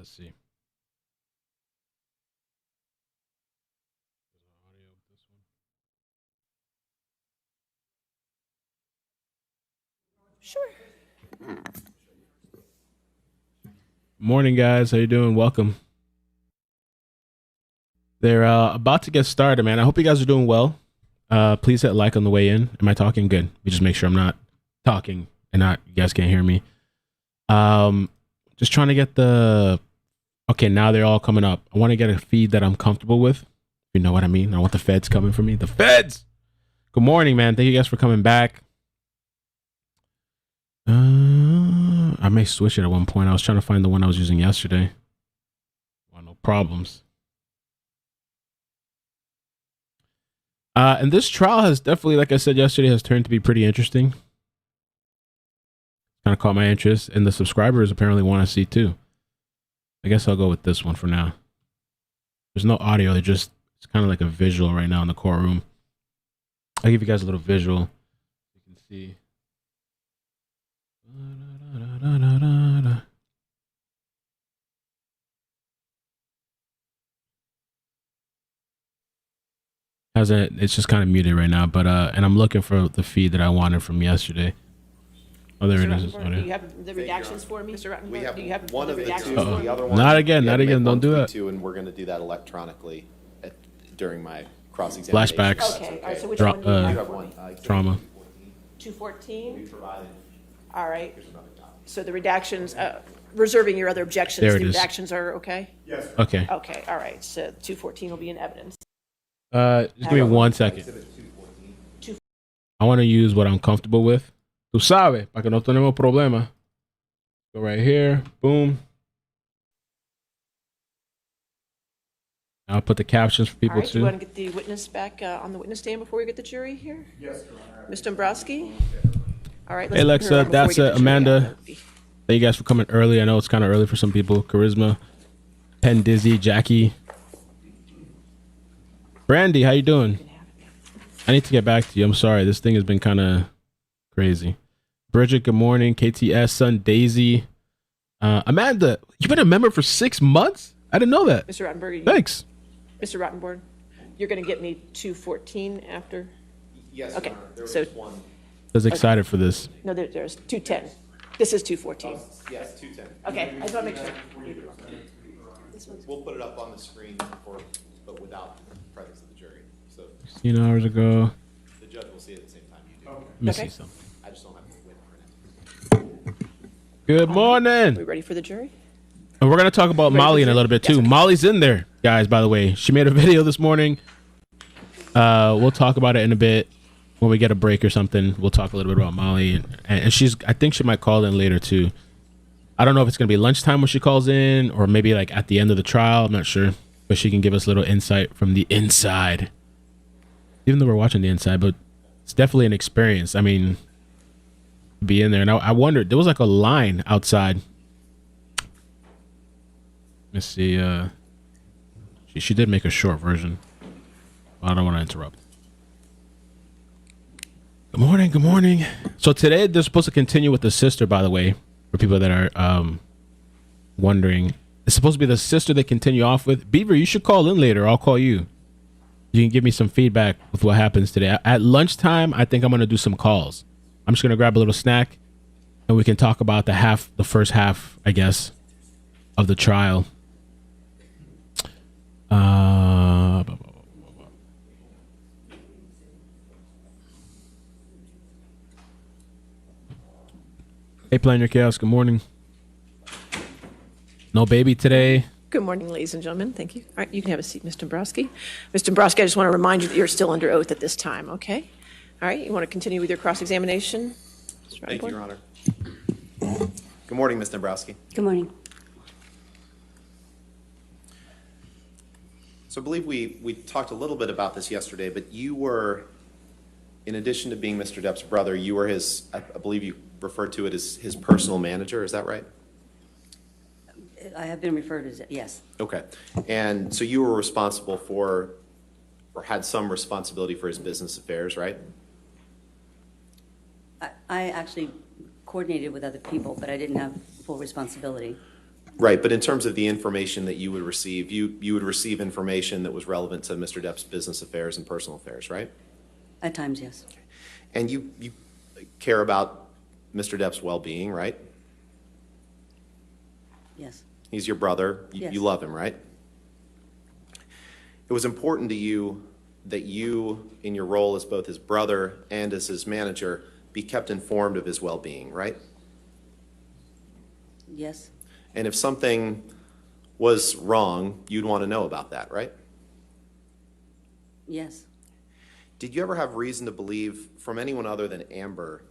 Let's see. Sure. Morning, guys. How you doing? Welcome. They're about to get started, man. I hope you guys are doing well. Please hit like on the way in. Am I talking good? We just make sure I'm not talking and not you guys can't hear me. Just trying to get the. Okay, now they're all coming up. I want to get a feed that I'm comfortable with. You know what I mean? I want the feds coming for me. The feds. Good morning, man. Thank you guys for coming back. I may switch it at one point. I was trying to find the one I was using yesterday. Well, no problems. And this trial has definitely, like I said yesterday, has turned to be pretty interesting. Kind of caught my interest, and the subscribers apparently want to see too. I guess I'll go with this one for now. There's no audio. It's kind of like a visual right now in the courtroom. I'll give you guys a little visual. You can see. It's just kind of muted right now, but and I'm looking for the feed that I wanted from yesterday. Oh, there it is. Do you have the redactions for me, Mr. Rottenberg? We have, Do you have one the of the two. redactions? The other one. Not again. Not again. Don't do that. And we're going to do that electronically during my cross-examination. Flashbacks. Okay. All right. So which one do you have for me? Trauma. 214. Provided. All right. So the redactions, reserving your other objections. There it the is. redactions are okay. Yes. Okay. Okay. All right. So 214 will be in evidence. Just give me 1 second. I want to use what I'm comfortable with. Tú sabes, para que no tenemos problema. Go right here. Boom. I'll put the captions for people All right. Do you too. want to get the witness back on the witness stand before we get the jury here? Yes, Your Honor. Mr. Dombrowski? All right. Hey, Alexa, that's Amanda. Thank you guys for coming early. I know it's kind of early for some people. Charisma, Penn, Dizzy, Jackie, Brandy. How you doing? I need to get back to you. I'm sorry. This thing has been kind of crazy. Bridget, good morning. KTS, son, Daisy. Amanda, you've been a member for 6 months? I didn't know that. Mr. Rottenberg. Thanks. Mr. Rottenborn, you're going to get me 214 after? Yes, Okay, Your Honor. There so- was one. I was excited for this. No, there's 210. This is 214. Yes, 210. Okay, I just want to make sure. We'll put it up on the screen, but without the presence of the jury. So 16 hours ago. the judge will see it at the same time you do. Let me Okay. see something. I just don't have to wait for it. Good Are we morning. ready for the jury? And we're going to talk about Ready for Molly in a Zoom? little bit Yes, too. sir. Molly's in there, guys, by the way. She made a video this morning. We'll talk about it in a bit. When we get a break or something, we'll talk a little bit about Molly. And I think she might call in later too. I don't know if it's going to be lunchtime when she calls in or maybe like at the end of the trial. I'm not sure. But she can give us a little insight from the inside. Even though we're watching the inside, but it's definitely an experience. I mean, be in there. And I wondered, there was like a line outside. Let's see. She did make a short version. I don't want to interrupt. Good morning. Good morning. So today they're supposed to continue with the sister, by the way, for people that are wondering. It's supposed to be the sister they continue off with. Beaver, you should call in later. I'll call you. You can give me some feedback with what happens today. At lunchtime, I think I'm going to do some calls. I'm just going to grab a little snack and we can talk about the first half, I guess, of the trial. Hey, Plan Your Chaos. Good morning. No baby today. Good morning, ladies and gentlemen. Thank you. All right, you can have a seat, Mr. Dombrowski. Mr. Dombrowski, I just want to remind you that you're still under oath at this time, okay? All right, you want to continue with your cross-examination? Mr. Thank you, Rottenborn? Your Honor. Good morning, Ms. Dombrowski. Good morning. So I believe we talked a little bit about this yesterday, but you were, in addition to being Mr. Depp's brother, you were his, I believe you referred to it as his personal manager, is that right? I have been referred as, yes. Okay. And so you were responsible for, or had some responsibility for his business affairs, right? I actually coordinated with other people, but I didn't have full responsibility. Right, but in terms of the information that you would receive, you would receive information that was relevant to Mr. Depp's business affairs and personal affairs, right? At times, yes. And you care about Mr. Depp's well-being, right? Yes. He's your brother. Yes. You love him, right? It was important to you that you, in your role as both his brother and as his manager, be kept informed of his well-being, right? Yes. And if something was wrong, you'd want to know about that, right? Yes. Did you ever have reason to believe from anyone other than Amber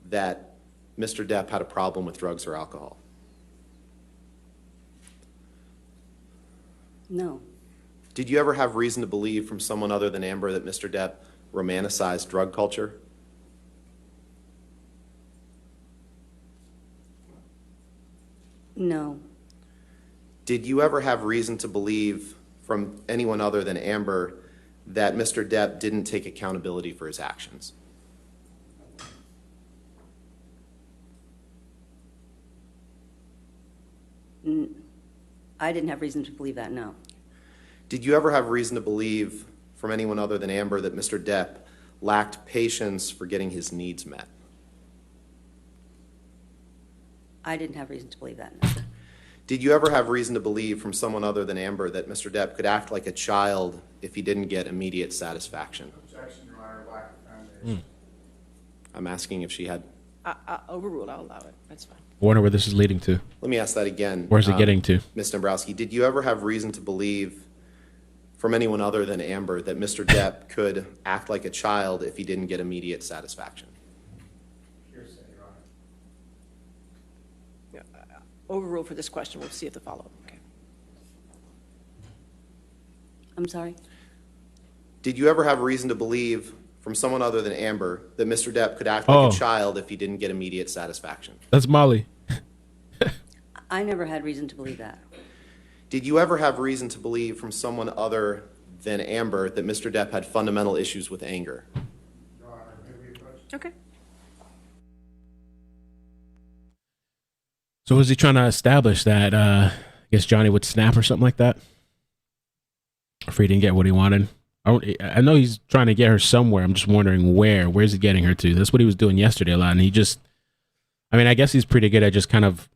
that Mr. Depp had a problem with drugs or alcohol? No. Did you ever have reason to believe from someone other than Amber that Mr. Depp romanticized drug culture? No. Did you ever have reason to believe from anyone other than Amber that Mr. Depp didn't take accountability for his actions? I didn't have reason to believe that, no. Did you ever have reason to believe from anyone other than Amber that Mr. Depp lacked patience for getting his needs met? I didn't have reason to believe that, no. Did you ever have reason to believe from someone other than Amber that Mr. Depp could act like a child if he didn't get immediate satisfaction? Objection, Your Honor, lack of foundation. I'm asking if she had. Overruled, I'll allow it. That's fine. I wonder where this is leading to. Let me ask that again. Where's it getting to? Ms. Dombrowski, did you ever have reason to believe from anyone other than Amber that Mr. Depp could act like a child if he didn't get immediate satisfaction? Hearsay, Your Honor. Overruled for this question. We'll see if the follow-up. Okay. I'm sorry? Did you ever have reason to believe from someone other than Amber that Mr. Depp could act like a child if he didn't get immediate satisfaction? That's Molly. I never had reason to believe that. Did you ever have reason to believe from someone other than Amber that Mr. Depp had fundamental issues with anger? Your Honor, may we approach? Okay. So was he trying to establish that, I guess Johnny would snap or something like that? If he didn't get what he wanted? I know he's trying to get her somewhere. I'm just wondering where. Where's he getting her to? That's what he was doing yesterday a lot. And he just, I mean, I guess he's pretty good at just kind of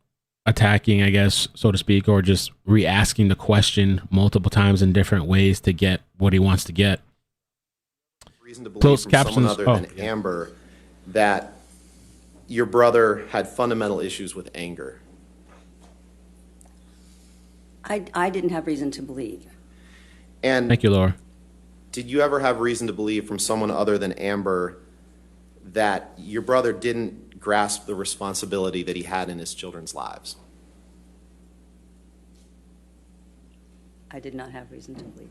attacking, I guess, so to speak, or just re-asking the question multiple times in different ways to get what he wants to get. Reason to believe Closed from captions. someone other than Amber that your brother had fundamental issues with anger. I didn't have reason to believe. And Thank you, Laura. did you ever have reason to believe from someone other than Amber that your brother didn't grasp the responsibility that he had in his children's lives? I did not have reason to believe.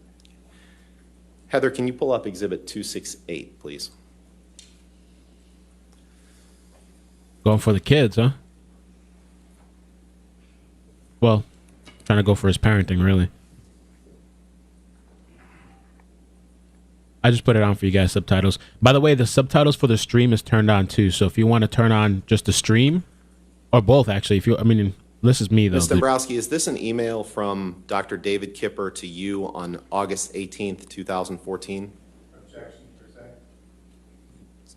Heather, can you pull up Exhibit 268, please? Going for the kids, huh? Well, trying to go for his parenting, really. I just put it on for you guys, subtitles. By the way, the subtitles for the stream is turned on too. So if you want to turn on just the stream, or both actually, this is me though. Ms. Dombrowski, is this an email from Dr. David Kipper to you on August 18th, 2014? Objection, per se.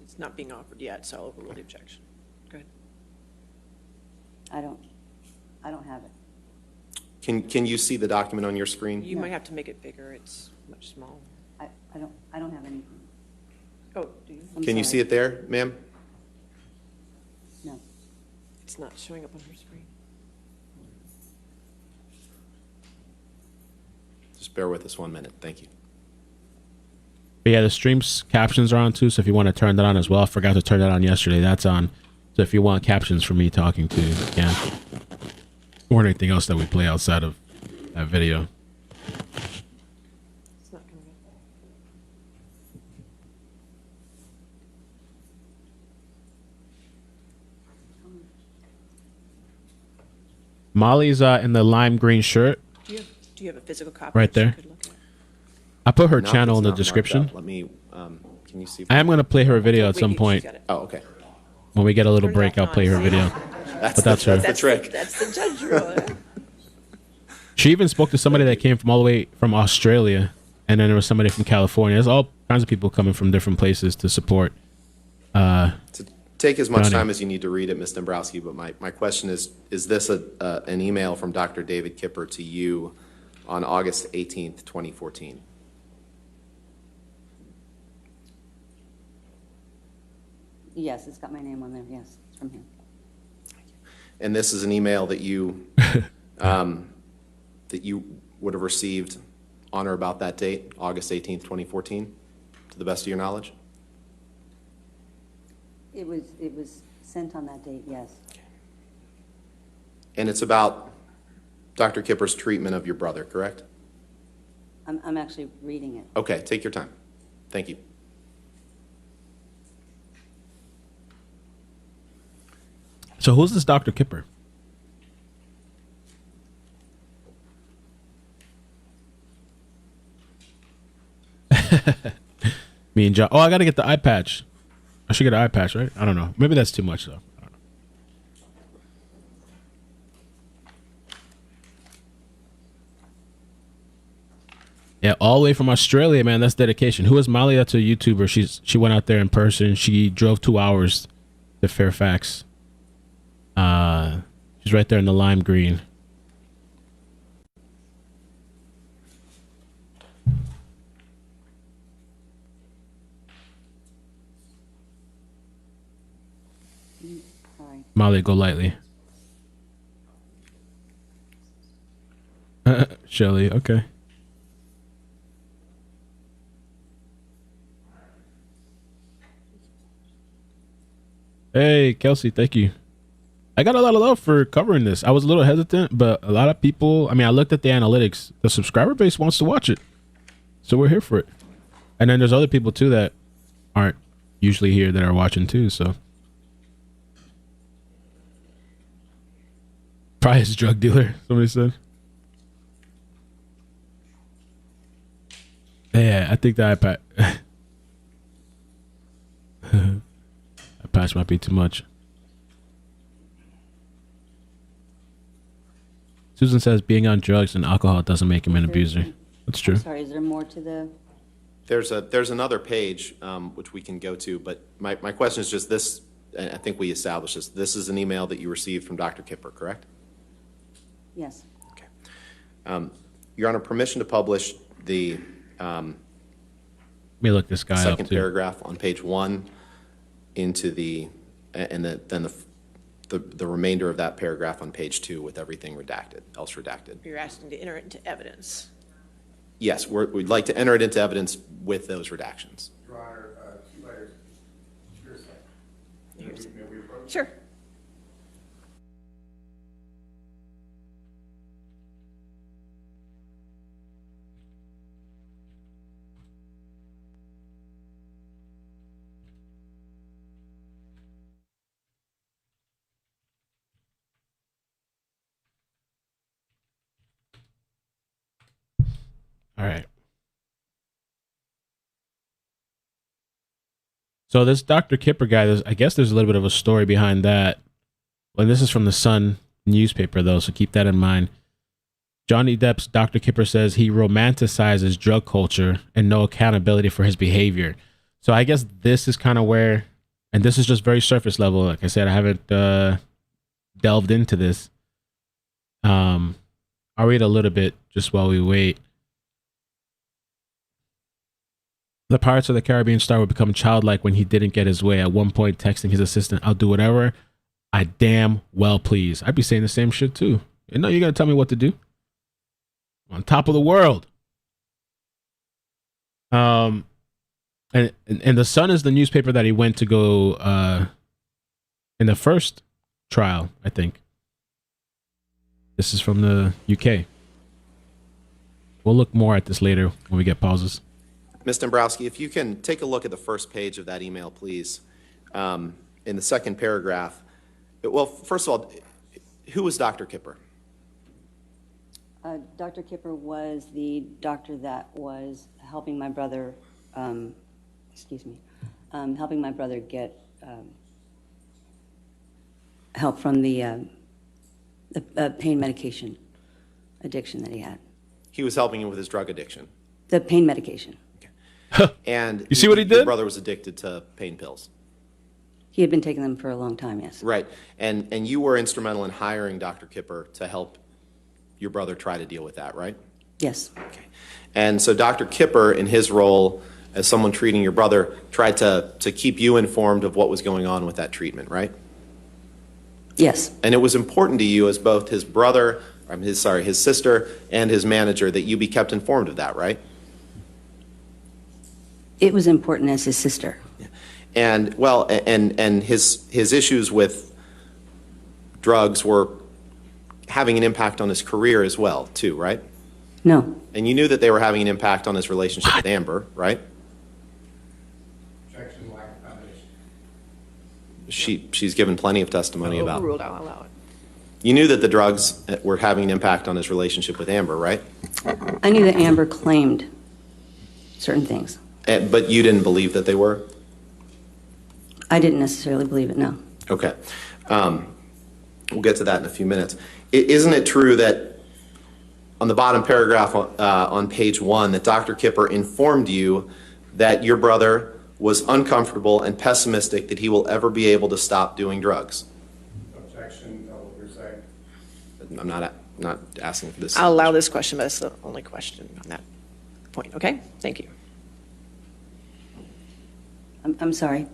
It's not being offered yet, so I'll overrule the objection. Go ahead. I don't have it. Can you see the document on your screen? You might have to make it bigger. It's much smaller. I don't have anything. Oh, do you? I'm Can you sorry. see it there, ma'am? No. It's not showing up on her screen. Just bear with us 1 minute. Thank you. But yeah, the stream's captions are on too. So if you want to turn that on as well, I forgot to turn that on yesterday. That's on. So if you want captions for me talking to you, you can. Or anything else that we play outside of that video. It's not coming up. Molly's in the lime green shirt. Do you have a physical copy? Right that you there. could look at? I put her Now channel it's in the not marked description. up. Let me, can you see? I am going to play her video at Wait, some she's point. got it. Oh, okay. When we get a little Turn it break, off I'll play her now. video. That's But that's her. the trick. That's the judge rule. She even spoke to somebody that came from all the way from Australia, and then there was somebody from California. There's all kinds of people coming from different places to support. To take as much Johnny. time as you need to read it, Ms. Dombrowski, but my question is this an email from Dr. David Kipper to you on August 18th, 2014? Yes, it's got my name on there. Yes, it's from him. And this is an email that you that you would have received on or about that date, August 18th, 2014, to the best of your knowledge? It was sent on that date, yes. And it's about Dr. Kipper's treatment of your brother, correct? I'm actually reading it. Okay, take your time. Thank you. So who's this Dr. Kipper? Me and John. Oh, I got to get the eye patch. I should get an eye patch, right? I don't know. Maybe that's too much, though. I don't know. Yeah, all the way from Australia, man. That's dedication. Who is Molly? That's a YouTuber. She went out there in person. She drove 2 hours to Fairfax. She's right there in the lime green. Sorry. Molly, go lightly. Shelly, okay. Hey, Kelsey, thank you. I got a lot of love for covering this. I was a little hesitant, but a lot of people, I mean, I looked at the analytics. The subscriber base wants to watch it. So we're here for it. And then there's other people, too, that aren't usually here that are watching, too, so. Price drug dealer, somebody said. Yeah, I think the iPad. iPad might be too much. Susan says being on drugs and alcohol doesn't make him an abuser. That's true. I'm sorry, is there more to the? There's another page which we can go to, but my question is just this, and I think we established this. This is an email that you received from Dr. Kipper, correct? Yes. Okay. Your Honor, permission to publish the Let me look this guy up, second too. paragraph on page 1 into then the remainder of that paragraph on page 2 with everything redacted, else redacted. You're asking to enter it into evidence. Yes, we'd like to enter it into evidence with those redactions. Your Honor, 2 letters, hearsay. Hearsay. May we approach? Sure. All right. So this Dr. Kipper guy, I guess there's a little bit of a story behind that. Well, this is from the Sun newspaper, though, so keep that in mind. Johnny Depp's Dr. Kipper says he romanticizes drug culture and no accountability for his behavior. So I guess this is kind of where, and this is just very surface level. Like I said, I haven't delved into this. I'll read a little bit just while we wait. The Pirates of the Caribbean star would become childlike when he didn't get his way. At one point, texting his assistant, "I'll do whatever I damn well please." I'd be saying the same shit too. You know, you gotta tell me what to do. I'm on top of the world. And the Sun is the newspaper that he went to go in the first trial, I think. This is from the UK. We'll look more at this later when we get pauses. Ms. Dombrowski, if you can take a look at the first page of that email, please. In the second paragraph, well, first of all, who was Dr. Kipper? Dr. Kipper was the doctor that was helping my brother, helping my brother get help from the pain medication. addiction that he had, He was helping you with his drug addiction. the pain medication. And You see what he Your did? brother was addicted to pain pills. He had been taking them for a long time, yes. Right. And you were instrumental in hiring Dr. Kipper to help your brother try to deal with that, right? Yes, Okay. And so Dr. Kipper, in his role as someone treating your brother, tried to keep you informed of what was going on with that treatment, right? yes, And it was important to you as both his brother, his sister and his manager that you be kept informed of that, right? it was important as his sister. And, well, and his issues with drugs were having an impact on his career as well, too, right? No, And you knew that they were having an impact on his relationship with Amber, right? Objection, lack of foundation. She's given plenty of testimony about. Overruled, I'll allow it. You knew that the drugs were having an impact on his relationship with Amber, right? I knew that Amber claimed certain things. But you didn't believe that they were? I didn't necessarily believe it, no. Okay. We'll get to that in a few minutes. Isn't it true that on the bottom paragraph on page 1 that Dr. Kipper informed you that your brother was uncomfortable and pessimistic that he will ever be able to stop doing drugs? Objection, no, what you're saying. I'm not asking for this. I'll allow this question, but that's the only question on that point, okay? Thank you. I'm sorry.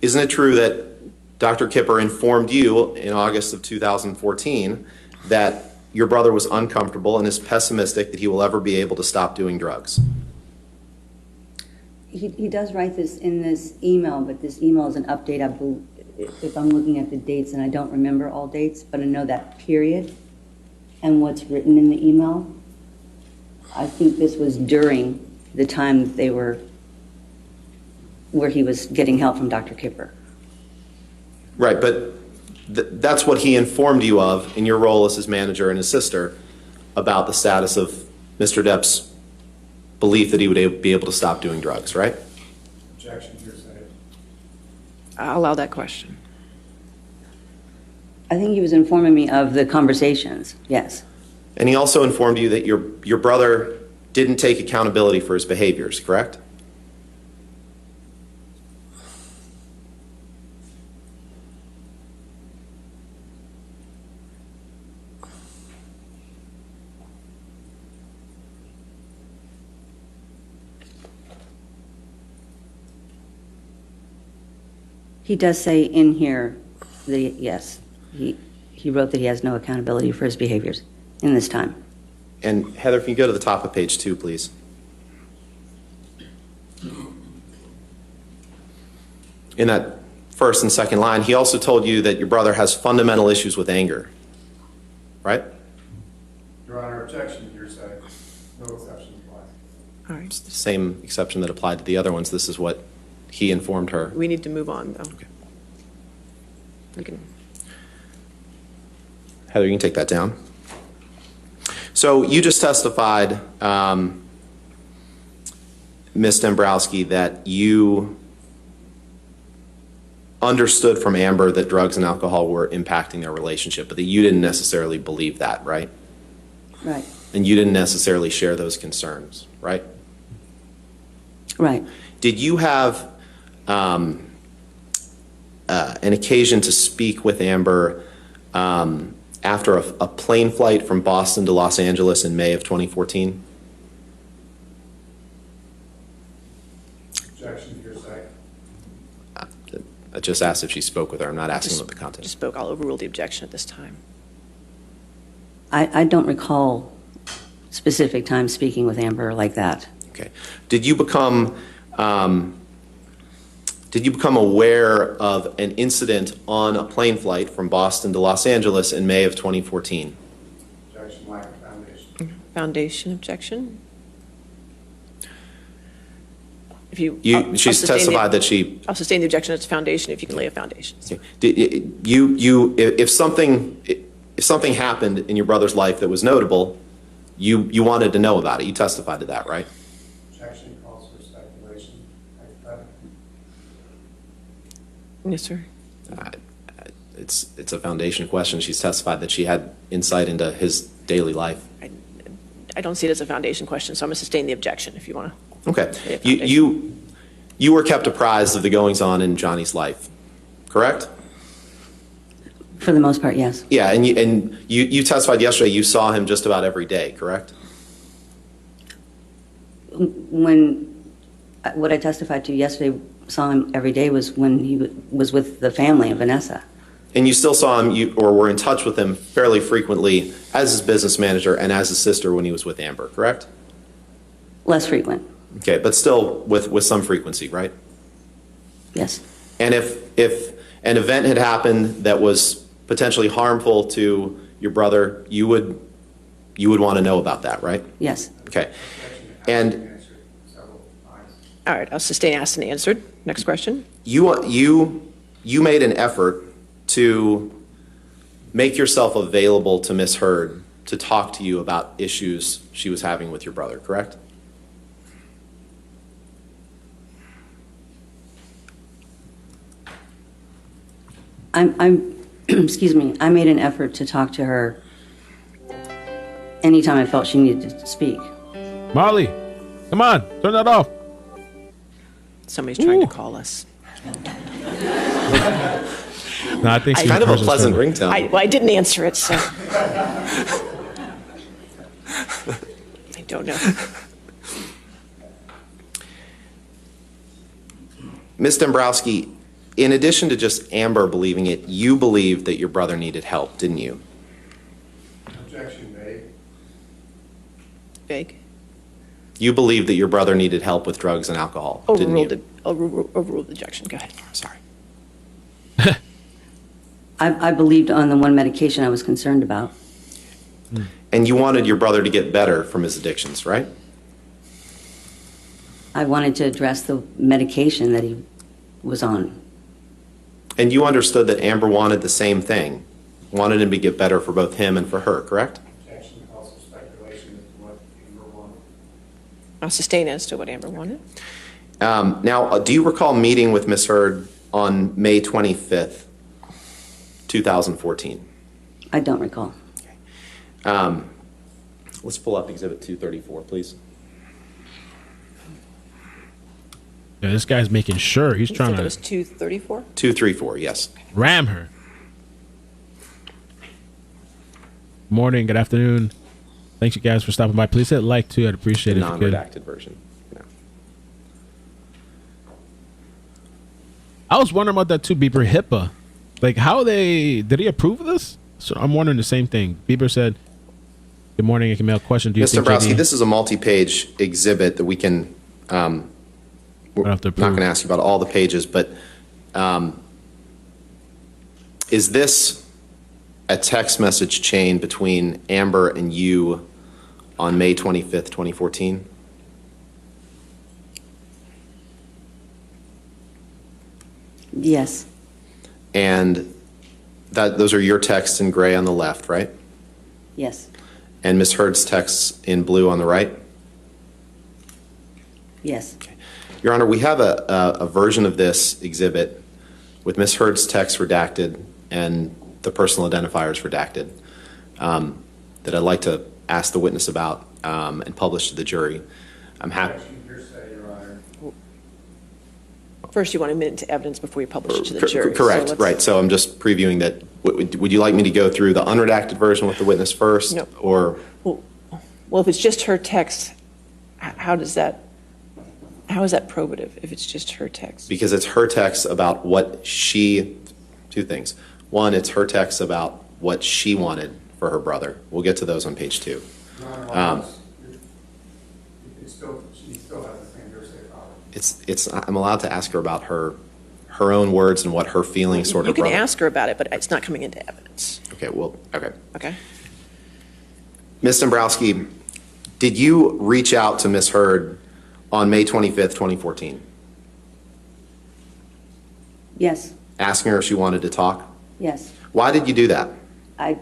Isn't it true that Dr. Kipper informed you in August of 2014 that your brother was uncomfortable and is pessimistic that he will ever be able to stop doing drugs? He does write this in this email, but this email is an update, I believe, if I'm looking at the dates, and I don't remember all dates, but I know that period and what's written in the email. I think this was during the time that they were, where he was getting help from Dr. Kipper. Right, but that's what he informed you of in your role as his manager and his sister about the status of Mr. Depp's belief that he would be able to stop doing drugs, right? Objection, hearsay. I'll allow that question. I think he was informing me of the conversations, yes. And he also informed you that your brother didn't take accountability for his behaviors, correct? He does say in here that, yes, he wrote that he has no accountability for his behaviors in this time. And Heather, if you go to the top of page 2, please. In that first and second line, he also told you that your brother has fundamental issues with anger, right? Your Honor, objection, hearsay. No exception applies. All right, It's the same exception that applied to the other ones. This is what he informed her. we need to move on, though. Okay. We can, Heather, you can take that down. So you just testified, Ms. Dombrowski, that you understood from Amber that drugs and alcohol were impacting their relationship, but that you didn't necessarily believe that, right? Right, And you didn't necessarily share those concerns, right? right. Did you have an occasion to speak with Amber after a plane flight from Boston to Los Angeles in May of 2014? Objection, hearsay. I just asked if she spoke with her. I'm not asking what the just content. spoke, I'll overrule the objection at this time. I don't recall specific times speaking with Amber like that. Okay. Did you become aware of an incident on a plane flight from Boston to Los Angeles in May of 2014? Objection, lack of foundation. Foundation objection? If you. She's testified that she. I'll sustain the objection, it's foundation, if you can lay a foundation. If something happened in your brother's life that was notable, you wanted to know about it. You testified to that, right? Objection calls for speculation. Hypothetical. Yes, sir. It's a foundation question. She's testified that she had insight into his daily life? I don't see it as a foundation question, so I'm going to sustain the objection if you want to. Okay. You were kept apprised of the goings-on in Johnny's life, correct? For the most part, yes. Yeah, and you testified yesterday you saw him just about every day, correct? What I testified to yesterday, saw him every day, was when he was with the family of Vanessa. And you still saw him, or were in touch with him fairly frequently as his business manager and as his sister when he was with Amber, correct? Less frequent, Okay, but still with some frequency, right? yes. And if an event had happened that was potentially harmful to your brother, you would want to know about that, right? Yes. Okay. Objection has And been answered several times. All right, I'll sustain asked and answered. Next question. you made an effort to make yourself available to Miss Heard to talk to you about issues she was having with your brother, correct? Excuse me, I made an effort to talk to her anytime I felt she needed to speak. Molly, come on, turn that off. Somebody's trying to Ooh. call us. No, I think Kind of a pleasant ringtone. I didn't answer it, so. I don't know. Ms. Dombrowski, in addition to just Amber believing it, you believed that your brother needed help, didn't you? Objection made. Vague. You believed that your brother needed help with drugs and alcohol, didn't you? Overruled the objection. Go ahead. Sorry. I believed on the one medication I was concerned about. And you wanted your brother to get better from his addictions, right? I wanted to address the medication that he was on. And you understood that Amber wanted the same thing, wanted him to get better for both him and for her, correct? Objection, also speculation as to what Amber wanted. I'll sustain as to what Amber wanted. Now, do you recall meeting with Ms. Heard on May 25th, 2014? I don't recall. Let's pull up Exhibit 234, please. Yeah, this guy's making sure he's You trying think it to was 234? 234, yes. ram her. Morning, good afternoon. Thanks you guys for stopping by. Please hit like too. I'd appreciate The it if you could. non-redacted version. No. I was wondering about that too, Bieber HIPAA. Like did he approve of this? So I'm wondering the same thing. Bieber said, good morning, iCkEdMeL. Question, do you Mr. think Dombrowski, JD this is a multi-page exhibit that we can, we're have to not going approve. to ask you about all the pages, but is this a text message chain between Amber and you on May 25th, 2014? Yes, And those are your texts in gray on the left, right? yes, And Ms. Heard's texts in blue on the right? yes. Your Honor, we have a version of this exhibit with Ms. Heard's text redacted and the personal identifiers redacted that I'd like to ask the witness about and publish to the jury. I'm happy. Objection, hearsay, Your Honor. First, you want to admit it to evidence before you publish it to the jury. Correct, So right. So I'm just previewing that. Would you like me to go through the unredacted version with the witness first? No. Or, Well, if it's just her text, how is that probative if it's just her text? because it's her text about what two things. One, it's her text about what she wanted for her brother. We'll get to those on page 2. Your Honor, she still has the same hearsay problem. I'm allowed to ask her about her own words and what her feelings toward her You can brother. ask her about it, but it's not coming into evidence. Okay, well, okay. Okay? Ms. Dombrowski, did you reach out to Ms. Heard on May 25th, 2014, Yes, asking her if she wanted to talk? yes. Why did you do that? I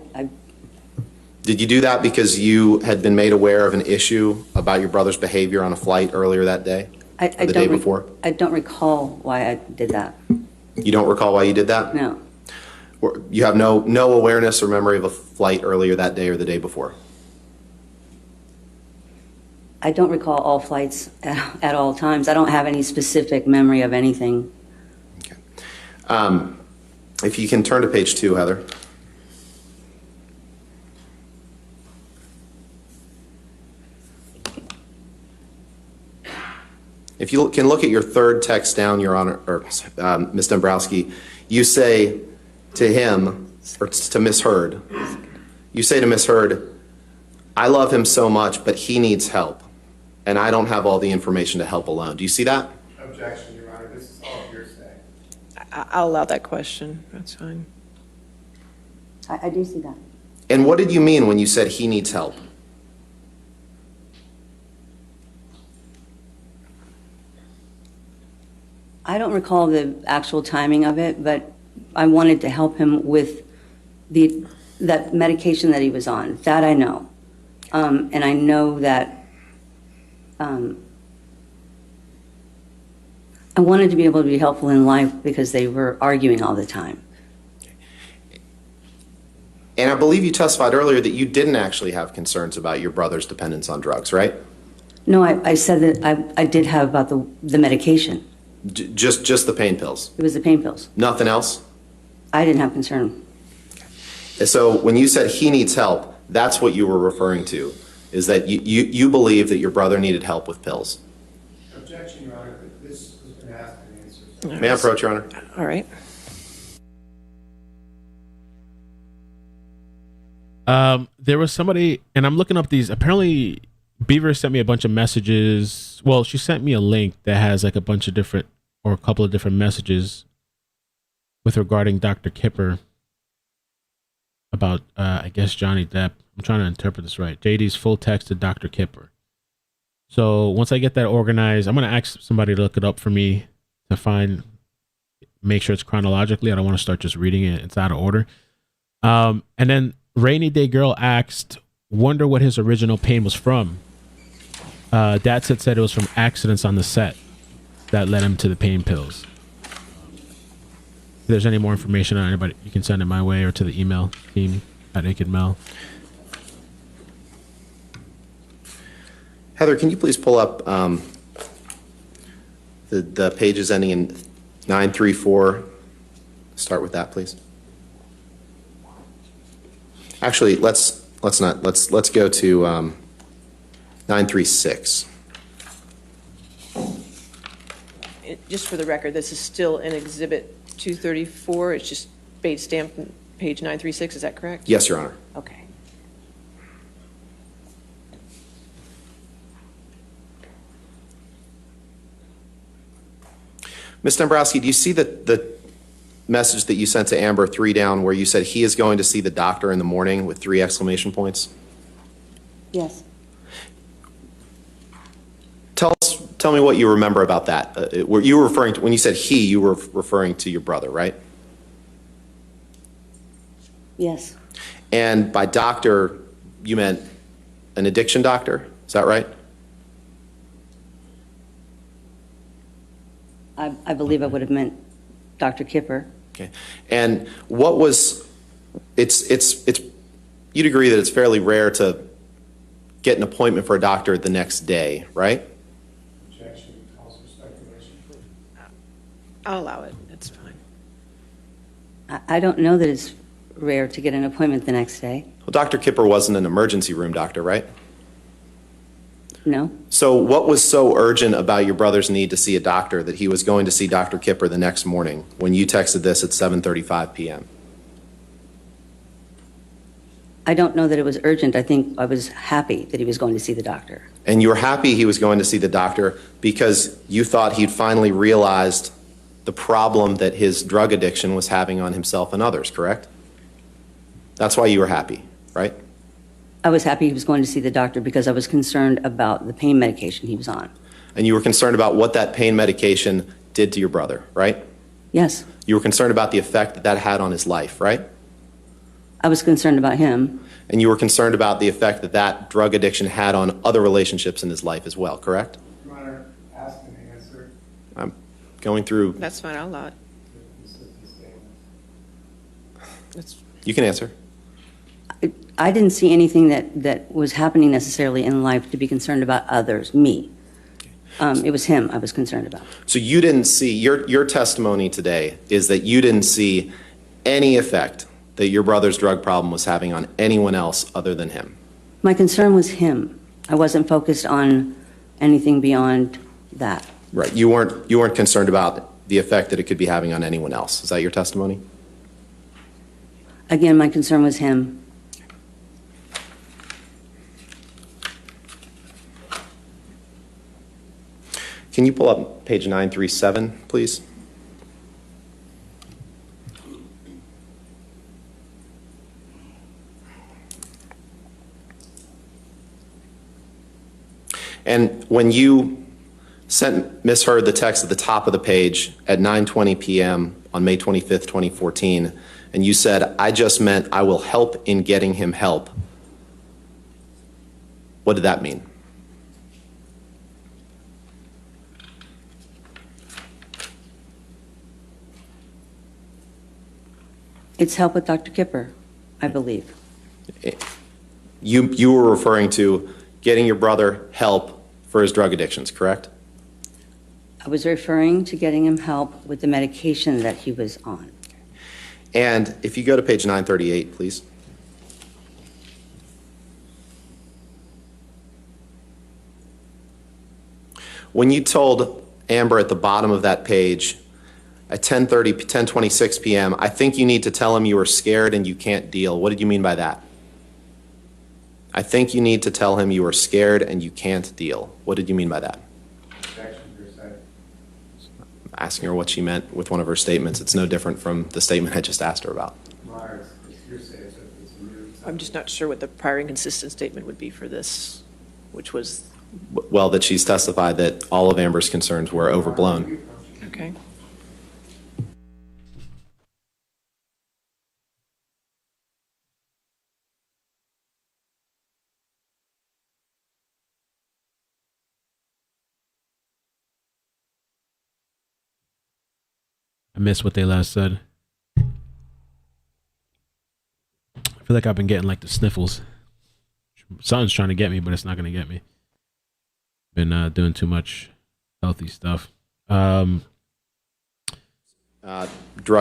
Did you do that because you had been made aware of an issue about your brother's behavior on a flight earlier that day? I Or the don't day re- before? I don't recall why I did that. You don't recall why you did that? No, Or you have no awareness or memory of a flight earlier that day or the day before? I don't recall all flights at all times. I don't have any specific memory of anything. If you can turn to page 2, Heather. If you can look at your third text down, Your Honor, or Ms. Dombrowski, you say to him, or to Ms. Hurd, you say to Ms. Hurd, I love him so much, but he needs help, and I don't have all the information to help alone. Do you see that? Objection, Your Honor, this is all hearsay. I'll allow that question. That's fine. I do see that. And what did you mean when you said he needs help? I don't recall the actual timing of it, but I wanted to help him with that medication that he was on. That I know. And I know that I wanted to be able to be helpful in life because they were arguing all the time. And I believe you testified earlier that you didn't actually have concerns about your brother's dependence on drugs, right? No, I said that I did have about the medication. Just the pain pills? It was the pain pills. Nothing else? I didn't have concern. So when you said he needs help, that's what you were referring to, is that you believe that your brother needed help with pills? Objection, Your Honor, this has been asked and answered. May I approach, Your Honor? All right. There was somebody, and I'm looking up these. Apparently, Beaver sent me a bunch of messages. Well, she sent me a link that has like a bunch of different, or a couple of different messages with regarding Dr. Kipper about, I guess, Johnny Depp. I'm trying to interpret this right. JD's full text to Dr. Kipper. So once I get that organized, I'm going to ask somebody to look it up for me to make sure it's chronologically. I don't want to start just reading it. It's out of order. And then Rainy Day Girl asked, wonder what his original pain was from. Dad said it was from accidents on the set that led him to the pain pills. If there's any more information on anybody, you can send it my way or to the email team at iCkEdMeL. Heather, can you please pull up the pages ending in 934? Start with that, please. Actually, let's go to 936. Just for the record, this is still in Exhibit 234. It's just stamped page 936. Is that correct? Yes, Your Honor. Okay. Ms. Dombrowski, do you see the message that you sent to Amber 3 down where you said he is going to see the doctor in the morning with 3 exclamation points? Yes. Tell me what you remember about that. Were you referring to, when you said he, you were referring to your brother, right? Yes. And by doctor, you meant an addiction doctor? Is that right? I believe I would have meant Dr. Kipper. Okay. And what was, you'd agree that it's fairly rare to get an appointment for a doctor the next day, right? Objection, calls for speculation. I'll allow it. That's fine. I don't know that it's rare to get an appointment the next day. Well, Dr. Kipper wasn't an emergency room doctor, right? No. So what was so urgent about your brother's need to see a doctor that he was going to see Dr. Kipper the next morning when you texted this at 7:35 p.m.? I don't know that it was urgent. I think I was happy that he was going to see the doctor. And you were happy he was going to see the doctor because you thought he'd finally realized the problem that his drug addiction was having on himself and others, correct? That's why you were happy, right? I was happy he was going to see the doctor because I was concerned about the pain medication he was on. And you were concerned about what that pain medication did to your brother, right? Yes. You were concerned about the effect that that had on his life, right? I was concerned about him. And you were concerned about the effect that that drug addiction had on other relationships in his life as well, correct? Your Honor, ask and answer. I'm going through, That's fine. I'll allow it. Consistent statements. That's, you can answer. I didn't see anything that was happening necessarily in life to be concerned about others, me. It was him I was concerned about. So you didn't see, your testimony today is that you didn't see any effect that your brother's drug problem was having on anyone else other than him? My concern was him. I wasn't focused on anything beyond that. Right. You weren't concerned about the effect that it could be having on anyone else. Is that your testimony? Again, my concern was him. Can you pull up page 937, please? And when you sent Ms. Hurd the text at the top of the page at 9:20 p.m. on May 25th, 2014, and you said, "I just meant I will help in getting him help," what did that mean? It's help with Dr. Kipper, I believe. You were referring to getting your brother help for his drug addictions, correct? I was referring to getting him help with the medication that he was on. And if you go to page 938, please. When you told Amber at the bottom of that page at 10:26 p.m., "I think you need to tell him you are scared and you can't deal," what did you mean by that? "I think you need to tell him you are scared and you can't deal." What did you mean by that? Objection, hearsay. Asking her what she meant with one of her statements. It's no different from the statement I just asked her about. Myers, it's hearsay, it's a mere I'm just not sure what the prior inconsistent statement would be for this, which was, Well, that she's testified that all of Amber's concerns were overblown. okay. I missed what they last said. I feel like I've been getting like the sniffles. Something's trying to get me, but it's not going to get me. Been doing too much healthy stuff. Drug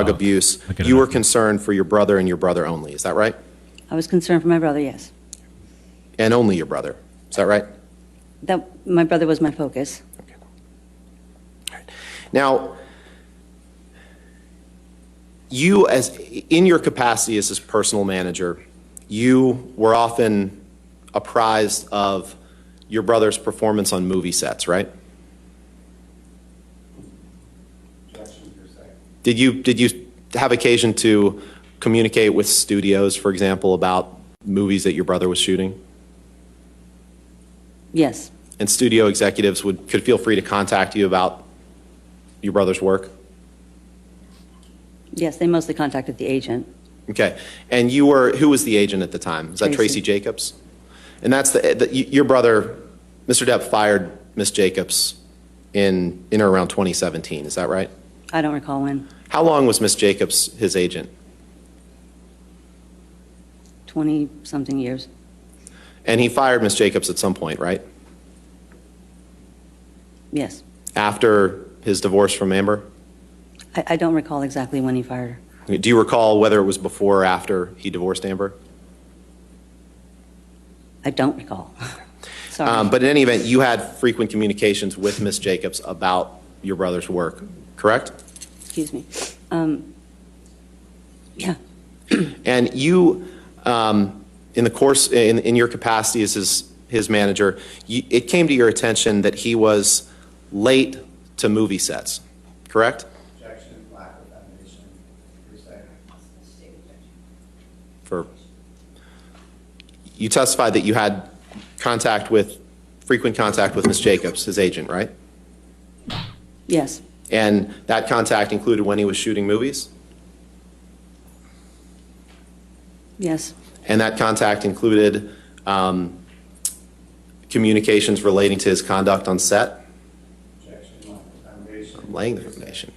abuse. I get You were enough. concerned for your brother and your brother only. Is that right? I was concerned for my brother, yes. And only your brother. Is that right? That my brother was my focus. Okay. All right. Now, you, as in your capacity as his personal manager, you were often apprised of your brother's performance on movie sets, right? objection, hearsay. Did you have occasion to communicate with studios, for example, about movies that your brother was shooting? Yes, And studio executives could feel free to contact you about your brother's work? yes, they mostly contacted the agent. Okay. And who was the agent at the time? Is that Tracy Tracy. Jacobs? And that's your brother, Mr. Depp, fired Ms. Jacobs in or around 2017. Is that right? I don't recall when. How long was Ms. Jacobs his agent? 20-something years. And he fired Ms. Jacobs at some point, right? Yes. After his divorce from Amber? I don't recall exactly when he fired her. Do you recall whether it was before or after he divorced Amber? I don't recall. Sorry. But in any event, you had frequent communications with Ms. Jacobs about your brother's work, correct? Excuse me. Yeah. And you, in the course, in your capacity as his manager, it came to your attention that he was late to movie sets, correct? Objection, lack of foundation, hearsay. You testified that you had frequent contact with Ms. Jacobs, his agent, right? Yes. And that contact included when he was shooting movies? Yes. And that contact included communications relating to his conduct on set? Objection, lack of foundation. I'm laying the foundation.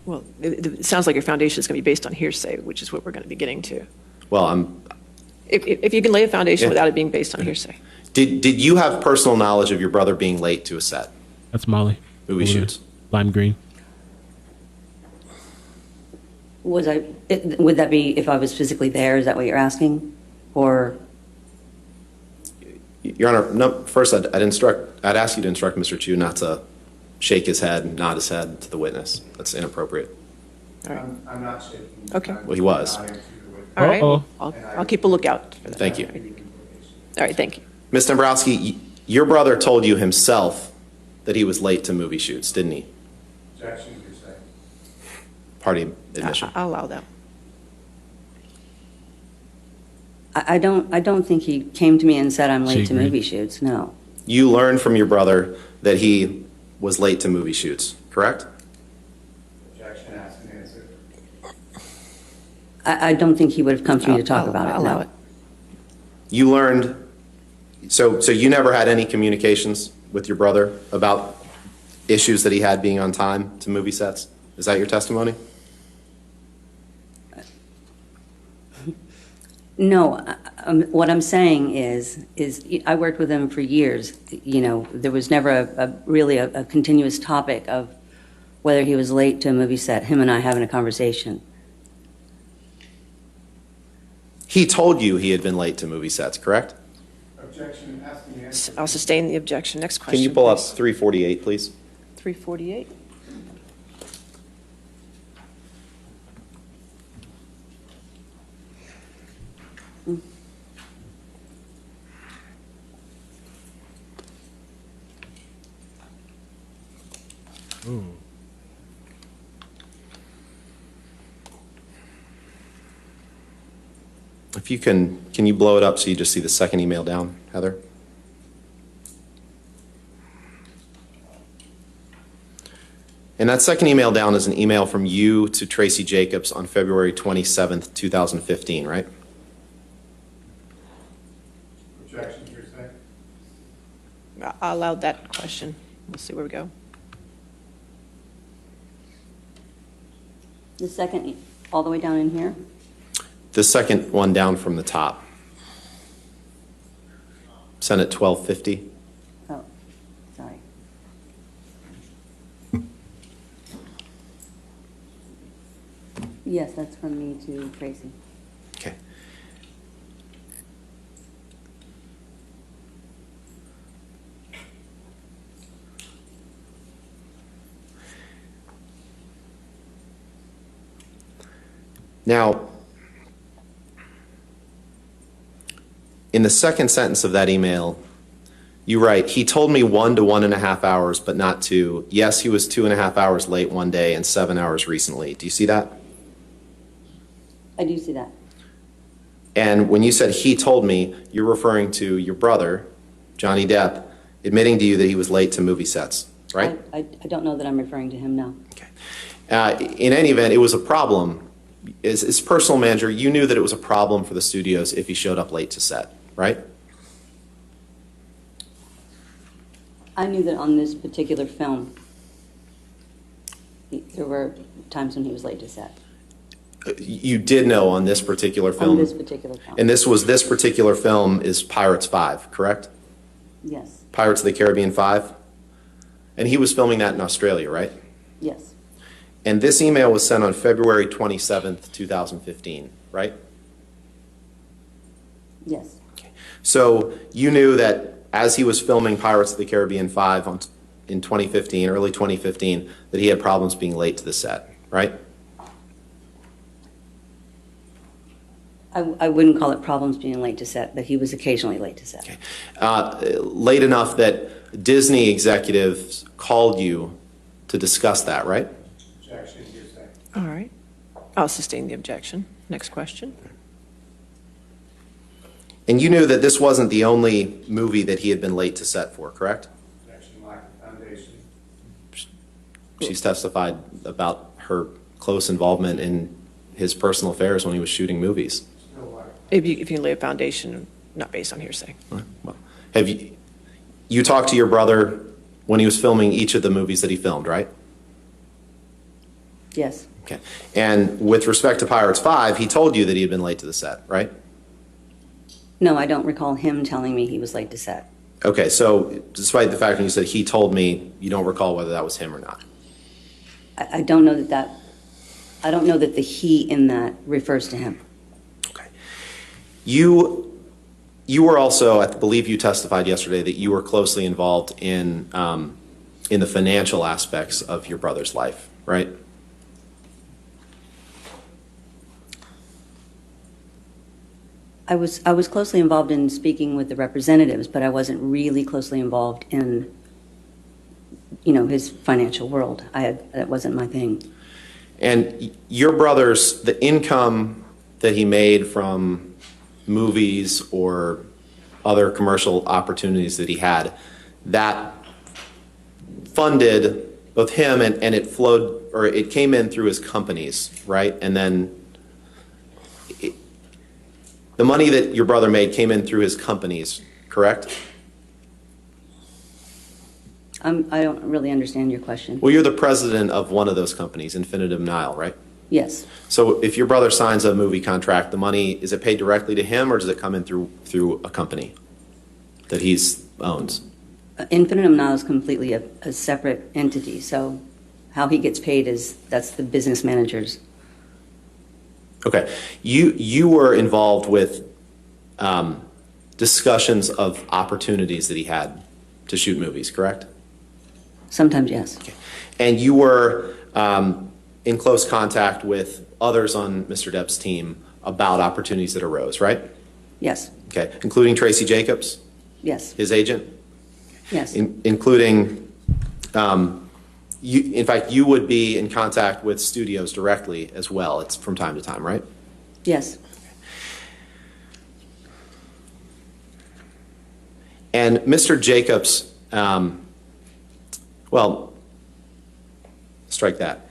Well, it sounds like your foundation is going to be based on hearsay, which is what we're going to be getting to. Well, If you can lay a foundation Yeah. without it being based on hearsay. Did you have personal knowledge of your brother being late to a set? That's Molly. Movie Over there. shoots. Lime green. Would that be if I was physically there? Is that what you're asking? Or, Your Honor, no, first I'd ask you to instruct Mr. Chu not to shake his head, nod his head to the witness. That's inappropriate. All right. I'm not shaking. Okay. I'm Well, he was. nodding to the witness. All right. Uh-oh. I'll keep a lookout for that. Thank you. All right, thank you. Ms. Dombrowski, your brother told you himself that he was late to movie shoots, didn't he? Objection, hearsay. Party admission. I'll allow that. I don't think he came to me and said I'm She late to agreed. movie shoots, no. You learned from your brother that he was late to movie shoots, correct? Objection, asked and answered. I don't think he would have come to me to talk about it, I'll allow no. it. You learned, so you never had any communications with your brother about issues that he had being on time to movie sets? Is that your testimony? No, what I'm saying is I worked with him for years. You know, there was never really a continuous topic of whether he was late to a movie set, him and I having a conversation. He told you he had been late to movie sets, correct? Objection, asked and answered. I'll sustain the objection. Next question. Can you pull up please. 348, please? 348. If you can you blow it up so you just see the second email down, Heather? And that second email down is an email from you to Tracy Jacobs on February 27th, 2015, right? Objection, hearsay. I allowed that question. We'll see where we go. The second, all the way down in here? The second one down from the top. Sent at 12:50. Oh, sorry. Yes, that's from me to Tracy. Okay. Now, in the second sentence of that email, you write, he told me 1 to 1.5 hours, but not 2. Yes, he was 2.5 hours late one day and 7 hours recently. Do you see that? I do see that. And when you said he told me, you're referring to your brother, Johnny Depp, admitting to you that he was late to movie sets, right? I don't know that I'm referring to him, no. Okay. In any event, it was a problem. As personal manager, you knew that it was a problem for the studios if he showed up late to set, right? I knew that on this particular film, there were times when he was late to set. You did know on this particular film. On this particular film. And this particular film is Pirates 5, correct? Yes, Pirates of the Caribbean 5? And he was filming that in Australia, right? yes, And this email was sent on February 27th, 2015, right? yes, So you knew that as he was filming Pirates of the Caribbean 5 in 2015, early 2015, that he had problems being late to the set, right? I wouldn't call it problems being late to set, but he was occasionally late to set. Late enough that Disney executives called you to discuss that, right? Objection, hearsay. All right. I'll sustain the objection. Next question. And you knew that this wasn't the only movie that he had been late to set for, correct? Objection, lack of foundation. She's testified about her close involvement in his personal affairs when he was shooting movies. No lack. If you can lay a foundation, not based on hearsay. Well, have you talked to your brother when he was filming each of the movies that he filmed, right? Yes, Okay. And with respect to Pirates 5, he told you that he had been late to the set, right? No, I don't recall him telling me he was late to set. Okay, so despite the fact that you said he told me, you don't recall whether that was him or not? I don't know I don't know that the he in that refers to him. Okay. You were also, I believe you testified yesterday that you were closely involved in the financial aspects of your brother's life, right? I was closely involved in speaking with the representatives, but I wasn't really closely involved in, his financial world. That wasn't my thing. And your brother's, the income that he made from movies or other commercial opportunities that he had, that funded both him and it flowed, or it came in through his companies, right? And then the money that your brother made came in through his companies, correct? I don't really understand your question. Well, you're the president of one of those companies, iCkEdMeL, right? Yes. So if your brother signs a movie contract, the money, is it paid directly to him or does it come in through a company that he's owns? iCkEdMeL is completely a separate entity, so how he gets paid that's the business managers. Okay. You were involved with discussions of opportunities that he had to shoot movies, correct? Sometimes, yes. Okay. And you were in close contact with others on Mr. Depp's team about opportunities that arose, right? Yes. Okay. Including Tracy Jacobs, Yes. his agent? Yes. Including, in fact, you would be in contact with studios directly as well. It's from time to time, right? Yes. And Mr. Jacobs, well, strike that.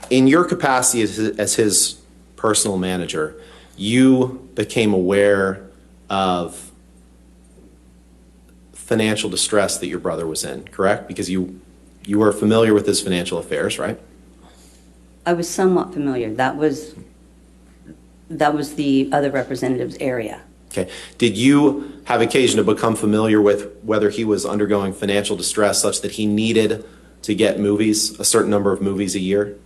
In your capacity as his personal manager, you became aware of financial distress that your brother was in, correct? Because you were familiar with his financial affairs, right? I was somewhat familiar. That was the other representative's area. Okay. Did you have occasion to become familiar with whether he was undergoing financial distress such that he needed to get movies, a certain number of movies a year?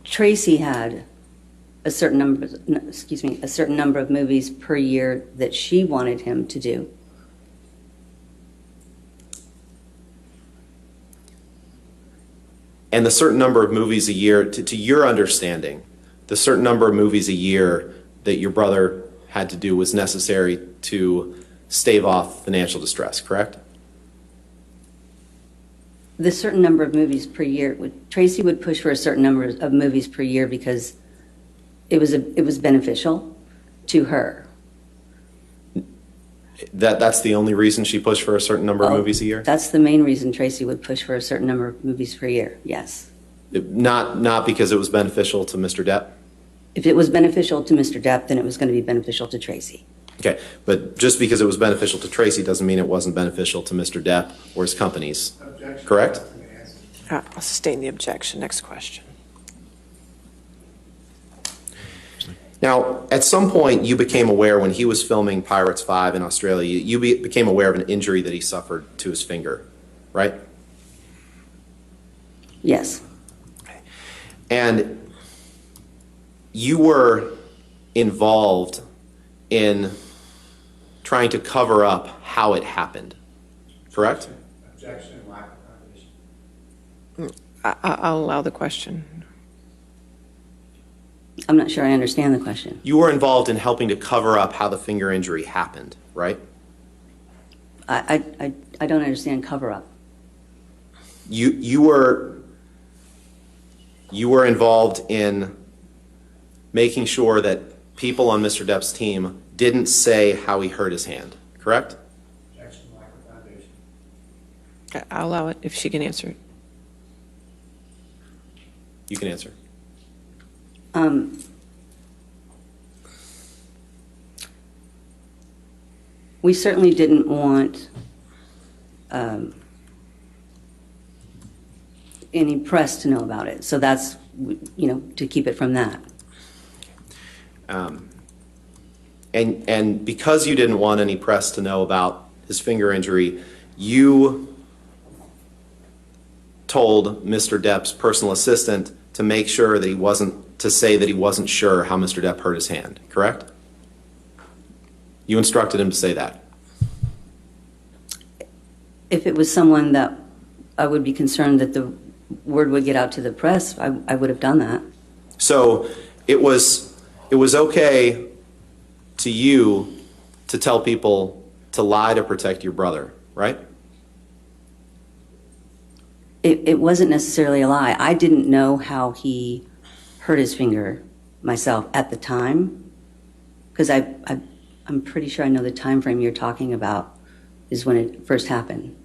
Tracy had a certain number of movies per year that she wanted him to do. And the certain number of movies a year, to your understanding, the certain number of movies a year that your brother had to do was necessary to stave off financial distress, correct? The certain number of movies per year, Tracy would push for a certain number of movies per year because it was beneficial to her. That's the only reason she pushed for a certain number of movies a year? That's the main reason Tracy would push for a certain number of movies per year, yes. Not because it was beneficial to Mr. Depp? If it was beneficial to Mr. Depp, then it was going to be beneficial to Tracy. Okay, but just because it was beneficial to Tracy doesn't mean it wasn't beneficial to Mr. Depp or his companies, Objection. correct? I'll sustain the objection. Next question. Now, at some point, you became aware when he was filming Pirates 5 in Australia, you became aware of an injury that he suffered to his finger, right? Yes. And you were involved in trying to cover up how it happened, correct? Objection, lack of foundation. I'll allow the question. I'm not sure I understand the question. You were involved in helping to cover up how the finger injury happened, right? I don't understand cover-up. You were involved in making sure that people on Mr. Depp's team didn't say how he hurt his hand, correct? Objection, lack of foundation. I'll allow it if she can answer it. You can answer. We certainly didn't want any press to know about it, so that's, to keep it from that. And because you didn't want any press to know about his finger injury, you told Mr. Depp's personal assistant to make sure that to say that he wasn't sure how Mr. Depp hurt his hand, correct? You instructed him to say that. If it was someone that I would be concerned that the word would get out to the press, I would have done that. So it was okay to you to tell people to lie to protect your brother, right? It wasn't necessarily a lie. I didn't know how he hurt his finger myself at the time, because I'm pretty sure I know the time frame you're talking about is when it first happened.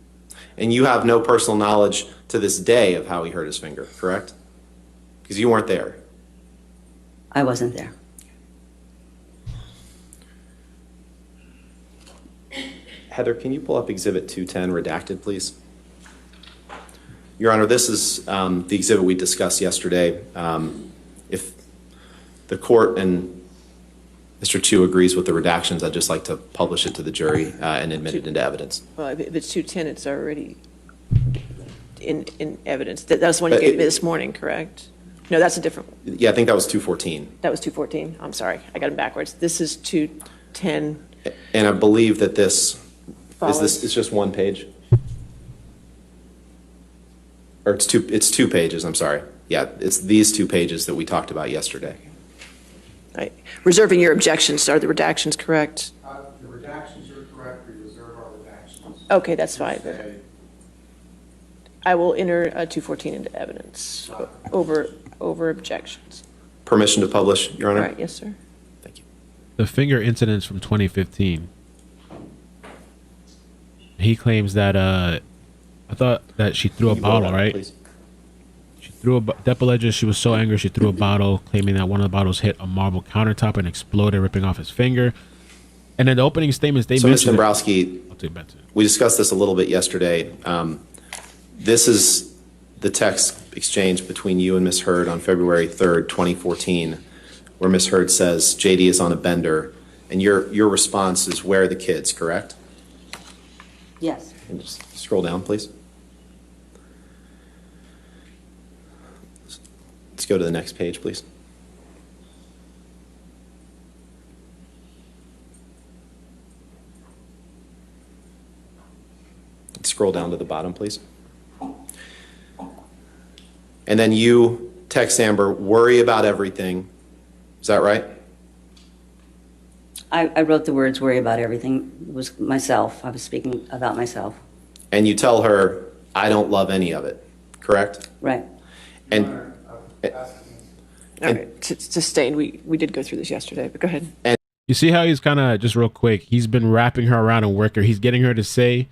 And you have no personal knowledge to this day of how he hurt his finger, correct? Because you weren't there. I wasn't there. Heather, can you pull up Exhibit 210 redacted, please? Your Honor, this is the exhibit we discussed yesterday. If the court and Mr. Chu agrees with the redactions, I'd just like to publish it to the jury and admit it into evidence. Well, if it's 210, it's already in evidence. That's the one you gave me this morning, correct? No, that's a different one. Yeah, I think that was 214. That was 214. I'm sorry. I got them backwards. This is 210. And I believe that it's Follows. just one page? Or it's two pages, I'm sorry. Yeah, it's these 2 pages that we talked about yesterday. Right. Reserving your objections. Are the redactions correct? The redactions are correct, we reserve our redactions. Okay, that's fine. Say, I will enter 214 into evidence over objections. Permission to publish, Your All Honor? right, yes, sir. Thank you. The finger incidents from 2015. He claims that I thought that she threw a Can you roll bottle, that, right? please? She threw Depp alleges she was so angry she threw a bottle, claiming that one of the bottles hit a marble countertop and exploded, ripping off his finger. And in the opening statements, they So, Mr. mentioned. Dombrowski, I'll take that too. we discussed this a little bit yesterday. This is the text exchange between you and Ms. Hurd on February 3rd, 2014, where Ms. Hurd says JD is on a bender, and your response is, where are the kids, correct? Yes. And just scroll down, please. Let's go to the next page, please. Scroll down to the bottom, please. And then you text Amber, worry about everything. Is that right? I wrote the words worry about everything. It was myself. I was speaking about myself. And you tell her, I don't love any of it, correct? Right. And Your Honor, All right, sustained. We did go through this yesterday, but go ahead. You see how he's kind of, just real quick, he's been wrapping her around and working. He's getting her to say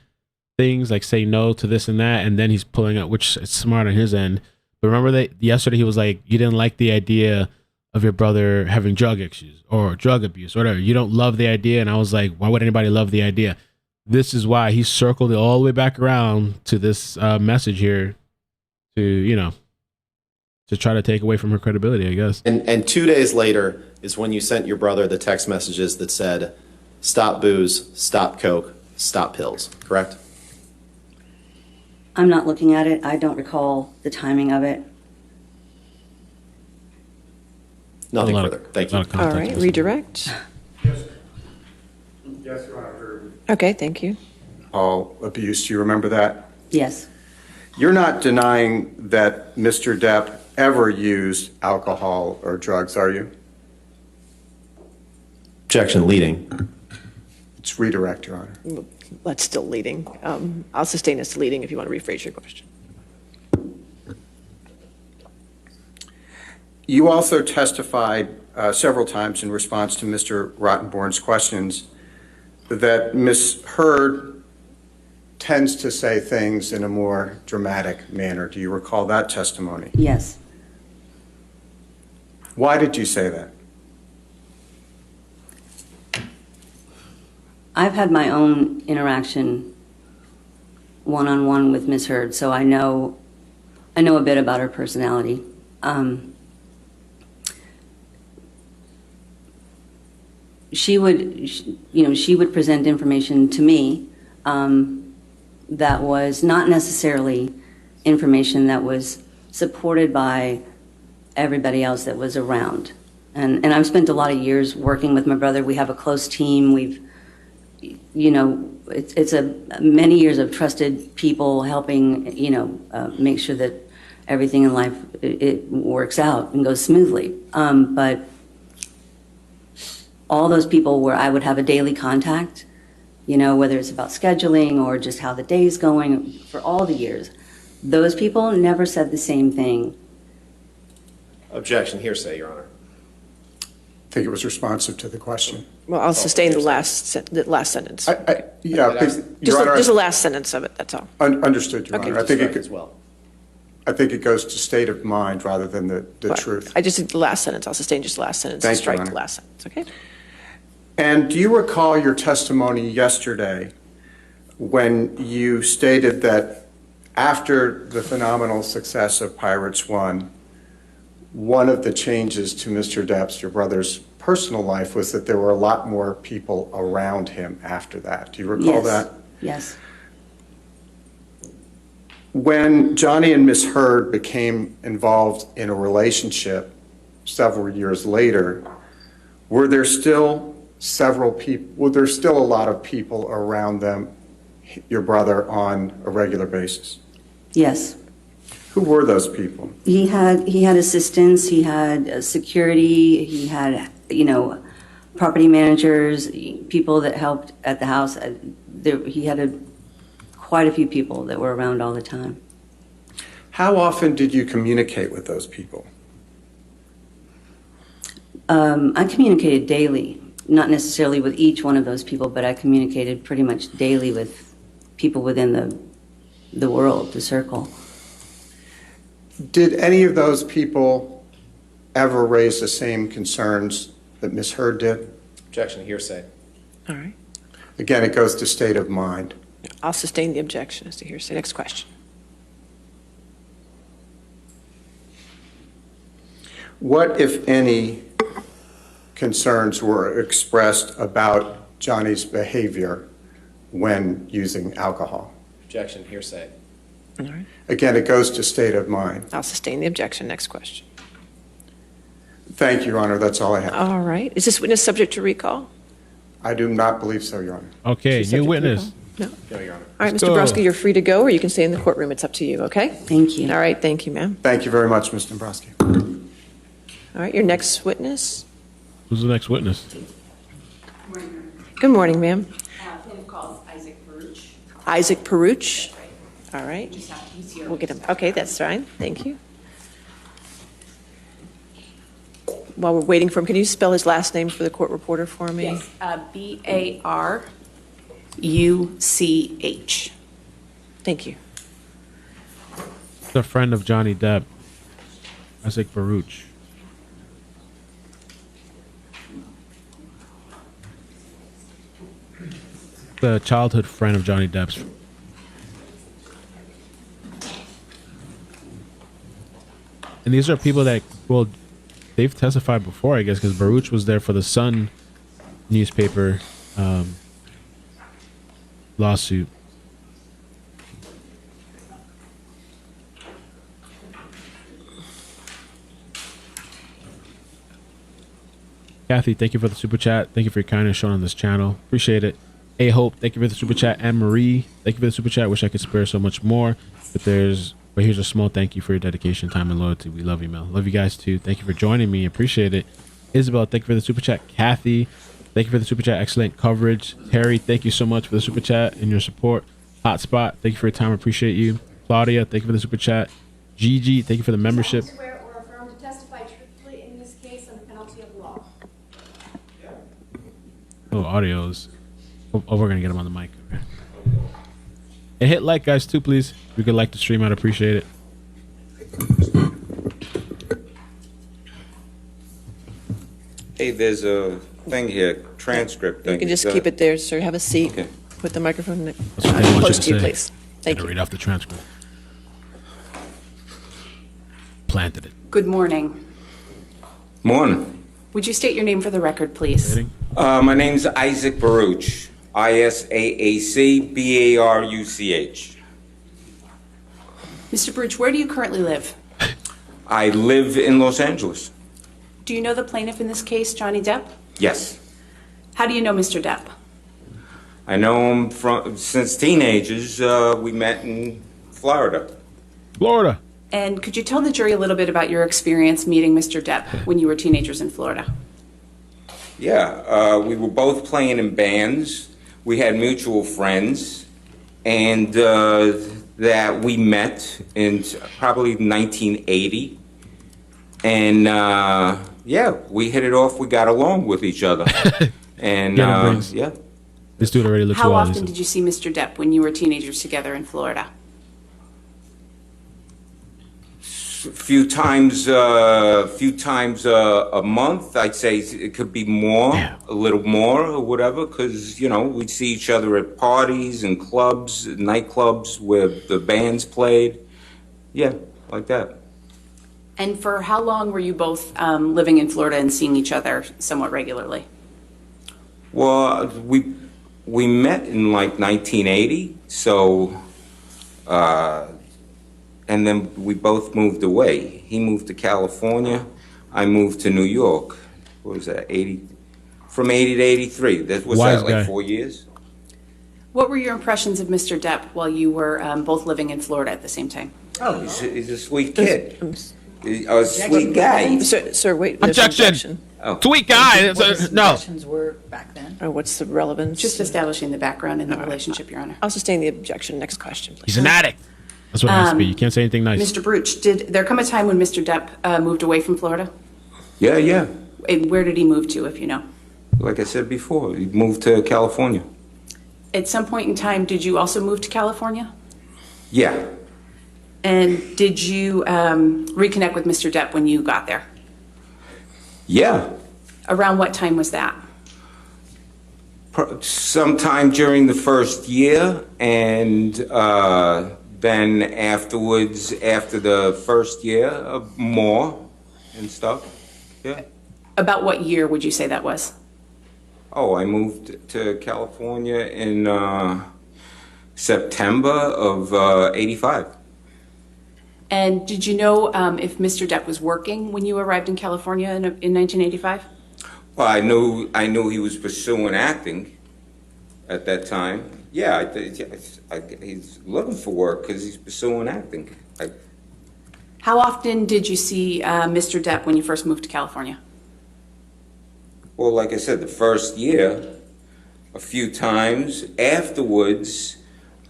things like say no to this and that, and then he's pulling up, which is smart on his end. But remember that yesterday he was like, you didn't like the idea of your brother having drug issues or drug abuse or whatever. You don't love the idea. And I was like, why would anybody love the idea? This is why he circled it all the way back around to this message here to, to try to take away from her credibility, I guess. And 2 days later is when you sent your brother the text messages that said, stop booze, stop coke, stop pills, correct? I'm not looking at it. I don't recall the timing of it. Nothing A lot of- further. Thank you. lot of All context right, missing. redirect. Yes, Your Honor. Okay, thank you. All abuse, do you remember that? Yes. You're not denying that Mr. Depp ever used alcohol or drugs, are you? Objection leading. It's redirect, Your Honor. That's still leading. I'll sustain as leading if you want to rephrase your question. You also testified several times in response to Mr. Rottenborn's questions that Ms. Hurd tends to say things in a more dramatic manner. Do you recall that testimony? Yes. Why did you say that? I've had my own interaction one-on-one with Ms. Hurd, so I know a bit about her personality. she would present information to me that was not necessarily information that was supported by everybody else that was around. And I've spent a lot of years working with my brother. We have a close team. It's many years of trusted people helping, make sure that everything in life, it works out and goes smoothly. But all those people where I would have a daily contact, whether it's about scheduling or just how the day's going for all the years, those people never said the same thing. Objection, hearsay, Your Honor. I think it was responsive to the question. Well, I'll sustain the last sentence. Yeah, Just Your Honor, Just the last sentence of it, that's all. understood, Your Okay. Honor. I think As well. it goes to state of mind rather than the But truth. I just did the last sentence. I'll sustain just the last sentence and Thank you, strike Your the Honor. last sentence, okay? And do you recall your testimony yesterday when you stated that after the phenomenal success of Pirates One, one of the changes to Mr. Depp's, your brother's, personal life was that there were a lot more people around him after that? Do you recall that? Yes. When Johnny and Miss Heard became involved in a relationship several years later, were there still a lot of people around them, your brother, on a regular basis? Yes. Who were those people? He had assistants, he had security, he had, property managers, people that helped at the house. He had quite a few people that were around all the time. How often did you communicate with those people? I communicated daily, not necessarily with each one of those people, but I communicated pretty much daily with people within the world, the circle. Did any of those people ever raise the same concerns that Ms. Heard did? Objection, hearsay. All right. Again, it goes to state of mind. I'll sustain the objection as to hearsay. Next question. What, if any, concerns were expressed about Johnny's behavior when using alcohol? Objection, hearsay. All right. Again, it goes to state of mind. I'll sustain the objection. Next question. Thank you, Your Honor. That's all I have. All right. Is this witness subject to recall? I do not believe so, Your Honor. Okay, She's new subject to witness. recall? No. No, Your Honor. All right, Let's Mr. go. Brodsky, you're free to go, or you can stay in the courtroom. It's up to you, okay? Thank you. All right, thank you, ma'am. Thank you very much, Ms. Dombrowski. All right, your next witness. Who's the next witness? Good morning, ma'am. Him calls Isaac Baruch. Isaac Peruch. All right. He's here. We'll get him. Okay, that's fine. Thank you. While we're waiting for him, can you spell his last name for the court reporter for me? Yes, Baruch. Thank you. The friend of Johnny Depp, Isaac Baruch. The childhood friend of Johnny Depp's. And these are people that, well, they've testified before, I guess, because Baruch was there for the Sun newspaper lawsuit. Kathy, thank you for the super chat. Thank you for your kindness shown on this channel. Appreciate it. A Hope, thank you for the super chat. Anne Marie, thank you for the super chat. Wish I could spare so much more, but here's a small thank you for your dedication, time, and loyalty. We love you, Mel. Love you guys too. Thank you for joining me. Appreciate it. Isabel, thank you for the super chat. Kathy, thank you for the super chat. Excellent coverage. Terry, thank you so much for the super chat and your support. Hotspot, thank you for your time. Appreciate you. Claudia, thank you for the super chat. Gigi, thank you for the membership. Swear or affirm to testify truthfully in this case under penalty of law. Oh, audios. Oh, we're gonna get him on the mic. Okay. And hit like, guys, too, please. If you could like the stream, I'd appreciate it. Hey, there's a thing here, transcript thing. You can just keep it there, sir. Have a seat. Okay. Put the microphone That's what they want you close to to you, say. please. Thank Gotta you. read off the transcript. Planted it. Good morning. Morning. Would you state your name for the record, please? Waiting. My name's Isaac Baruch, ISAAC BARUCH. Mr. Baruch, where do you currently live? I live in Los Angeles. Do you know the plaintiff in this case, Johnny Depp? Yes. How do you know Mr. Depp? I know him since teenagers. We met in Florida. Florida. And could you tell the jury a little bit about your experience meeting Mr. Depp when you were teenagers in Florida? Yeah, we were both playing in bands. We had mutual friends, and that we met in probably 1980. And yeah, we hit it off. We got along with each other. And yeah. This dude already looks How wild. often did you see Mr. Depp when you were teenagers together in Florida? A few times a month. I'd say it could be more, a little more or whatever, because, you know, we'd see each other at parties and clubs, nightclubs where the bands played. Yeah, like that. And for how long were you both living in Florida and seeing each other somewhat regularly? Well, we met in like 1980, so, and then we both moved away. He moved to California, I moved to New York. What was that, from 80 to 83? That was Wise that, like guy. 4 years? What were your impressions of Mr. Depp while you were both living in Florida at the same time? Oh, he's a sweet kid. A sweet guy. Sir, wait. there's an Objection. Oh. Sweet guy. No. Objections were back then. Oh, what's the relevance? Just establishing the background in the relationship, Your Honor. I'll sustain the objection. Next question, please. He's an addict. That's what it has to be. You can't say anything nice. Mr. Baruch, did there come a time when Mr. Depp moved away from Florida? Yeah, yeah. And where did he move to, if you know? Like I said before, he moved to California. At some point in time, did you also move to California? Yeah. And did you reconnect with Mr. Depp when you got there? Yeah. Around what time was that? Sometime during the first year, and then afterwards, after the first year, more and stuff. Yeah. About what year would you say that was? Oh, I moved to California in September of '85. And did you know if Mr. Depp was working when you arrived in California in 1985? Well, I knew he was pursuing acting at that time. Yeah, he's looking for work because he's pursuing acting. How often did you see Mr. Depp when you first moved to California? Well, like I said, the first year, a few times. Afterwards,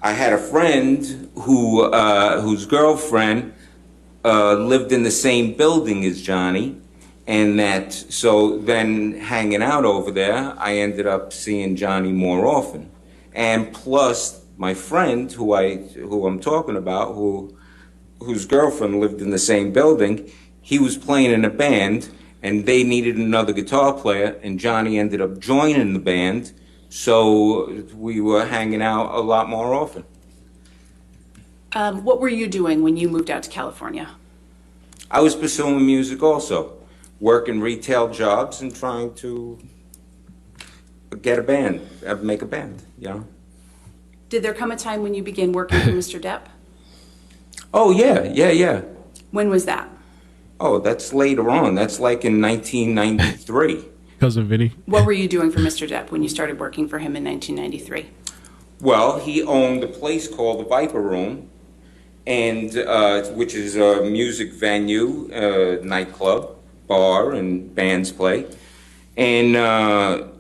I had a friend whose girlfriend lived in the same building as Johnny. And so then hanging out over there, I ended up seeing Johnny more often. And plus, my friend, who I'm talking about, whose girlfriend lived in the same building, he was playing in a band, and they needed another guitar player, and Johnny ended up joining the band, so we were hanging out a lot more often. What were you doing when you moved out to California? I was pursuing music also. Working retail jobs and trying to get a band, make a band, you know? Did there come a time when you began working for Mr. Depp? Oh, yeah. When was that? Oh, that's later on. That's like in 1993. Cousin Vinny. What were you doing for Mr. Depp when you started working for him in 1993? Well, he owned a place called the Viper Room, and which is a music venue, nightclub, bar, and bands play. And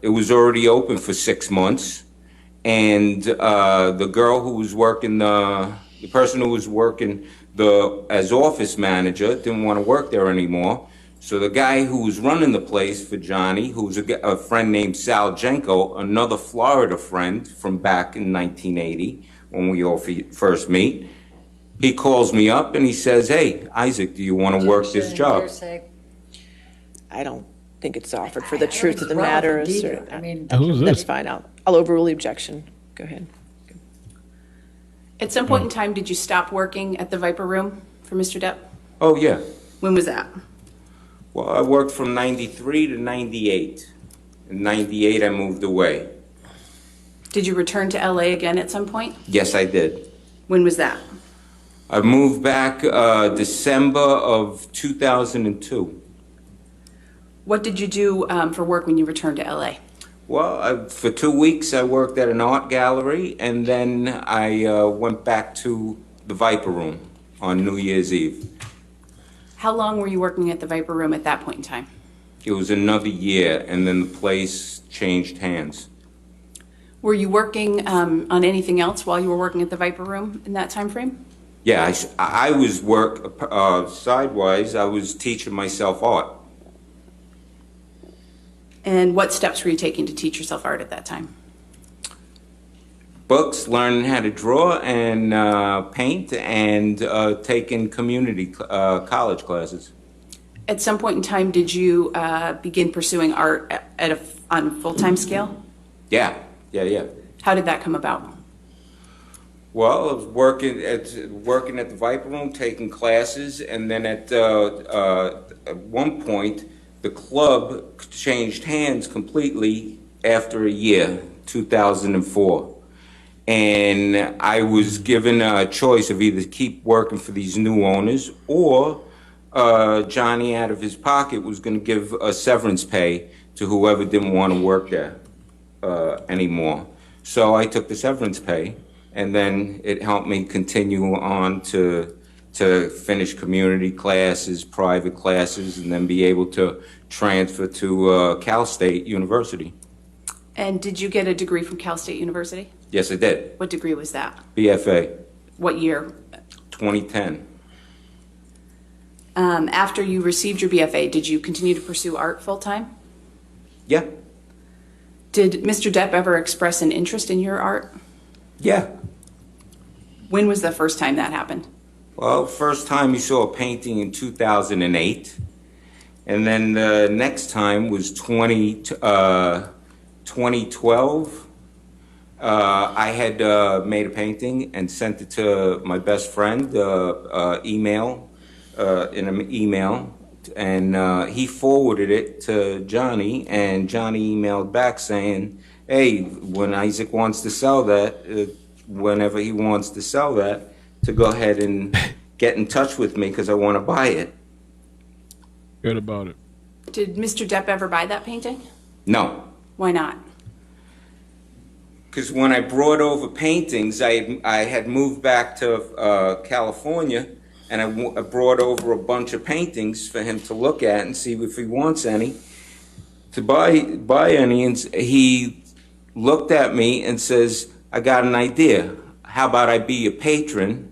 it was already open for 6 months. And the girl who was working, the person who was working as office manager didn't want to work there anymore. So the guy who was running the place for Johnny, who was a friend named Sal Jenko, another Florida friend from back in 1980, when we all first meet, he calls me up and he says, "Hey, Isaac, do you want to work this job?" I don't think it's offered for the truth of the matter. I mean, Who's That's this? fine. I'll overrule the objection. Go ahead. At some point in time, did you stop working at the Viper Room for Mr. Depp? Oh, yeah. When was that? Well, I worked from 93 to 98. In 98, I moved away. Did you return to LA again at some point? Yes, I did. When was that? I moved back December of 2002. What did you do for work when you returned to LA? Well, for 2 weeks, I worked at an art gallery, and then I went back to the Viper Room on New Year's Eve. How long were you working at the Viper Room at that point in time? It was another year, and then the place changed hands. Were you working on anything else while you were working at the Viper Room in that time frame? Yeah, I was sidewise. I was teaching myself art. And what steps were you taking to teach yourself art at that time? Books, learning how to draw and paint, and taking community college classes. At some point in time, did you begin pursuing art on a full-time scale? Yeah. How did that come about? Well, I was working at the Viper Room, taking classes, and then at one point, the club changed hands completely after a year, 2004. And I was given a choice of either keep working for these new owners, or Johnny, out of his pocket, was going to give a severance pay to whoever didn't want to work there anymore. So I took the severance pay, and then it helped me continue on to finish community classes, private classes, and then be able to transfer to Cal State University. And did you get a degree from Cal State University? Yes, I did. What degree was that? BFA, What year? 2010. After you received your BFA, did you continue to pursue art full-time? Yeah, Did Mr. Depp ever express an interest in your art? yeah. When was the first time that happened? Well, first time you saw a painting in 2008, and then the next time was 2012. I had made a painting and sent it to my best friend, in an email, and he forwarded it to Johnny, and Johnny emailed back saying, hey, when Isaac wants to sell that, whenever he wants to sell that, to go ahead and get in touch with me because I want to buy it. Good about it. Did Mr. Depp ever buy that painting? No. Why not? Because when I brought over paintings, I had moved back to California, and I brought over a bunch of paintings for him to look at and see if he wants any, to buy any. And he looked at me and says, I got an idea. How about I be your patron,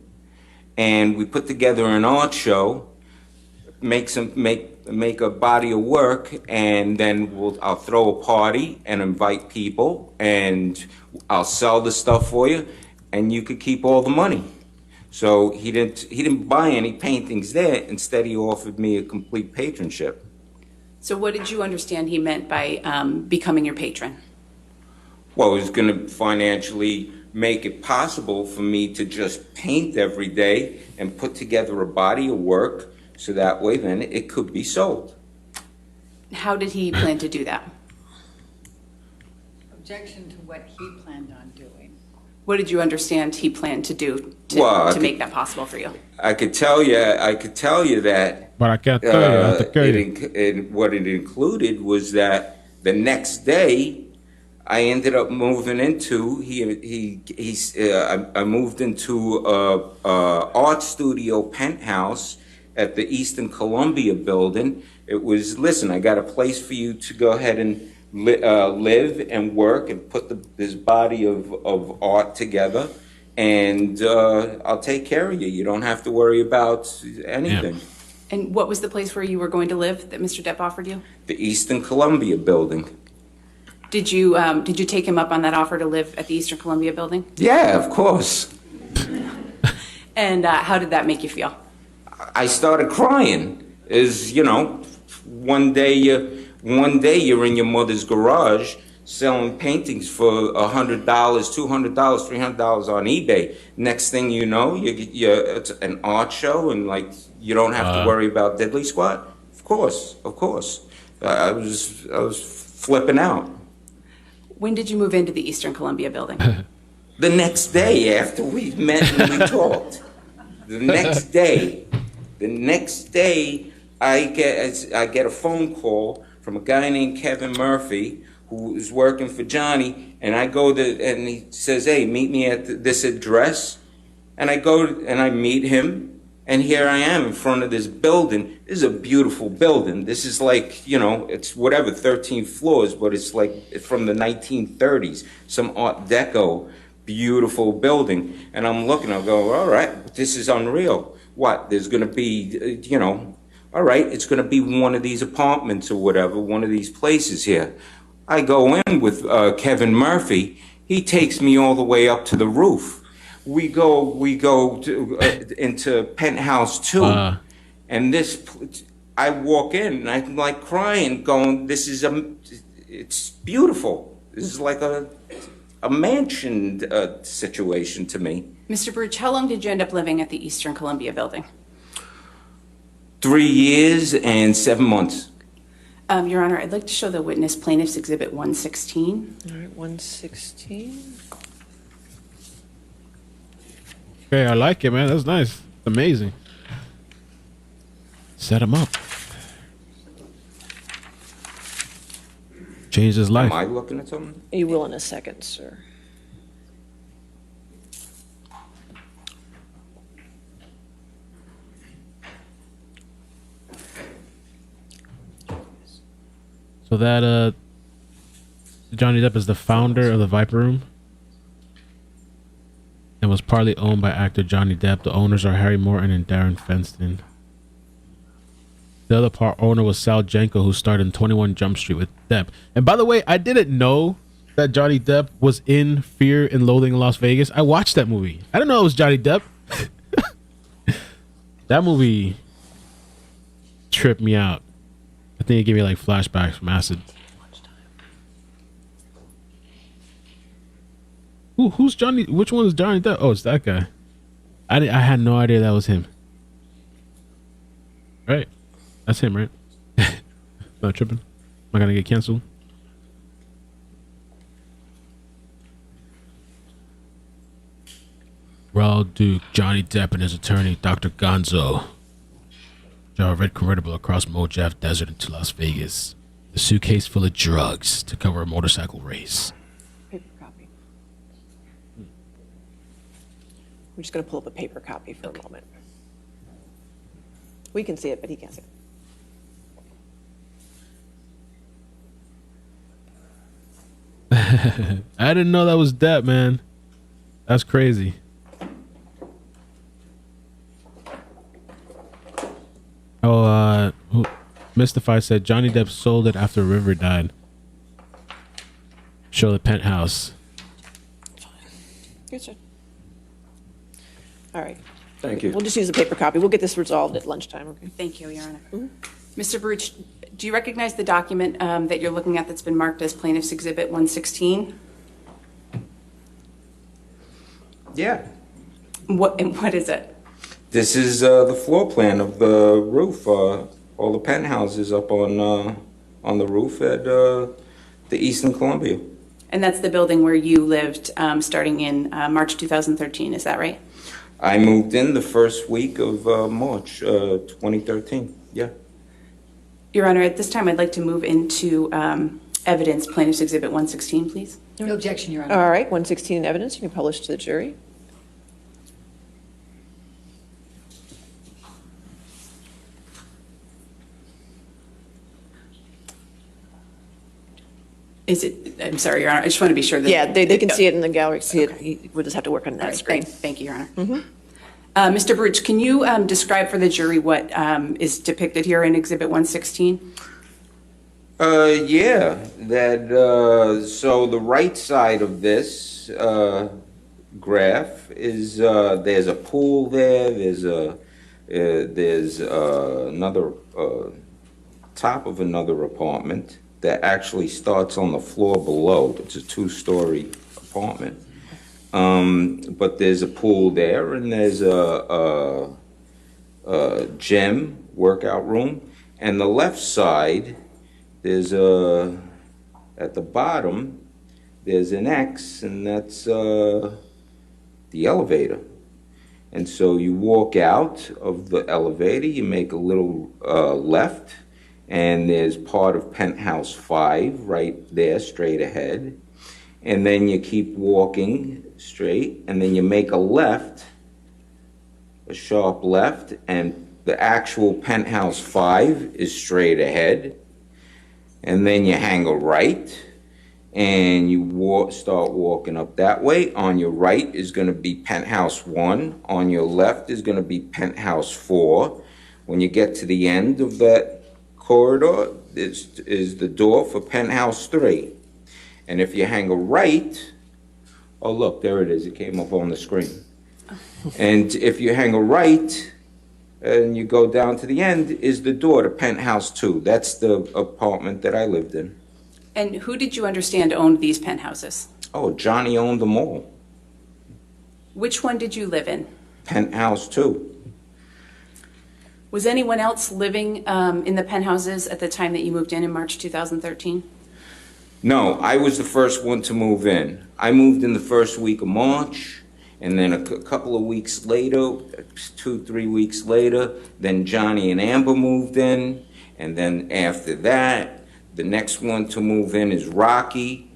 and we put together an art show, make a body of work, and then I'll throw a party and invite people, and I'll sell the stuff for you, and you could keep all the money. So he didn't buy any paintings there. Instead, he offered me a complete patronship. So what did you understand he meant by becoming your patron? Well, it was going to financially make it possible for me to just paint every day and put together a body of work, so that way then it could be sold. How did he plan to do that? Objection to what he planned on doing. What did you understand he planned to do to make that possible for you? I could tell you that. But I can't tell you. I have to tell you. What it included was that the next day, I ended up moving into I moved into a art studio penthouse at the Eastern Columbia building. It was, listen, I got a place for you to go ahead and live and work and put this body of art together, and I'll take care of you. You don't have to worry about anything. Yeah. And what was the place where you were going to live that Mr. Depp offered you? The Eastern Columbia building. Did you take him up on that offer to live at the Eastern Columbia building? Yeah, of course. And how did that make you feel? I started crying. One day you're in your mother's garage selling paintings for $100, $200, $300 on eBay. Next thing you know, it's an art show, and you don't have to worry about diddly squat. Of course. I was flipping out. When did you move into the Eastern Columbia building? The next day after we met and we talked. The next day, I get a phone call from a guy named Kevin Murphy who is working for Johnny, and I go and he says, "Hey, meet me at this address." And I go and I meet him, and here I am in front of this building. This is a beautiful building. This is like, you know, it's whatever, 13 floors, but it's like from the 1930s, some Art Deco, beautiful building. And I'm looking, I'll go, all right, this is unreal. What, there's gonna be, you know, all right, it's gonna be one of these apartments or whatever, one of these places here. I go in with Kevin Murphy. He takes me all the way up to the roof. We go to, into penthouse 2, and I walk in and I'm like crying, going, it's beautiful. This is like a mansion situation to me. Mr. Baruch, how long did you end up living at the Eastern Columbia building? 3 years and 7 months. Your Honor, I'd like to show the witness plaintiff's exhibit 116. All right, 116. Okay, I like it, man. That's nice. Amazing. Set him up. Changed his life. Am I looking at something? You will in a second, sir. So that Johnny Depp is the founder of the Viper Room and was partly owned by actor Johnny Depp. The owners are Harry Morton and Darren Fenston. The other part owner was Sal Jenko, who starred in 21 Jump Street with Depp. And by the way, I didn't know that Johnny Depp was in Fear and Loathing in Las Vegas. I watched that movie. I didn't know it was Johnny Depp. That movie tripped me out. I think it gave me like flashbacks from acid. Who's Johnny? Which one is Johnny Depp? Oh, it's that guy. I had no idea that was him. Right, that's him, right? Not tripping. Am I gonna get canceled? Raul Duke, Johnny Depp, and his attorney, Dr. Gonzo, drive a red convertible across Mojave Desert into Las Vegas. The suitcase full of drugs to cover a motorcycle race. Paper copy. We're just going to pull up a paper copy for a moment. We can see it, but he can't see it. I didn't know that was Depp, man. That's crazy. Oh, Mystify said Johnny Depp sold it after River died. Show the penthouse. Good, sir. All right. Thank you. We'll just use the paper copy. We'll get this resolved at lunchtime, okay? Thank you, Your Honor. Mr. Baruch, do you recognize the document that you're looking at that's been marked as Plaintiff's Exhibit 116? Yeah. What is it? This is the floor plan of the roof. All the penthouses up on the roof at the Eastern Columbia. And that's the building where you lived starting in March 2013, is that right? I moved in the first week of March 2013. Yeah. Your Honor, at this time, I'd like to move into evidence, Plaintiff's Exhibit 116, please. No objection, Your Honor. All right, 116 in evidence. You can publish to the jury. Is it, I'm sorry, Your Honor, I just want to be sure that. Yeah, they can see it in the gallery, see it. We'll just have to work on All that right, screen. great. Thank you, Your Honor. Mr. Baruch, can you describe for the jury what is depicted here in Exhibit 116? Yeah, that so the right side of this graph is there's a pool there. There's another top of another apartment that actually starts on the floor below. It's a 2-story apartment. But there's a pool there, and there's a gym, workout room. And the left side, there's a at the bottom, there's an X, and that's the elevator. And so you walk out of the elevator, you make a little left, and there's part of penthouse 5 right there, straight ahead. And then you keep walking straight, and then you make a left, a sharp left, and the actual penthouse 5 is straight ahead. And then you hang a right, and you start walking up that way. On your right is going to be penthouse 1. On your left is going to be penthouse 4. When you get to the end of that corridor, is the door for penthouse 3. And if you hang a right, oh look, there it is, it came up on the screen. And if you hang a right, and you go down to the end, is the door to penthouse 2. That's the apartment that I lived in. And who did you understand owned these penthouses? Oh, Johnny owned them all. Which one did you live in? Penthouse 2. Was anyone else living in the penthouses at the time that you moved in March 2013? No, I was the first one to move in. I moved in the first week of March, and then a couple of weeks later, 2-3 weeks later, then Johnny and Amber moved in, and then after that, the next one to move in is Rocky,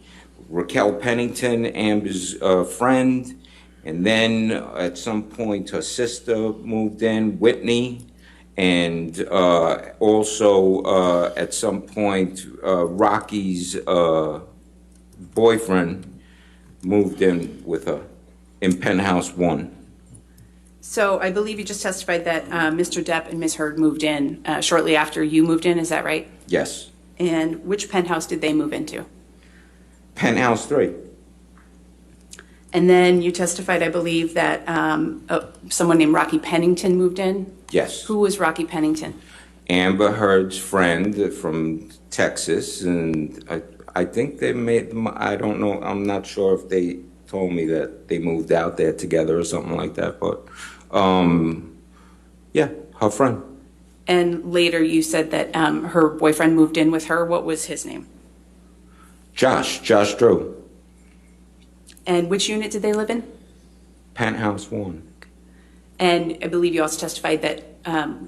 Raquel Pennington, Amber's friend, and then at some point her sister moved in, Whitney, and also at some point Rocky's boyfriend moved in with her in penthouse 1. So I believe you just testified that Mr. Depp and Ms. Heard moved in shortly after you moved in, is that right? Yes. And which penthouse did they move into? Penthouse 3. And then you testified, I believe, that someone named Rocky Pennington moved in? Yes. Who was Rocky Pennington? Amber Heard's friend from Texas, and I think they made them, I don't know, I'm not sure if they told me that they moved out there together or something like that, but yeah, her friend. And later you said that her boyfriend moved in with her. What was his name? Josh Drew. And which unit did they live in? Penthouse 1. And I believe you also testified that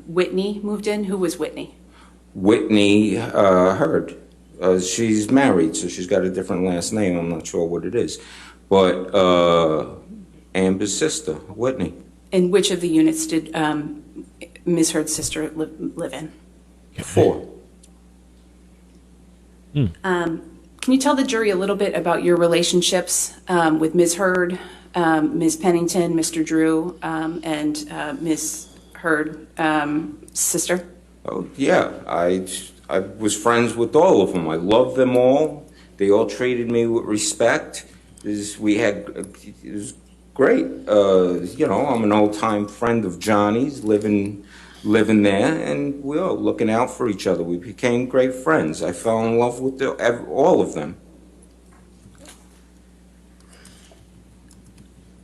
Whitney moved in. Who was Whitney? Whitney Heard. She's married, so she's got a different last name. I'm not sure what it is. But Amber's sister, Whitney. And which of the units did Ms. Heard's sister live in? 4. Can you tell the jury a little bit about your relationships with Ms. Heard, Ms. Pennington, Mr. Drew, and Ms. Heard, sister? Oh, yeah. I was friends with all of them. I loved them all. They all treated me with respect. It was great. You know, I'm an old-time friend of Johnny's, living there, and we were looking out for each other. We became great friends. I fell in love with all of them.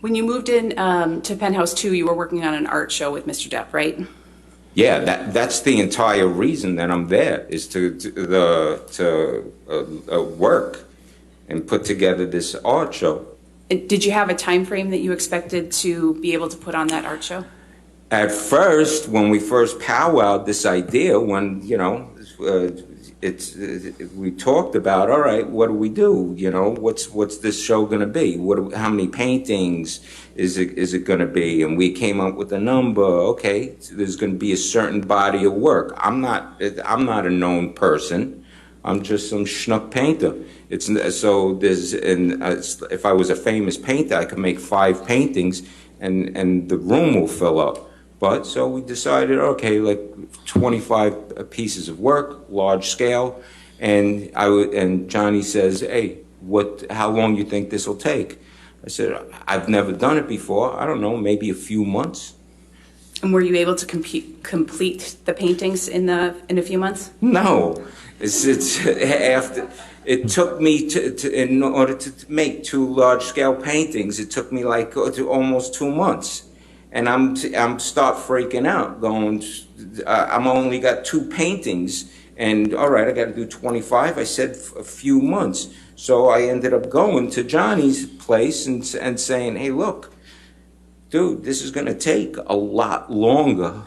When you moved in to Penthouse 2, you were working on an art show with Mr. Depp, right? Yeah, that's the entire reason that I'm there, is to work and put together this art show. Did you have a time frame that you expected to be able to put on that art show? At first, when we first powwowed this idea, when, you know, we talked about, all right, what do we do? You know, what's this show going to be? How many paintings is it going to be? And we came up with a number. Okay, so there's going to be a certain body of work. I'm not a known person. I'm just some schnook painter. If I was a famous painter, I could make 5 paintings, and the room will fill up. But so we decided, okay, like 25 pieces of work, large scale, and Johnny says, hey, how long do you think this will take? I said, I've never done it before. I don't know, maybe a few months. And were you able to complete the paintings in a few months? No, it took me in order to make 2 large scale paintings. It took me like almost 2 months. And I'm start freaking out, going, I'm only got 2 paintings, And all right, I got to do 25. I said a few months. So I ended up going to Johnny's place and saying, hey, look, dude, this is going to take a lot longer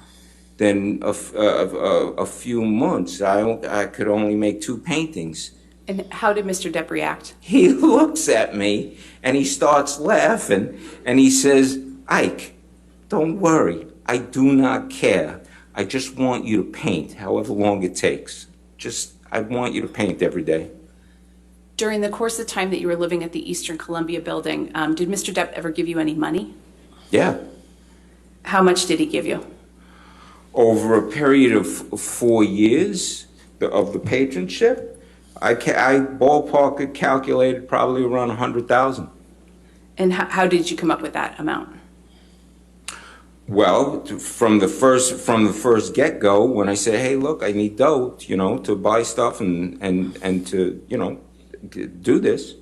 than a few months. I could only make 2 paintings. And how did Mr. Depp react? He looks at me and he starts laughing and he says, Ike, don't worry. I do not care. I just want you to paint however long it takes. I want you to paint every day. During the course of the time that you were living at the Eastern Columbia building, did Mr. Depp ever give you any money? Yeah. How much did he give you? Over a period of 4 years of the patronship, I ballpark calculated probably around 100,000. And how did you come up with that amount? Well, from the first get-go, when I said, hey, look, I need dough, to buy stuff and to, do this,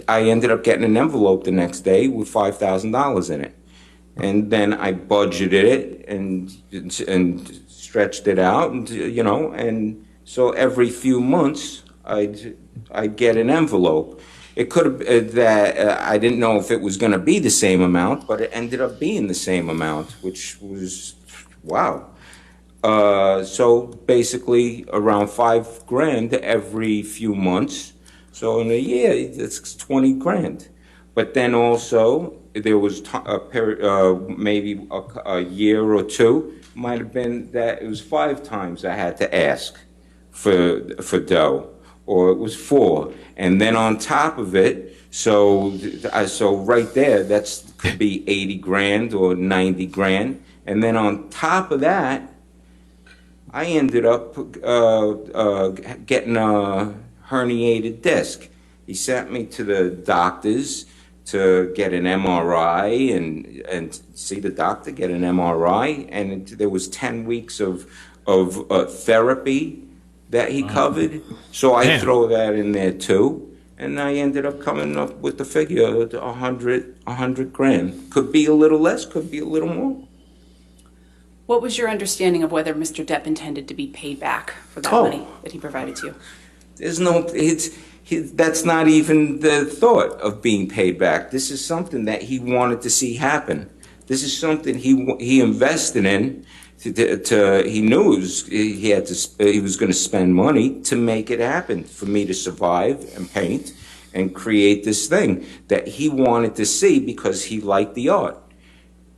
I ended up getting an envelope the next day with $5,000 in it. And then I budgeted it and stretched it out, and so every few months I'd get an envelope. It could have that I didn't know if it was going to be the same amount, but it ended up being the same amount, which was wow. So basically around $5,000 every few months. So in a year, it's 20 grand. But then also there was maybe a year or two, might have been that it was 5 times I had to ask for dough, or it was 4. And then on top of it, so right there, that's could be 80 grand or 90 grand. And then on top of that, I ended up getting a herniated disc. He sent me to the doctors to get an MRI and see the doctor, get an MRI, and there was 10 weeks of therapy that he covered. So I throw that in there too, and I ended up coming up with the figure of 100 grand. Could be a little less, could be a little more. What was your understanding of whether Mr. Depp intended to be paid back for that money that he provided to you? There's no, that's not even the thought of being paid back. This is something that he wanted to see happen. This is something he invested in. He knew he was going to spend money to make it happen, for me to survive and paint and create this thing that he wanted to see because he liked the art.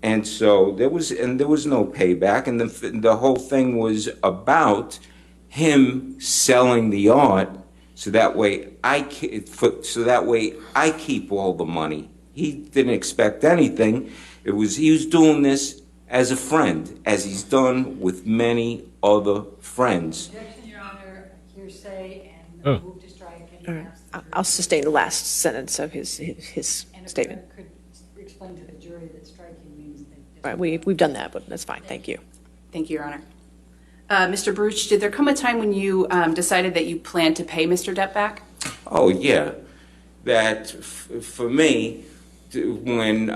And so there was no payback, and the whole thing was about him selling the art, so that way I keep all the money. He didn't expect anything. He was doing this as a friend, as he's done with many other friends. Objection, Your Honor, hearsay, and move to strike. All right. I'll sustain the last sentence of his And statement. if you could explain to the jury that striking means that. All right, we've done that, but that's fine. Thank you. Thank you, Your Honor. Mr. Baruch, did there come a time when you decided that you planned to pay Mr. Depp back? Oh yeah, that for me, when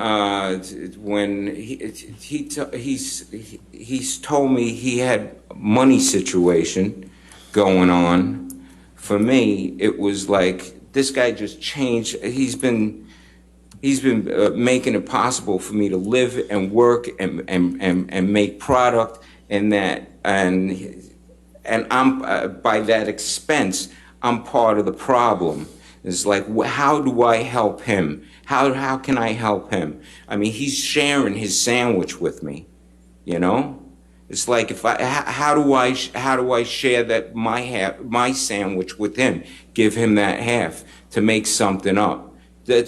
he's told me he had money situation going on. For me, it was like this guy just changed. He's been making it possible for me to live and work and make product, and I'm by that expense, I'm part of the problem. It's like, how do I help him? How can I help him? I mean, he's sharing his sandwich with me, It's like, how do I share that my sandwich with him? Give him that half to make something up. You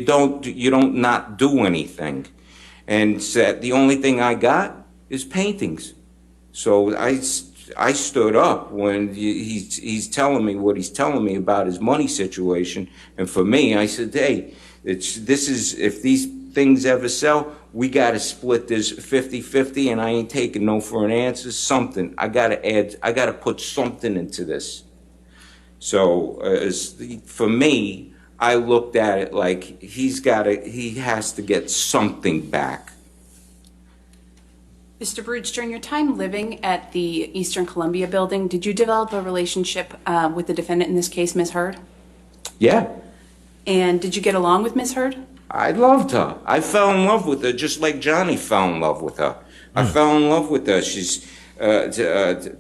don't not do anything, and so the only thing I got is paintings. So I stood up when he's telling me what he's telling me about his money situation, and for me, I said, hey, if these things ever sell, we got to split this 50-50, and I ain't taking no for an answer. Something I got to put something into this. So for me, I looked at it like he has to get something back. Mr. Baruch, during your time living at the Eastern Columbia building, did you develop a relationship with the defendant in this case, Ms. Heard? Yeah, And did you get along with Ms. Heard? I loved her. I fell in love with her just like Johnny fell in love with her. I fell in love with her. She's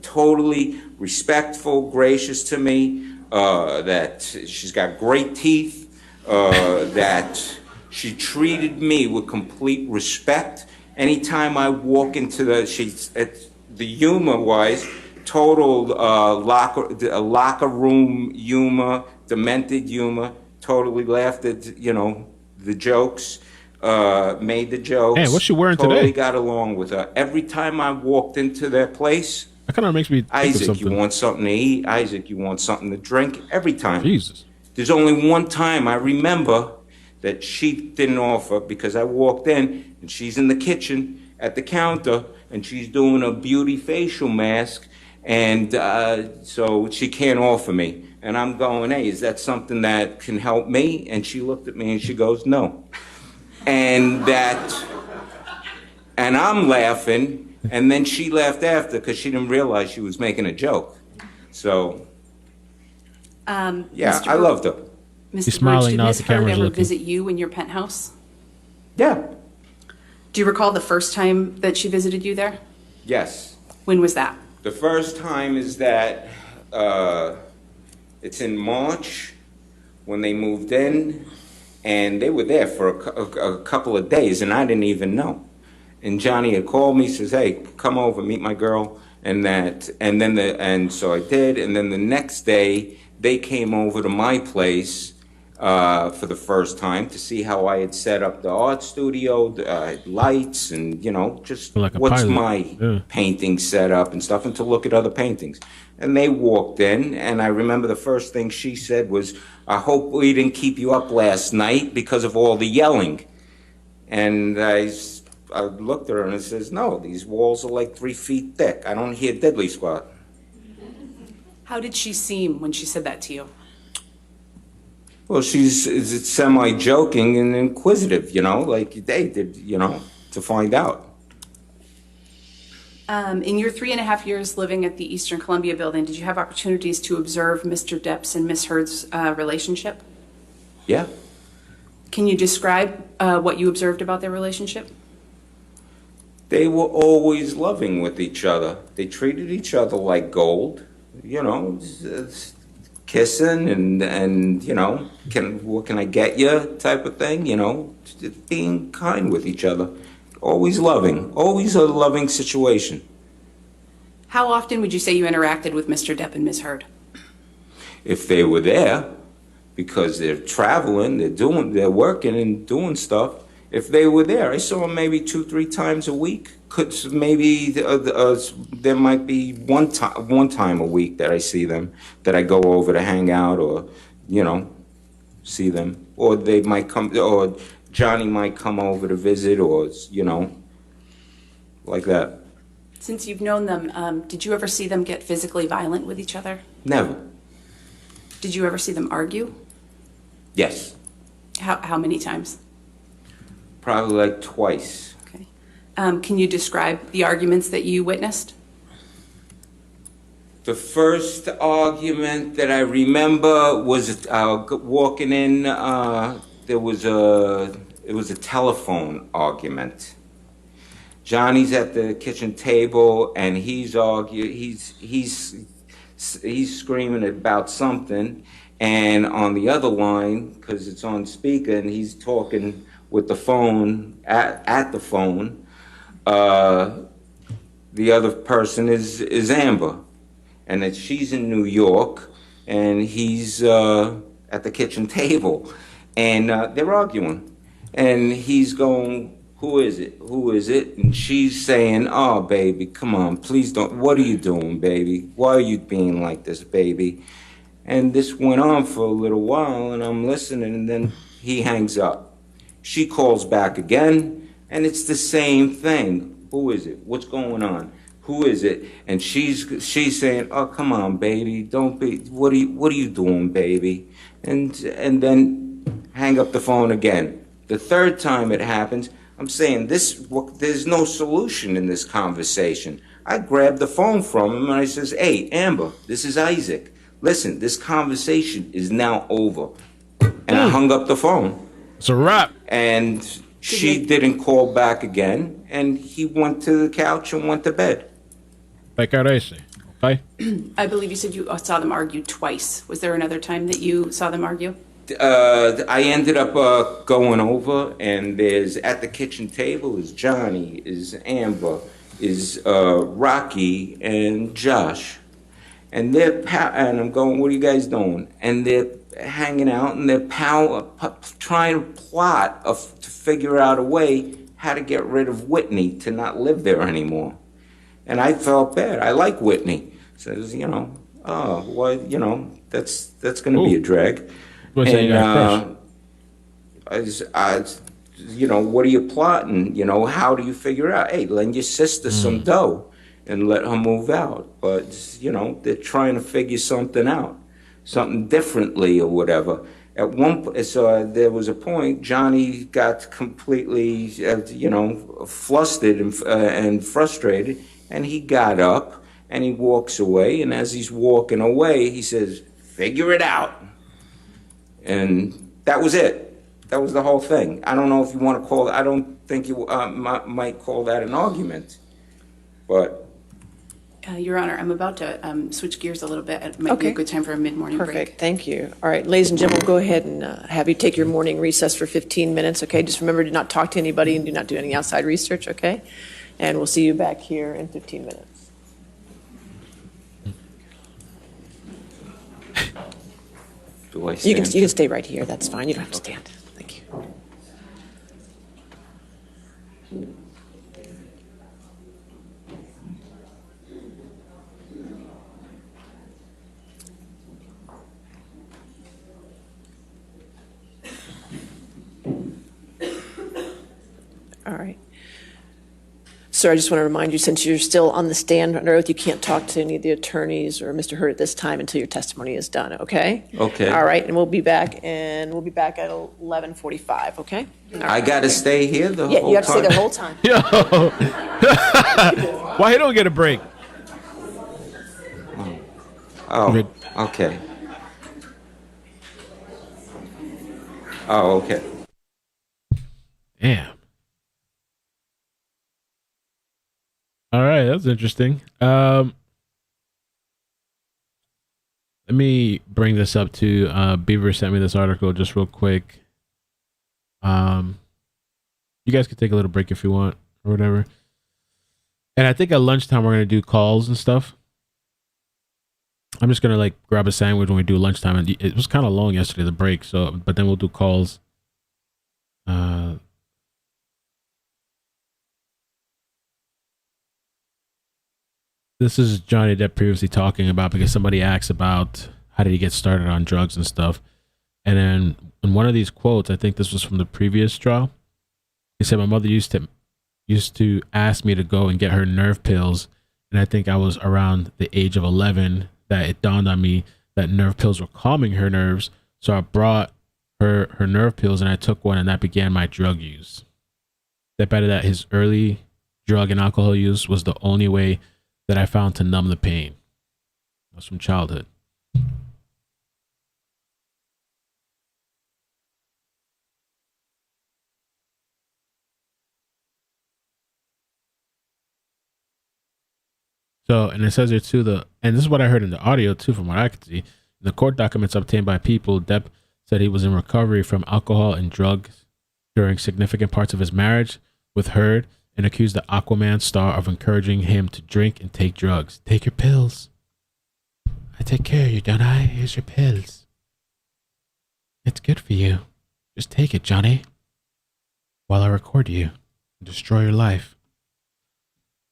totally respectful, gracious to me, that she's got great teeth, that she treated me with complete respect. Anytime I walk into the humor-wise, total locker room humor, demented humor, totally laughed at, the jokes, made the jokes. Hey, what's she wearing totally today? got along with her. Every time I walked into their place, That kind of makes me think of Isaac, something. you want something to eat? Isaac, you want something to drink? Every time. Jesus. There's only one time I remember that she didn't offer because I walked in and she's in the kitchen at the counter and she's doing a beauty facial mask, and so she can't offer me. And I'm going, hey, is that something that can help me? And she looked at me and she goes, no. And I'm laughing, and then she laughed after because she didn't realize she was making a joke. So, yeah, Mr. I loved her. Mr. He's smiling Baruch, now did that Ms. the Heard camera's ever looking. visit you in your penthouse? Yeah, Do you recall the first time that she visited you there? yes. When was that? The first time is that it's in March when they moved in, and they were there for a couple of days, and I didn't even know. And Johnny had called me, says, "Hey, come over, meet my girl," and so I did. And then the next day, they came over to my place for the first time to see how I had set up the art studio, lights, and just Like a what's pilot. my Yeah. painting set up and stuff, and to look at other paintings. And they walked in, and I remember the first thing she said was, "I hope we didn't keep you up last night because of all the yelling." And I looked at her and I says, "No, these walls are like 3 feet thick. I don't hear diddly squat." How did she seem when she said that to you? Well, she's semi-joking and inquisitive, like they did, to find out. In your 3.5 years living at the Eastern Columbia building, did you have opportunities to observe Mr. Depp's and Ms. Heard's relationship? Yeah. Can you describe what you observed about their relationship? They were always loving with each other. They treated each other like gold, kissing and what can I get you type of thing, just being kind with each other. Always loving, always a loving situation. How often would you say you interacted with Mr. Depp and Ms. Heard? If they were there, because they're traveling, they're working and doing stuff. If they were there, I saw them maybe 2-3 times a week. Maybe there might be one time a week that I see them, that I go over to hang out or, see them. Or they might come, or Johnny might come over to visit, or, like that. Since you've known them, did you ever see them get physically violent with each other? Never. Did you ever see them argue? Yes. How many times? Probably like twice. Okay. Can you describe the arguments that you witnessed? The first argument that I remember was walking in. It was a telephone argument. Johnny's at the kitchen table and he's screaming about something, and on the other line, because it's on speaker, and he's talking with the phone at the phone. The other person is Amber, and that she's in New York, and he's at the kitchen table, and they're arguing, and he's going, "Who is it? Who is it?" And she's saying, "Oh, baby, come on, please don't. What are you doing, baby? Why are you being like this, baby?" And this went on for a little while, and I'm listening, and then he hangs up. She calls back again, and it's the same thing. "Who is it? What's going on? Who is it?" And she's saying, "Oh, come on, baby, don't be. What are you doing, baby?" And then hang up the phone again. The third time it happens, I'm saying there's no solution in this conversation. I grabbed the phone from him and I says, "Hey, Amber, this is Isaac. Listen, this conversation is now over." And I hung up the phone. It's a wrap. And she didn't call back again, and he went to the couch and went to bed. Pecarese. Okay. I believe you said you saw them argue twice. Was there another time that you saw them argue? I ended up going over, and there's at the kitchen table is Johnny, is Amber, is Rocky, and Josh. And and I'm going, "What are you guys doing?" And they're hanging out, and they're trying to plot to figure out a way how to get rid of Whitney to not live there anymore. And I felt bad. I like Whitney. Says, oh, well, that's going to be a drag. And what are you plotting? How do you figure out? Hey, lend your sister some dough and let her move out. But, they're trying to figure something out, something differently or whatever. At one point, so there was a point, Johnny got completely, flustered and frustrated, and he got up and he walks away. And as he's walking away, he says, "Figure it out." And that was it. That was the whole thing. I don't know if you want to call it, I don't think you might call that an argument, but. Your Honor, I'm about to switch gears a little bit. It might be a good time for a mid-morning break. Perfect, thank you. All right, ladies and gentlemen, we'll go ahead and have you take your morning recess for 15 minutes, okay? Just remember to not talk to anybody and do not do any outside research, okay? And we'll see you back here in 15 minutes. Do I You can stand? stay right here, that's fine, you don't have to stand. Thank you. All right. Sir, I just want to remind you, since you're still on the stand under oath, you can't talk to any of the attorneys or Mr. Hurd at this time until your testimony is done, okay? Okay. All right, and we'll be back at 11:45, okay? All right. I got to stay here the whole time? Yeah, you have to stay the whole time. Yo. Why he don't get a break? Oh, okay. Oh, okay. Damn. All right, that's interesting. Let me bring this up to Beaver sent me this article just real quick. You guys can take a little break if you want or whatever. And I think at lunchtime we're gonna do calls and stuff. I'm just gonna grab a sandwich when we do lunchtime, and it was kind of long yesterday, the break. So, but then we'll do calls. This is Johnny Depp previously talking about, because somebody asked about how did he get started on drugs and stuff. And then in one of these quotes, I think this was from the previous trial, he said, "My mother used to ask me to go and get her nerve pills. And I think I was around the age of 11 that it dawned on me that nerve pills were calming her nerves. So I brought her nerve pills and I took one, and that began my drug use." That better that his early drug and alcohol use was the only way that I found to numb the pain. That's from childhood. So, and it says here too, and this is what I heard in the audio too, from what I could see. In the court documents obtained by People, Depp said he was in recovery from alcohol and drugs during significant parts of his marriage with Heard, and accused the Aquaman star of encouraging him to drink and take drugs. "Take your pills. I take care of you, don't I? Here's your pills. It's good for you. Just take it, Johnny, while I record you and destroy your life."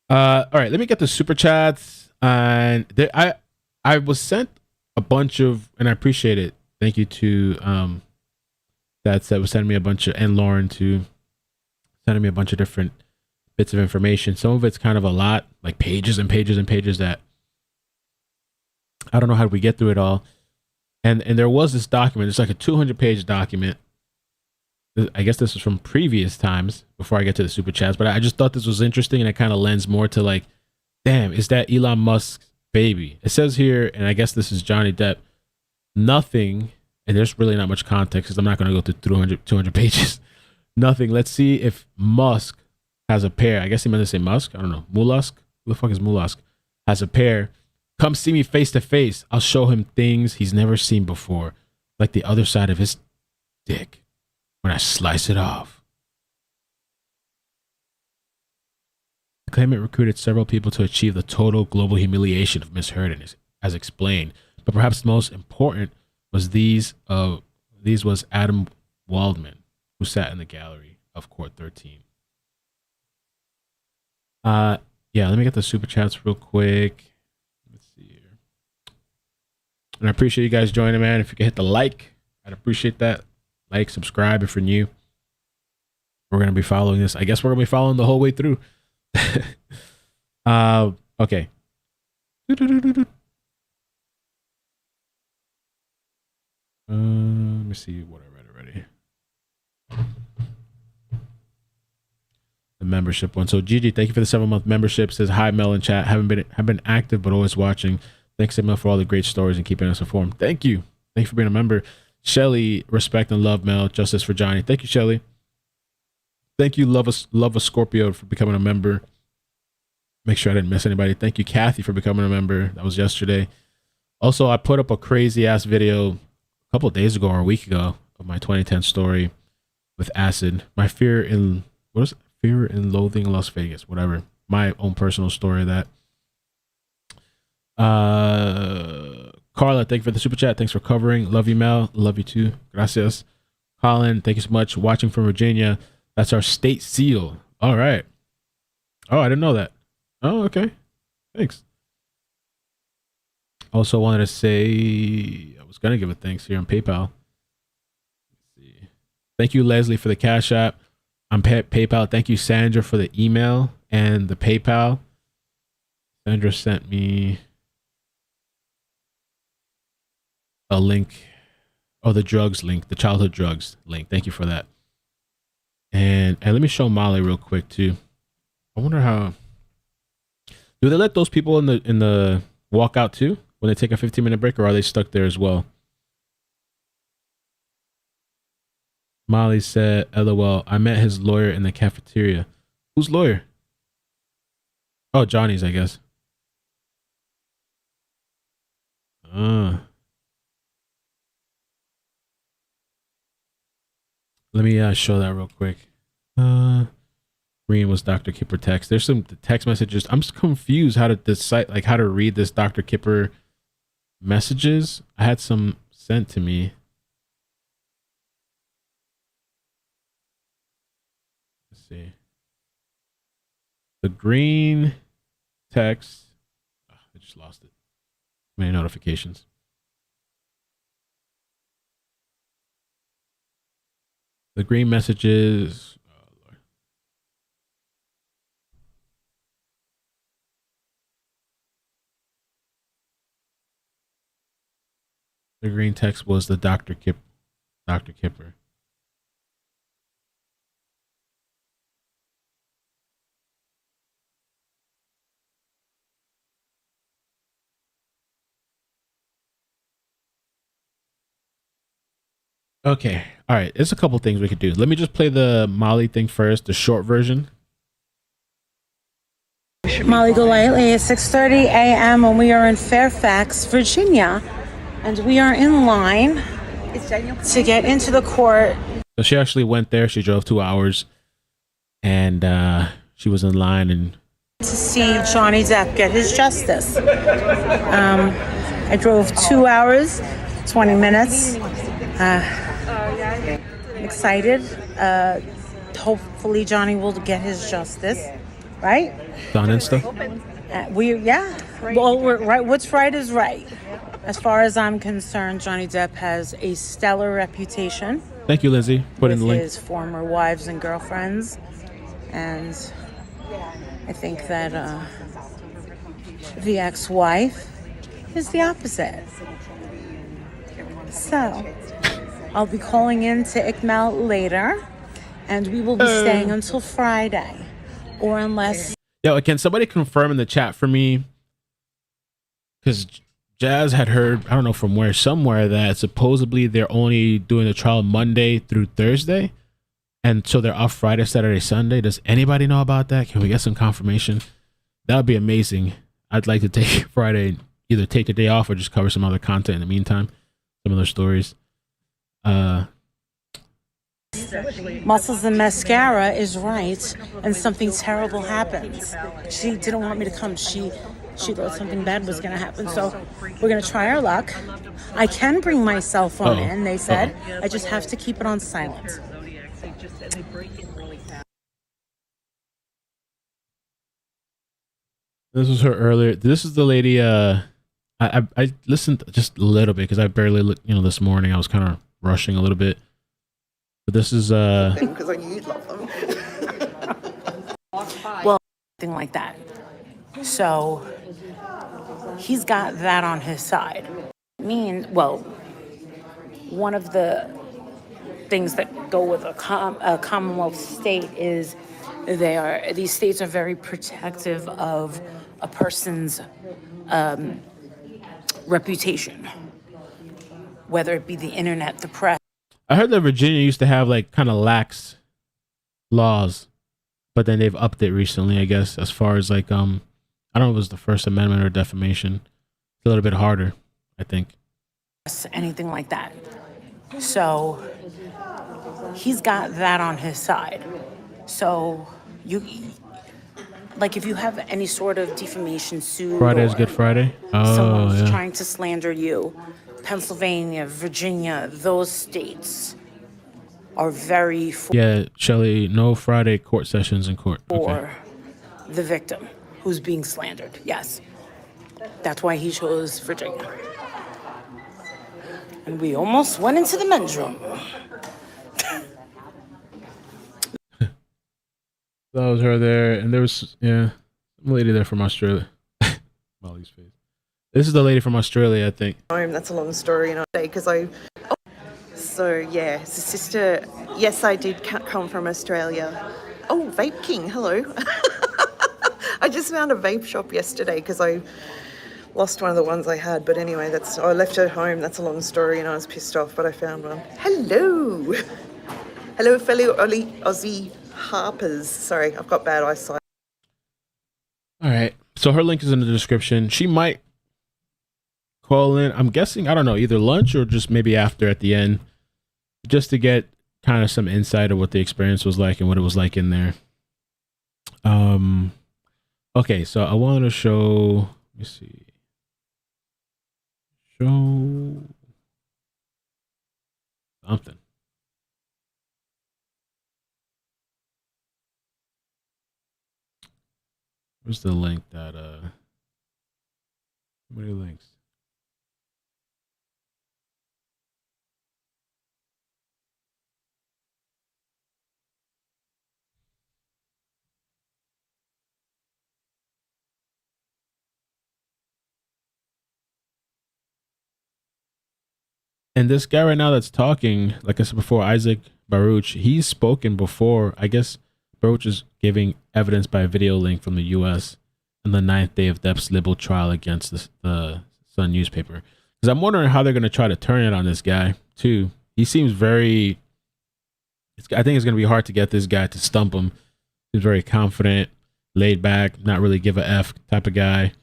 All right, let me get the super chats. And I was sent a bunch of, and I appreciate it. Thank you to that was sending me a bunch of, and Lauren too, sending me a bunch of different bits of information. Some of it's kind of a lot, like pages and pages and pages that I don't know how we get through it all. And there was this document. It's like a 200-page document I guess this was from previous times before I get to the super chats, but I just thought this was interesting and it kind of lends more to like, damn, is that Elon Musk's baby? It says here, and I guess this is Johnny Depp, nothing, and there's really not much context because I'm not going to go through 200 pages. Nothing. Let's see if Musk has a pair. I guess he meant to say Musk. I don't know. Mulusk? Who the fuck is Mulusk? Has a pair. Come see me face to face. I'll show him things he's never seen before, like the other side of his dick when I slice it off. The claimant recruited several people to achieve the total global humiliation of Miss Heard, as explained. But perhaps the most important was was Adam Waldman, who sat in the gallery of Court 13. Yeah, let me get the super chats real quick. Let's see here. And I appreciate you guys joining, man. If you could hit the like, I'd appreciate that. Like, subscribe if you're new. We're going to be following this. I guess we're going to be following the whole way through. Okay. Let me see what I read already. The membership one. So Gigi, thank you for the 7-month membership. Says hi, Mel in chat. Have been active but always watching. Thanks, Mel, for all the great stories and keeping us informed. Thank you. Thank you for being a member. Shelly, respect and love, Mel. Justice for Johnny. Thank you, Shelly. Thank you, love a Scorpio, for becoming a member. Make sure I didn't miss anybody. Thank you, Kathy, for becoming a member. That was yesterday. Also, I put up a crazy ass video a couple of days ago or a week ago of my 2010 story with acid. My fear and loathing in Las Vegas, whatever. My own personal story of that. Carla, thank you for the super chat. Thanks for covering. Love you, Mel. Love you too. Gracias. Colin, thank you so much. Watching from Virginia. That's our state seal. All right. Oh, I didn't know that. Oh, okay. Thanks. Also wanted to say, I was going to give a thanks here on PayPal. Let's see. Thank you, Leslie, for the Cash App on PayPal. Thank you, Sandra, for the email and the PayPal. Sandra sent me a link. Oh, the drugs link, the childhood drugs link. Thank you for that. And let me show Molly real quick too. I wonder how do they let those people in the walk out too when they take a 15-minute break, or are they stuck there as well? Molly said, LOL, I met his lawyer in the cafeteria. Whose lawyer? Oh, Johnny's, I guess. Let me show that real quick. Green was Dr. Kipper text. There's some text messages. I'm just confused how to decide, like how to read this Dr. Kipper messages. I had some sent to me. Let's see. The green text. Oh, I just lost it. Many notifications. The green messages. Oh, Lord. The green text was the Dr. Kipper. Okay. All right. There's a couple things we could do. Let me just play the Molly thing first, the short version. Molly Golightly at 6:30 a.m. and we are in Fairfax, Virginia, and we are in line to get into the court. So she actually went there. She drove 2 hours, and she was in line and to see Johnny Depp get his justice. I drove 2 hours, 20 minutes. I'm excited. Hopefully Johnny will get his justice, right? on Insta. Well, we're right. What's right is right. As far as I'm concerned, Johnny Depp has a stellar reputation. Thank you, Lindsay. Put in the link. His former wives and girlfriends, and I think that the ex-wife is the opposite. So I'll be calling in to iCkEdMeL later, and we will be staying until Friday, or unless... Yo, can somebody confirm in the chat for me? Because Jazz had heard, I don't know from where, somewhere, that supposedly they're only doing the trial Monday through Thursday. And so they're off Friday, Saturday, Sunday. Does anybody know about that? Can we get some confirmation? That would be amazing. I'd like to take Friday, either take the day off or just cover some other content in the meantime. Some other stories. Muscles and mascara is right, and something terrible happens. She didn't want me to come. She thought something bad was going to happen. So we're going to try our luck. I can bring my cell phone in, they said. I just have to keep it on silent. This was her earlier. This is the lady. I listened just a little bit because I barely looked. This morning I was kind of rushing a little bit. But this is because I knew you'd love them. Well, something like that. So he's got that on his side. One of the things that go with a Commonwealth state is these states are very protective of a person's reputation, whether it be the internet, the press. I heard that Virginia used to have like kind of lax laws, but then they've upped it recently, I guess, as far as like I don't know if it was the First Amendment or defamation. It's a little bit harder, I think. Anything like that. So he's got that on his side. So if you have any sort of defamation suit, Friday is Good Friday. Someone's trying to slander you, Pennsylvania, Virginia, those states are very Shelley, no Friday court sessions in court. For the victim who's being slandered. Yes. That's why he chose Virginia. And we almost went into the men's room. That was her there, and there was some lady there from Australia. Molly's face. This is the lady from Australia, I think. That's a long story, because sister. Yes, I did come from Australia. Oh, Vape King, hello. I just found a vape shop yesterday because I lost one of the ones I had. But anyway, I left it at home. That's a long story, and I was pissed off, but I found one. Hello, hello, fellow Aussie Harpers. Sorry, I've got bad eyesight. All right, so her link is in the description. She might call in. I'm guessing, I don't know, either lunch or just maybe after at the end, just to get kind of some insight of what the experience was like and what it was like in there. Okay, so I wanted to show. Let me see. Show something. Where's the link that how many links? And this guy right now that's talking, like I said before, Isaac Baruch, he's spoken before. I guess Baruch is giving evidence by video link from the U.S. on the 9th day of Depp's libel trial against the Sun newspaper. Because I'm wondering how they're going to try to turn it on this guy, too. He seems very... I think it's going to be hard to get this guy to stump him. He's very confident, laid back, not really give a F type of guy.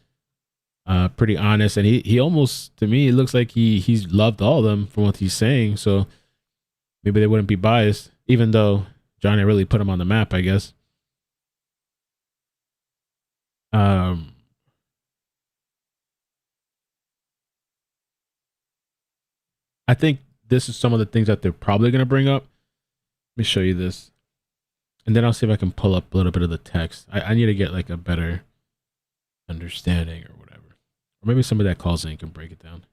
Pretty honest, and he almost, to me, it looks like he's loved all of them from what he's saying. So maybe they wouldn't be biased, even though Johnny really put him on the map, I guess. I think this is some of the things that they're probably going to bring up. Let me show you this, and then I'll see if I can pull up a little bit of the text. I need to get like a better understanding or whatever. Or maybe somebody that calls in can break it down.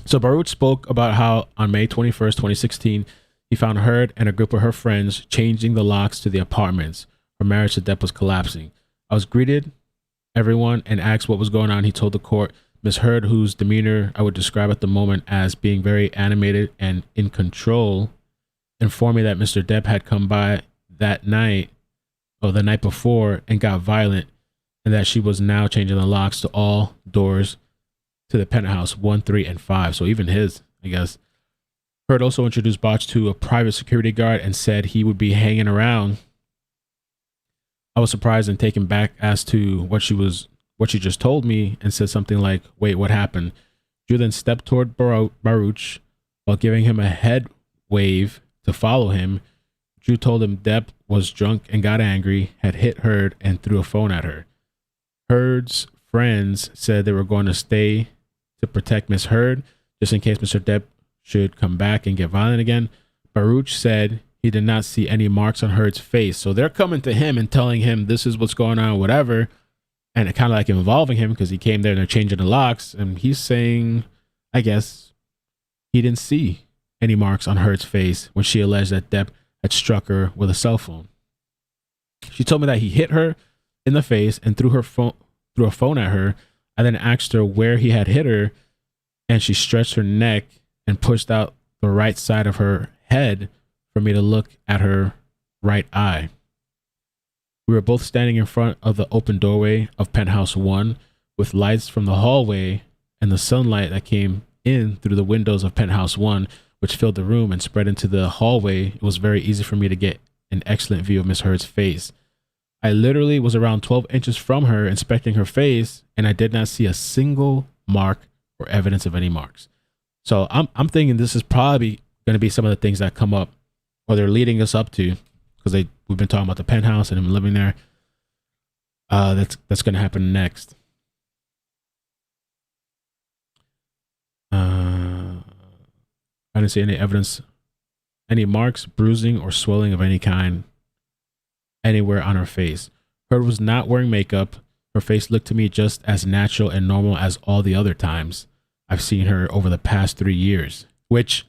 So Baruch spoke about how on May 21st, 2016, he found Heard and a group of her friends changing the locks to the apartments. Her marriage to Depp was collapsing. I was greeted, everyone, and asked what was going on. He told the court, Miss Heard, whose demeanor I would describe at the moment as being very animated and in control, informed me that Mr. Depp had come by that night or the night before and got violent, and that she was now changing the locks to all doors to the penthouse 1, 3, and 5. So even his, I guess. Heard also introduced Botch to a private security guard and said he would be hanging around. I was surprised and taken back as to what she just told me, and said something like, "Wait, what happened?" Drew then stepped toward Baruch while giving him a head wave to follow him. Drew told him Depp was drunk and got angry, had hit Heard, and threw a phone at her. Heard's friends said they were going to stay to protect Miss Heard, just in case Mr. Depp should come back and get violent again. Baruch said he did not see any marks on Heard's face. So they're coming to him and telling him this is what's going on, whatever. And it kind of like involving him because he came there and they're changing the locks. And he's saying, I guess, he didn't see any marks on Heard's face when she alleged that Depp had struck her with a cell phone. She told me that he hit her in the face and threw a phone at her. I then asked her where he had hit her, and she stretched her neck and pushed out the right side of her head for me to look at her right eye. We were both standing in front of the open doorway of Penthouse 1 with lights from the hallway and the sunlight that came in through the windows of Penthouse 1, which filled the room and spread into the hallway. It was very easy for me to get an excellent view of Miss Heard's face. I literally was around 12 inches from her, inspecting her face, and I did not see a single mark or evidence of any marks. So I'm thinking this is probably going to be some of the things that come up, or they're leading us up to, because we've been talking about the penthouse and him living there. That's going to happen next. I didn't see any evidence, any marks, bruising, or swelling of any kind anywhere on her face. Heard was not wearing makeup. Her face looked to me just as natural and normal as all the other times I've seen her over the past 3 years, which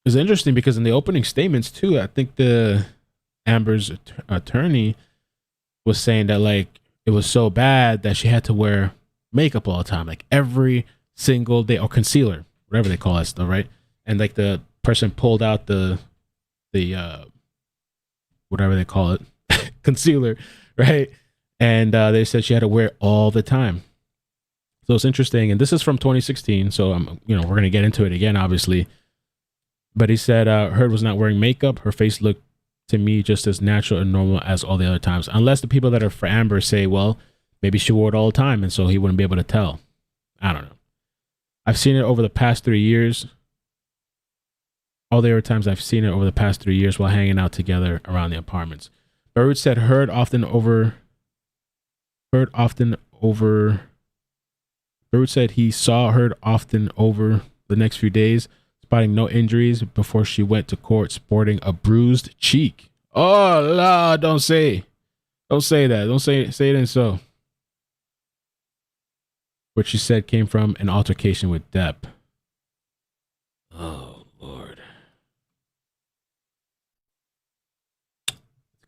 is interesting because in the opening statements too, I think the Amber's attorney was saying that like it was so bad that she had to wear makeup all the time, like every single day, or concealer, whatever they call that stuff, right? And like the person pulled out the whatever they call it, concealer, right? And they said she had to wear it all the time. So it's interesting. And this is from 2016. So we're going to get into it again, obviously. But he said Heard was not wearing makeup. Her face looked to me just as natural and normal as all the other times. Unless the people that are for Amber say, well, maybe she wore it all the time, and so he wouldn't be able to tell. I don't know. I've seen it over the past 3 years. All the other times I've seen it over the past 3 years while hanging out together around the apartments. Baruch said Baruch said he saw Heard often over the next few days, spotting no injuries before she went to court sporting a bruised cheek. Oh, la, don't say that. Don't say it ain't so. Which she said came from an altercation with Depp. Oh, Lord. It's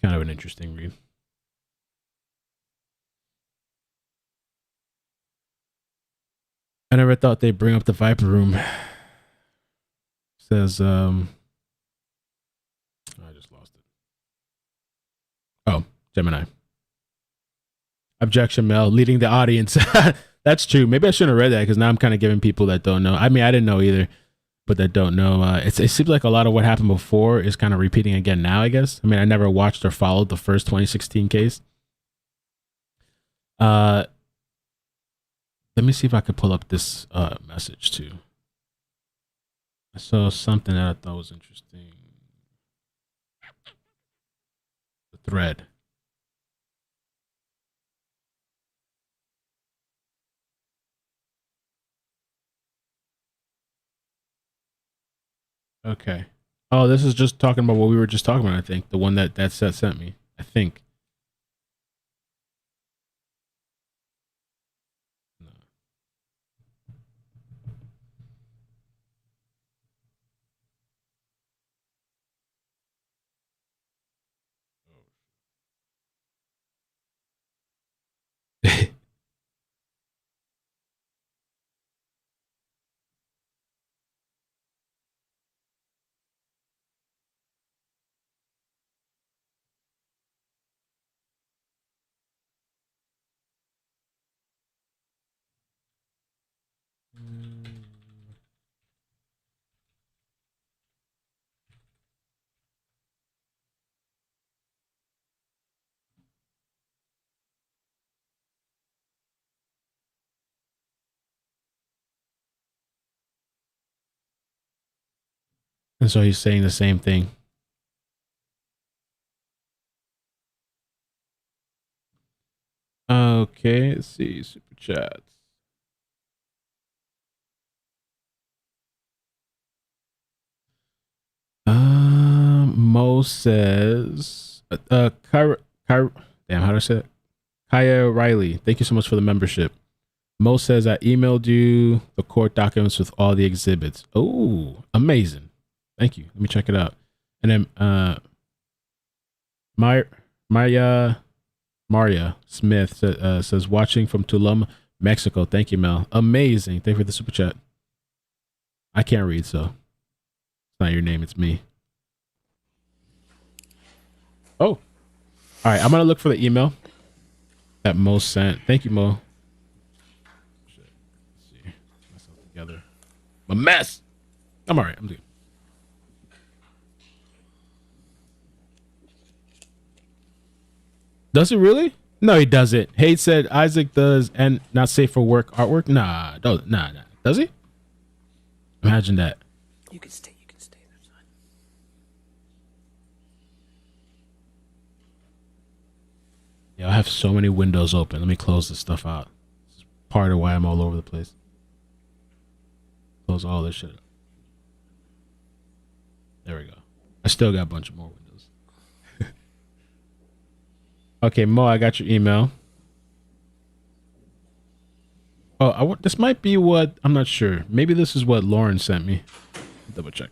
kind of an interesting read. I never thought they'd bring up the Viper Room. Says, I just lost it. Oh, Gemini. Objection, Mel, leading the audience. That's true. Maybe I shouldn't have read that because now I'm kind of giving people that don't know. I mean, I didn't know either, but that don't know. It seems like a lot of what happened before is kind of repeating again now, I guess. I mean, I never watched or followed the first 2016 case. Let me see if I could pull up this message too. I saw something that I thought was interesting. The thread. Okay. Oh, this is just talking about what we were just talking about, I think. The one that Seth sent me, I think. No. And so he's saying the same thing. Okay, let's see. Super chats. Mo says, damn, how do I say it? Kaya Riley, thank you so much for the membership. Mo says, I emailed you the court documents with all the exhibits. Oh, amazing. Thank you. Let me check it out. And then Maria Smith says, watching from Tulum, Mexico. Thank you, Mel. Amazing. Thank you for the super chat. I can't read, so it's not your name, it's me. Oh, all right. I'm going to look for the email that Mo sent. Thank you, Mo. Shit. Let's see. Get myself together. I'm a mess. I'm all right. I'm good. Does it really? No, he doesn't. Hate said Isaac does and not safe for work artwork. Nah. Does he? Imagine that. You can stay. You can stay. That's fine. Yeah, I have so many windows open. Let me close this stuff out. This is part of why I'm all over the place. Close all this shit. There we go. I still got a bunch of more windows. Okay, Mo, I got your email. Oh, this might be what, I'm not sure. Maybe this is what Lauren sent me. Double check.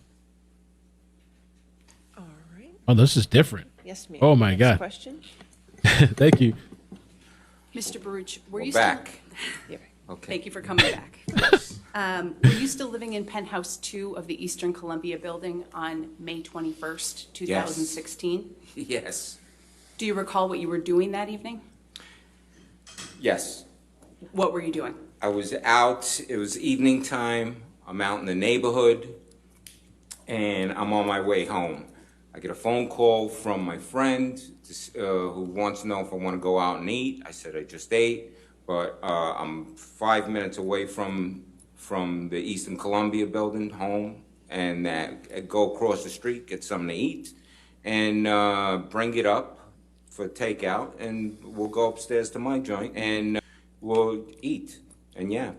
All right. Oh, this is different. Yes, ma'am. Oh my Next God. question. Thank you. Mr. Baruch, were We're you back. still? Okay. Thank you for coming back. Were you still living in penthouse 2 of the Eastern Columbia building on May 21st, 2016? Yes. Do you recall what you were doing that evening? Yes. What were you doing? I was out. It was evening time. I'm out in the neighborhood, and I'm on my way home. I get a phone call from my friend who wants to know if I want to go out and eat. I said I just ate, but I'm 5 minutes away from the Eastern Columbia building home, and go across the street, get something to eat, and bring it up for takeout, and we'll go upstairs to my joint, and we'll eat and yap.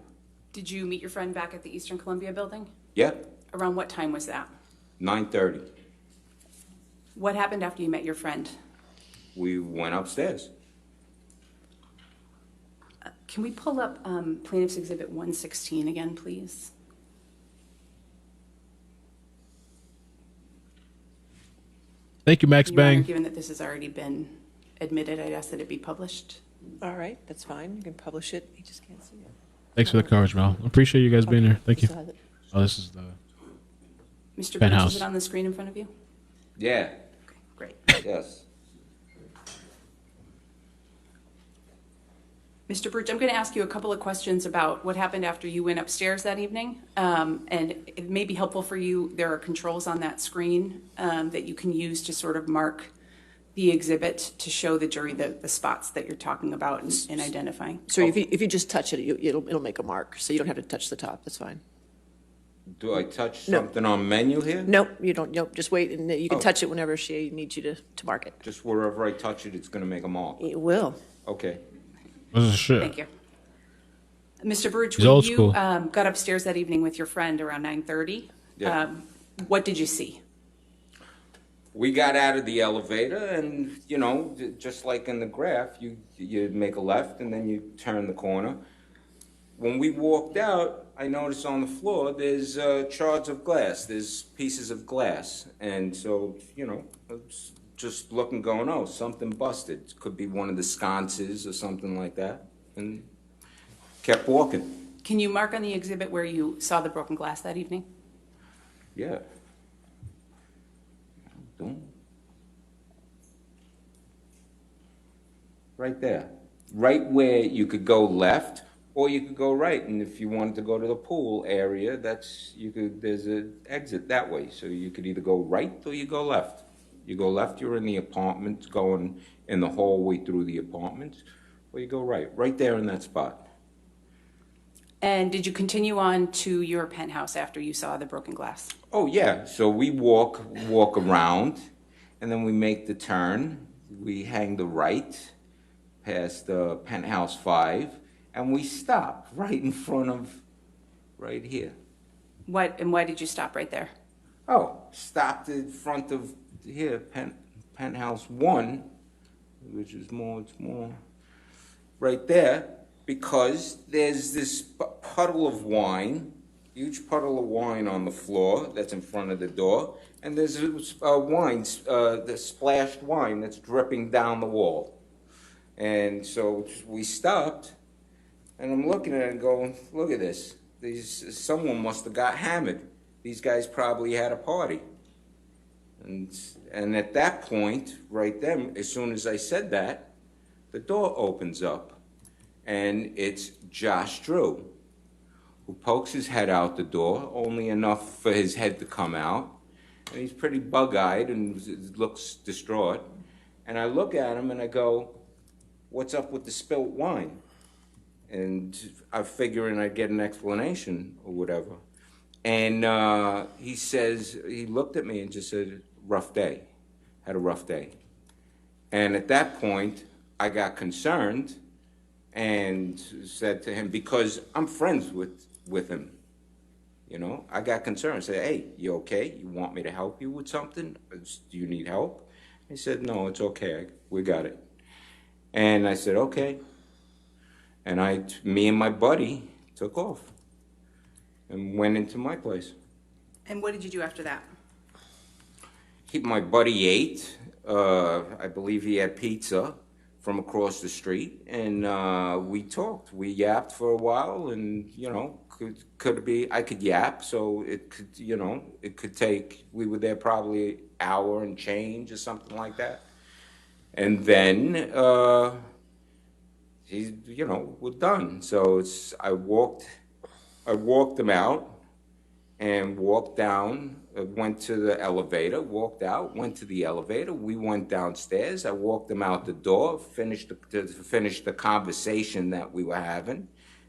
Did you meet your friend back at the Eastern Columbia building? Yep, Around what time was that? 9:30. What happened after you met your friend? We went upstairs. Can we pull up Plaintiff's Exhibit 116 again, please? Thank you, Max Your Honor, Bang. given that this has already been admitted, I'd ask that it be published. All right, that's fine. You can publish it. You just can't see it. Thanks for the coverage, Mel. Appreciate you guys being here. Thank you. still have it. Oh, this is the Mr. Burns, penthouse. is it on the screen in front of you? Yeah, Okay, great. yes. Mr. Burch, I'm going to ask you a couple of questions about what happened after you went upstairs that evening. And it may be helpful for you. There are controls on that screen that you can use to sort of mark the exhibit to show the jury the spots that you're talking about and identifying. So if you just touch it, it'll make a mark. So you don't have to touch the top. That's fine. Do I touch No. something on menu here? Nope, you don't. Nope, just wait, and you can Oh. touch it whenever she needs you to mark it. Just wherever I touch it, it's gonna make a mark. It will. Okay. this is shit. Thank you. Mr. Burch, He's when old you school. got upstairs that evening with your friend around 9:30, Yeah. what did you see? We got out of the elevator and, just like in the graph, you make a left and then you turn the corner. When we walked out, I noticed on the floor, there's shards of glass, there's pieces of glass. And so, I was just looking, going, oh, something busted. Could be one of the sconces or something like that. And kept walking. Can you mark on the exhibit where you saw the broken glass that evening? Yeah. Boom. Right there. Right where you could go left or you could go right. And if you wanted to go to the pool area, there's an exit that way. So you could either go right or you go left. You go left, you're in the apartment, going in the hallway through the apartment, or you go right there in that spot. And did you continue on to your penthouse after you saw the broken glass? Oh, yeah. So we walk around, and then we make the turn. We hang the right past penthouse 5, and we stop right in front of, right here. Why did you stop right there? Oh, stopped in front of here, penthouse 1, which is it's more right there, because there's this puddle of wine, huge puddle of wine on the floor that's in front of the door, and there's wine, the splashed wine that's dripping down the wall. And so we stopped, and I'm looking at it and going, look at this. Someone must have got hammered. These guys probably had a party. And at that point, right then, as soon as I said that, the door opens up, and it's Josh Drew, who pokes his head out the door, only enough for his head to come out, and he's pretty bug-eyed and looks distraught. And I look at him and I go, what's up with the spilt wine? And I'm figuring I'd get an explanation or whatever. And he looked at me and just said, rough day, had a rough day. And at that point, I got concerned and said to him, because I'm friends with him, you know, I got concerned. I said, hey, you okay? You want me to help you with something? Do you need help? He said, no, it's okay, we got it. And I said, okay. And me and my buddy took off and went into my place. And what did you do after that? My buddy ate. I believe he had pizza from across the street, and we talked. We yapped for a while, and you know, could be I could yap, so it could, you know, it could take. We were there probably an hour and change or something like that, and then we're done. So I walked him out and walked down, went to the elevator, walked out, went to the elevator. We went downstairs. I walked him out the door, finished the conversation that we were having.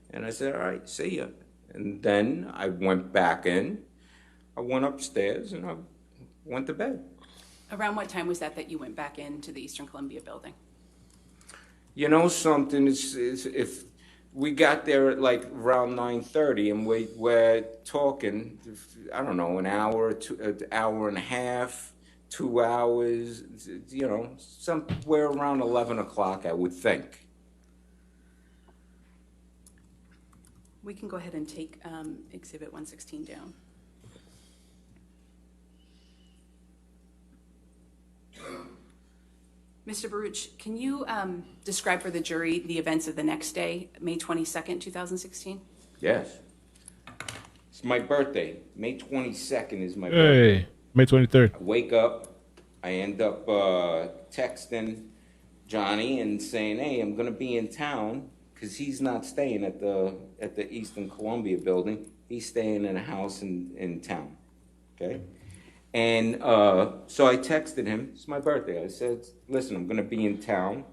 And I said, all right, see ya. And then I went back in. I went upstairs and I went to bed. Around what time was that you went back into the Eastern Columbia building? You know something, if we got there at like around 9:30 and we're talking, I don't know, an hour, an hour and a half, 2 hours, you know, somewhere around 11 o'clock, I would think. We can go ahead and take Exhibit 116 down. Mr. Baruch, can you describe for the jury the events of the next day, May 22nd, 2016? Yes. It's my birthday. May 22nd is my birthday. Hey, May 23rd. I wake up, I end up texting Johnny and saying, hey, I'm going to be in town, because he's not staying at the Eastern Columbia building. He's staying in a house in town, okay? And so I texted him, it's my birthday. I said, listen, I'm going to be in town.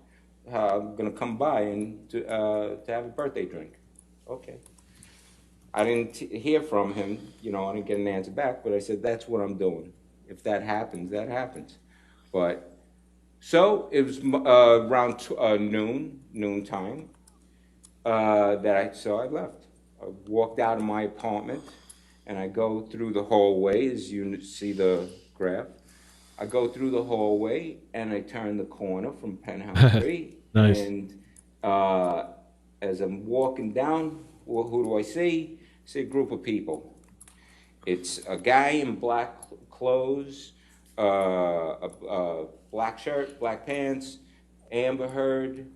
I'm going to come by and to have a birthday drink. Okay. I didn't hear from him, you know, I didn't get an answer back, but I said, that's what I'm doing. If that happens, that happens. But, so it was around noon time, so I left. I walked out of my apartment, and I go through the hallway, as you see the graph. I go through the hallway, and I turn the corner from Penthouse 3. Nice. And as I'm walking down, who do I see? I see a group of people. It's a guy in black clothes, a black shirt, black pants, Amber Heard,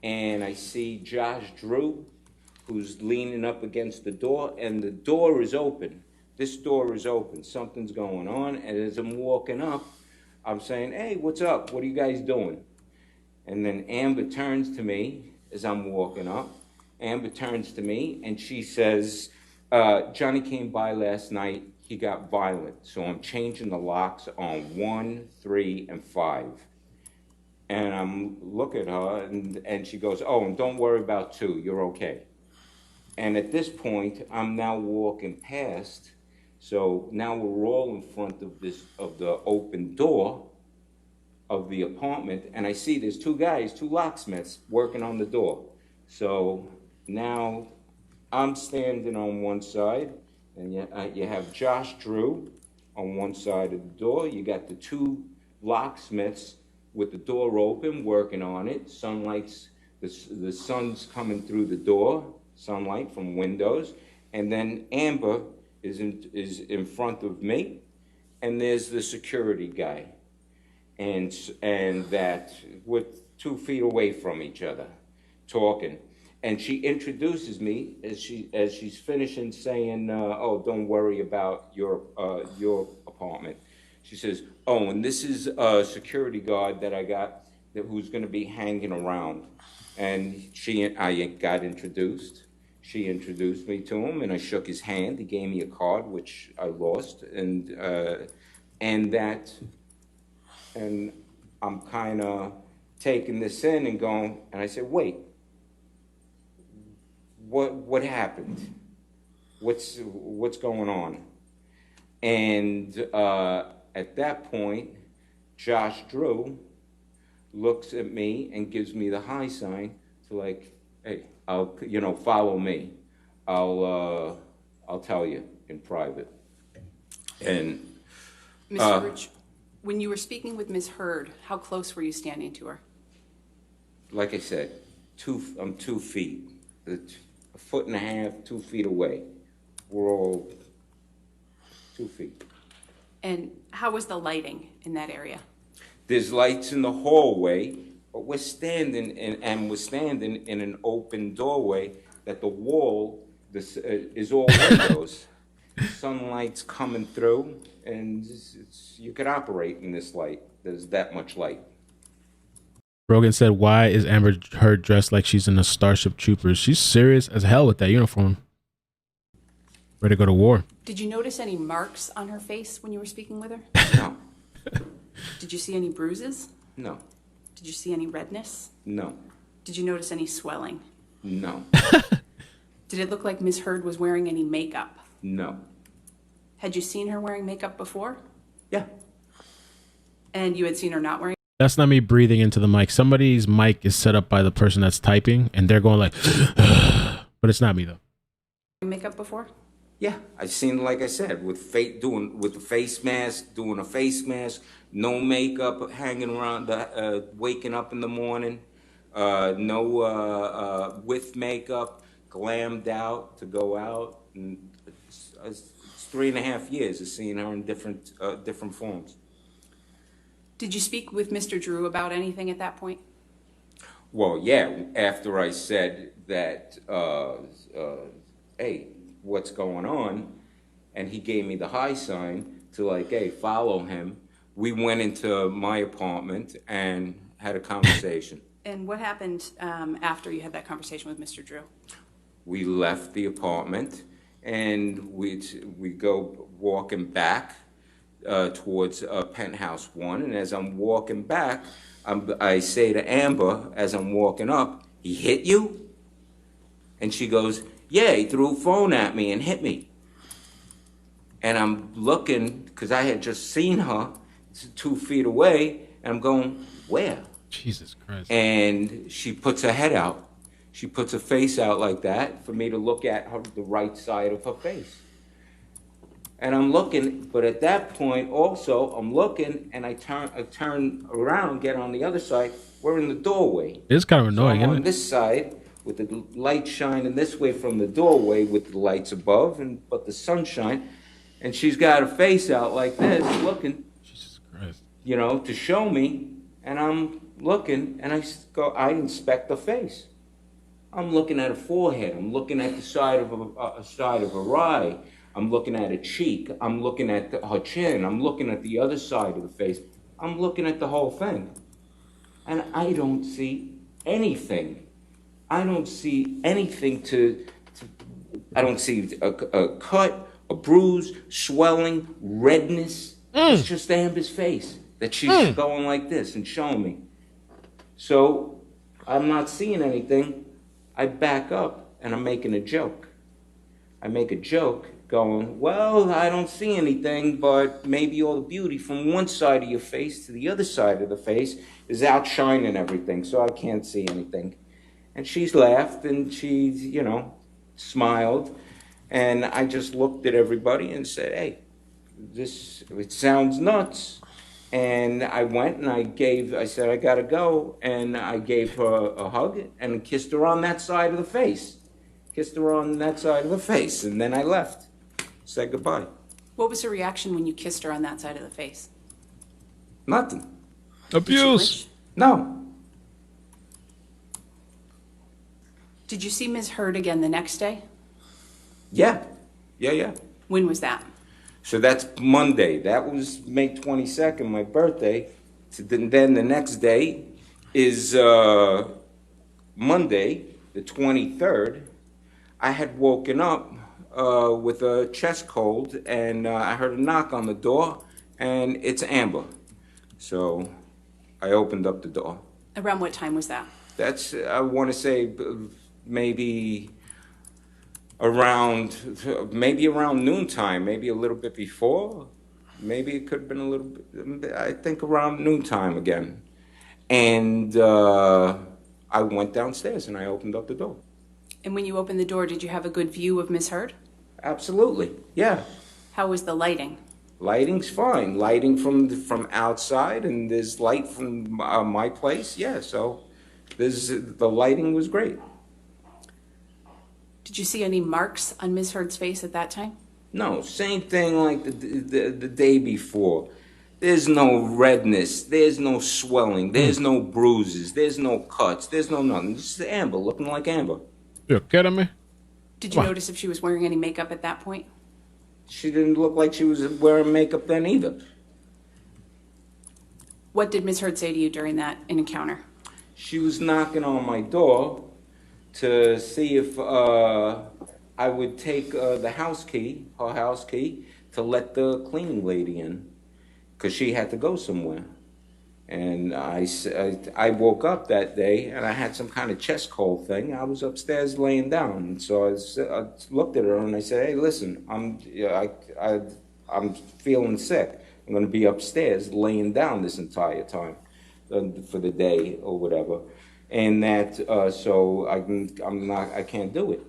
and I see Josh Drew, who's leaning up against the door, and the door is open. This door is open. Something's going on, and as I'm walking up, I'm saying, hey, what's up? What are you guys doing? And then Amber turns to me as I'm walking up. Amber turns to me, and she says, Johnny came by last night. He got violent, so I'm changing the locks on 1, 3, and 5. And I'm looking at her, and she goes, oh, and don't worry about 2. You're okay. And at this point, I'm now walking past. So now we're all in front of the open door of the apartment, and I see there's two guys, two locksmiths, working on the door. So now I'm standing on one side, and you have Josh Drew on one side of the door. You got the two locksmiths with the door open, working on it. The sun's coming through the door, sunlight from windows, and then Amber is in front of me, and there's the security guy, and that we're 2 feet away from each other, talking, and she introduces me as she's finishing saying, "Oh, don't worry about your apartment." She says, "Oh, and this is a security guard that I got who's going to be hanging around," and I got introduced. She introduced me to him, and I shook his hand. He gave me a card, which I lost, and I'm kind of taking this in and going, and I said, "Wait, what happened? What's going on?" And at that point, Josh Drew looks at me and gives me the high sign to like, "Hey, follow me. I'll tell you in private." And Ms. Hurd, when you were speaking with Ms. Hurd, how close were you standing to her? like I said, I'm 2 feet, a foot and a half, 2 feet away. We're all 2 feet. And how was the lighting in that area? There's lights in the hallway, but we're standing in an open doorway that the wall is all windows. Sunlight's coming through, and you could operate in this light. There's that much light. Rogan said, "Why is Amber Heard dressed like she's in the Starship Troopers? She's serious as hell with that uniform. Ready to go to war." Did you notice any marks on her face when you were speaking with her? No. Did you see any bruises? No. Did you see any redness? No. Did you notice any swelling? No. Did it look like Ms. Heard was wearing any makeup? No. Had you seen her wearing makeup before? Yeah. And you had seen her not wearing? That's not me breathing into the mic. Somebody's mic is set up by the person that's typing, and they're going like, but it's not me though. Makeup before? Yeah, I've seen, like I said, with the face mask, doing a face mask, no makeup, hanging around, waking up in the morning, no with makeup, glammed out to go out, and it's 3.5 years of seeing her in different forms. Did you speak with Mr. Drew about anything at that point? Well, yeah, after I said that, hey, what's going on? And he gave me the high sign to like, hey, follow him. We went into my apartment and had a conversation. And what happened after you had that conversation with Mr. Drew? We left the apartment and we go walking back towards Penthouse 1. And as I'm walking back, I say to Amber, as I'm walking up, "He hit you?" And she goes, "Yeah, he threw a phone at me and hit me." And I'm looking, because I had just seen her 2 feet away, and I'm going, "Where?" Jesus Christ. And she puts her head out. She puts her face out like that for me to look at the right side of her face. And I'm looking, but at that point also, I'm looking, and I turn around, get on the other side. We're in the doorway. It's kind of annoying, so I'm isn't on it? this side, with the light shining this way from the doorway with the lights above, but the sunshine, and she's got her face out like this, looking, Jesus Christ. to show me, and I'm looking, and I inspect the face. I'm looking at her forehead, I'm looking at the side of her eye, I'm looking at her cheek, I'm looking at her chin, I'm looking at the other side of the face, I'm looking at the whole thing, and I don't see anything. I don't see anything I don't see a cut, a bruise, swelling, redness. It's just Amber's face that she's going like this and showing me. So I'm not seeing anything. I back up and I'm making a joke. I make a joke going, well, I don't see anything, but maybe all the beauty from one side of your face to the other side of the face is outshining everything, so I can't see anything. And she's laughed, and she's, smiled, and I just looked at everybody and said, hey, it sounds nuts. And I went and I said, I gotta go, and I gave her a hug and kissed her on that side of the face. Kissed her on that side of the face, and then I left. Said goodbye. What was her reaction when you kissed her on that side of the face? Nothing. Abuse. No. Did you see Ms. Heard again the next day? Yeah. When was that? So that's Monday. That was May 22nd, my birthday. So then the next day is Monday, the 23rd. I had woken up with a chest cold, and I heard a knock on the door, and it's Amber. So I opened up the door. Around what time was that? That's, I want to say, maybe around noontime, maybe a little bit before. Maybe it could have been a little bit, I think around noontime again. And I went downstairs and I opened up the door. And when you opened the door, did you have a good view of Ms. Heard? Absolutely, yeah. How was the lighting? Lighting's fine. Lighting from outside, and there's light from my place, yeah. So the lighting was great. Did you see any marks on Ms. Heard's face at that time? No, same thing like the day before. There's no redness, there's no swelling, there's no bruises, there's no cuts, there's no nothing. Just Amber, looking like Amber. You kidding me? Did you notice if she was wearing any makeup at that point? She didn't look like she was wearing makeup then either. What did Ms. Heard say to you during that encounter? She was knocking on my door to see if I would take her house key, to let the cleaning lady in, because she had to go somewhere. And I woke up that day, and I had some kind of chest cold thing. I was upstairs laying down, and so I looked at her and I said, "Hey, listen, I'm feeling sick. I'm going to be upstairs laying down this entire time for the day or whatever, and that so I can't do it."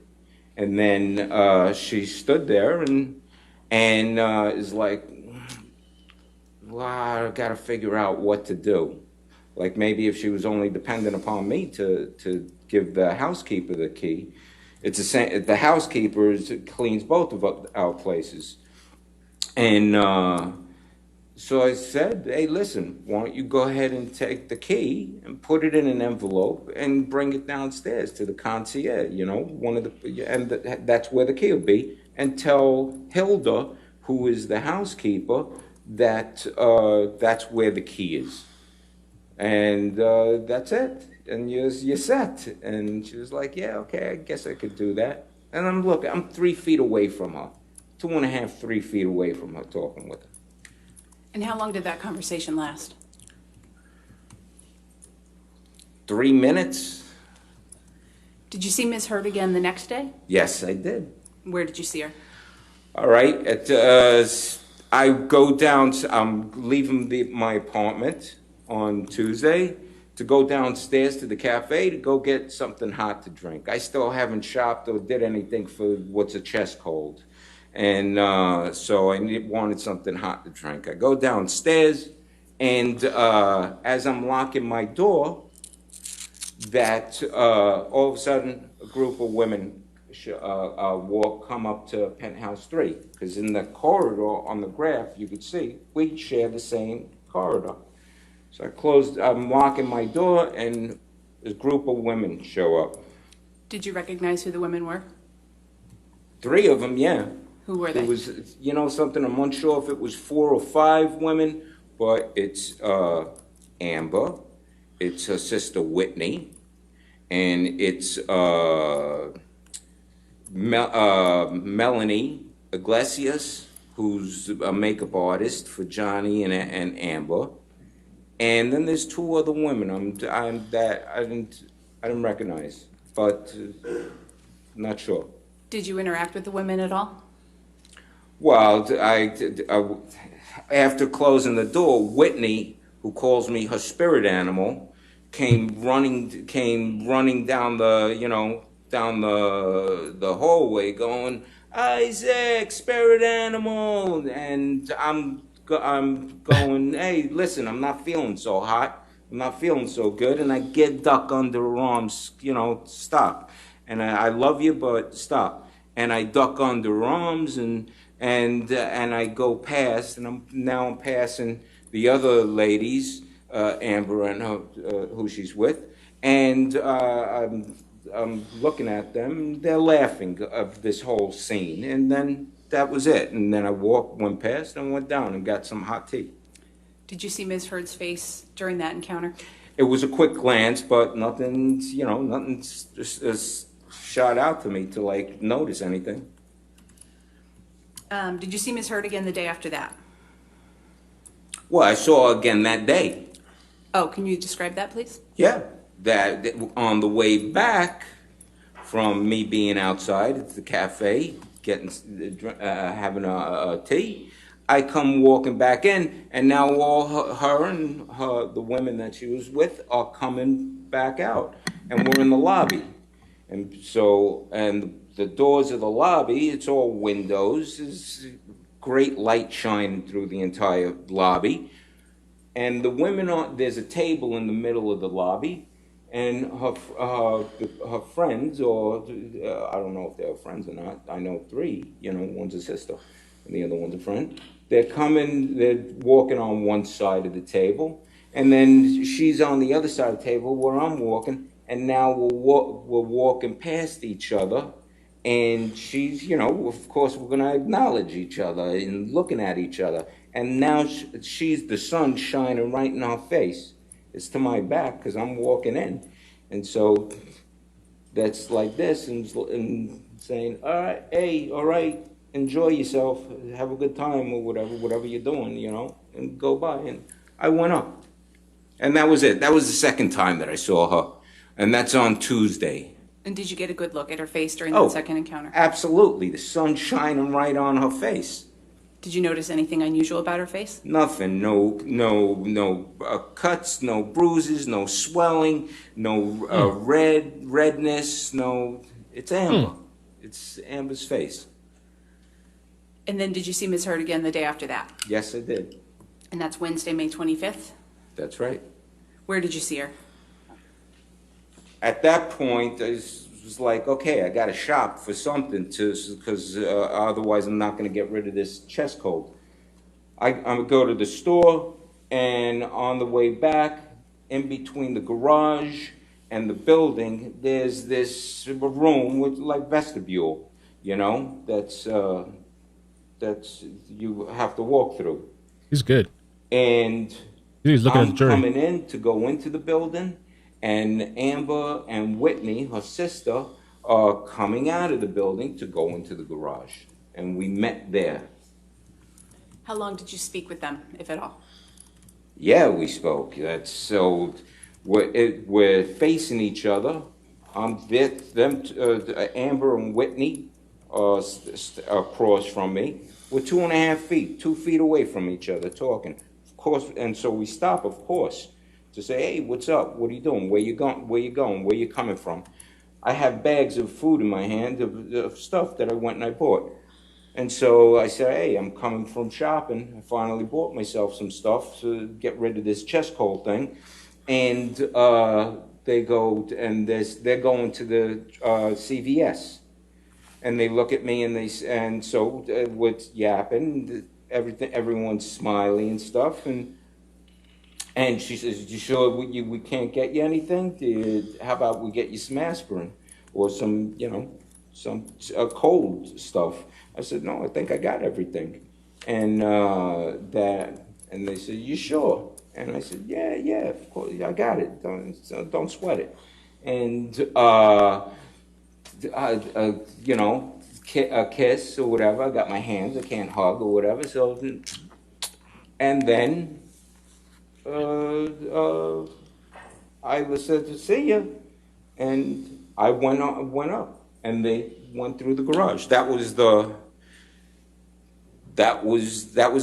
And then she stood there and is like, well, I got to figure out what to do. Like maybe if she was only dependent upon me to give the housekeeper the key. It's the same. The housekeeper cleans both of our places. And so I said, hey, listen, why don't you go ahead and take the key and put it in an envelope and bring it downstairs to the concierge, and that's where the key will be. And tell Hilda, who is the housekeeper, that that's where the key is, and that's it, and you're set. And she was like, yeah, okay, I guess I could do that. And I'm 3 feet away from her, 2.5, 3 feet away from her, talking with her. And how long did that conversation last? 3 minutes. Did you see Ms. Heard again the next day? Yes, I did. Where did you see her? All right, I go down, I'm leaving my apartment on Tuesday to go downstairs to the cafe to go get something hot to drink. I still haven't shopped or did anything for what's a chest cold. And so I wanted something hot to drink. I go downstairs, and as I'm locking my door, that all of a sudden a group of women come up to penthouse 3, because in the corridor on the graph you could see we share the same corridor. So I'm locking my door, and a group of women show up. Did you recognize who the women were? 3 of them, yeah. Who were they? It was, something, I'm unsure if it was 4 or 5 women, but it's Amber, it's her sister Whitney, and it's Melanie Iglesias, who's a makeup artist for Johnny and Amber, and then there's 2 other women that I didn't recognize, but Not sure. Did you interact with the women at all? Well, after closing the door, Whitney, who calls me her spirit animal, came running down the hallway, going, "Isaac, spirit animal," and I'm going, "Hey, listen, I'm not feeling so hot. I'm not feeling so good," and I get duck under her arms, stop, and I love you, but stop, and I duck under her arms and I go past, and I'm passing the other ladies, Amber and her, who she's with, and I'm looking at them. They're laughing of this whole scene, and then that was it. And then I went past, and went down and got some hot tea. Did you see Ms. Heard's face during that encounter? It was a quick glance, but nothing shot out to me to notice anything. Did you see Ms. Heard again the day after that? Well, I saw her again that day. Oh, can you describe that, please? Yeah, that on the way back from me being outside at the cafe, having a tea, I come walking back in, and now all her and the women that she was with are coming back out, and we're in the lobby, and the doors of the lobby, it's all windows, there's great light shining through the entire lobby. And the women there's a table in the middle of the lobby, and her friends, or I don't know if they're friends or not, I know three, one's a sister, and the other one's a friend. They're walking on one side of the table, and then she's on the other side of the table where I'm walking, and now we're walking past each other. And she's, of course, we're going to acknowledge each other and looking at each other. And now she's the sun shining right in her face. It's to my back because I'm walking in. And so that's like this and saying, all right, hey, all right, enjoy yourself. Have a good time or whatever you're doing, and go by. And I went up. And that was it. That was the second time that I saw her. And that's on Tuesday. And did you get a good look at her face during that second encounter? Absolutely. The sun shining right on her face. Did you notice anything unusual about her face? Nothing. No cuts, no bruises, no swelling, no redness, no. It's Amber. It's Amber's face. And then did you see Ms. Heard again the day after that? Yes, I did. And that's Wednesday, May 25th? That's right. Where did you see her? At that point, I was like, okay, I got to shop for something because otherwise I'm not going to get rid of this chest cold. I'm going to go to the store, and on the way back, in between the garage and the building, there's this room with vestibule, that's you have to walk through. He's good. And he's looking at the I'm jury. coming in to go into the building. And Amber and Whitney, her sister, are coming out of the building to go into the garage. And we met there. How long did you speak with them, if at all? Yeah, we spoke. We're facing each other. Amber and Whitney are across from me. We're 2.5 feet, 2 feet away from each other, talking. Of course, and so we stop, of course, to say, hey, what's up? What are you doing? Where you going? Where you coming from? I have bags of food in my hand, of stuff that I went and I bought. And so I said, hey, I'm coming from shopping. I finally bought myself some stuff to get rid of this chest cold thing. And they go, and they're going to the CVS. And they look at me, and so what's yapping, everyone's smiling and stuff. And she says, you sure we can't get you anything? How about we get you some aspirin or some cold stuff? I said, no, I think I got everything. And they said, you sure? And I said, yeah, of course, I got it. Don't sweat it. And, a kiss or whatever. I got my hands, I can't hug or whatever. So, and then, I said to see you, and I went up, and they went through the garage. That was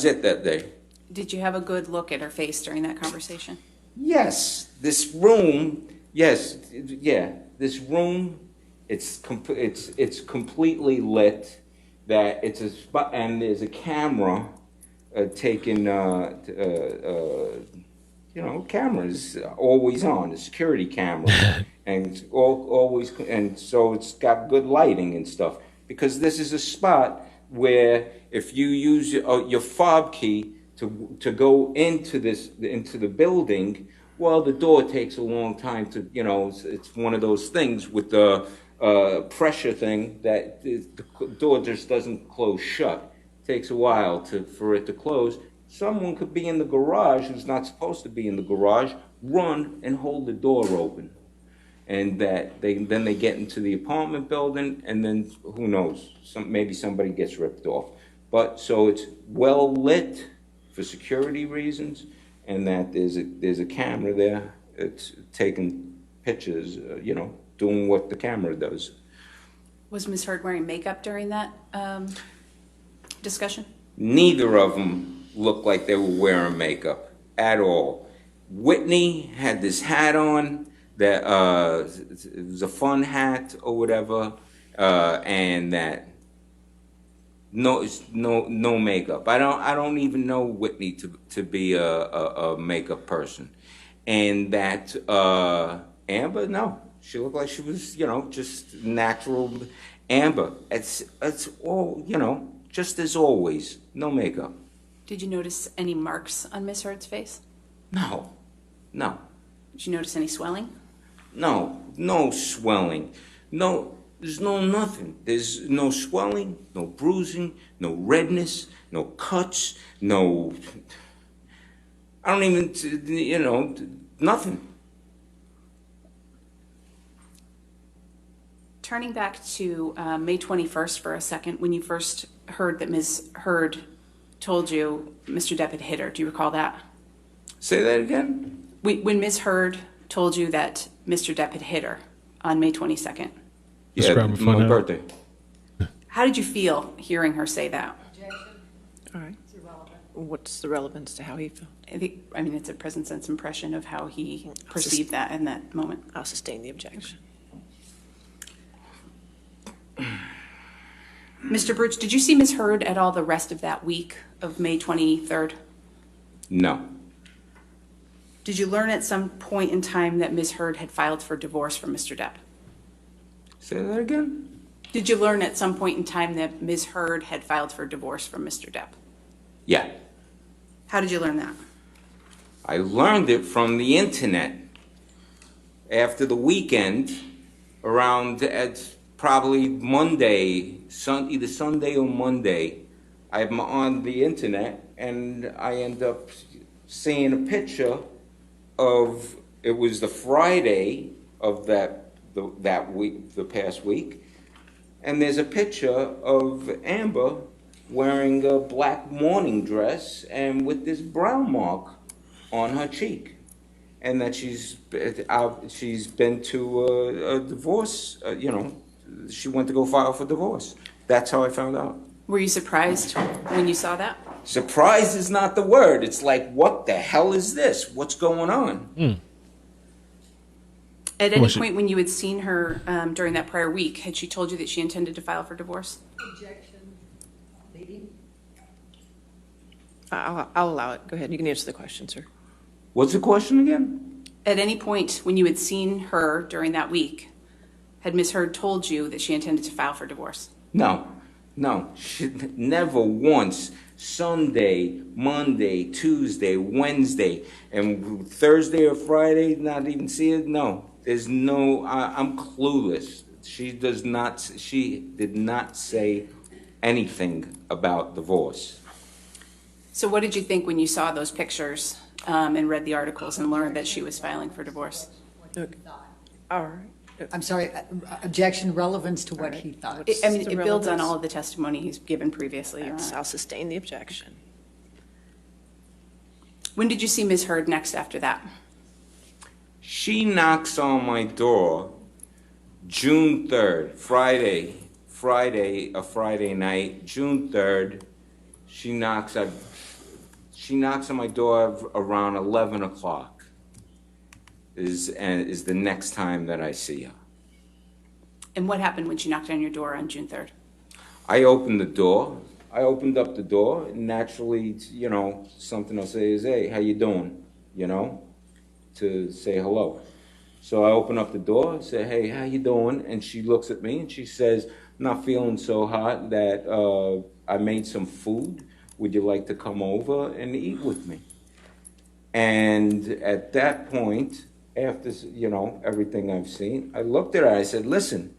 it that day. Did you have a good look at her face during that conversation? Yes, this room, yes, yeah, this room, it's completely lit, that it's a spot, and there's a camera taking, cameras always on, a security camera, and it's always, and so it's got good lighting and stuff, because this is a spot where if you use your fob key to go into the building, well, the door takes a long time to, it's one of those things with the pressure thing that the door just doesn't close shut. It takes a while for it to close. Someone could be in the garage who's not supposed to be in the garage, run and hold the door open. And that then they get into the apartment building, and then who knows, maybe somebody gets ripped off. But so it's well lit for security reasons, and that there's a camera there. It's taking pictures, doing what the camera does. Was Ms. Heard wearing makeup during that discussion? Neither of them looked like they were wearing makeup at all. Whitney had this hat on that it was a fun hat or whatever, and that no makeup. I don't even know Whitney to be a makeup person, and that Amber, no, she looked like she was just natural Amber. It's all just as always, no makeup. Did you notice any marks on Ms. Heard's face? No. Did you notice any swelling? No swelling. No, there's nothing. There's no swelling, no bruising, no redness, no cuts, no, I don't even, nothing. Turning back to May 21st for a second, when you first heard that Ms. Heard told you Mr. Depp had hit her, do you recall that? Say that again? When Ms. Heard told you that Mr. Depp had hit her on May 22nd. Yeah, my birthday. How did you feel hearing her say that? All right. It's irrelevant. What's the relevance to how he felt? I mean, it's a present sense impression of how he perceived that in that moment. I'll sustain the objection. Mr. Birch, did you see Ms. Heard at all the rest of that week of May 23rd? No. Did you learn at some point in time that Ms. Heard had filed for divorce from Mr. Depp? Say that again? Did you learn at some point in time that Ms. Heard had filed for divorce from Mr. Depp? Yeah. How did you learn that? I learned it from the internet. After the weekend, around at probably Monday, either Sunday or Monday, I'm on the internet and I end up seeing a picture of, it was the Friday of that week, the past week, and there's a picture of Amber wearing a black morning dress and with this brown mark on her cheek, and that she's been to a divorce. She went to go file for divorce. That's how I found out. Were you surprised when you saw that? Surprise is not the word. It's like, what the hell is this? What's going on? At any point when you had seen her during that prior week, had she told you that she intended to file for divorce? Objection. Lady? I'll allow it. Go ahead. You can answer the question, sir. What's the question again? At any point when you had seen her during that week, had Ms. Heard told you that she intended to file for divorce? No. She never once. Sunday, Monday, Tuesday, Wednesday, and Thursday or Friday, not even see it? No. There's no, I'm clueless. She did not say anything about divorce. So what did you think when you saw those pictures and read the articles and learned that she was filing for divorce? Okay. All right. I'm sorry, objection, relevance to what he thought. It builds on all of the testimony he's given previously. I'll sustain the objection. When did you see Ms. Heard next after that? She knocks on my door June 3rd, a Friday night, June 3rd, she knocks on my door around 11 o'clock is the next time that I see her. And what happened when she knocked on your door on June 3rd? I opened up the door, and naturally, something I'll say is, hey, how you doing? To say hello. So I open up the door, say, hey, how you doing? And she looks at me and she says, not feeling so hot that I made some food. Would you like to come over and eat with me? And at that point, after, everything I've seen, I looked at her, I said, listen,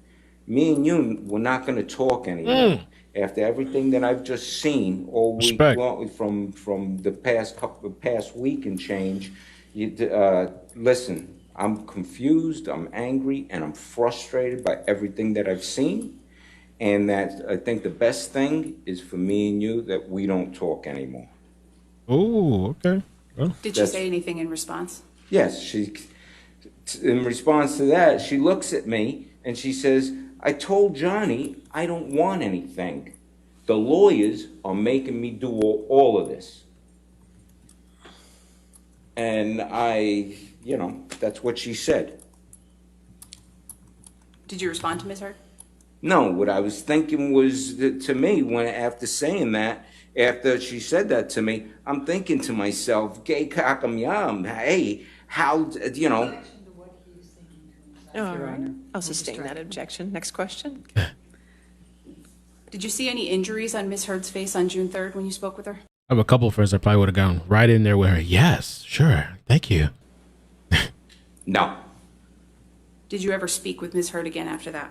me and you, we're not going to talk anymore. After everything that I've just seen all week long, from the past week and change, listen, I'm confused, I'm angry, and I'm frustrated by everything that I've seen. And that I think the best thing is for me and you that we don't talk anymore. Oh, okay. Well, Did she say anything in response? Yes, in response to that, she looks at me and she says, I told Johnny I don't want anything. The lawyers are making me do all of this. And that's what she said. Did you respond to Ms. Heard? No, what I was thinking was to me, after saying that, after she said that to me, I'm thinking to myself, gay cock'em yum, hey, how, All right. I'll sustain that objection. Next question. Did you see any injuries on Ms. Heard's face on June 3rd when you spoke with her? I have a couple of friends that probably would have gone right in there with her. Yes, sure. Thank you. No. Did you ever speak with Ms. Heard again after that?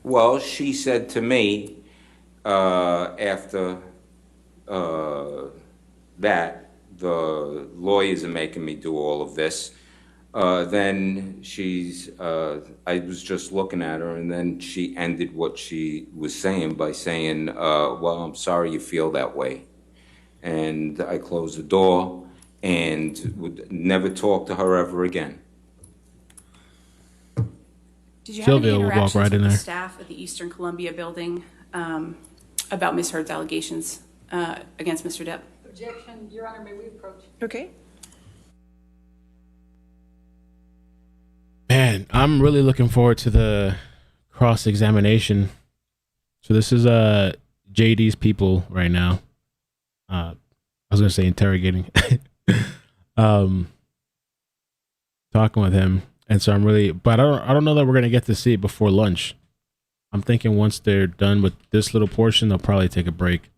Well, she said to me after that, the lawyers are making me do all of this. Then I was just looking at her, and then she ended what she was saying by saying, well, I'm sorry you feel that way. And I closed the door and would never talk to her ever again. Did you have Sylvia any will walk interactions right in with the there. staff at the Eastern Columbia building about Ms. Heard's allegations against Mr. Depp? Objection, Your Honor, may we approach? Okay. Man, I'm really looking forward to the cross-examination. So this is JD's people right now. I was gonna say interrogating. Talking with him. And so but I don't know that we're gonna get to see it before lunch. I'm thinking once they're done with this little portion, they'll probably take a break.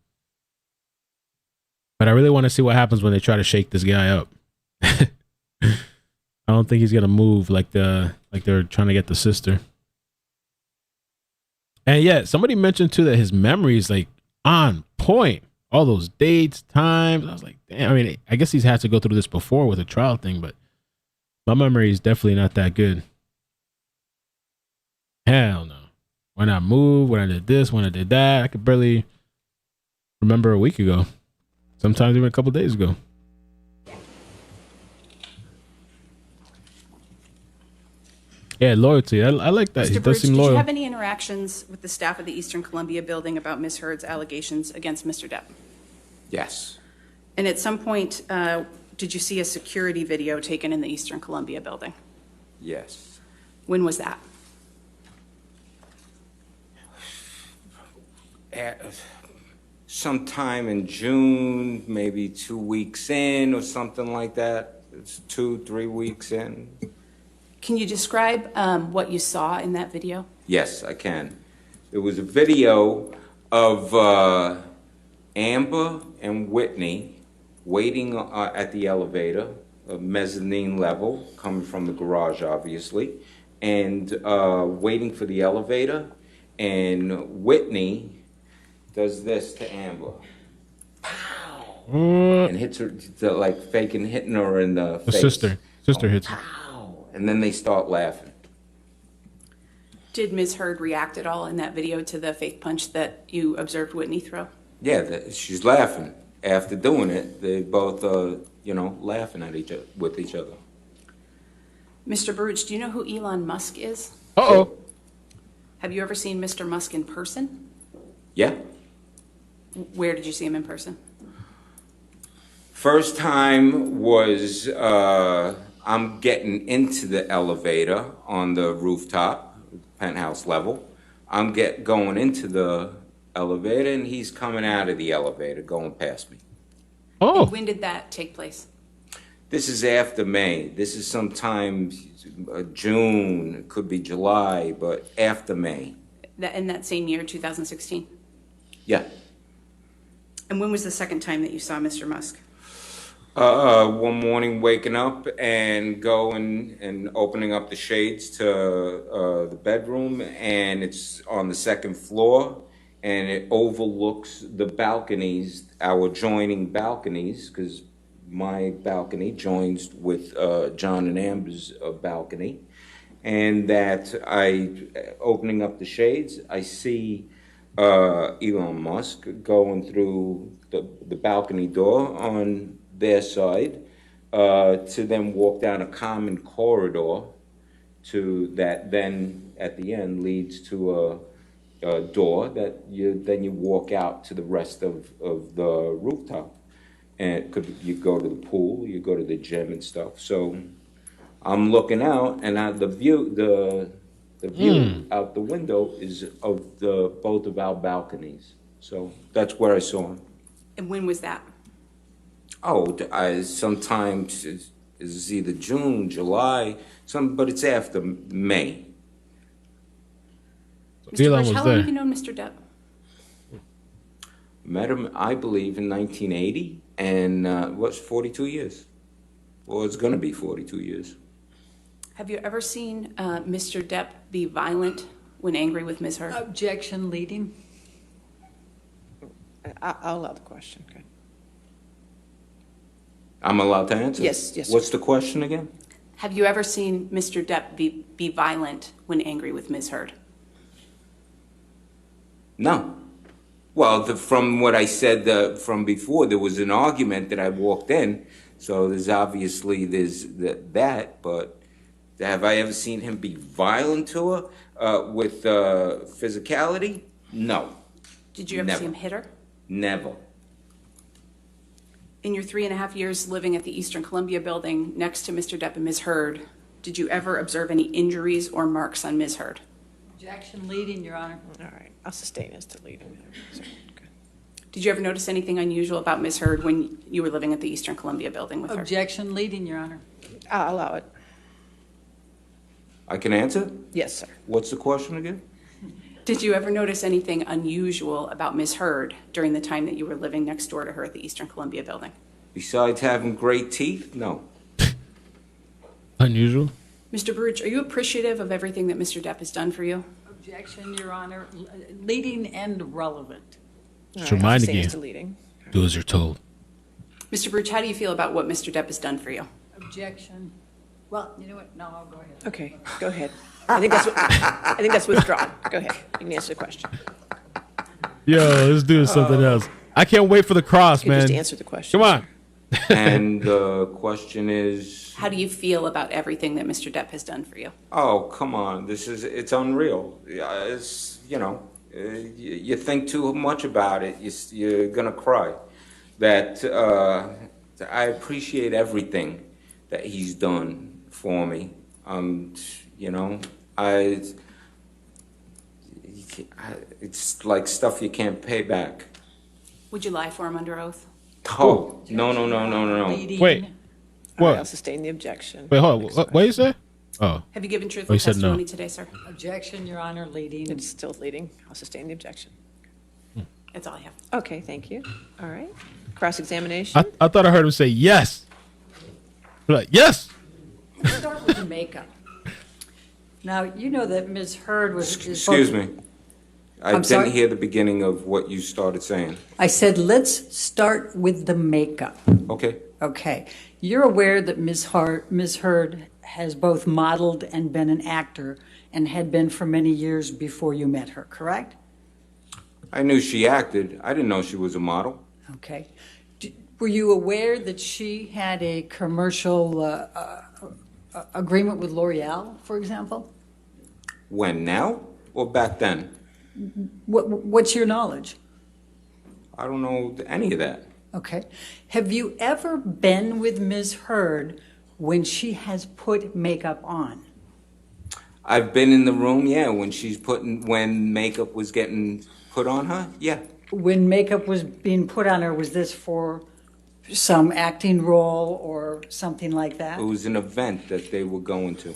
But I really want to see what happens when they try to shake this guy up. I don't think he's gonna move like they're trying to get the sister. And yeah, somebody mentioned too that his memory is like on point. All those dates, times. I was like, damn. I mean, I guess he's had to go through this before with a trial thing, but my memory is definitely not that good. Hell no. When I moved, when I did this, when I did that, I could barely remember a week ago. Sometimes even a couple days ago. Yeah, loyalty. I like that. Mr. He does Bruce, seem did loyal. you have any interactions with the staff of the Eastern Columbia building about Ms. Heard's allegations against Mr. Depp? Yes. And at some point, did you see a security video taken in the Eastern Columbia building? Yes. When was that? Sometime in June, maybe 2 weeks in or something like that. It's 2-3 weeks in. Can you describe what you saw in that video? Yes, I can. There was a video of Amber and Whitney waiting at the elevator, a mezzanine level, coming from the garage, obviously, and waiting for the elevator. And Whitney does this to Amber. Pow! And hits her, like faking hitting her in the face. Sister hits her. And then they start laughing. Did Ms. Heard react at all in that video to the fake punch that you observed Whitney throw? Yeah, she's laughing. After doing it, they both, laughing at with each other. Mr. Baruch, do you know who Elon Musk is? Uh-oh. Have you ever seen Mr. Musk in person? Yeah. Where did you see him in person? First time was I'm getting into the elevator on the rooftop, penthouse level. I'm going into the elevator, and he's coming out of the elevator, going past me. Oh, And when did that take place? This is after May. This is sometime June, it could be July, but after May. In that same year, 2016? Yeah. And when was the second time that you saw Mr. Musk? One morning waking up and going and opening up the shades to the bedroom, and it's on the second floor, and it overlooks the balconies, our adjoining balconies, because my balcony joins with John and Amber's balcony, and that opening up the shades, I see Elon Musk going through the balcony door on their side to then walk down a common corridor to that then at the end leads to a door that you walk out to the rest of the rooftop. And you go to the pool, you go to the gym and stuff. So I'm looking out, and the view out the window is of both of our balconies. So that's where I saw him. And when was that? Oh, sometimes it's either June, July, but it's after May. Mr. Elon Bush, was how long there. have you known Mr. Depp? Met him, I believe, in 1980, and what's 42 years? Well, it's going to be 42 years. Have you ever seen Mr. Depp be violent when angry with Ms. Heard? Objection leading. I'll allow the question. Good. I'm allowed to answer? Yes, yes, sir. What's the question again? Have you ever seen Mr. Depp be violent when angry with Ms. Heard? No. Well, from what I said from before, there was an argument that I walked in, so there's that, but have I ever seen him be violent to her with physicality? No. Did you ever see him hit her? Never. In your 3.5 years living at the Eastern Columbia building next to Mr. Depp and Ms. Heard, did you ever observe any injuries or marks on Ms. Heard? Objection leading, Your Honor. All right. I'll sustain as to leading. Good. Did you ever notice anything unusual about Ms. Heard when you were living at the Eastern Columbia building with her? Objection leading, Your Honor. I'll allow it. I can answer? Yes, sir. What's the question again? Did you ever notice anything unusual about Ms. Heard during the time that you were living next door to her at the Eastern Columbia building? Besides having great teeth? No. unusual. Mr. Baruch, are you appreciative of everything that Mr. Depp has done for you? Objection, Your Honor. Leading and relevant. Just reminding I'll sustain you. as to leading. Do as you're told. Mr. Baruch, how do you feel about what Mr. Depp has done for you? Objection. Well, you know what? No, I'll go ahead. Okay, go ahead. I think that's withdrawn. Go ahead. You can answer the question. Yo, let's do something else. I can't wait for the cross, You can man. just answer the question. Come on. And the question is, How do you feel about everything that Mr. Depp has done for you? oh, come on, it's unreal. Yeah, it's, you think too much about it, you're gonna cry. That I appreciate everything that he's done for me. It's like stuff you can't pay back. Would you lie for him under oath? Oh, no. Leading. Wait. All right, What? I'll sustain the objection. Wait, hold on. What you say? Oh. Have you given truthful you said no. testimony today, sir? Objection, Your Honor. Leading. It's still leading. I'll sustain the objection. That's all I have. Okay, thank you. All right. Cross-examination. I thought I heard him say yes. Like, yes. Let's start with the makeup. Now, you know that Ms. Heard was... Excuse me. I I'm sorry? didn't hear the beginning of what you started saying. I said, let's start with the makeup. Okay. Okay. You're aware that Ms. Heard has both modeled and been an actor and had been for many years before you met her, correct? I knew she acted. I didn't know she was a model. Okay. Were you aware that she had a commercial agreement with L'Oreal, for example? When now? or back then? What's your knowledge? I don't know any of that. Okay. Have you ever been with Ms. Heard when she has put makeup on? I've been in the room, yeah, when makeup was getting put on her, yeah. When makeup was being put on her, was this for some acting role or something like that? It was an event that they were going to.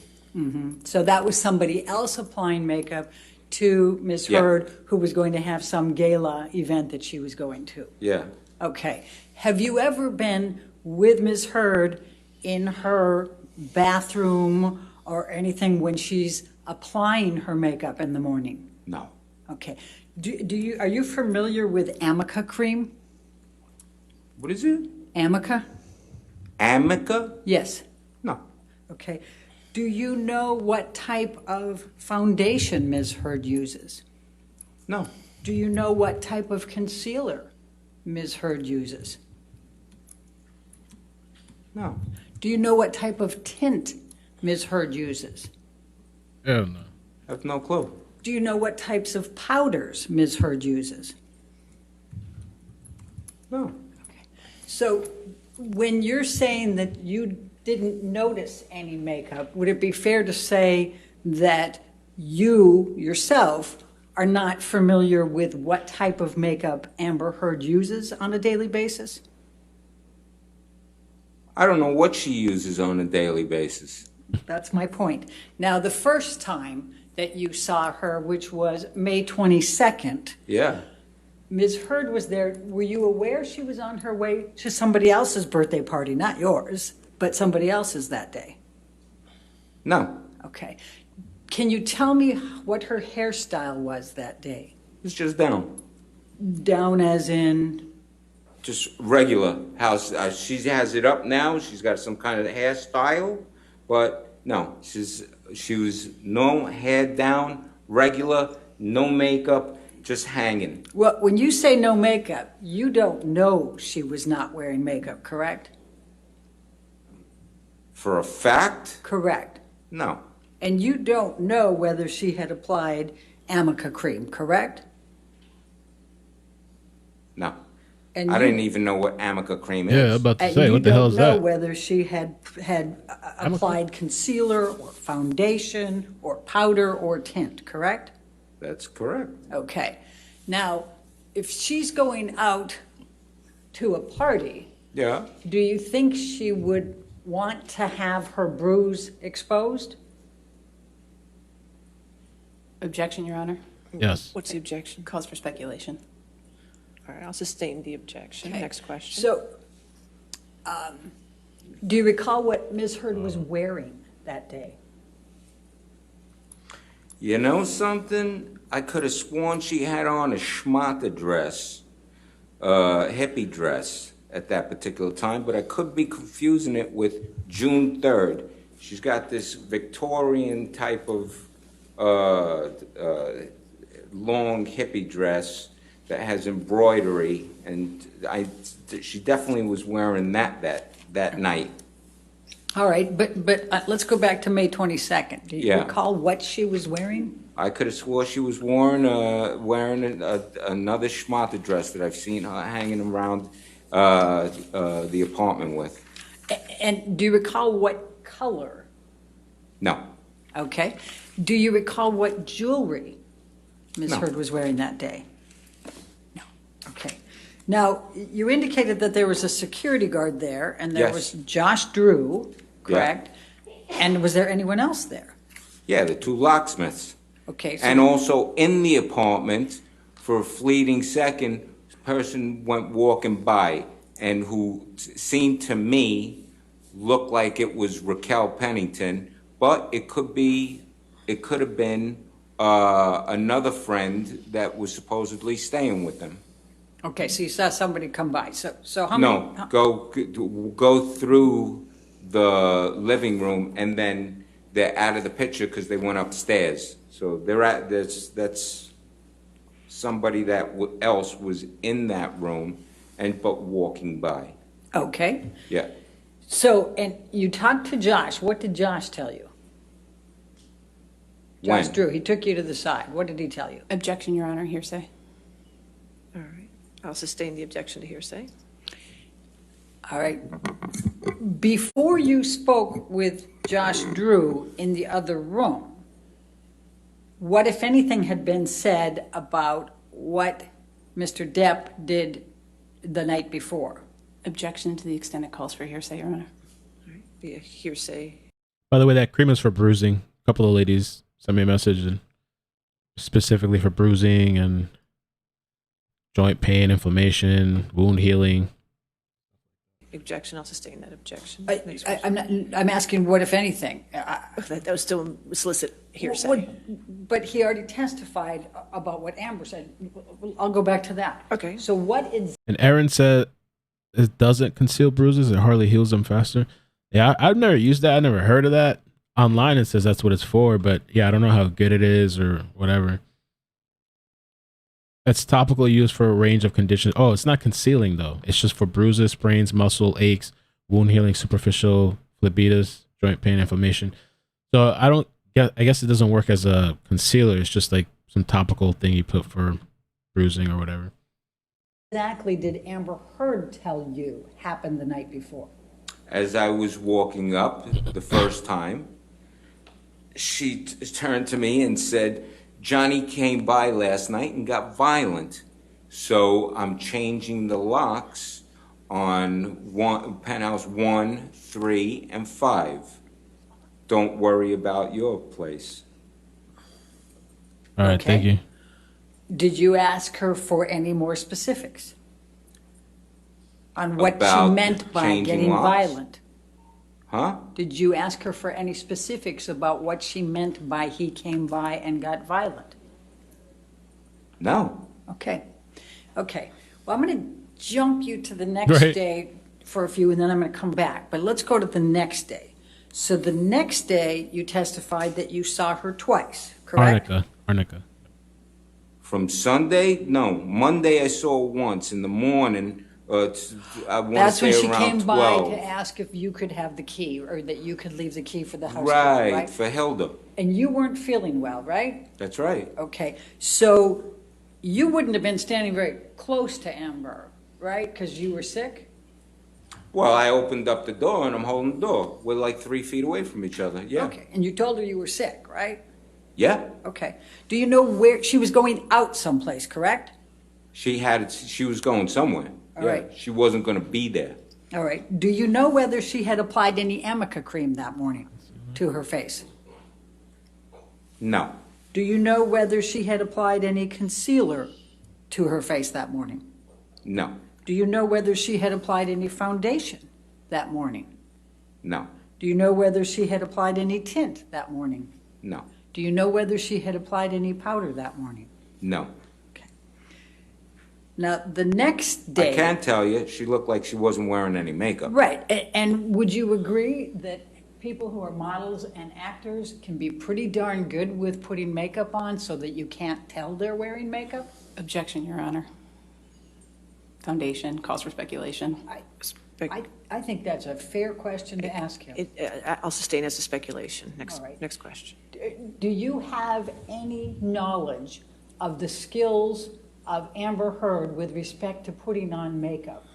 So that was somebody else applying makeup to Ms. Yeah. Heard, who was going to have some gala event that she was going to. Yeah. Okay. Have you ever been with Ms. Heard in her bathroom or anything when she's applying her makeup in the morning? No. Okay. Are you familiar with Amica cream? What is it? Amica? Amica? Yes. No. Okay. Do you know what type of foundation Ms. Heard uses? No. Do you know what type of concealer Ms. Heard uses? No. Do you know what type of tint Ms. Heard uses? Hell no. I have no clue. Do you know what types of powders Ms. Heard uses? No. So when you're saying that you didn't notice any makeup, would it be fair to say that you yourself are not familiar with what type of makeup Amber Heard uses on a daily basis? I don't know what she uses on a daily basis. That's my point. Now, the first time that you saw her, which was May 22nd, Yeah. Ms. Heard was there. Were you aware she was on her way to somebody else's birthday party, not yours, but somebody else's that day? No. Okay. Can you tell me what her hairstyle was that day? It's just down. Down as in? Just regular. She has it up now. She's got some kind of hairstyle, but no, she was no hair down, regular, no makeup, just hanging. Well, when you say no makeup, you don't know she was not wearing makeup, correct? For a fact? Correct. No. And you don't know whether she had applied Amica cream, correct? No. And I you- didn't even know what Amica cream is. Yeah, I'm about to And say, you what the hell is don't know that? whether she had applied concealer or foundation or powder or tint, correct? That's correct. Okay. Now, if she's going out to a party, Yeah. do you think she would want to have her bruise exposed? Objection, Your Honor. Yes. What's the objection? Cause for speculation. All right, I'll sustain the objection. Okay. Next question. So, do you recall what Ms. Heard was wearing that day? You know something? I could have sworn she had on a schmata dress, hippie dress at that particular time, but I could be confusing it with June 3rd. She's got this Victorian type of long hippie dress that has embroidery, and she definitely was wearing that night. All right, but let's go back to May 22nd. Do you Yeah. recall what she was wearing? I could have swore she was wearing another schmata dress that I've seen her hanging around the apartment with. And do you recall what color? No. Okay. Do you recall what jewelry Ms. No. Heard was wearing that day? No. Okay. Now, you indicated that there was a security guard there, and there Yes. was Josh Drew, correct? And was there anyone else there? Yeah, the two locksmiths. Okay. So And also in the apartment, for a fleeting second, a person went walking by and who seemed to me looked like it was Raquel Pennington, but it could have been another friend that was supposedly staying with them. Okay, so you saw somebody come by. So how many? No, go through the living room and then they're out of the picture because they went upstairs. So that's somebody that else was in that room but walking by. Okay. Yeah. So, and you talked to Josh. What did Josh tell you? Josh When? Drew, he took you to the side. What did he tell you? Objection, Your Honor, hearsay. All right. I'll sustain the objection to hearsay. All right. Before you spoke with Josh Drew in the other room, what, if anything, had been said about what Mr. Depp did the night before? Objection to the extent it calls for hearsay, Your Honor. All right. Be a hearsay. By the way, that cream is for bruising. A couple of ladies sent me a message and specifically for bruising and joint pain, inflammation, wound healing. Objection. I'll sustain that objection. Next question. I'm asking what, if anything. That was still solicit hearsay. But he already testified about what Amber said. I'll go back to that. Okay. So what is And Aaron said it doesn't conceal bruises. It hardly heals them faster. Yeah, I've never used that. I never heard of that. Online it says that's what it's for, but yeah, I don't know how good it is or whatever. It's topical used for a range of conditions. Oh, it's not concealing though. It's just for bruises, sprains, muscle aches, wound healing, superficial phlebitis, joint pain, inflammation. So I guess it doesn't work as a concealer. It's just like some topical thing you put for bruising or whatever. exactly did Amber Heard tell you happened the night before? As I was walking up the first time, she turned to me and said, Johnny came by last night and got violent. So I'm changing the locks on penthouse 1, 3, and 5. Don't worry about your place. All right, Okay. thank you. Did you ask her for any more specifics on what she About meant by changing getting locks? violent? Huh? Did you ask her for any specifics about what she meant by he came by and got violent? No. Okay. Okay. Well, I'm going to jump you to the next Right. day for a few, and then I'm going to come back. But let's go to the next day. So the next day, you testified that you saw her twice, correct? Arnica. From Sunday? No. Monday I saw her once in the morning. I want to That's say when she around came 12. by to ask if you could have the key, or that you could leave the key for the house. Right, Right? for Hilda. And you weren't feeling well, right? That's right. Okay. So you wouldn't have been standing very close to Amber, right? Because you were sick? Well, I opened up the door and I'm holding the door. We're like 3 feet away from each other. Yeah. Okay. And you told her you were sick, right? Yeah. Okay. Do you know where she was going out someplace, correct? She was going somewhere. All Yeah. right. She wasn't going to be there. All right. Do you know whether she had applied any Amica cream that morning to her face? No. Do you know whether she had applied any concealer to her face that morning? No. Do you know whether she had applied any foundation that morning? No. Do you know whether she had applied any tint that morning? No. Do you know whether she had applied any powder that morning? No. Now, the next day. I can tell you, she looked like she wasn't wearing any makeup. Right. And would you agree that people who are models and actors can be pretty darn good with putting makeup on so that you can't tell they're wearing makeup? Objection, Your Honor. Foundation calls for speculation. I think that's a fair question to ask him. I'll sustain as a speculation. All right. Next question. Do you have any knowledge of the skills of Amber Heard with respect to putting on makeup?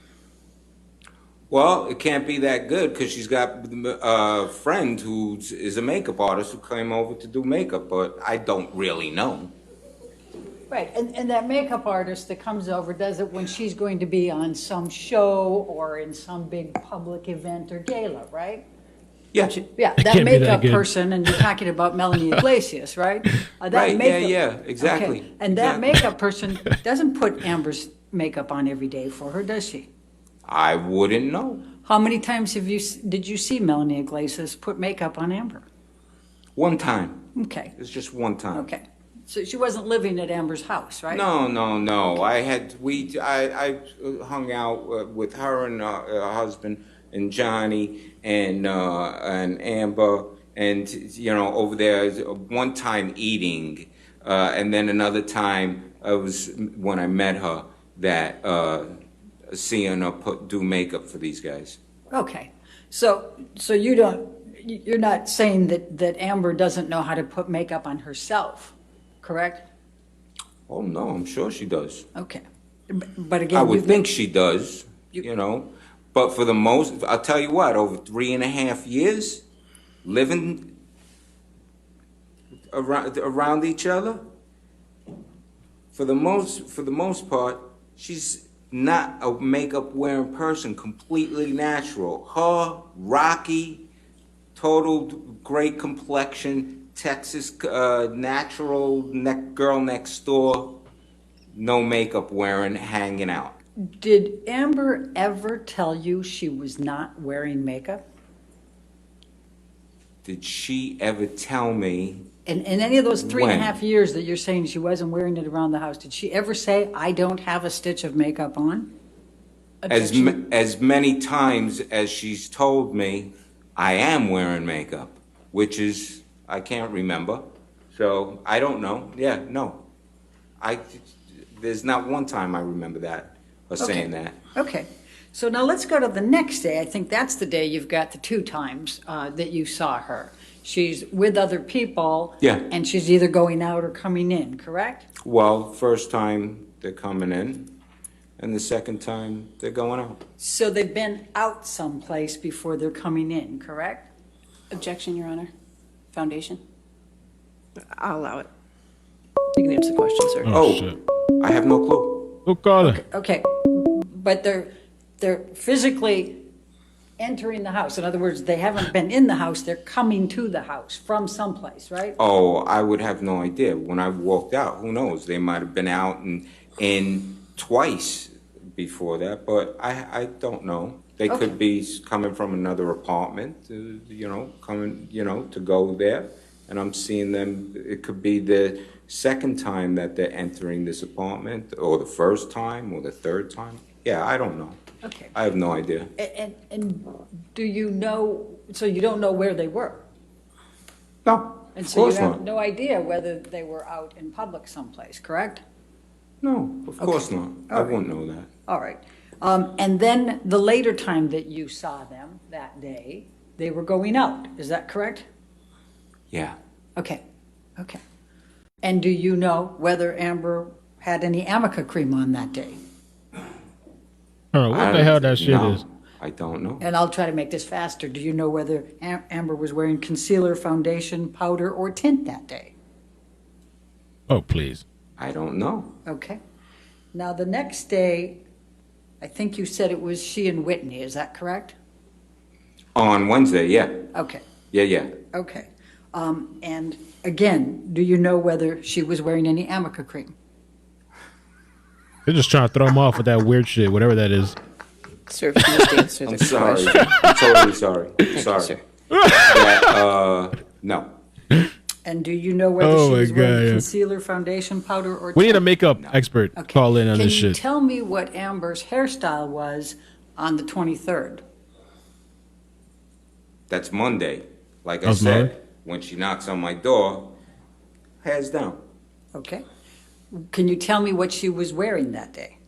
Well, it can't be that good because she's got a friend who is a makeup artist who came over to do makeup, but I don't really know. Right, and that makeup artist that comes over does it when she's going to be on some show or in some big public event or gala, right? Yeah. Yeah, It that can't be that makeup good. person, and you're talking about Melanie Iglesias, right? That Right, makeup- yeah, exactly. Okay, and that Exactly. makeup person doesn't put Amber's makeup on every day for her, does she? I wouldn't know. How many times did you see Melanie Iglesias put makeup on Amber? One time. Okay, It's just one time. okay. So she wasn't living at Amber's house, right? No. I hung out with her and her husband and Johnny and Amber and over there one time eating and then another time was when I met her that seeing her do makeup for these guys. Okay, so you don't, you're not saying that Amber doesn't know how to put makeup on herself, correct? Oh, no, I'm sure she does. Okay. But again, I would you've think been- she does, you know, but for the most, I'll tell you what, over 3.5 years, living around each other, for the most part, she's not a makeup wearing person, completely natural. Her, Rocky, total great complexion, Texas natural girl next door, no makeup wearing, hanging out. Did Amber ever tell you she was not wearing makeup? Did she ever tell me? In any of those 3.5 When? years that you're saying she wasn't wearing it around the house, did she ever say, I don't have a stitch of makeup on? Objection. As many times as she's told me, I am wearing makeup, which is, I can't remember. So I don't know. Yeah, no. There's not one time I remember that or saying that. Okay. So now let's go to the next day. I think that's the day you've got the 2 times that you saw her. She's with other people. Yeah. And she's either going out or coming in, correct? Well, first time they're coming in, and the second time they're going out. So they've been out someplace before they're coming in, correct? Objection, Your Honor. Foundation. I'll allow it. You can answer the question, sir. Oh, shit. I have no clue. Who called it? Okay. But they're physically entering the house. In other words, they haven't been in the house, they're coming to the house from someplace, right? Oh, I would have no idea. When I walked out, who knows? They might have been out and in twice before that, but I don't know. They Okay. could be coming from another apartment, coming, to go there. And I'm seeing them, it could be the second time that they're entering this apartment, or the first time, or the third time. Yeah, I don't know. Okay. I have no idea. And do you know, so you don't know where they were? No, And of so you course have not. no idea whether they were out in public someplace, correct? No, of course not. I All right. wouldn't know that. All right. And then the later time that you saw them that day, they were going out, is that correct? Yeah. Okay, okay. And do you know whether Amber had any Amica cream on that day? What the hell that shit No, is? I don't know. And I'll try to make this faster. Do you know whether Amber was wearing concealer, foundation, powder, or tint that day? Oh, please. I don't know. Okay. Now, the next day, I think you said it was she and Whitney, is that correct? On Wednesday, yeah. Okay, Yeah. okay. And again, do you know whether she was wearing any Amica cream? They're just trying to throw him off with that weird shit, whatever that is. Sir, if you just answer I'm the sorry. question. I'm totally sorry. Sorry. sir. Yeah, no. And do you know whether Oh she my was wearing God, yeah. concealer, foundation, powder, or We need a tint? makeup expert Okay. call in on Can this you shit. tell me what Amber's hairstyle was on the 23rd? That's Monday. Like I That's said, Monday? when she knocks on my door, hands down. Okay. Can you tell me what she was wearing that day?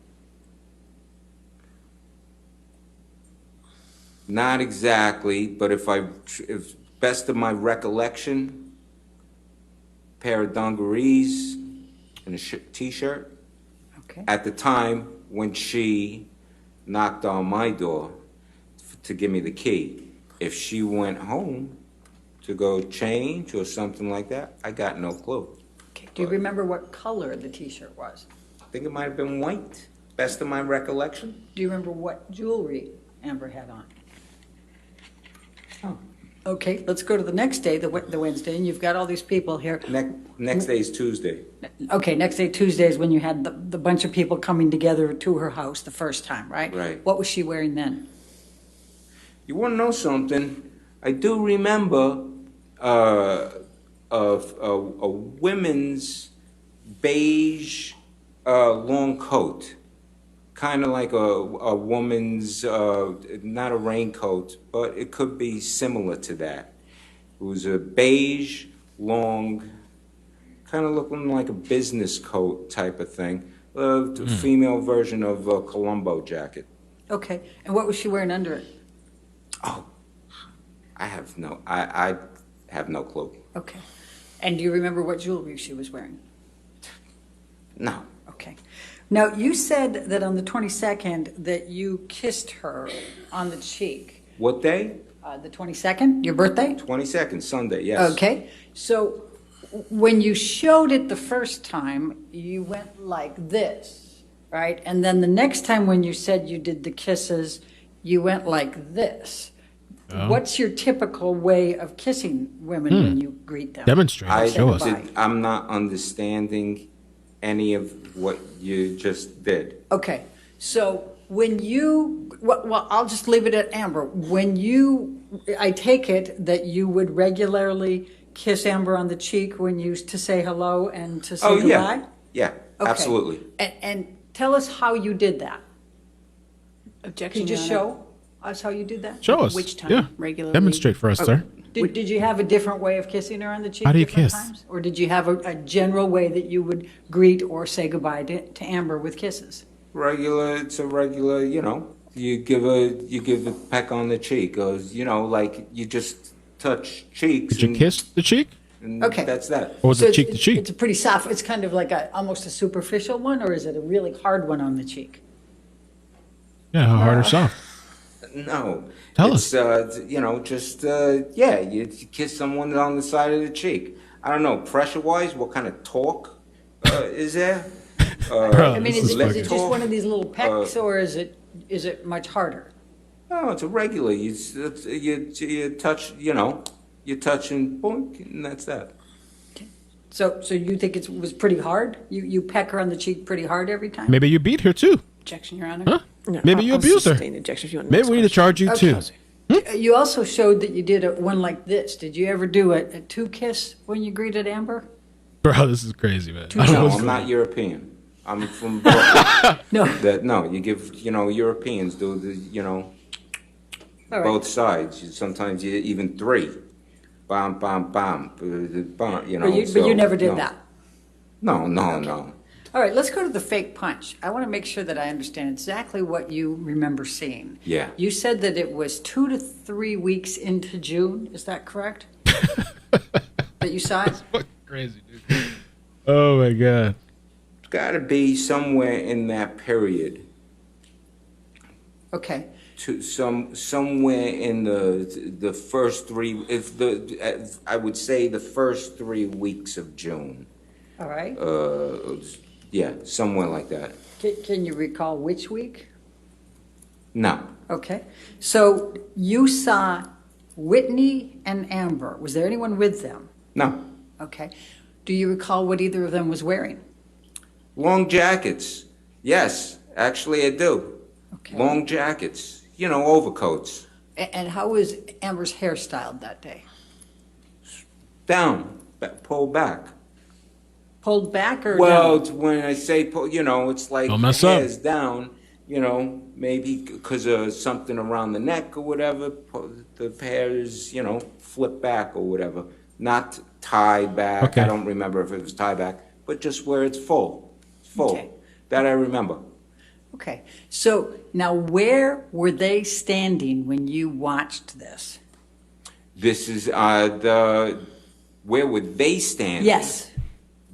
Not exactly, but if best of my recollection, pair of dungarees and a t-shirt. Okay. At the time when she knocked on my door to give me the key. If she went home to go change or something like that, I got no clue. Okay. Do you remember what color the t-shirt was? I think it might have been white, best of my recollection. Do you remember what jewelry Amber had on? Oh. Okay, let's go to the next day, the Wednesday, and you've got all these people here. Next day is Tuesday. Okay, next day, Tuesday, is when you had the bunch of people coming together to her house the first time, right? Right. What was she wearing then? You want to know something? I do remember a women's beige long coat, kind of like a woman's, not a raincoat, but it could be similar to that. It was a beige, long, kind of looking like a business coat type of thing, female version of a Columbo jacket. Okay, and what was she wearing under it? Oh, I have no clue. Okay. And do you remember what jewelry she was wearing? No. Okay. Now, you said that on the 22nd that you kissed her on the cheek. What day? The 22nd, your birthday? 22nd, Sunday, yes. Okay. So when you showed it the first time, you went like this, right? And then the next time when you said you did the kisses, you went like this. Oh. What's your typical way of kissing women when you greet them? Demonstrate. Show us. I'm not understanding any of what you just did. Okay, so when you, well, I'll just leave it at Amber. When you, I take it that you would regularly kiss Amber on the cheek when you used to say hello and to say Oh, goodbye? yeah. Yeah, Okay. absolutely. And tell us how you did that. Objection, Could you Your just Honor. show us how you did that? Show us. Which time? Yeah. Regularly? Demonstrate for us, sir. Did you have a different way of kissing her on the cheek? How do you different kiss? times? Or did you have a general way that you would greet or say goodbye to Amber with kisses? It's a regular, you give a peck on the cheek, or, like you just touch cheeks. Did you kiss the cheek? And Okay. that's that. Or was So it cheek to cheek? It's a pretty soft, it's kind of like almost a superficial one, or is it a really hard one on the cheek? Yeah, hard or soft? No. Tell it's, you kiss someone on the side of the cheek. I don't know, pressure-wise, what kind of talk is there? Bro, I mean, this is is it fucking- just one of these little pecks, or is it much harder? No, it's a regular. You touch, you touch and boink, and that's that. So you think it was pretty hard? You peck her on the cheek pretty hard every time? Maybe you beat her too. Objection, Your Honor. Huh? No, Maybe you I'll abused her. sustain objection if you want the Maybe next we need to question. charge you too. You also showed that you did one like this. Did you ever do a two-kiss when you greeted Amber? Bro, this is crazy, man. I don't know No, what's I'm going not on. European. I'm from Brooklyn. No. You give, Europeans do All right. both sides. Sometimes you even three. Bam, bam, bam. But you never did that? No. All right, let's go to the fake punch. I want to make sure that I understand exactly what you remember seeing. Yeah. You said that it was 2 to 3 weeks into June. Is that correct? That you saw it? Fucking crazy, dude. Oh my god. It's got to be somewhere in that period. Okay. To somewhere in the first three, I would say the first 3 weeks of June. All right. Yeah, somewhere like that. Can you recall which week? No. Okay. So you saw Whitney and Amber. Was there anyone with them? No. Okay. Do you recall what either of them was wearing? Long jackets. Yes, actually I do. Okay. Long jackets. Overcoats. And how was Amber's hair styled that day? Down. Pulled back. Pulled back or Well, down? it's when I say pull, it's like Don't mess up. hair's down, maybe because of something around the neck or whatever, the hair is, flipped back or whatever. Not tied back. Okay. I don't remember if it was tied back, but just where it's full. Full. Okay. That I remember. Okay. So now where were they standing when you watched this? This is where would they stand? Yes.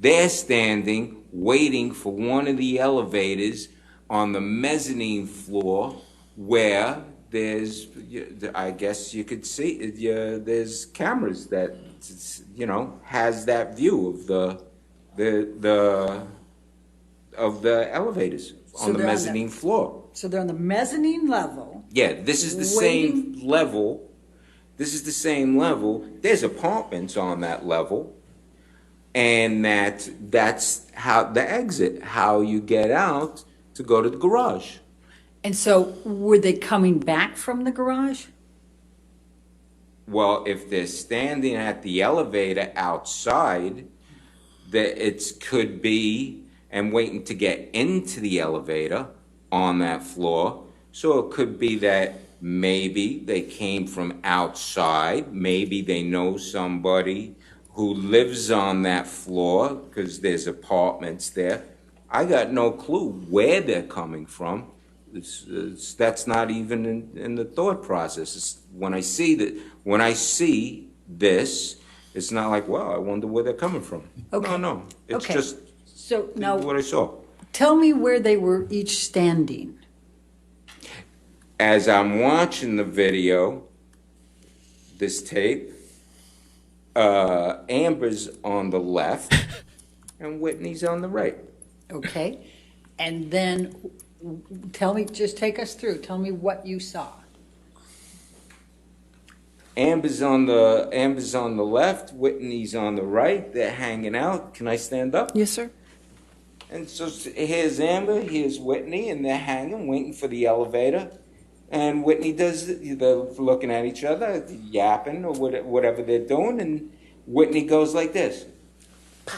They're standing, waiting for one of the elevators on the mezzanine floor where there's, I guess you could see, there's cameras that, has that view of the elevators So on the they're on mezzanine floor. So they're on the mezzanine level. Yeah, this is the same level. This is the same level. There's apartments on that level. And that's how the exit, how you get out to go to the garage. And so were they coming back from the garage? Well, if they're standing at the elevator outside, it could be, and waiting to get into the elevator on that floor. So it could be that maybe they came from outside, maybe they know somebody who lives on that floor, because there's apartments there. I got no clue where they're coming from, That's not even in the thought process. When I see this, it's not like, well, I wonder where they're coming from. Okay. No. It's Okay. just So now, what I saw. tell me where they were each standing. As I'm watching the video, this tape, Amber's on the left and Whitney's on the right. Okay? And then just take us through. Tell me what you saw. Amber's on the left, Whitney's on the right. They're hanging out. Can I stand up? Yes, sir. And so here's Amber, here's Whitney, and they're hanging, waiting for the elevator. And Whitney they're looking at each other, yapping or whatever they're doing, and Whitney goes like this. Pow.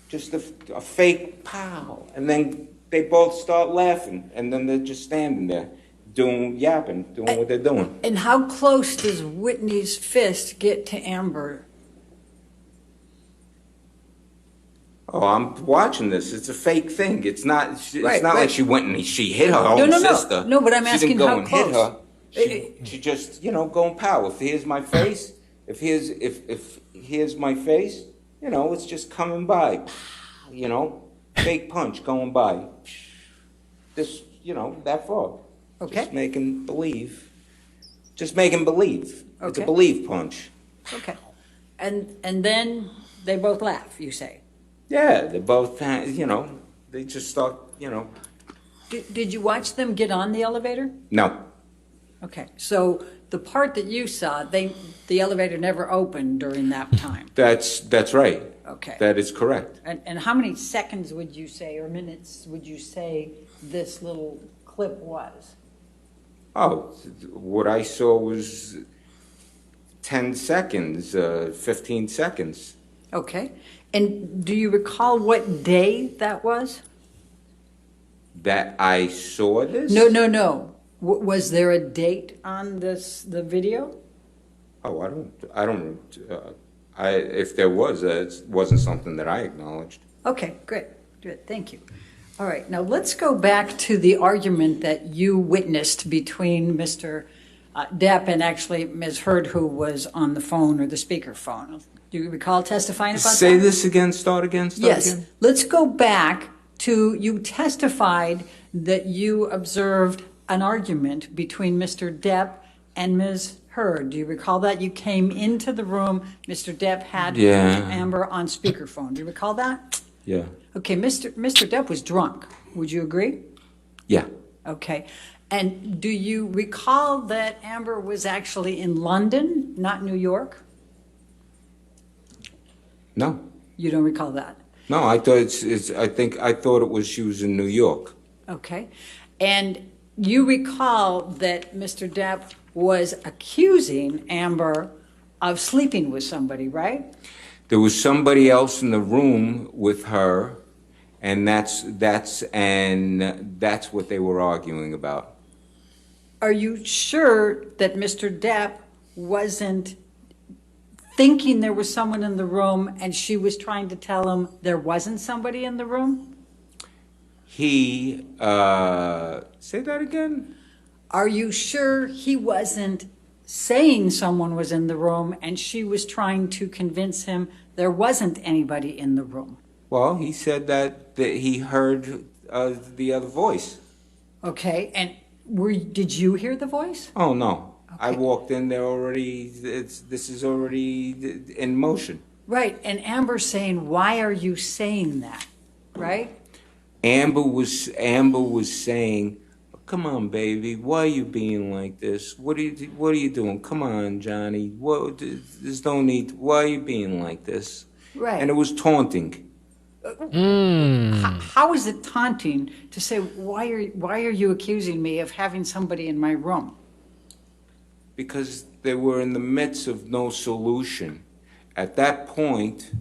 Just a fake pow. And then they both start laughing, and then they're just standing there, yapping, doing what they're doing. And how close does Whitney's fist get to Amber? Oh, I'm watching this. It's a fake thing. It's not. It's Right, not right. like she went and she hit her own sister. No, but I'm She asking didn't go how and hit close. her. She just, going pow. If here's my face, if here's my face, it's just coming by. Fake punch going by. This, that far. Okay. Just making believe. Just making believe. It's a Okay. believe punch. Okay. And then they both laugh, you say. Yeah, they both, they just start, Did you watch them get on the elevator? no. Okay, so the part that you saw, the elevator never opened during that time. That's right. Okay. That is correct. And how many seconds would you say, or minutes would you say this little clip was? Oh, what I saw was 10 seconds, 15 seconds. Okay. And do you recall what day that was? That I saw this? No. Was there a date on the video? Oh, I don't, if there was, it wasn't something that I acknowledged. Okay, great. Good, thank you. All right, now let's go back to the argument that you witnessed between Mr. Depp and actually Ms. Heard, who was on the phone or the speakerphone. Do you recall testifying about that? Say this again, start again. Yes, let's go back to, you testified that you observed an argument between Mr. Depp and Ms. Heard. Do you recall that? You came into the room, Mr. Depp had Amber on speakerphone. Do you recall that? Yeah. Okay, Mr. Depp was drunk. Would you agree? Yeah. Okay. And do you recall that Amber was actually in London, not New York? No. You don't recall that? No, I thought I thought it was she was in New York. Okay. And you recall that Mr. Depp was accusing Amber of sleeping with somebody, right? There was somebody else in the room with her, and that's what they were arguing about. Are you sure that Mr. Depp wasn't thinking there was someone in the room and she was trying to tell him there wasn't somebody in the room? He, say that again? Are you sure he wasn't saying someone was in the room and she was trying to convince him there wasn't anybody in the room? Well, he said that he heard the other voice. Okay, and did you hear the voice? Oh, no. I Okay. walked in there already, this is already in motion. Right, and Amber's saying, why are you saying that, right? Amber was saying, come on, baby, why are you being like this? What are you doing? Come on, Johnny. There's no need. Why are you being like this? Right. And it was taunting. How is it taunting to say, why are you accusing me of having somebody in my room? Because they were in the midst of no solution. At that point,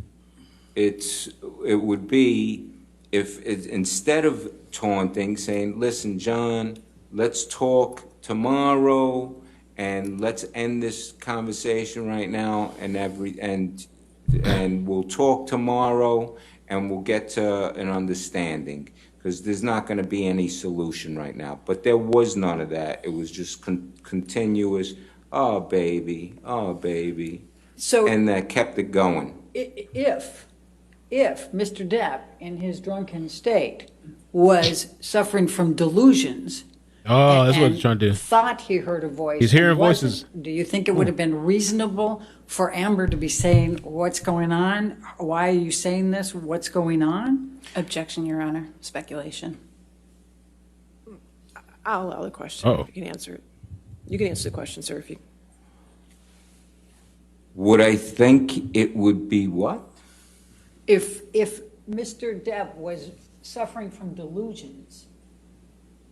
it would be instead of taunting, saying, listen, John, let's talk tomorrow and let's end this conversation right now and we'll talk tomorrow and we'll get to an understanding. because there's not going to be any solution right now. But there was none of that. It was just continuous, oh, baby, So and that kept it going. if Mr. Depp, in his drunken state, was suffering from delusions. Oh, that's what and he's trying to do. Thought he heard a voice. He's hearing and wasn't, voices. Do you think it would have been reasonable for Amber to be saying, what's going on? Why are you saying this? What's going on? Objection, Your Honor. Speculation. I'll allow the question. Uh-oh. You can answer it. You can answer the question, sir, if you. Would I think it would be what? If Mr. Depp was suffering from delusions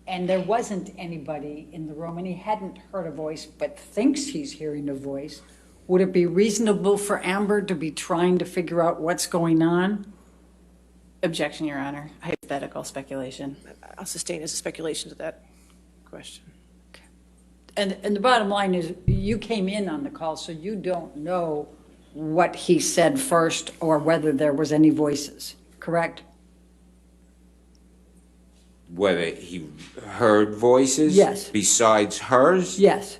and there wasn't anybody in the room and he hadn't heard a voice but thinks he's hearing a voice, would it be reasonable for Amber to be trying to figure out what's going on? Objection, Your Honor. Hypothetical speculation. I'll sustain as a speculation to that question. And the bottom line is, you came in on the call, so you don't know what he said first or whether there was any voices, correct? Whether he heard voices? Yes. Besides hers? Yes.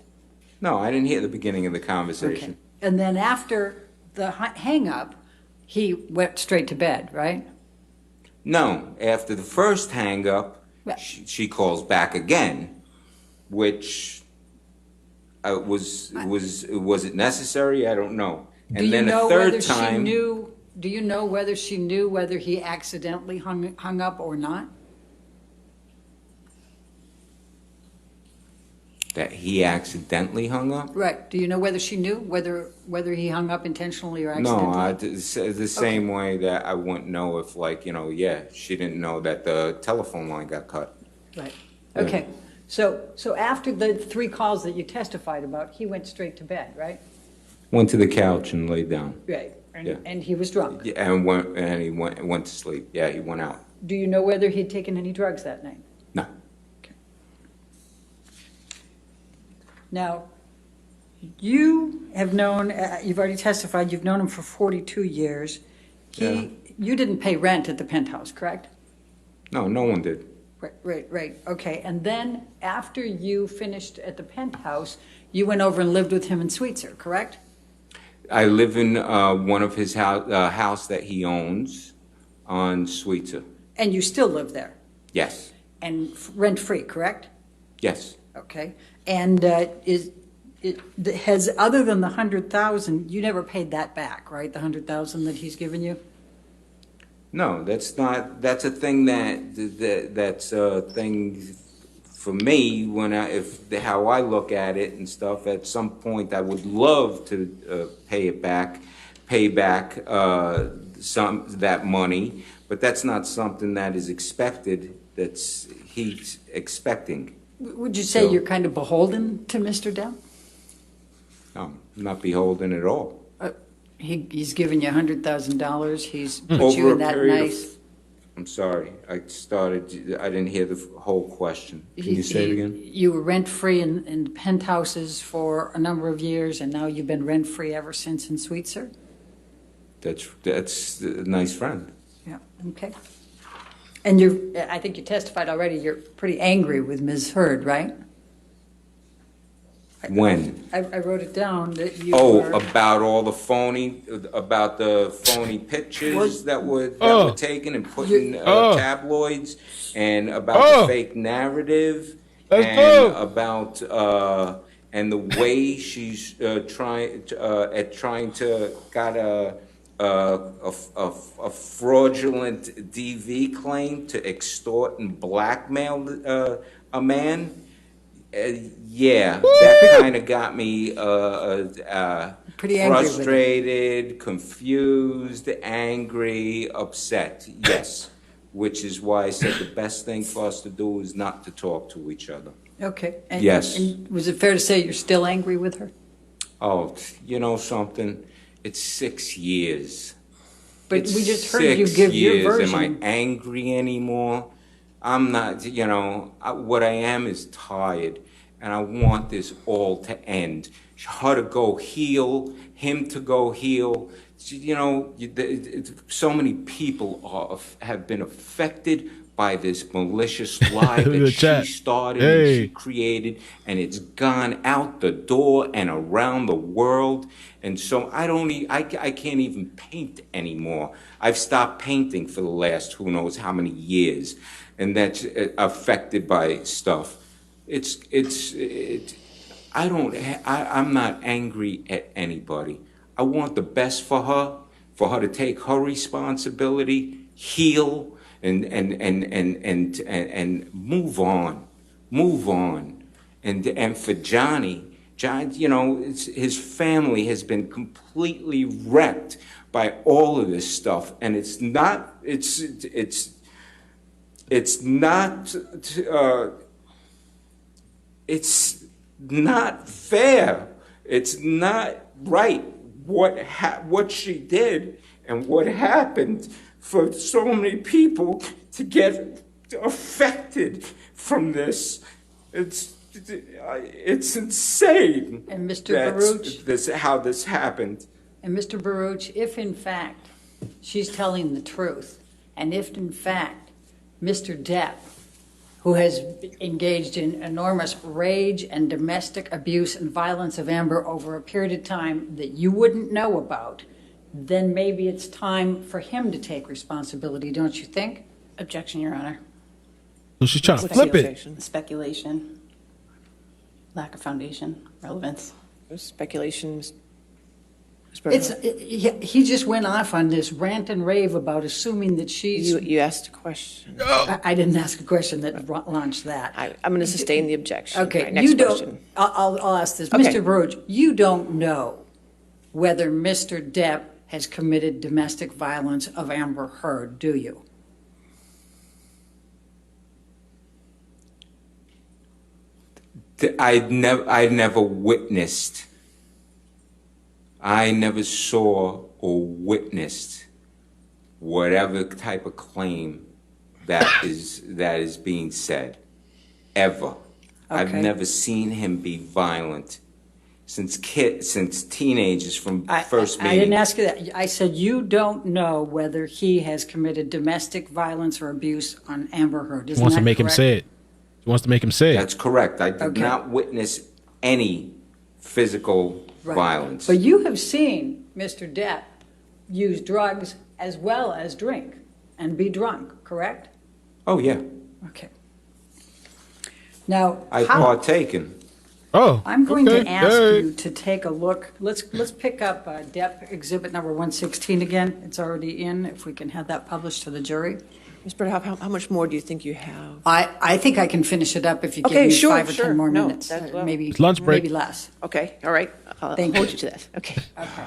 No, I didn't hear the beginning of the conversation. Okay. And then after the hang-up, he went straight to bed, right? No, after the first hang-up, Right. she calls back again, which was it necessary? I don't know. Do you know whether she knew? Do you know whether she knew whether he accidentally hung up or not? That he accidentally hung up? Right. Do you know whether she knew whether he hung up intentionally or accidentally? No, the same way that I wouldn't know if, like, she didn't know that the telephone line got cut. Right. Yeah. Okay. So after the 3 calls that you testified about, he went straight to bed, right? Went to the couch and laid down. Right. And, Yeah. and he was drunk. Yeah, and he went to sleep. Yeah, he went out. Do you know whether he'd taken any drugs that night? No. Now, you have known, you've already testified, you've known him for 42 years. Yeah. You didn't pay rent at the penthouse, correct? No, no one did. Right. Okay. And then after you finished at the penthouse, you went over and lived with him in Sweetser, correct? I live in one of his house that he owns on Sweetser. And you still live there? Yes. And rent-free, correct? Yes. Okay. And has, other than the 100,000, you never paid that back, right? The 100,000 that he's given you? No, that's a thing that's a thing for me when how I look at it and stuff. At some point, I would love to pay back some that money, but that's not something that is expected. He's expecting. Would you say you're kind of beholden to Mr. Depp? No, I'm not beholden at all. He's given you $100,000. He's put you in that nice. I'm sorry, I didn't hear the whole question. Can you say it again? You were rent-free in penthouses for a number of years, and now you've been rent-free ever since in Sweetser? That's a nice friend. Yeah, okay. And I think you testified already, you're pretty angry with Ms. Heard, right? When? I wrote it down that you Oh, were. about the phony pictures that were taken and put in tabloids, and about the fake narrative, and about and the way she's trying to got a fraudulent DV claim to extort and blackmail a man. That kind of got me Pretty angry with it. frustrated, confused, angry, upset. Yes, which is why I said the best thing for us to do is not to talk to each other. Okay. And, Yes. And was it fair to say you're still angry with her? Oh, you know something? It's 6 years. But It's we just heard you 6 give your years. version. Am I angry anymore? I'm not, what I am is tired, and I want this all to end. Her to go heal, him to go heal. So many people have been affected by this malicious lie Look at that the chat. she started Hey. and she created, and it's gone out the door and around the world. And so I can't even paint anymore. I've stopped painting for the last who knows how many years, and that's affected by stuff. I'm not angry at anybody. I want the best for her to take her responsibility, heal, and move on. And for Johnny, you know, his family has been completely wrecked by all of this stuff, and it's not fair. It's not right what she did and what happened for so many people to get affected from this. It's insane. And Mr. Baruch, How this happened. and Mr. Baruch, if in fact she's telling the truth, and if in fact Mr. Depp, who has engaged in enormous rage and domestic abuse and violence of Amber over a period of time that you wouldn't know about, then maybe it's time for him to take responsibility, don't you think? Objection, Your Honor. So she's trying to flip it. Speculation, lack of foundation, relevance. Speculation. He just went off on this rant and rave about assuming that she's. You asked a question. I didn't ask a question that launched that. I'm going to sustain the objection. Okay, All right, next you don't. question. I'll ask this, Okay. Mr. Baruch. You don't know whether Mr. Depp has committed domestic violence of Amber Heard, do you? I never witnessed. I never saw or witnessed whatever type of claim that is being said, ever. I've Okay. never seen him be violent since teenagers from first meeting. I didn't ask you that. I said you don't know whether he has committed domestic violence or abuse on Amber Heard. He Isn't wants to that make him correct? say it. He wants to make him say it. That's correct. I did Okay. not witness any physical Right. violence. But you have seen Mr. Depp use drugs as well as drink and be drunk, correct? Oh yeah, Okay. Now, I've partaken. Oh, I'm going okay. to ask Hey. you to take a look. Let's pick up Depp exhibit number 116 again. It's already in. If we can have that published to the jury. Ms. Birdhoff, how much more do you think you have? I think I can finish it up if you give Okay, me sure, 5 or 10 sure. more No, minutes. that's well. Maybe It's lunch break. Maybe less. Okay, all right. I'll Thank hold you. you to that. Okay. Okay.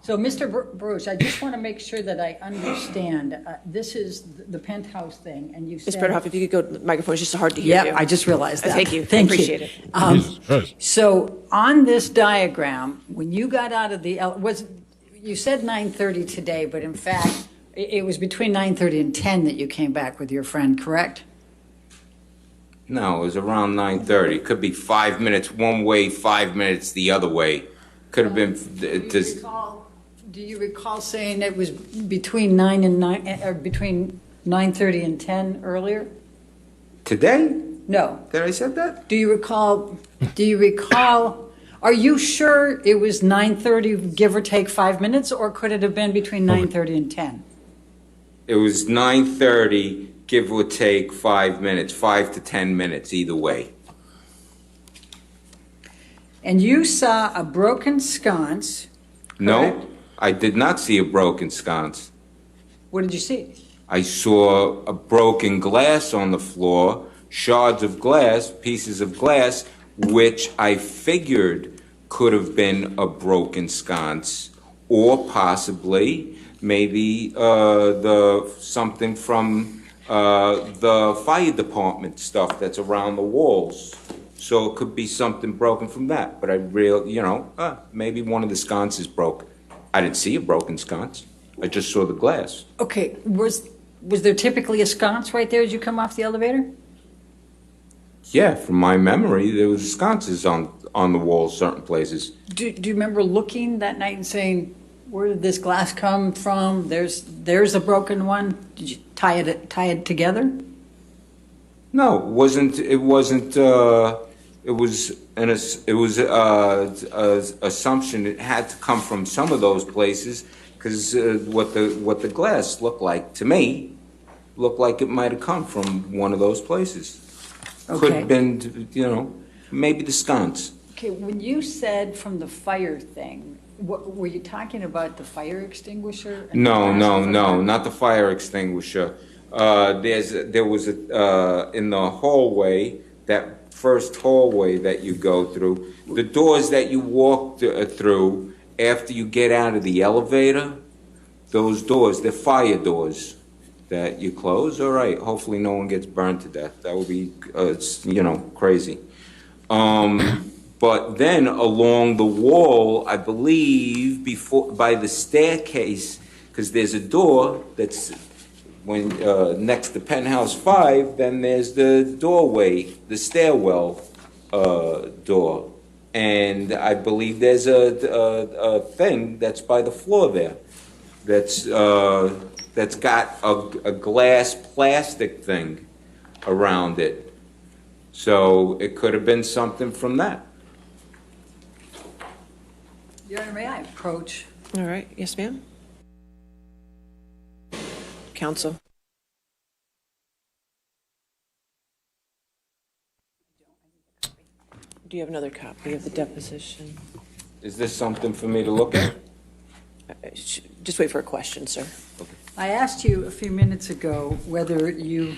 So, Mr. Baruch, I just want to make sure that I understand. This is the penthouse thing, and you Ms. said. Birdhoff, if you could go to the microphone, it's just hard to hear you. Yeah, I just realized that. Thank you. Thank you. Appreciate it. Jesus Christ. So on this diagram, when you got out of the, you said 9:30 today, but in fact, it was between 9:30 and 10 that you came back with your friend, correct? No, it was around 9:30. Could be 5 minutes one way, 5 minutes the other way. Could have been. Do you recall saying it was between 9 and 9, or between 9:30 and 10 earlier? Today? No. Did I said that? Do you recall, are you sure it was 9:30, give or take 5 minutes, or could it have been between 9:30 and 10? It was 9:30, give or take 5 minutes, 5 to 10 minutes, either way. And you saw a broken sconce. No, Correct. I did not see a broken sconce. What did you see? I saw a broken glass on the floor, shards of glass, pieces of glass, which I figured could have been a broken sconce, or possibly maybe something from the fire department stuff that's around the walls. So it could be something broken from that. But maybe one of the sconces broke. I didn't see a broken sconce. I just saw the glass. Okay, was there typically a sconce right there as you come off the elevator? Yeah, from my memory, there was sconces on the walls, certain places. Do you remember looking that night and saying, Where did this glass come from? There's a broken one. Did you tie it together? No, it wasn't. It wasn't. It was an. It was assumption. It had to come from some of those places because what the glass looked like to me looked like it might have come from one of those places. Okay. Could have been, maybe the sconce. Okay, when you said from the fire thing, were you talking about the fire extinguisher? and the glass over there? Not the fire extinguisher. There was in the hallway, that first hallway that you go through, the doors that you walk through after you get out of the elevator, those doors, they're fire doors that you close. All right, hopefully no one gets burned to death. That would be, crazy. But then along the wall, I believe, by the staircase, because there's a door that's next to penthouse 5, then there's the doorway, the stairwell door, and I believe there's a thing that's by the floor there, that's got a glass plastic thing around it, so it could have been something from that. Your Honor, may I approach? All right, yes, ma'am. Counsel. Do you have another copy of the deposition? Is this something for me to look at? Just wait for a question, sir. I asked you a few minutes ago whether you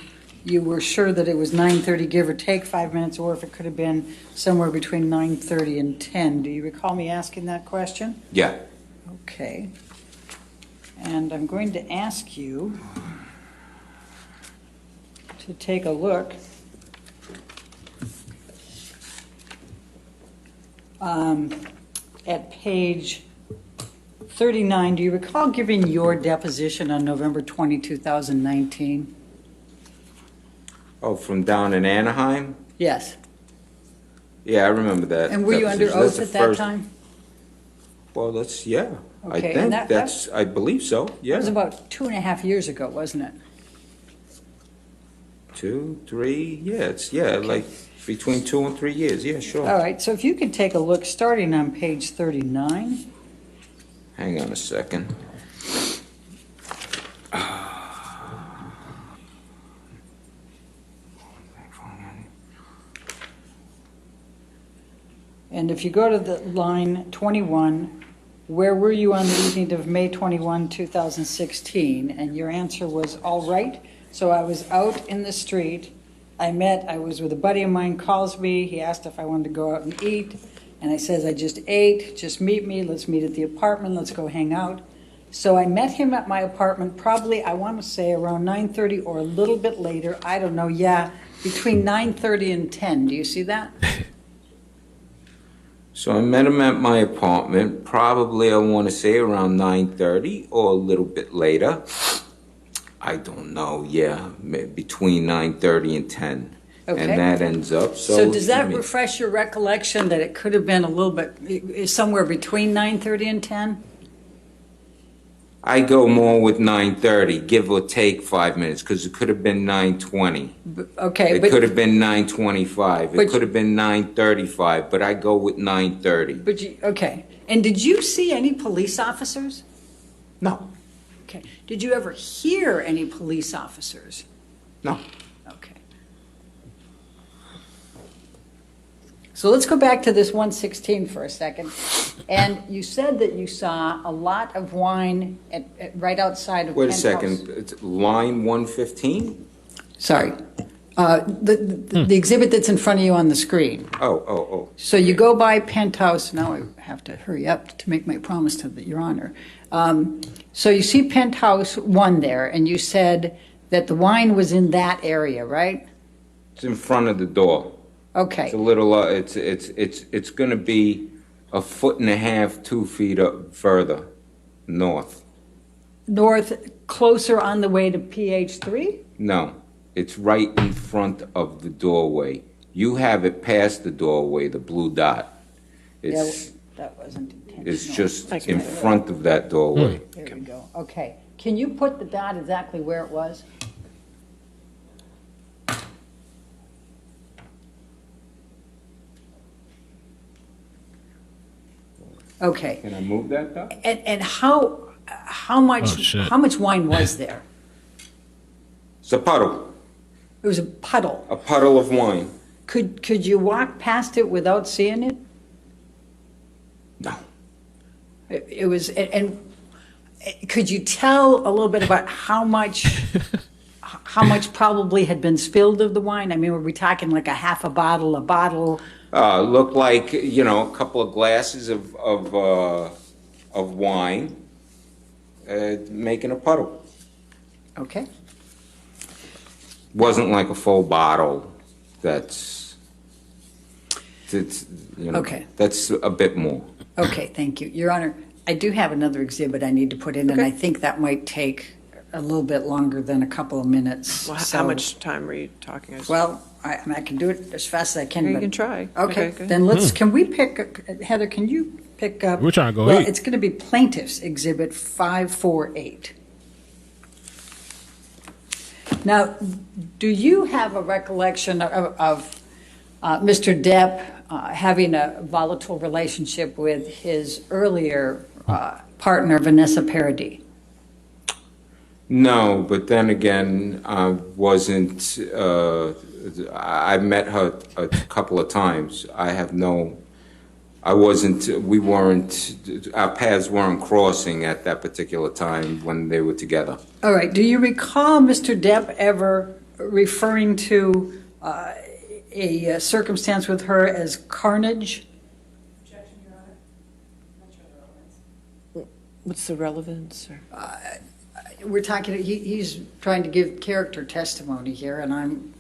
were sure that it was 9:30, give or take 5 minutes, or if it could have been somewhere between 9:30 and 10. Do you recall me asking that question? Yeah. Okay. And I'm going to ask you to take a look at page 39. Do you recall giving your deposition on November 20, 2019? Oh, from down in Anaheim? Yes. Yeah, I remember that. And were you under That's oath the at that first- time? Well, yeah. I Okay, and think I believe so, yeah. It was about 2.5 years ago, wasn't it? 2, 3, like between 2 and 3 years, yeah, sure. All right, so if you could take a look, starting on page 39. Hang on a second. And if you go to the line 21, where were you on the evening of May 21, 2016? And your answer was, all right. So I was out in the street. I was with a buddy of mine, calls me. He asked if I wanted to go out and eat. And I says, I just ate. Just meet me. Let's meet at the apartment. Let's go hang out. So I met him at my apartment probably, I want to say, around 9:30 or a little bit later. I don't know. Yeah, between 9:30 and 10. Do you see that? So I met him at my apartment, probably I want to say around 9:30 or a little bit later. I don't know, yeah, between 9:30 and 10. Okay. And that ends up, So does that refresh your recollection that it could have been a little bit, somewhere between 9:30 and 10? I go more with 9:30, give or take 5 minutes, because it could have been 9:20. Okay, It could have been 9:25. It could have been 9:35, but I go with 9:30. okay. And did you see any police officers? No. Okay. Did you ever hear any police officers? No. Okay. So let's go back to this 116 for a second. And you said that you saw a lot of wine right outside of Wait a Penthouse. second, it's line 115? Sorry. The exhibit that's in front of you on the screen. Oh. So you go by Penthouse, now I have to hurry up to make my promise to Your Honor. So you see Penthouse 1 there, and you said that the wine was in that area, right? It's in front of the door. Okay. It's a little, it's gonna be 1.5 feet, 2 feet up further north. North, closer on the way to PH3? No, it's right in front of the doorway. You have it past the doorway, the blue dot. It's, That wasn't intentional. is just in front of that doorway. There we go. Okay. Can you put the dot exactly where it was? Okay. Can I move that, Doc? And how much wine was there? It's a puddle, It was a puddle. a puddle of wine. Could you walk past it without seeing it? No. It was, and could you tell a little bit about how much probably had been spilled of the wine? I mean, were we talking like a half a bottle, a bottle? Looked like, a couple of glasses of wine, making a puddle. Okay. Wasn't like a full bottle. That's Okay. That's a bit more. Okay, thank you. Your Honor, I do have another exhibit I need to put in, and I think that might take a little bit longer than a couple of minutes. Well, So- how much time are you talking? Well, I can do it as fast as I can. You but- can try. Okay, Okay, good. then can we pick, Heather, can you pick up? We're trying to go Well, eat. it's going to be Plaintiff's Exhibit 548. Now, do you have a recollection of Mr. Depp having a volatile relationship with his earlier partner, Vanessa Paradis? No, but then again, I wasn't. I met her a couple of times. I wasn't. We weren't. Our paths weren't crossing at that particular time when they were together. All right, do you recall Mr. Depp ever referring to a circumstance with her as carnage? What's the relevance? Or? We're talking, he's trying to give character testimony here, and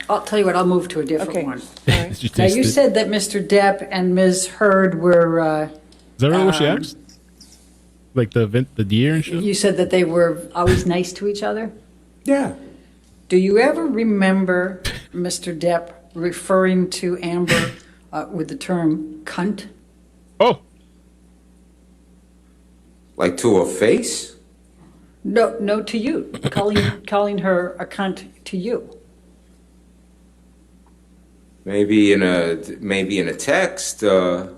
I'll tell you what, I'll move to a different one. Now, you said that Mr. Depp and Ms. Heard were... Is that really what she asked? Like the deer and shit? You said that they were always nice to each other? Yeah. Do you ever remember Mr. Depp referring to Amber with the term cunt? Oh. Like to her face? No, to you. Calling her a cunt to you. Maybe in a text. All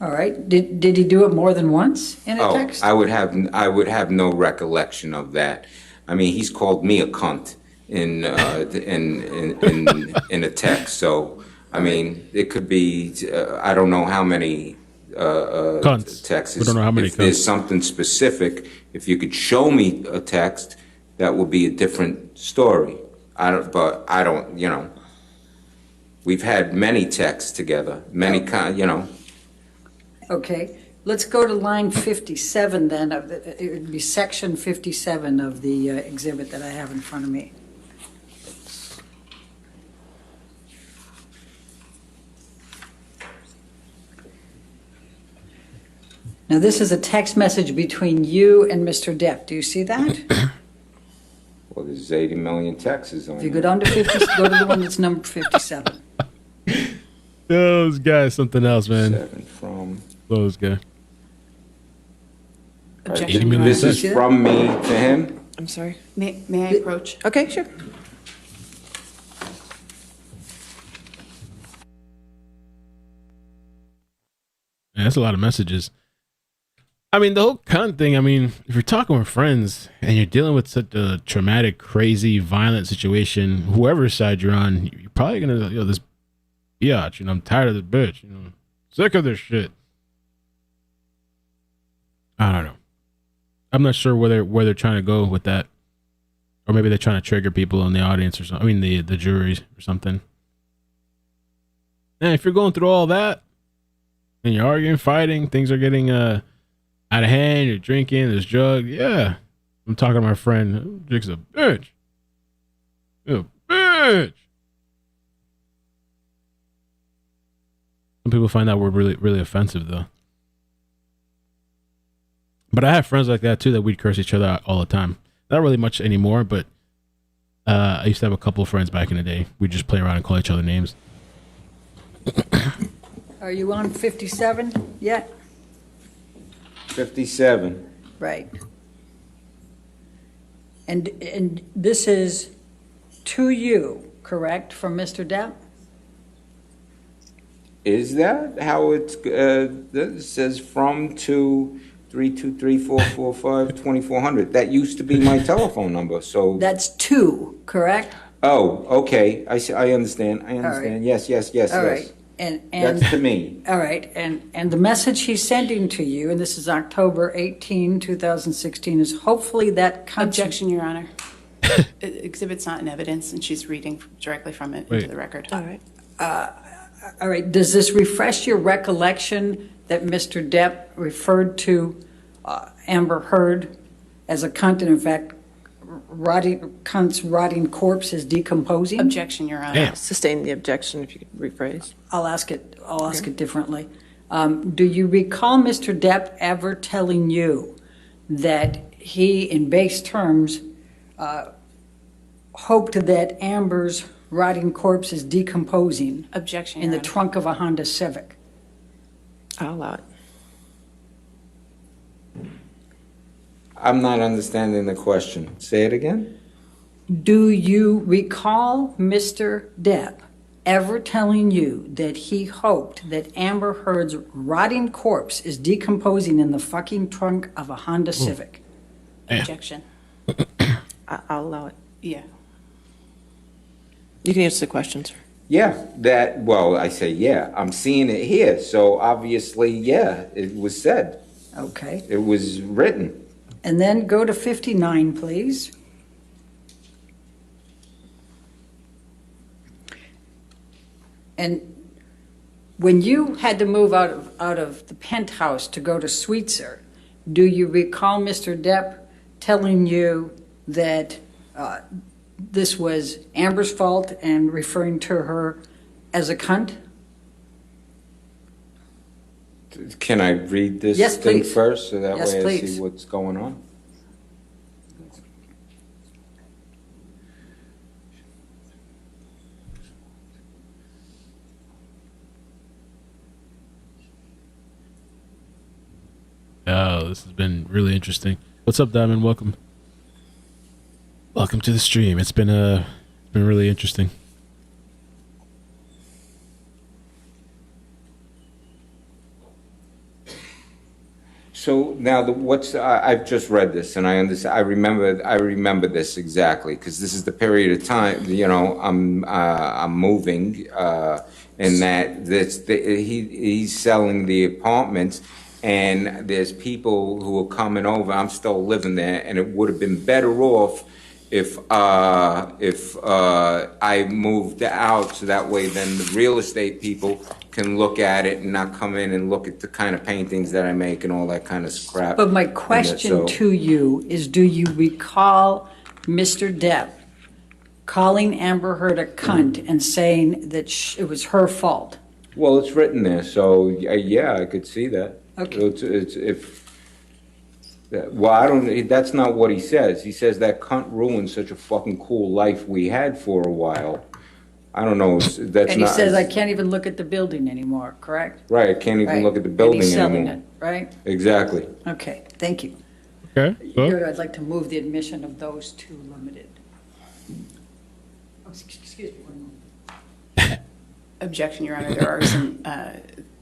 right. Did he do it more than once in a text? I would have no recollection of that. I mean, he's called me a cunt in a text. So I mean, it could be. I don't know how many cunts. Texts. We don't know how many If there's cunts. something specific, if you could show me a text, that would be a different story. I don't. We've had many texts together, many Okay, let's go to line 57 then, it would be section 57 of the exhibit that I have in front of me. Now, this is a text message between you and Mr. Depp. Do you see that? Well, there's 80 million texts on If you there. go down to 50, go to the one that's number 57. Those guys, something else, man. 7 from. Those guys. Objection. This You is see that? from me to him. I'm sorry. May I approach? Okay, sure. Yeah, that's a lot of messages. I mean, the whole cunt thing, I mean, if you're talking with friends and you're dealing with such a traumatic, crazy, violent situation, whoever side you're on, you're probably going to, this biatch, I'm tired of this bitch, sick of this shit. I don't know. I'm not sure where they're trying to go with that. Or maybe they're trying to trigger people in the audience or something. I mean, the juries or something. And if you're going through all that and you're arguing, fighting, things are getting out of hand, you're drinking, there's drugs. Yeah. I'm talking to my friend. Jake's a bitch. You're a bitch. Some people find that word really, really offensive, though. But I have friends like that, too, that we'd curse each other out all the time. Not really much anymore, but I used to have a couple of friends back in the day. We'd just play around and call each other names. All Are you on 57 yet? 57. Right. And this is to you, correct, from Mr. Depp? Is that how it says from to 323-445-2400? That used to be my telephone number, so. That's to, correct? Oh, okay, I see, I understand, right. Yes. All right. And That's to me. All right, and the message he's sending to you, and this is October 18, 2016, is hopefully that comes. Objection, Your Honor. Exhibit's not in evidence, and she's reading directly from it into the record. All right. All right, does this refresh your recollection that Mr. Depp referred to Amber Heard as a cunt, and in fact, cunt's rotting corpse is decomposing? Objection, Your Honor. Damn. Sustain the objection if you could rephrase. I'll ask it differently. Do you recall Mr. Depp ever telling you that he, in base terms, hoped that Amber's rotting corpse is decomposing Objection, in Your the Honor. trunk of a Honda Civic? I'll allow it. I'm not understanding the question. Say it again? Do you recall Mr. Depp ever telling you that he hoped that Amber Heard's rotting corpse is decomposing in the fucking trunk of a Honda Civic? Objection. I'll allow it. Yeah. You can answer the question, sir. Yeah, I say yeah, I'm seeing it here, so obviously, yeah, it was said. Okay. It was written. And then go to 59, please. And when you had to move out of the penthouse to go to Sweetser, do you recall Mr. Depp telling you that this was Amber's fault and referring to her as a cunt? Can I read this Yes, thing please. first, so that Yes, way I please. see what's going on? Oh, this has been really interesting. What's up, Diamond? Welcome. Welcome to the stream. It's been really interesting. So now, I've just read this, and I understand. I remember this exactly because this is the period of time. You know, I'm moving, and he's selling the apartments, and there's people who are coming over. I'm still living there, and it would have been better off if I moved out, so that way then the real estate people can look at it and not come in and look at the kind of paintings that I make and all that kind of crap. But my question to you is, do you recall Mr. Depp calling Amber Heard a cunt and saying that it was her fault? Well, it's written there, so yeah, I could see that. Okay. That's not what he says. He says that cunt ruined such a fucking cool life we had for a while. I don't know. That's And he says, I can't even look at the building anymore, correct? Right, I can't even Right. look at the building And he's selling anymore. it, right? Exactly. Okay, thank you. Okay. Well, Good, I'd like to move the admission of those two limited. Oh, excuse me, one moment. Objection, Your Honor. There are some,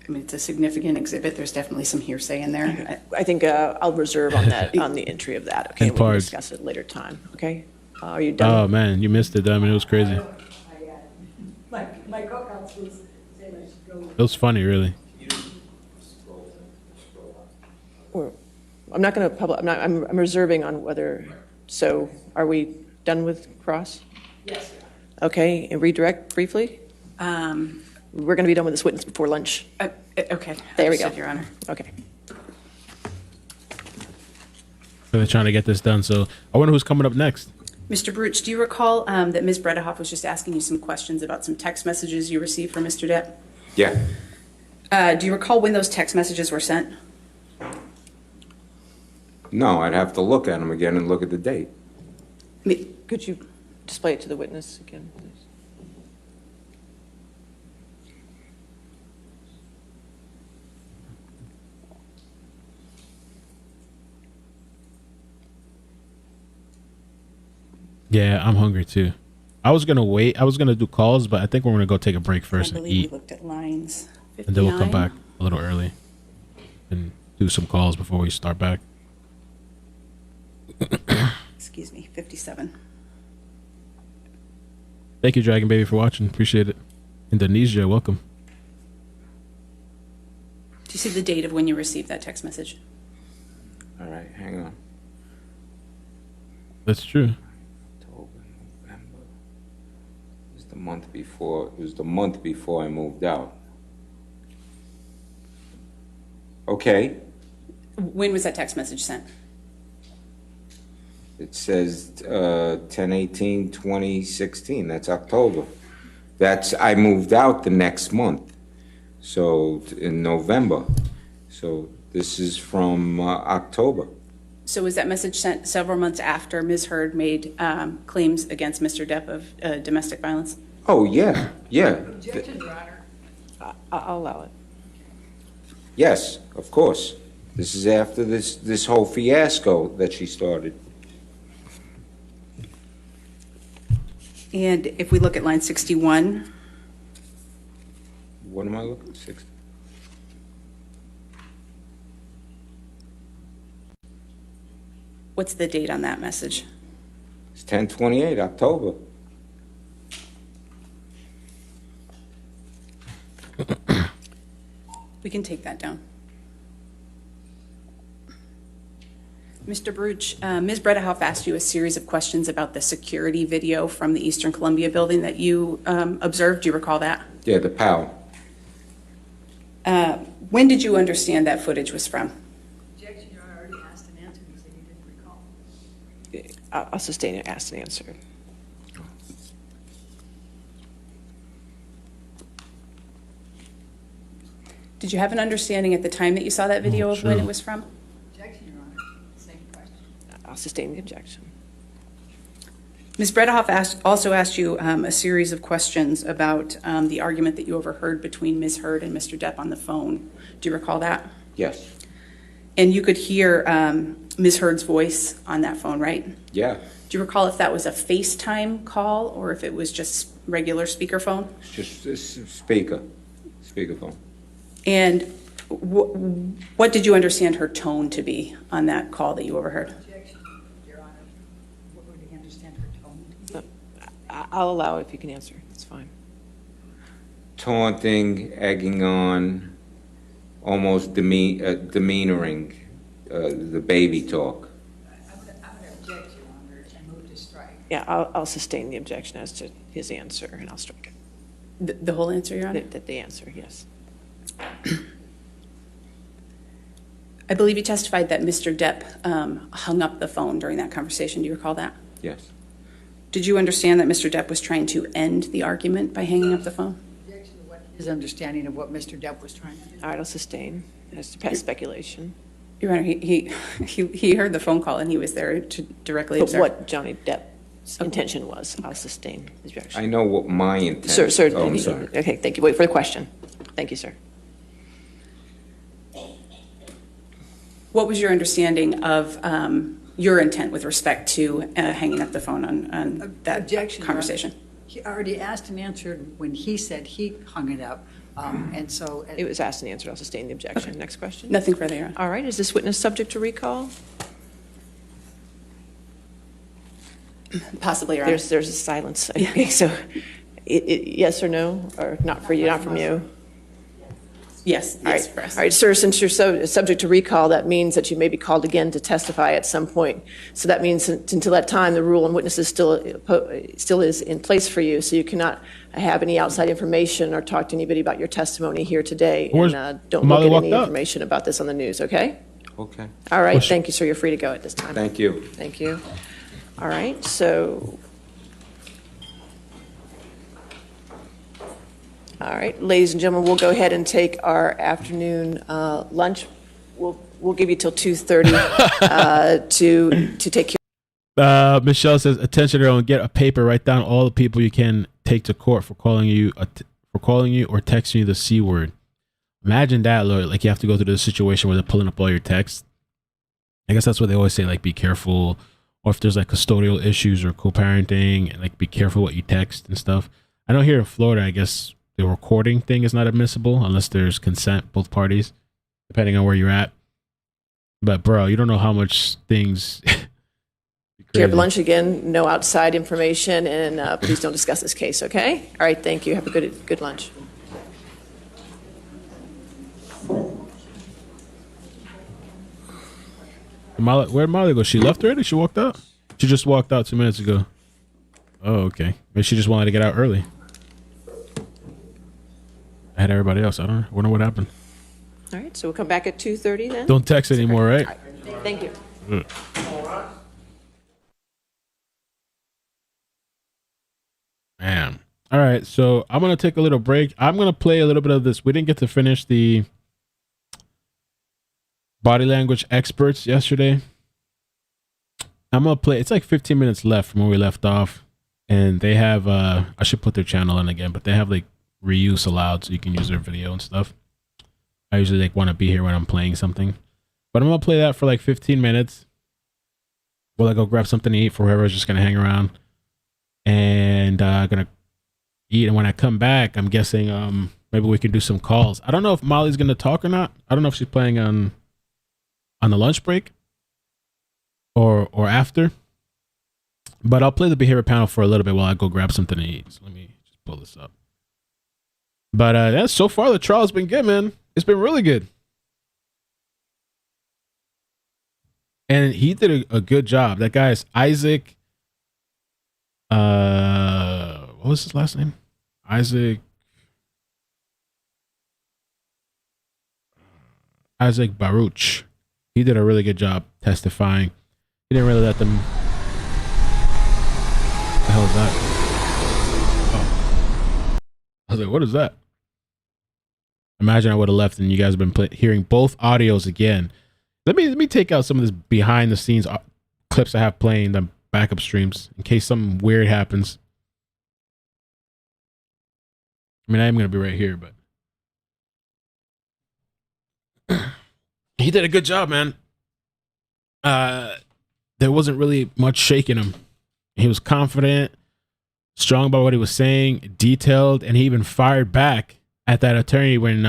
it's a significant exhibit. There's definitely some hearsay in there. I think I'll reserve on that, on the entry of that, okay? And We can parts. discuss it later time, okay? Are you done? oh man, you missed it, Diamond. It was crazy. My cookouts was saying I should go. It was funny, really. I'm not going to I'm reserving on whether, so are we done with Cross? Yes. Okay, and redirect briefly? We're going to be done with this witness before lunch. Okay. There we go. Understood, Your Honor. Okay. So they're trying to get this done. So I wonder who's coming up next. Mr. Baruch, do you recall that Ms. Bredehoff was just asking you some questions about some text messages you received from Mr. Depp? Yeah. Do you recall when those text messages were sent? No, I'd have to look at them again and look at the date. Could you display it to the witness again, please? Yeah, I'm hungry too. I was gonna wait. I was gonna do calls, but I think we're gonna go take a break I first and believe eat, we looked at lines 59. and then we'll come back a little early and do some calls before we start back. Excuse me, 57. Thank you, Dragon Baby, for watching. Appreciate it. Indonesia, welcome. Do you see the date of when you received that text message? All right, hang on. That's true. October, November. It was the month before. It was the month before I moved out. Okay. When was that text message sent? It says 10/18/2016. That's October. I moved out the next month, so in November. So this is from October. So was that message sent several months after Ms. Heard made claims against Mr. Depp of domestic violence? Oh yeah, yeah. Objection, Your Honor. I'll allow it. Yes, of course. This is after this whole fiasco that she started. And if we look at line 61, What am I looking? 60. what's the date on that message? It's 10/28, October. We can take that down. Mr. Baruch, Ms. Bredehoff asked you a series of questions about the security video from the Eastern Columbia building that you observed. Do you recall that? Yeah, the POW. When did you understand that footage was from? Objection, Your Honor. I already asked and answered. You said you didn't recall. I'll sustain it, asked and answered. Did you have an understanding at the time that you saw that video of when true. it was from? Objection, Your Honor. Same question. I'll sustain the objection. Ms. Bredehoff also asked you a series of questions about the argument that you overheard between Ms. Heard and Mr. Depp on the phone. Do you recall that? Yes. And you could hear Ms. Heard's voice on that phone, right? Yeah. Do you recall if that was a FaceTime call or if it was just regular speakerphone? It's just this speakerphone. And what did you understand her tone to be on that call that you overheard? Objection, Your Honor. What would you understand her tone to be? I'll allow it if you can answer. It's fine. Taunting, egging on, almost demeanoring the baby talk. I'm going to object, Your Honor, and move to strike. Yeah, I'll sustain the objection as to his answer, and I'll strike it. The whole answer, Your Honor? The answer, yes. I believe you testified that Mr. Depp hung up the phone during that conversation. Do you recall that? Yes. Did you understand that Mr. Depp was trying to end the argument by hanging up the phone? Objection to what his understanding of what Mr. Depp was trying to do. All right, I'll sustain as to past speculation. Your Honor, he heard the phone call and he was there to directly But observe. what Johnny Depp's intention was, I'll sustain his objection. I know what my intent. Sir, Oh, I'm sorry. okay, thank you. Wait for the question. Thank you, sir. What was your understanding of your intent with respect to hanging up the phone on that Objection, Your Honor. conversation? He already asked and answered when he said he hung it up, and so. It was asked and answered. I'll sustain the objection. Okay. Next question. Nothing further, Your Honor. All right, is this witness subject to recall? Possibly, Your Honor. There's a silence. Okay, so yes or no, or not for you, not from you? Yes, All yes, right, for us. all right, sir, since you're subject to recall, that means that you may be called again to testify at some point. So that means until that time, the rule on witnesses still is in place for you, so you cannot have any outside information or talk to anybody about your testimony here today. Where's And don't Molly look at any walked up? information about this on the news, okay? Okay. All right, Well, thank you, sir, you're free to go at this time. Thank you. Thank you. All right, so. All right, ladies and gentlemen, we'll go ahead and take our afternoon lunch. We'll give you till 2:30 to take care. Michelle says, attention everyone, get a paper, write down all the people you can take to court for calling you or texting you the C word. Imagine that, Lord, like you have to go through the situation where they're pulling up all your texts. I guess that's what they always say, like be careful or if there's like custodial issues or co-parenting, and like be careful what you text and stuff. I know here in Florida, I guess the recording thing is not admissible unless there's consent, both parties, depending on where you're at. But bro, you don't know how much things. Here at lunch again, no outside information, and please don't discuss this case, okay? All right, thank you. Have a good lunch. Where'd Molly go? She left already? She walked out? She just walked out 2 minutes ago. Oh, okay. Maybe she just wanted to get out early. I had everybody else. I don't know what happened. All right, so we'll come back at 2:30 then? Don't text anymore, right? All right, thank you. Man. All right, so I'm going to take a little break. I'm going to play a little bit of this. We didn't get to finish the body language experts yesterday. I'm going to play. It's like 15 minutes left from where we left off. And they have, I should put their channel in again, but they have like reuse allowed so you can use their video and stuff. I usually like want to be here when I'm playing something. But I'm going to play that for like 15 minutes. While I go grab something to eat for whoever's just going to hang around. And gonna eat, and when I come back, I'm guessing maybe we can do some calls. I don't know if Molly's gonna talk or not. I don't know if she's playing on the lunch break or after. But I'll play the behavior panel for a little bit while I go grab something to eat. So let me just pull this up. But yeah, so far the trial's been good, man. It's been really good. And he did a good job. That guy is Isaac. What was his last name? Isaac Baruch. He did a really good job testifying. He didn't really let them. What the hell is that? Oh. I was like, what is that? Imagine I would have left and you guys have been hearing both audios again. Let me take out some of this behind the scenes clips I have playing, the backup streams, in case something weird happens. I mean, I am going to be right here, but he did a good job, man. There wasn't really much shaking him. He was confident, strong about what he was saying, detailed, and he even fired back at that attorney when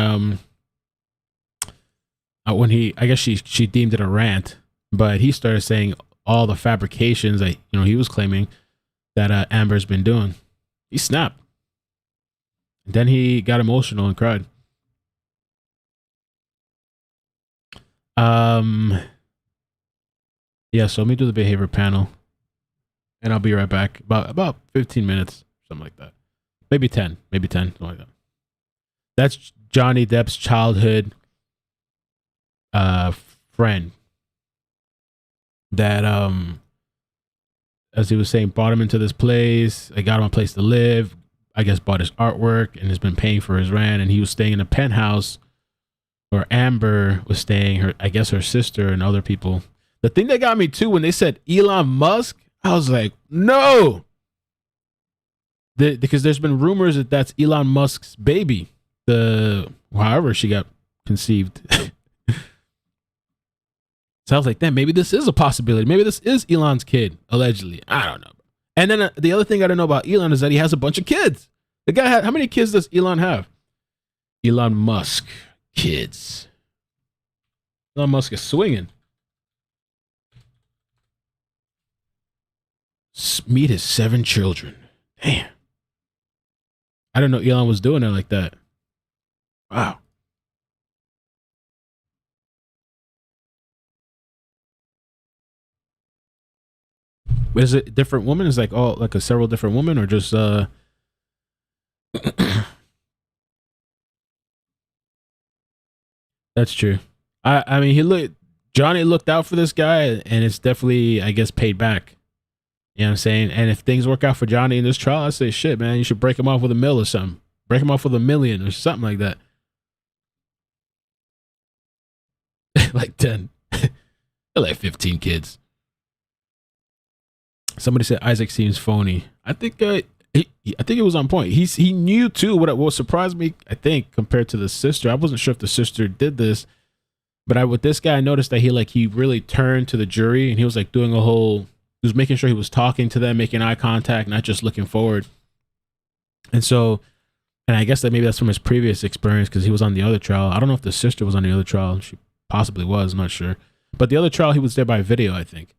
I guess she deemed it a rant, but he started saying all the fabrications that he was claiming that Amber's been doing. He snapped. Then he got emotional and cried. Yeah, so let me do the behavior panel. And I'll be right back. About 15 minutes, something like that. Maybe 10, something like that. That's Johnny Depp's childhood friend that as he was saying, brought him into this place. They got him a place to live. I guess bought his artwork and has been paying for his rent. And he was staying in a penthouse where Amber was staying, her sister and other people. The thing that got me too, when they said Elon Musk, I was like, no. Because there's been rumors that that's Elon Musk's baby. However she got conceived. So I was like, damn, maybe this is a possibility. Maybe this is Elon's kid, allegedly. I don't know. And then the other thing I don't know about Elon is that he has a bunch of kids. The guy how many kids does Elon have? Elon Musk kids. Elon Musk is swinging. Meet his 7 children. Damn. I didn't know Elon was doing it like that. Wow. Is it a different woman? Is like like a several different women, or just That's true. I mean Johnny looked out for this guy, and it's definitely, I guess, paid back. You know what I'm saying? And if things work out for Johnny in this trial, I say, shit, man, you should break him off with $1 million or something. Break him off with $1 million or something like that. Like 10. Like 15 kids. Somebody said Isaac seems phony. I think it was on point. He knew too. What surprised me, I think, compared to the sister, I wasn't sure if the sister did this, but with this guy, I noticed that he really turned to the jury, and he was like doing He was making sure he was talking to them, making eye contact, not just looking forward. And so, and I guess that maybe that's from his previous experience because he was on the other trial. I don't know if the sister was on the other trial. She possibly was, I'm not sure. But the other trial, he was there by video, I think.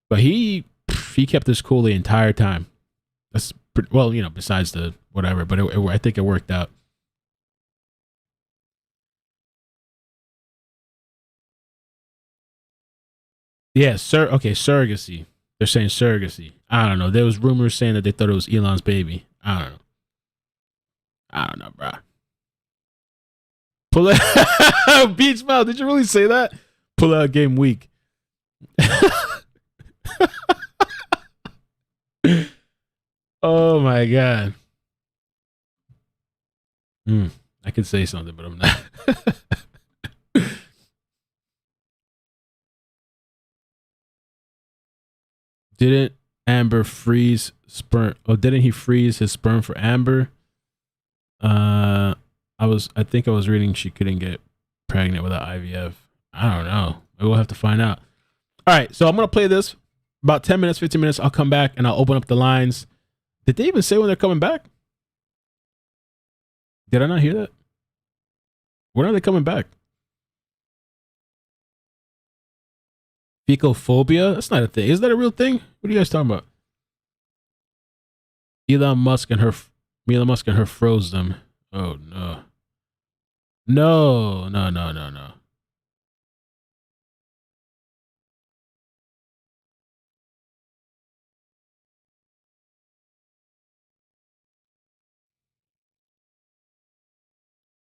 But he kept this cool the entire time. That's pretty, well, you know, besides the whatever. But I think it worked out. Yeah, surrogacy. They're saying surrogacy. I don't know. There was rumors saying that they thought it was Elon's baby. I don't know, bro. Pull out Beach Mouth. Did you really say that? Pull out game week. Oh my god. I could say something, but I'm not. Didn't Amber freeze sperm? Oh, didn't he freeze his sperm for Amber? I think I was reading she couldn't get pregnant without IVF. I don't know. We'll have to find out. All right, so I'm gonna play this about 10 minutes, 15 minutes. I'll come back and I'll open up the lines. Did they even say when they're coming back? Did I not hear that? When are they coming back? Fecophobia? That's not a thing. Is that a real thing? What are you guys talking about? Elon Musk and her froze them. Oh no. No.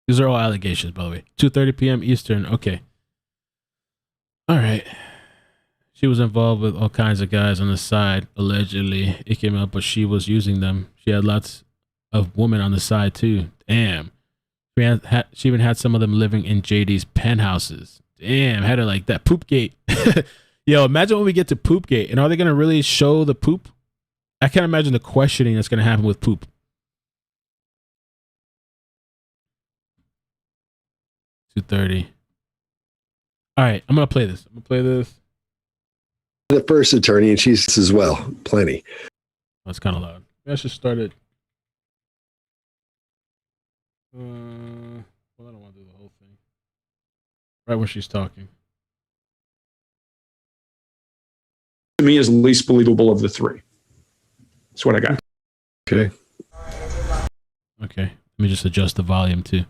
These are all allegations, by the way. 2:30 p.m. Eastern. Okay. All right. She was involved with all kinds of guys on the side, allegedly. It came out, but she was using them. She had lots of women on the side, too. Damn. She even had some of them living in JD's penthouses. Damn, had it like that. Poopgate. Yo, imagine when we get to Poopgate. And are they going to really show the poop? I can't imagine the questioning that's going to happen with poop. 2:30. All right, I'm going to play this. The first attorney, and she's as well. Plenty. That's kind of loud. Maybe I should start it. Well, I don't want to do the whole thing. Right when she's talking. To me, is the least believable of the three. That's what I got. Okay. Let me just adjust the volume too.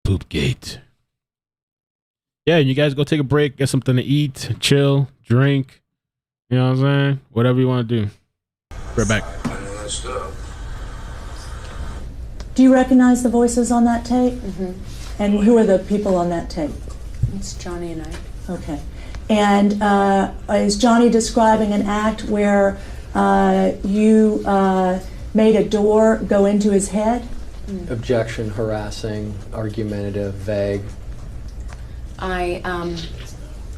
Poopgate. Yeah, you guys go take a break, get something to eat, chill, drink. You know what I'm saying? Whatever you want to do. Right back. Do you recognize the voices on that tape? Mm-hmm. And who are the people on that tape? It's Johnny and I. Okay. And is Johnny describing an act where you made a door go into his head? Objection, harassing, argumentative, vague. I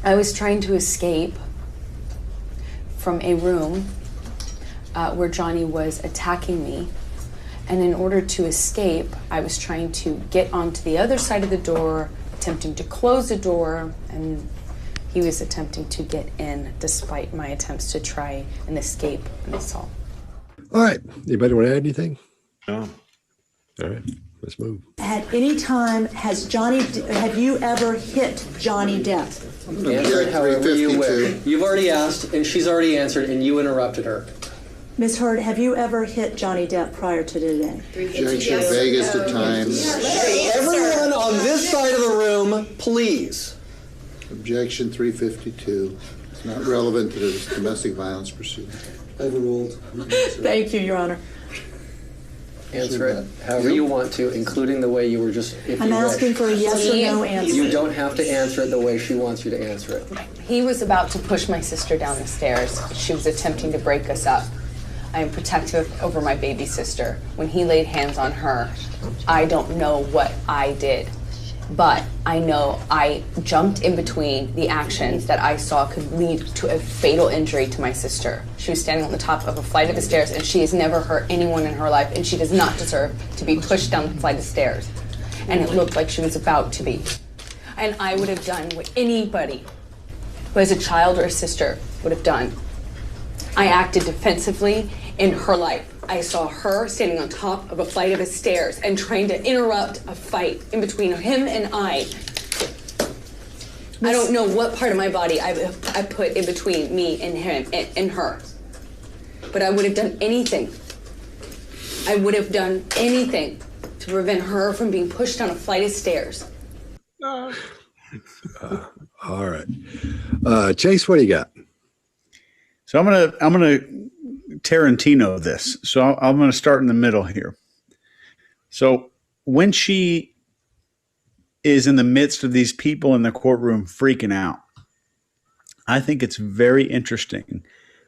was trying to escape from a room where Johnny was attacking me. And in order to escape, I was trying to get onto the other side of the door, attempting to close the door, and he was attempting to get in despite my attempts to try and escape an assault. All right. Anybody want to add anything? No. All right. Let's move. At any time, have you ever hit Johnny Depp? Answer it however you wish. You've already asked, and she's already answered, and you interrupted her. Ms. Heard, have you ever hit Johnny Depp prior to today? Objection, vaguest of times. Everyone on this side of the room, please. Objection 352. It's not relevant to the domestic violence proceeding. Overruled. Thank you, Your Honor. Answer it however you want to, including the way you were just. I'm asking for a yes or no answer. You don't have to answer it the way she wants you to answer it. He was about to push my sister down the stairs. She was attempting to break us up. I am protective over my baby sister. When he laid hands on her, I don't know what I did, but I know I jumped in between the actions that I saw could lead to a fatal injury to my sister. She was standing on the top of a flight of stairs, and she has never hurt anyone in her life, and she does not deserve to be pushed down the flight of stairs. And it looked like she was about to be. And I would have done what anybody who has a child or a sister would have done. I acted defensively in her life. I saw her standing on top of a flight of stairs and trying to interrupt a fight in between him and I. I don't know what part of my body I put in between me and him and her. But I would have done anything. I would have done anything to prevent her from being pushed down a flight of stairs. All right. Chase, what do you got? So I'm gonna Tarantino this. So I'm gonna start in the middle here. So when she is in the midst of these people in the courtroom freaking out, I think it's very interesting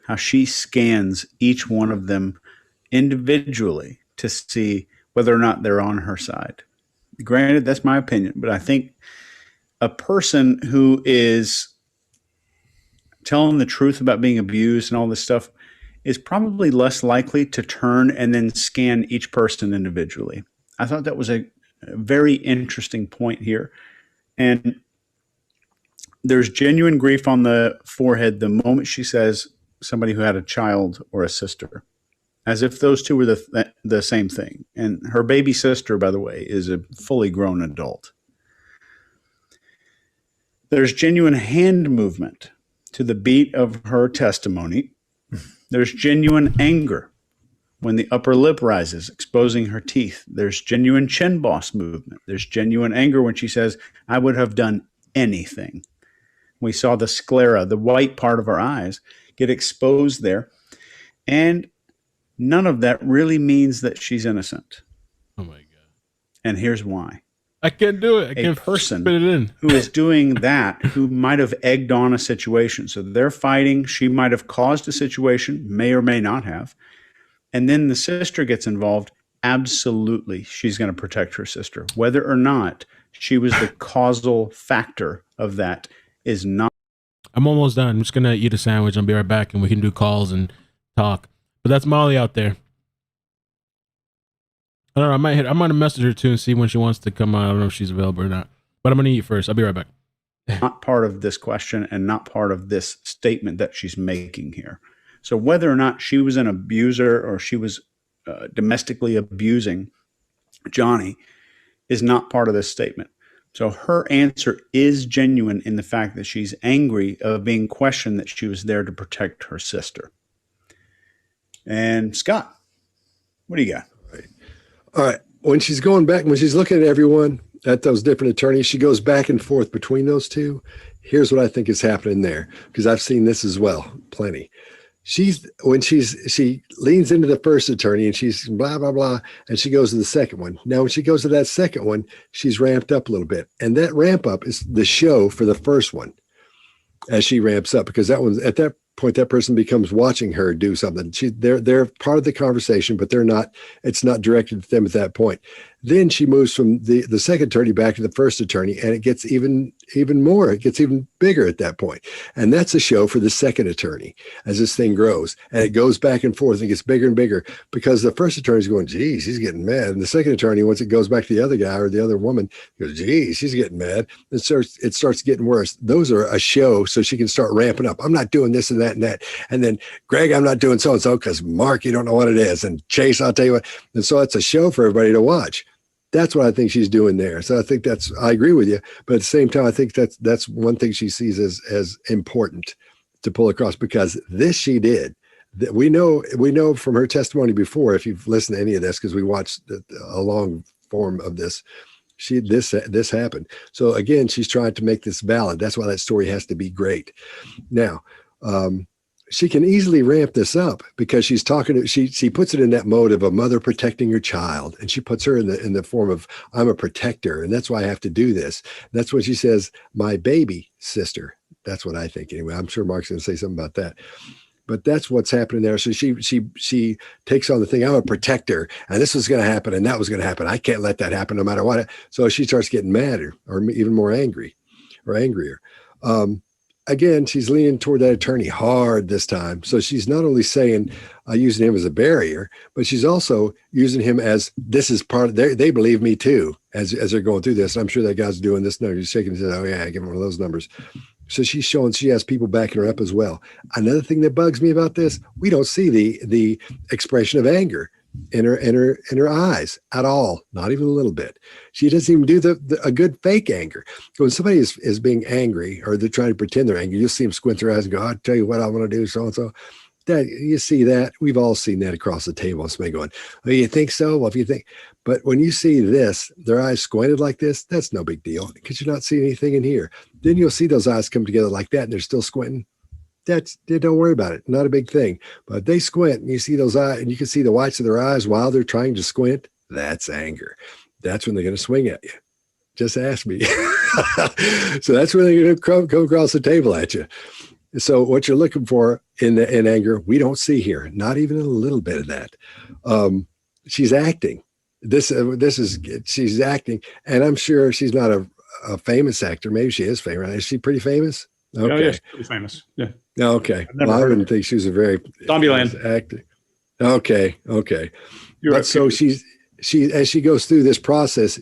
how she scans each one of them individually to see whether or not they're on her side. Granted, that's my opinion, but I think a person who is telling the truth about being abused and all this stuff is probably less likely to turn and then scan each person individually. I thought that was a very interesting point here. And there's genuine grief on the forehead the moment she says somebody who had a child or a sister, as if those two were the same thing. And her baby sister, by the way, is a fully grown adult. There's genuine hand movement to the beat of her testimony. There's genuine anger when the upper lip rises, exposing her teeth. There's genuine chin boss movement. There's genuine anger when she says, I would have done anything. We saw the sclera, the white part of her eyes, get exposed there. And none of that really means that she's innocent. Oh my God. And here's why. I can't do it. I can't person spit it in. who is doing that, who might have egged on a situation. So they're fighting. She might have caused a situation, may or may not have. And then the sister gets involved. Absolutely, she's going to protect her sister. Whether or not she was the causal factor of that is not. I'm almost done. I'm just going to eat a sandwich. I'll be right back and we can do calls and talk. But that's Molly out there. I don't know. I'm going to message her too and see when she wants to come on. I don't know if she's available or not. But I'm going to eat first. I'll be right back. Not part of this question and not part of this statement that she's making here. So whether or not she was an abuser or she was domestically abusing Johnny is not part of this statement. So her answer is genuine in the fact that she's angry of being questioned that she was there to protect her sister. And Scott, what do you got? All right. When she's going back, when she's looking at everyone, at those different attorneys, she goes back and forth between those two. Here's what I think is happening there, because I've seen this as well, plenty. She leans into the first attorney and she's blah, blah, blah, and she goes to the second one. Now, when she goes to that second one, she's ramped up a little bit. And that ramp up is the show for the first one as she ramps up, because that one, at that point, that person becomes watching her do something. They're part of the conversation, but it's not directed at them at that point. Then she moves from the second attorney back to the first attorney, and it gets even more. It gets even bigger at that point. And that's a show for the second attorney as this thing grows. And it goes back and forth and gets bigger and bigger, because the first attorney's going, geez, he's getting mad. And the second attorney, once it goes back to the other guy or the other woman, goes, geez, she's getting mad. It starts getting worse. Those are a show so she can start ramping up. I'm not doing this and that and that. And then, Greg, I'm not doing so-and-so because Mark, you don't know what it is. And Chase, I'll tell you what. And so it's a show for everybody to watch. That's what I think she's doing there. So I think I agree with you. But at the same time, I think that's one thing she sees as important to pull across, because this she did. We know from her testimony before, if you've listened to any of this, because we watched a long form of this, this happened. So again, she's trying to make this valid. That's why that story has to be great. Now, she can easily ramp this up, because she's talking. She puts it in that mode of a mother protecting her child, and she puts her in the form of, I'm a protector, and that's why I have to do this. That's when she says, my baby sister. That's what I think anyway. I'm sure Mark's going to say something about that, but that's what's happening there. So she takes on the thing. I'm a protector, and this was going to happen, and that was going to happen. I can't let that happen, no matter what. So she starts getting madder, or even more angry, or angrier. Again, she's leaning toward that attorney hard this time. So she's not only saying, using him as a barrier, but she's also using him as, this is part of, they believe me too, as they're going through this. And I'm sure that guy's doing this. No, he's shaking his head. Oh yeah, I give him one of those numbers. So she's showing she has people backing her up as well. Another thing that bugs me about this, we don't see the expression of anger in her eyes at all, not even a little bit. She doesn't even do a good fake anger. When somebody is being angry or they're trying to pretend they're angry, you'll see them squint their eyes and go, "I'll tell you what I want to do, so and so." That you see that we've all seen that across the table. Somebody going, "Oh, you think so?" Well, if you think, but when you see this, their eyes squinted like this, that's no big deal because you're not seeing anything in here. Then you'll see those eyes come together like that, and they're still squinting. Don't worry about it. Not a big thing. But they squint, and you see those eyes, and you can see the whites of their eyes while they're trying to squint. That's anger. That's when they're going to swing at you. Just ask me. So that's when they're going to come across the table at you. So what you're looking for in anger, we don't see here. Not even a little bit of that. She's acting. She's acting, and I'm sure she's not a famous actor. Maybe she is famous. Is she pretty famous? Okay. Oh, yeah, she's pretty famous. Yeah. Okay. Well, I wouldn't think she was a very Zombieland actor. Okay. You're right. So she as she goes through this process,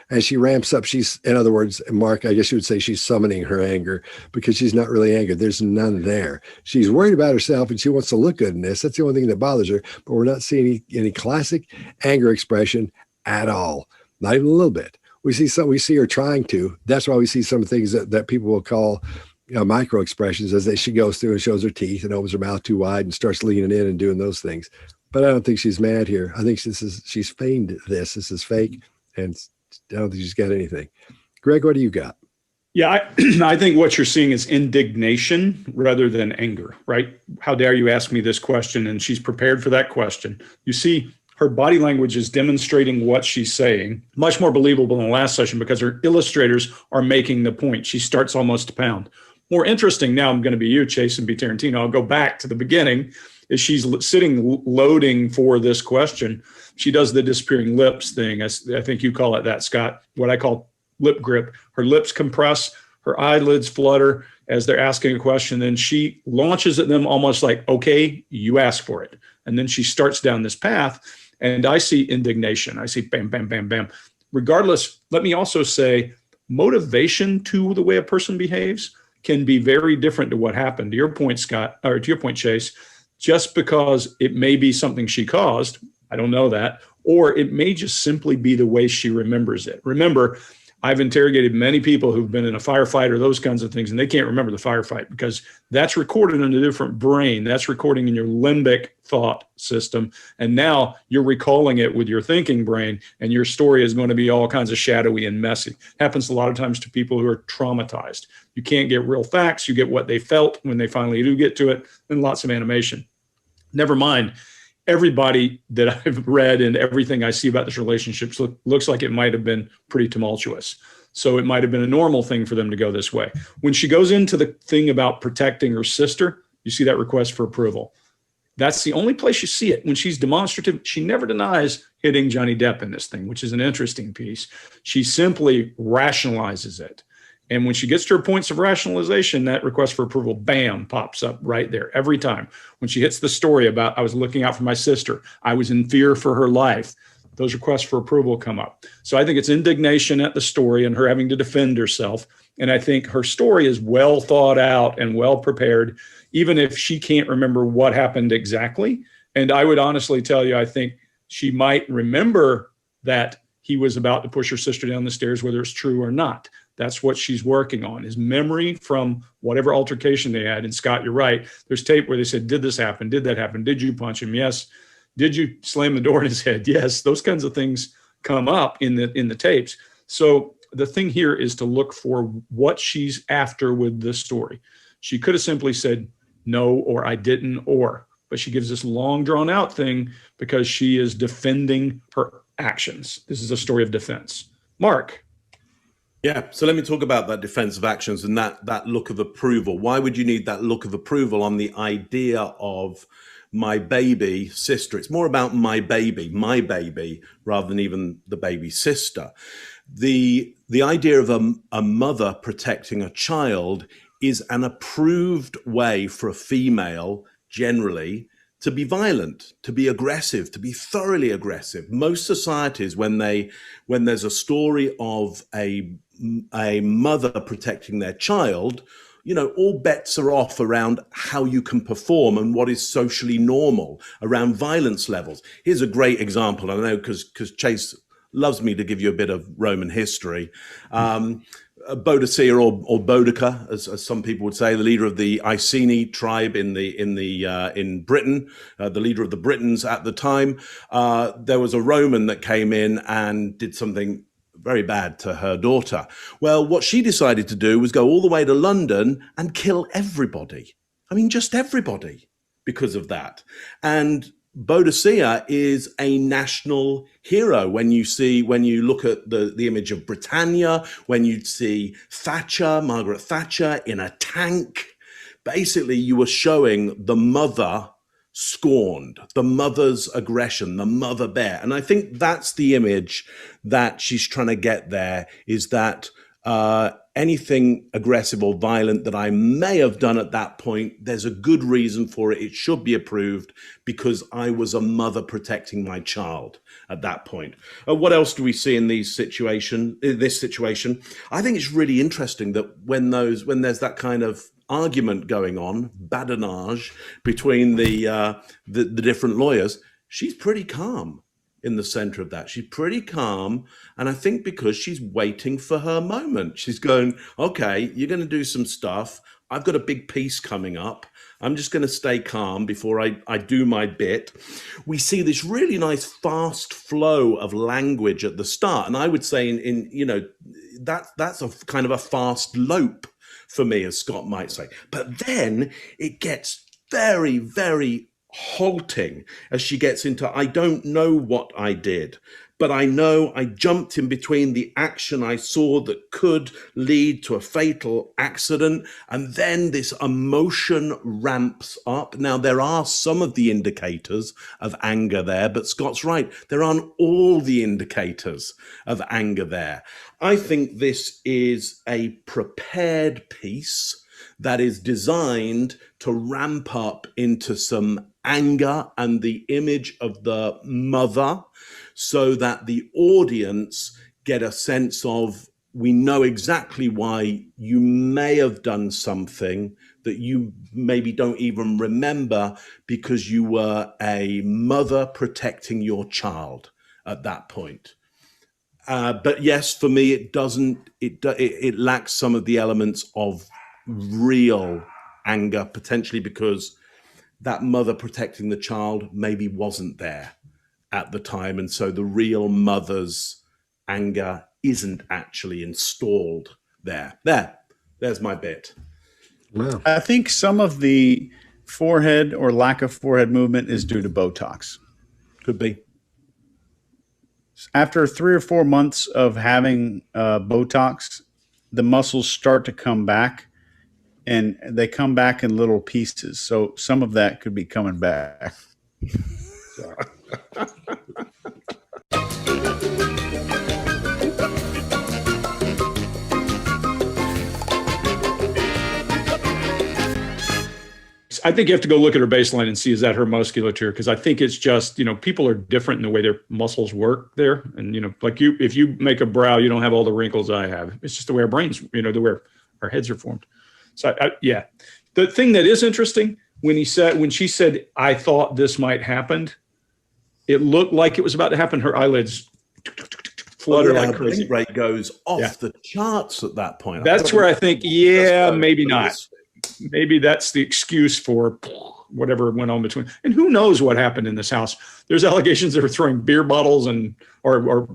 as she ramps up, in other words, Mark, I guess you would say she's summoning her anger because she's not really angered. There's none there. She's worried about herself and she wants to look good in this. That's the only thing that bothers her. But we're not seeing any classic anger expression at all. Not even a little bit. We see her trying to. That's why we see some things that people will call micro expressions as she goes through and shows her teeth and opens her mouth too wide and starts leaning in and doing those things. But I don't think she's mad here. I think she's feigned this. This is fake, and I don't think she's got anything. Greg, what do you got? Yeah, I think what you're seeing is indignation rather than anger, right? How dare you ask me this question? And she's prepared for that question. You see, her body language is demonstrating what she's saying, much more believable than the last session because her illustrators are making the point. She starts almost to pound. More interesting, now I'm going to be you, Chase, and be Tarantino. I'll go back to the beginning. As she's sitting loading for this question, she does the disappearing lips thing. I think you call it that, Scott, what I call lip grip. Her lips compress, her eyelids flutter as they're asking a question. Then she launches at them almost like, okay, you ask for it. And then she starts down this path. And I see indignation. I see bam, bam, bam, bam. Regardless, let me also say motivation to the way a person behaves can be very different to what happened. To your point, Scott, or to your point, Chase, just because it may be something she caused, I don't know that, or it may just simply be the way she remembers it. Remember, I've interrogated many people who've been in a firefight or those kinds of things, and they can't remember the firefight because that's recorded in a different brain. That's recording in your limbic thought system. And now you're recalling it with your thinking brain, and your story is going to be all kinds of shadowy and messy. Happens a lot of times to people who are traumatized. You can't get real facts. You get what they felt when they finally do get to it, and lots of animation. Never mind, everybody that I've read and everything I see about this relationship looks like it might have been pretty tumultuous. So it might have been a normal thing for them to go this way. When she goes into the thing about protecting her sister, you see that request for approval. That's the only place you see it. When she's demonstrative, she never denies hitting Johnny Depp in this thing, which is an interesting piece. She simply rationalizes it. And when she gets to her points of rationalization, that request for approval, bam, pops up right there every time. When she hits the story about, I was looking out for my sister, I was in fear for her life, those requests for approval come up. So I think it's indignation at the story and her having to defend herself. And I think her story is well thought out and well prepared, even if she can't remember what happened exactly. And I would honestly tell you, I think she might remember that he was about to push her sister down the stairs, whether it's true or not. That's what she's working on, is memory from whatever altercation they had. And Scott, you're right. There's tape where they said, did this happen? Did that happen? Did you punch him? Yes. Did you slam the door in his head? Yes. Those kinds of things come up in the tapes. So the thing here is to look for what she's after with this story. She could have simply said no, or I didn't, but she gives this long drawn out thing because she is defending her actions. This is a story of defense. Mark. Yeah, so let me talk about that defensive actions and that look of approval. Why would you need that look of approval on the idea of my baby sister? It's more about my baby, rather than even the baby sister. The idea of a mother protecting a child is an approved way for a female, generally, to be violent, to be aggressive, to be thoroughly aggressive. Most societies, when there's a story of a mother protecting their child, all bets are off around how you can perform and what is socially normal around violence levels. Here's a great example. I know because Chase loves me to give you a bit of Roman history. Boadicea or Boudica, as some people would say, the leader of the Iceni tribe in Britain, the leader of the Britons at the time. There was a Roman that came in and did something very bad to her daughter. Well, what she decided to do was go all the way to London and kill everybody. I mean, just everybody because of that. And Boadicea is a national hero. When you look at the image of Britannia, when you see Margaret Thatcher in a tank, basically you were showing the mother scorned, the mother's aggression, the mother bear. And I think that's the image that she's trying to get there, is that anything aggressive or violent that I may have done at that point, there's a good reason for it. It should be approved because I was a mother protecting my child at that point. What else do we see in this situation? I think it's really interesting that when there's that kind of argument going on, badinage between the different lawyers, she's pretty calm in the center of that. She's pretty calm. And I think because she's waiting for her moment, she's going, okay, you're going to do some stuff. I've got a big piece coming up. I'm just going to stay calm before I do my bit. We see this really nice fast flow of language at the start. And I would say that's a kind of a fast lope for me, as Scott might say. But then it gets very, very halting as she gets into, I don't know what I did, but I know I jumped in between the action I saw that could lead to a fatal accident, and then this emotion ramps up. Now, there are some of the indicators of anger there, but Scott's right. There aren't all the indicators of anger there. I think this is a prepared piece that is designed to ramp up into some anger and the image of the mother, so that the audience get a sense of, we know exactly why you may have done something that you maybe don't even remember because you were a mother protecting your child at that point. But yes, for me, it lacks some of the elements of real anger, potentially because that mother protecting the child maybe wasn't there at the time. And so the real mother's anger isn't actually installed there. There's my bit. Wow. I think some of the forehead or lack of forehead movement is due to Botox. Could be. After 3 or 4 months of having Botox, the muscles start to come back, and they come back in little pieces. So some of that could be coming back. I think you have to go look at her baseline and see, is that her musculature? Because I think it's just, people are different in the way their muscles work there. And, like if you make a brow, you don't have all the wrinkles I have. It's just the way our brains, the way our heads are formed. So yeah, the thing that is interesting, when she said, I thought this might happen, it looked like it was about to happen. Her eyelids flutter like crazy. Her rate goes off the charts at that point. That's where I think, maybe not. Maybe that's the excuse for whatever went on between. And who knows what happened in this house? There's allegations they were throwing beer bottles or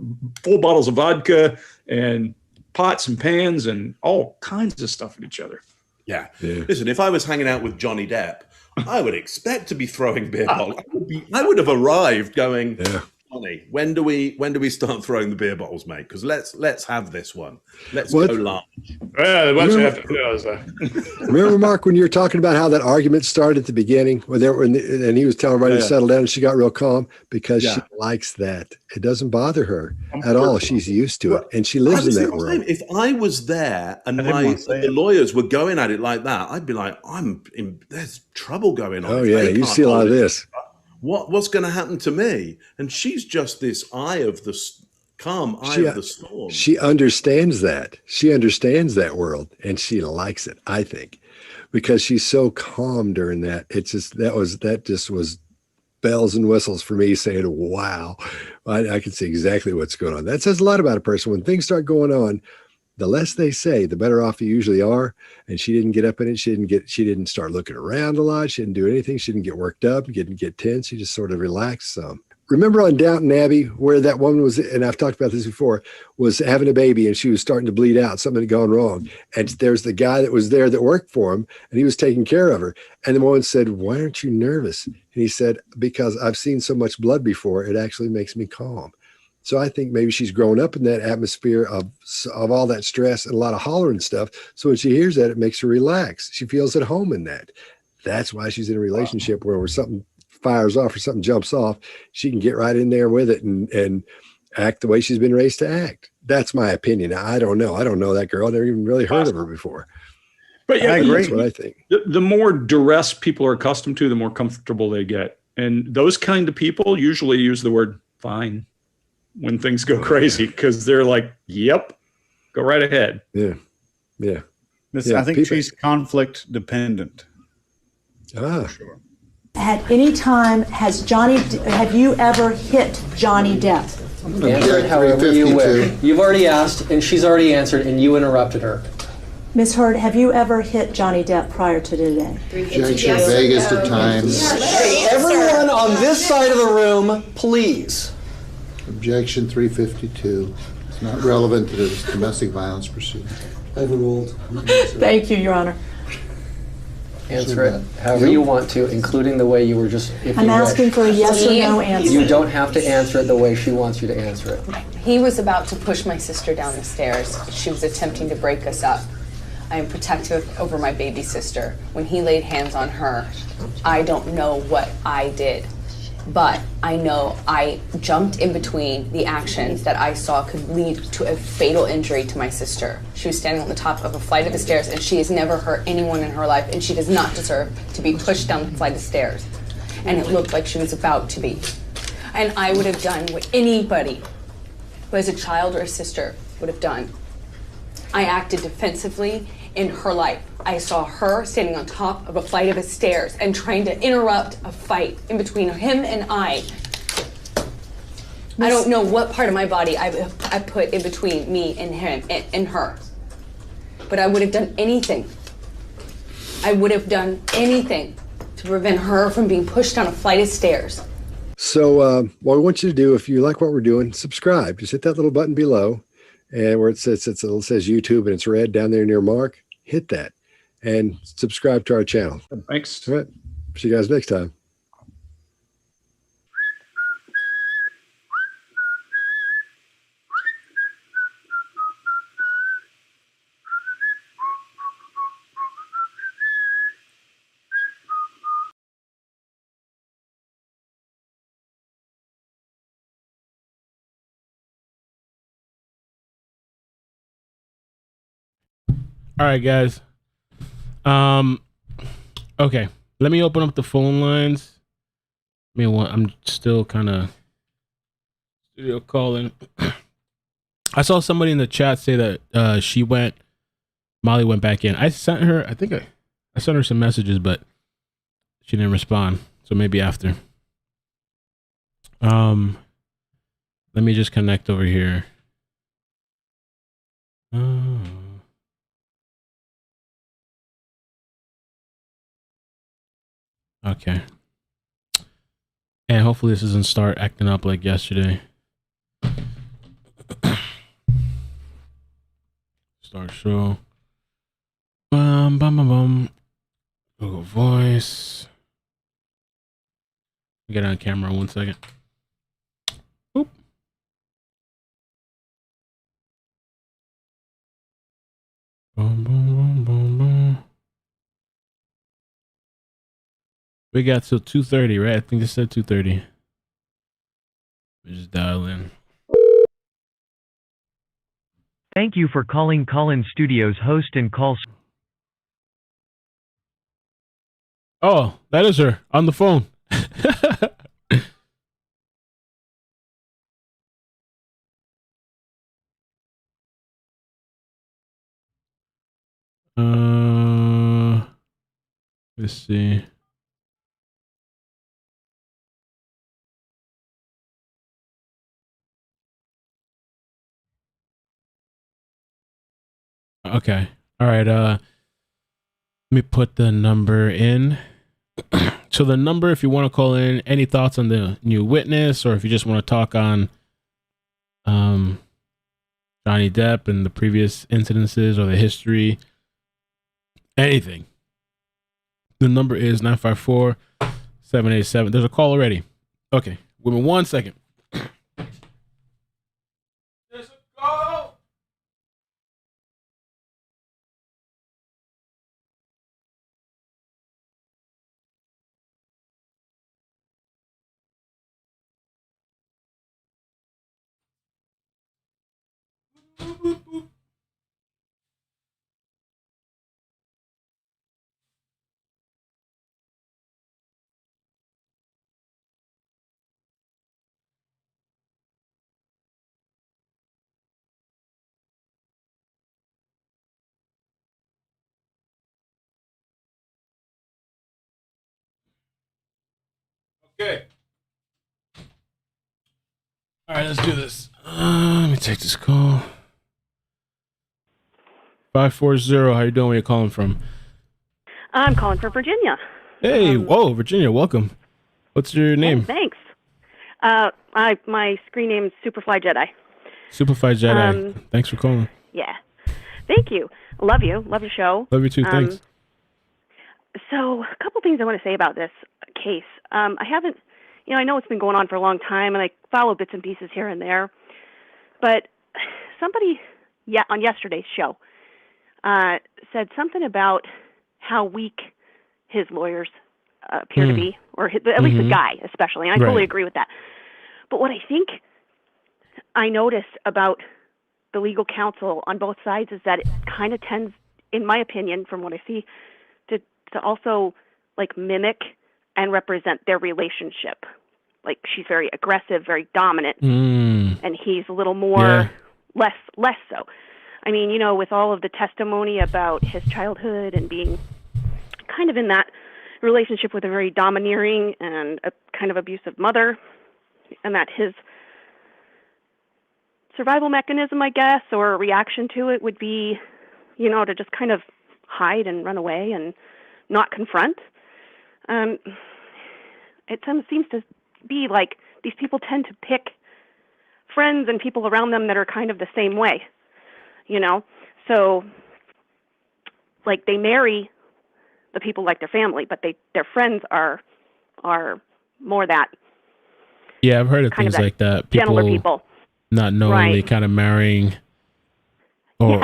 full bottles of vodka and pots and pans and all kinds of stuff at each other. Yeah. Listen, if I was hanging out with Johnny Depp, I would expect to be throwing beer bottles. I would have arrived going, Johnny, when do we start throwing the beer bottles, mate? Because let's have this one. Let's go large. Remember, Mark, when you were talking about how that argument started at the beginning, and he was telling everybody to settle down, and she got real calm because she likes that. It doesn't bother her at all. She's used to it, and she lives in that world. If I was there and the lawyers were going at it like that, I'd be like, there's trouble going on. Oh yeah, you see a lot of this. What's going to happen to me? And she's just this eye of calm eye of the storm. She understands that. She understands that world, and she likes it, I think, because she's so calm during that. It's just that just was bells and whistles for me, saying, wow, I can see exactly what's going on. That says a lot about a person. When things start going on, the less they say, the better off you usually are. And she didn't get up in it. She didn't start looking around a lot. She didn't do anything. She didn't get worked up, didn't get tense. She just sort of relaxed some. Remember on Downton Abbey where that woman was, and I've talked about this before, was having a baby and she was starting to bleed out. Something had gone wrong. And there's the guy that was there that worked for him, and he was taking care of her. And the woman said, "Why aren't you nervous?" And he said, "Because I've seen so much blood before. It actually makes me calm." So I think maybe she's grown up in that atmosphere of all that stress and a lot of hollering stuff. So when she hears that, it makes her relax. She feels at home in that. That's why she's in a relationship where something fires off or something jumps off, she can get right in there with it and act the way she's been raised to act. That's my opinion. I don't know. I don't know that girl. I never even really heard of her before. But yeah, I agree. That's what I think. The more duress people are accustomed to, the more comfortable they get. And those kind of people usually use the word fine when things go crazy, because they're like, yep, go right ahead. Yeah. Yeah. I think she's conflict dependent. Sure. At any time, have you ever hit Johnny Depp? Answer it however you wish. You've already asked, and she's already answered, and you interrupted her. Ms. Heard, have you ever hit Johnny Depp prior to today? Objection, vaguest of times. Hey, everyone on this side of the room, please. Objection 352. It's not relevant to the domestic violence proceeding. Overruled. Thank you, Your Honor. Answer it however you want to, including the way you were just. I'm asking for a yes or no answer. You don't have to answer it the way she wants you to answer it. He was about to push my sister down the stairs. She was attempting to break us up. I am protective over my baby sister. When he laid hands on her, I don't know what I did, but I know I jumped in between the actions that I saw could lead to a fatal injury to my sister. She was standing on the top of a flight of stairs, and she has never hurt anyone in her life, and she does not deserve to be pushed down the flight of stairs. And it looked like she was about to be. And I would have done what anybody who has a child or a sister would have done. I acted defensively in her life. I saw her standing on top of a flight of stairs and trying to interrupt a fight in between him and I. I don't know what part of my body I put in between me and him and her. But I would have done anything. I would have done anything to prevent her from being pushed down a flight of stairs. So what I want you to do, if you like what we're doing, subscribe. Just hit that little button below, and where it says YouTube and it's red down there near Mark, hit that and subscribe to our channel. Thanks. All right. See you guys next time. All right, guys. Okay. Let me open up the phone lines. I'm still kind of studio calling. I saw somebody in the chat say that Molly went back in. I sent her, I think I sent her some messages, but she didn't respond. So maybe after. Let me just connect over here. Okay. And hopefully this doesn't start acting up like yesterday. Start show. Google Voice. Get on camera 1 second. Oop. Boom, boom, boom, boom, boom. We got till 2:30, right? I think it said 2:30. We just dial in. Thank you for calling Call-In Studios host and call. Oh, that is her on the phone. Let's see. Okay. All right. Let me put the number in. So the number, if you want to call in, any thoughts on the new witness, or if you just want to talk on Johnny Depp and the previous incidences or the history, anything. The number is 954-787. There's a call already. Okay. Give me 1 second. There's a call. Okay. All right, let's do this. Let me take this call. 540. How you doing? Where you calling from? I'm calling for Virginia. Hey, whoa, Virginia, welcome. What's your name? Thanks. My screen name is Superfly Jedi. Superfly Jedi. Thanks for calling. Yeah. Thank you. Love you. Love your show. Love you too. Thanks. So, a couple things I want to say about this case. I haven't, I know it's been going on for a long time, and I follow bits and pieces here and there. But somebody, on yesterday's show, said something about how weak his lawyers appear to be, or at least the guy especially, and I totally agree with that. But what I think I noticed about the legal counsel on both sides is that it kind of tends, in my opinion, from what I see, to also like mimic and represent their relationship. Like she's very aggressive, very dominant, and he's a little more less so. I mean, with all of the testimony about his childhood and being kind of in that relationship with a very domineering and a kind of abusive mother, and that his survival mechanism, I guess, or reaction to it would be, to just kind of hide and run away and not confront. It seems to be like these people tend to pick friends and people around them that are kind of the same way, So, like, they marry the people like their family, but their friends are more that. Yeah, I've heard of things like that. Gentler people. Not knowingly kind of marrying, or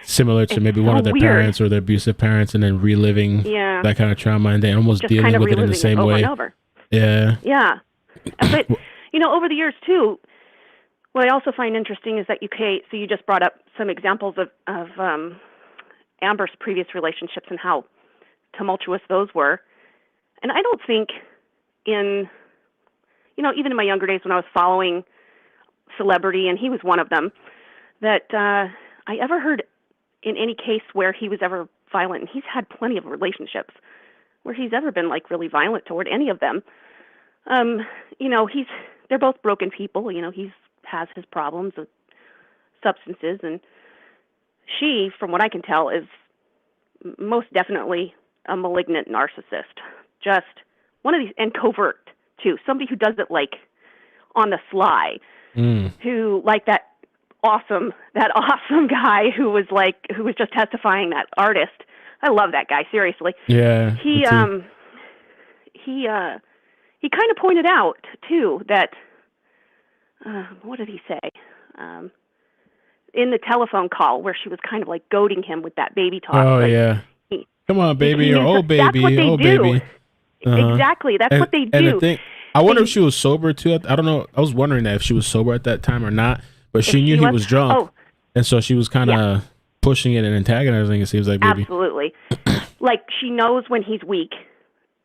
similar to maybe one of their parents or their abusive parents, and then reliving that kind of trauma, and then almost dealing with it in the same way. Yeah. Yeah. But, over the years, too, what I also find interesting is that so you just brought up some examples of Amber's previous relationships and how tumultuous those were. And I don't think even in my younger days when I was following celebrity, and he was one of them, that I ever heard in any case where he was ever violent, and he's had plenty of relationships, where he's ever been like really violent toward any of them. They're both broken people, he has his problems with substances, and she, from what I can tell, is most definitely a malignant narcissist. Just one of these, and covert too. Somebody who does it like on the sly, who like that awesome guy who was just testifying, that artist. I love that guy, seriously. Yeah. He kind of pointed out too that what did he say? In the telephone call where she was kind of like goading him with that baby talk. Oh, yeah. Come on, baby, or oh, baby, that's what they oh, do. baby. Exactly, that's what they do. And the thing, I wonder if she was sober too. I don't know. I was wondering that if she was sober at that time or not, but she knew he was drunk. And so she was kind of pushing it and antagonizing, it seems like, maybe. Absolutely. Like, she knows when he's weak,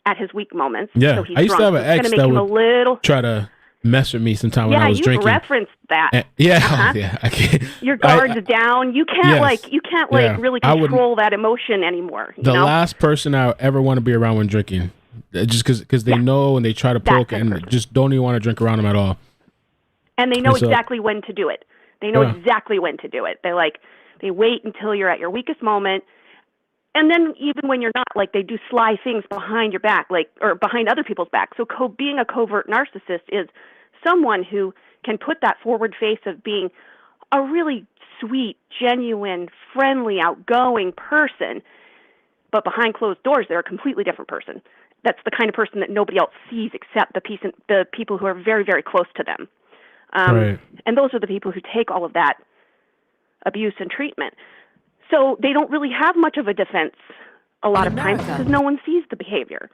at his weak moments. Yeah, so he's I used to have drunk. an ex that would try to mess with me sometime when I was you've drinking. referenced that. Yeah, yeah. I can't. Your guard's down. You can't Yeah. really I would- control that emotion anymore. You The know? last person I ever want to be around when drinking, just because they know and they try to poke and just don't even want to drink around them at all. And they know so- exactly when to do it. They know Yeah. exactly when to do it. They wait until you're at your weakest moment. And then even when you're not, they do sly things behind your back, or behind other people's back. So being a covert narcissist is someone who can put that forward face of being a really sweet, genuine, friendly, outgoing person, but behind closed doors, they're a completely different person. That's the kind of person that nobody else sees except the people who are very, very close to them. Right. And those are the people who take all of that abuse and treatment. So they don't really have much of a defense a lot of times because no one sees the behavior.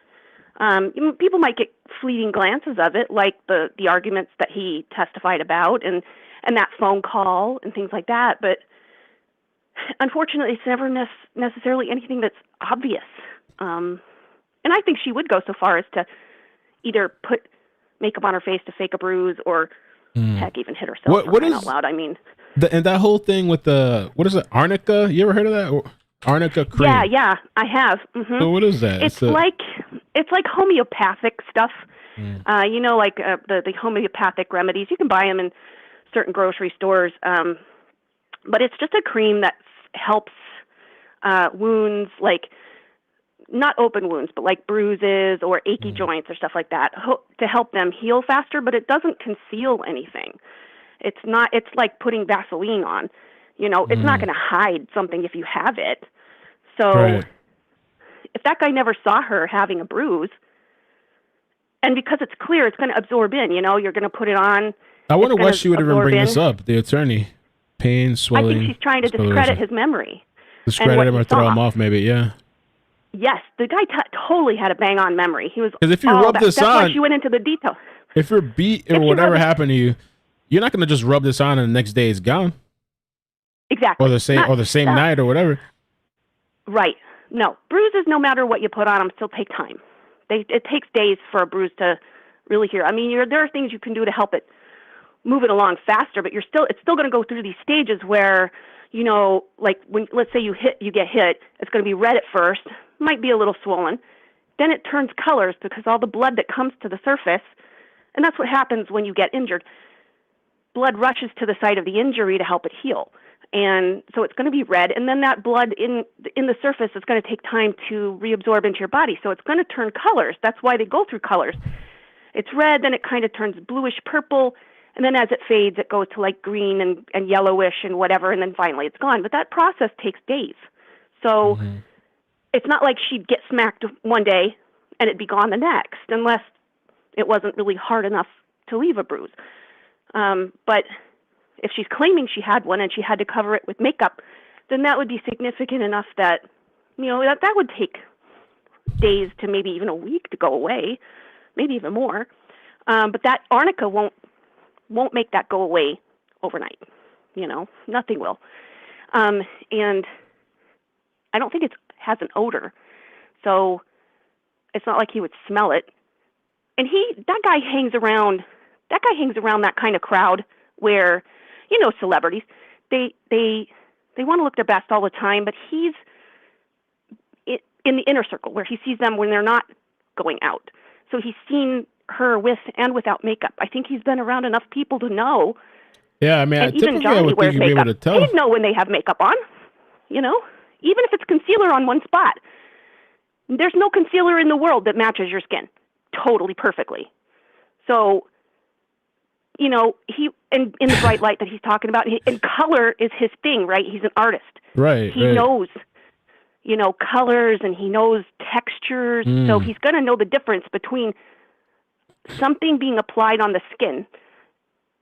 People might get fleeting glances of it, like the arguments that he testified about and that phone call and things like that. But unfortunately, it's never necessarily anything that's obvious. And I think she would go so far as to either put makeup on her face to fake a bruise or heck, even hit herself What for crying is- out loud. I mean, And that whole thing with what is it, arnica? You ever heard of that? Or arnica cream? yeah, I have. Mm-hmm. So what is that? It's like homeopathic stuff. The homeopathic remedies. You can buy them in certain grocery stores. But it's just a cream that helps wounds, not open wounds, but like bruises or achy joints or stuff like that, to help them heal faster. But it doesn't conceal anything. It's like putting Vaseline on. It's not going to hide something if you have it. So if that guy never saw her having a bruise, and because it's clear, it's going to absorb in, you're going to put it on. I wonder it's why gonna she would even absorb bring in. this up, the attorney. Pain, swelling. I think she's trying to discredit his memory. Discredit him or throw him saw. off, maybe, yeah. Yes, the guy totally had a bang-on memory. He was 'Cause if you all rub that. this That's why on- she went into the detail. If you're beat or If you whatever rub it- happened to you, you're not going to just rub this on and the next day it's gone. Exactly. Or the same night or whatever. Right. No. Bruises, no matter what you put on them, still take time. It takes days for a bruise to really heal. I mean, there are things you can do to help it move it along faster, but it's still going to go through these stages where, when, let's say you get hit, it's going to be red at first, might be a little swollen. Then it turns colors because all the blood that comes to the surface, and that's what happens when you get injured. Blood rushes to the site of the injury to help it heal. And so it's going to be red, and then that blood in the surface is going to take time to reabsorb into your body. So it's going to turn colors. That's why they go through colors. It's red, then it kind of turns bluish purple, and then as it fades, it goes to green and yellowish and whatever, and then finally it's gone. But that process takes days. So it's not like she'd get smacked one day and it'd be gone the next, unless it wasn't really hard enough to leave a bruise. But if she's claiming she had one and she had to cover it with makeup, then that would be significant enough that, that would take days to maybe even a week to go away, maybe even more. But that arnica won't make that go away overnight. Nothing will. And I don't think it has an odor, so it's not like he would smell it. And that guy hangs around that kind of crowd where, celebrities, they want to look their best all the time, but he's in the inner circle where he sees them when they're not going out. So he's seen her with and without makeup. I think he's been around enough people to know. Yeah, I mean, And typically even Johnny I would wears think you'd be makeup. able to tell. He'd know when they have makeup on, even if it's concealer on one spot. There's no concealer in the world that matches your skin totally perfectly. So, he in the bright light that he's talking about, and color is his thing, right? He's an artist. Right. He knows, colors, and he knows textures. So he's going to know the difference between something being applied on the skin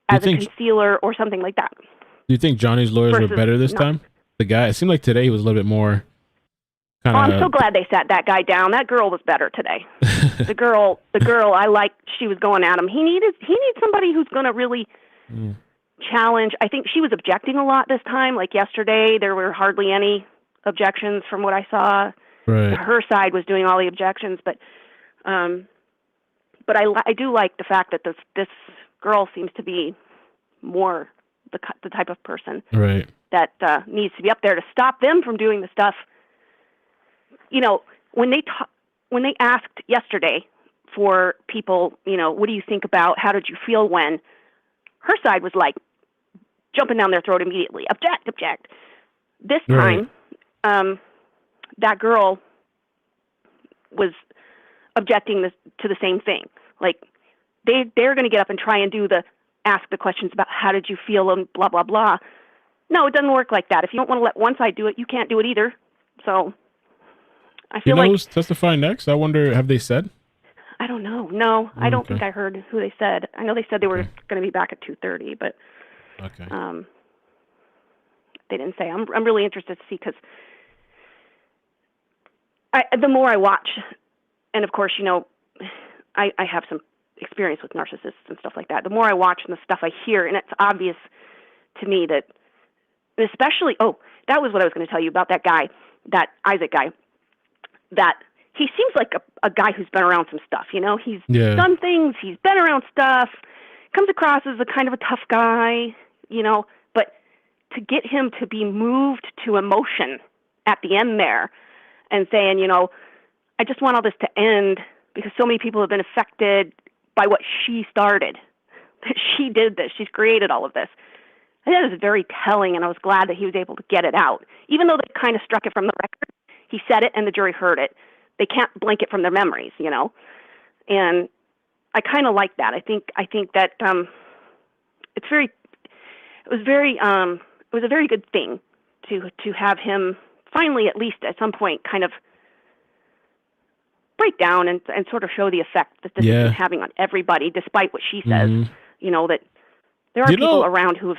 as a concealer or something like that. Do you think Johnny's lawyers were Versus better this not. time? The guy, it seemed like today he was a little bit more kind Oh, of. I'm so glad they sat that guy down. That girl was better today. the girl, I liked. She was going at him. He needs somebody who's going to really challenge. I think she was objecting a lot this time. Like yesterday, there were hardly any objections from what I saw. Right. Her side was doing all the objections, but I do like the fact that this girl seems to be more the type of person Right. that needs to be up there to stop them from doing the stuff. You know, when they asked yesterday for people, you know, what do you think about, how did you feel when, her side was like jumping down their throat immediately, object, object. This time, that girl was objecting to the same thing. Like, they're going to get up and try and ask the questions about how did you feel and blah, blah, blah. No, it doesn't work like that. If you don't want to let one side do it, you can't do it either. So I feel like... who's testifying next? I wonder, have they said? I don't know. No, I don't think I heard who they said. I know they said they were going to be back at 2:30, but they didn't say. I'm really interested to see, because the more I watch, and of course, you know, I have some experience with narcissists and stuff like that. The more I watch and the stuff I hear, and it's obvious to me that, especially, that was what I was going to tell you about that guy, that Isaac guy, that he seems like a guy who's been around some stuff, you know? He's done things, he's been around stuff, comes across as a kind of a tough guy, you know, but to get him to be moved to emotion at the end there and saying, you know, I just want all this to end because so many people have been affected by what she started. She did this. She's created all of this. I think that was very telling, and I was glad that he was able to get it out. Even though they kind of struck it from the record, he said it and the jury heard it. They can't blank it from their memories, you know? And I kind of like that. I think that it was a very good thing to have him finally, at least at some point, kind of break down and sort of show the effect that this is having on everybody, despite what she says. You know, that there are people around who have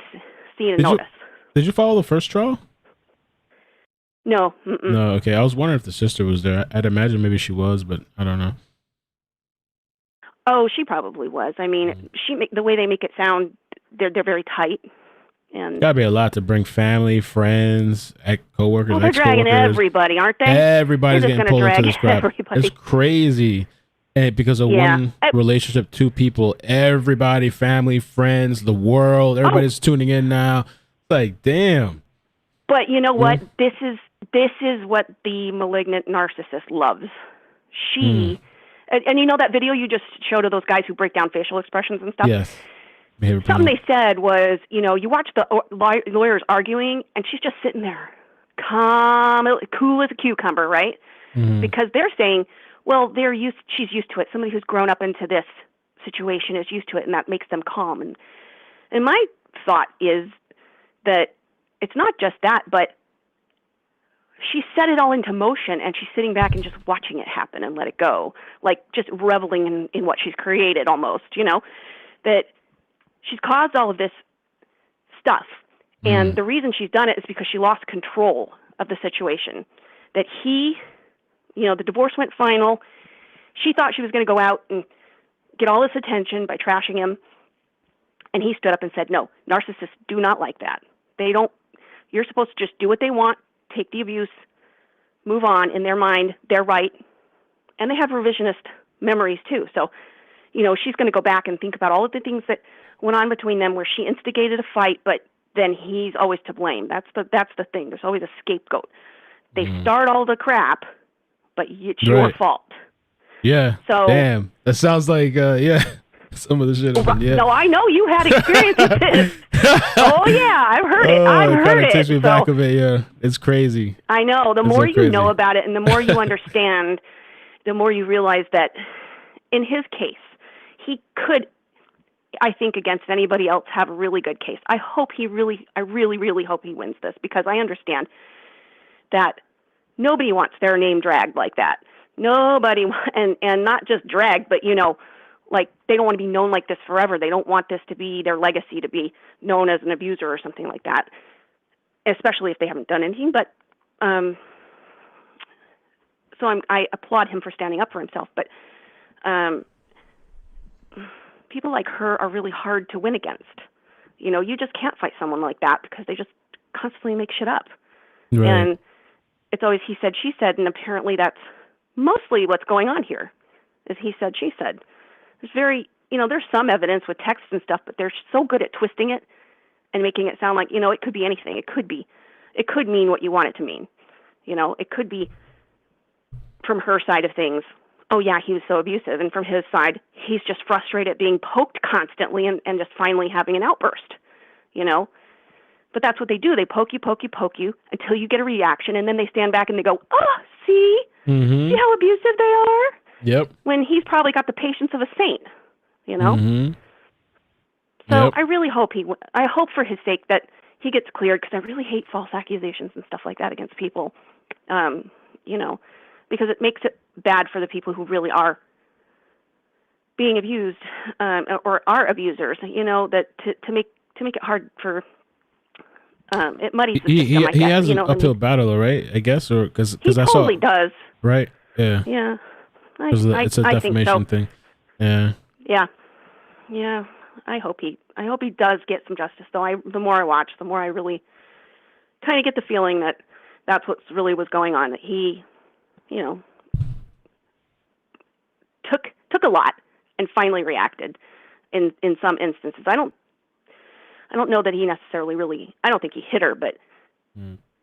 seen and noticed. Did you follow the first trial? No. No, okay. I was wondering if the sister was there. I'd imagine maybe she was, but I don't know. Oh, she probably was. I mean, the way they make it sound, they're very tight. And gotta be a lot to bring family, friends, coworkers, well, they're dragging everybody, aren't they? Everybody's getting pulled into this crap. It's crazy. And because of one relationship, two people, everybody, family, friends, the world, everybody's tuning in now. It's like, damn. But you know what? This is what the malignant narcissist loves. She, and you know that video you just showed of those guys who break down facial expressions and stuff? Yes. Something they said was, you know, you watch the lawyers arguing, and she's just sitting there, calm, cool as a cucumber, right? Because they're saying, well, she's used to it. Somebody who's grown up into this situation is used to it, and that makes them calm. And my thought is that it's not just that, but she set it all into motion, and she's sitting back and just watching it happen and let it go, like just reveling in what she's created almost, you know, that she's caused all of this stuff. And the reason she's done it is because she lost control of the situation. That he, you know, the divorce went final. She thought she was going to go out and get all this attention by trashing him. And he stood up and said, no, narcissists do not like that. They don't, you're supposed to just do what they want, take the abuse, move on. In their mind, they're right. And they have revisionist memories too. So, you know, she's going to go back and think about all of the things that went on between them where she instigated a fight, but then he's always to blame. That's the thing. There's always a scapegoat. They start all the crap, but it's your fault. Yeah. So damn. That sounds like some of the shit. No, I know you had experience with this. Oh yeah, I've heard it. I've heard it. Takes me back a bit. Yeah, it's crazy. I know. The more you know about it, and the more you understand, the more you realize that in his case, he could, I think, against anybody else, have a really good case. I really, really hope he wins this, because I understand that nobody wants their name dragged like that. Nobody, and not just dragged, but, you know, like, they don't want to be known like this forever. They don't want this to be their legacy, to be known as an abuser or something like that, especially if they haven't done anything. But so I applaud him for standing up for himself. But people like her are really hard to win against. You know, you just can't fight someone like that because they just constantly make shit up. Right. And it's always he said, she said, and apparently that's mostly what's going on here, is he said, she said. There's very, there's some evidence with texts and stuff, but they're so good at twisting it and making it sound like, it could be anything. It could mean what you want it to mean. It could be from her side of things. Oh yeah, he was so abusive. And from his side, he's just frustrated at being poked constantly and just finally having an outburst, But that's what they do. They poke you until you get a reaction. And then they stand back and they go, oh, see Mm-hmm. how abusive they are? Yep. When he's probably got the patience of a saint, Mm-hmm. So Yep. I really hope I hope for his sake that he gets cleared, because I really hate false accusations and stuff like that against people, because it makes it bad for the people who really are being abused or are abusers. That to make it hard for it muddies the system. I He guess, has an uphill battle, though, right? I guess, or because he I totally saw does. right. Yeah. Yeah, It's a I think so. defamation thing. Yeah. Yeah. I hope he does get some justice. Though the more I watch, the more I really kind of get the feeling that that's what really was going on. That he, took a lot and finally reacted in some instances. I don't know that he necessarily really. I don't think he hit her, but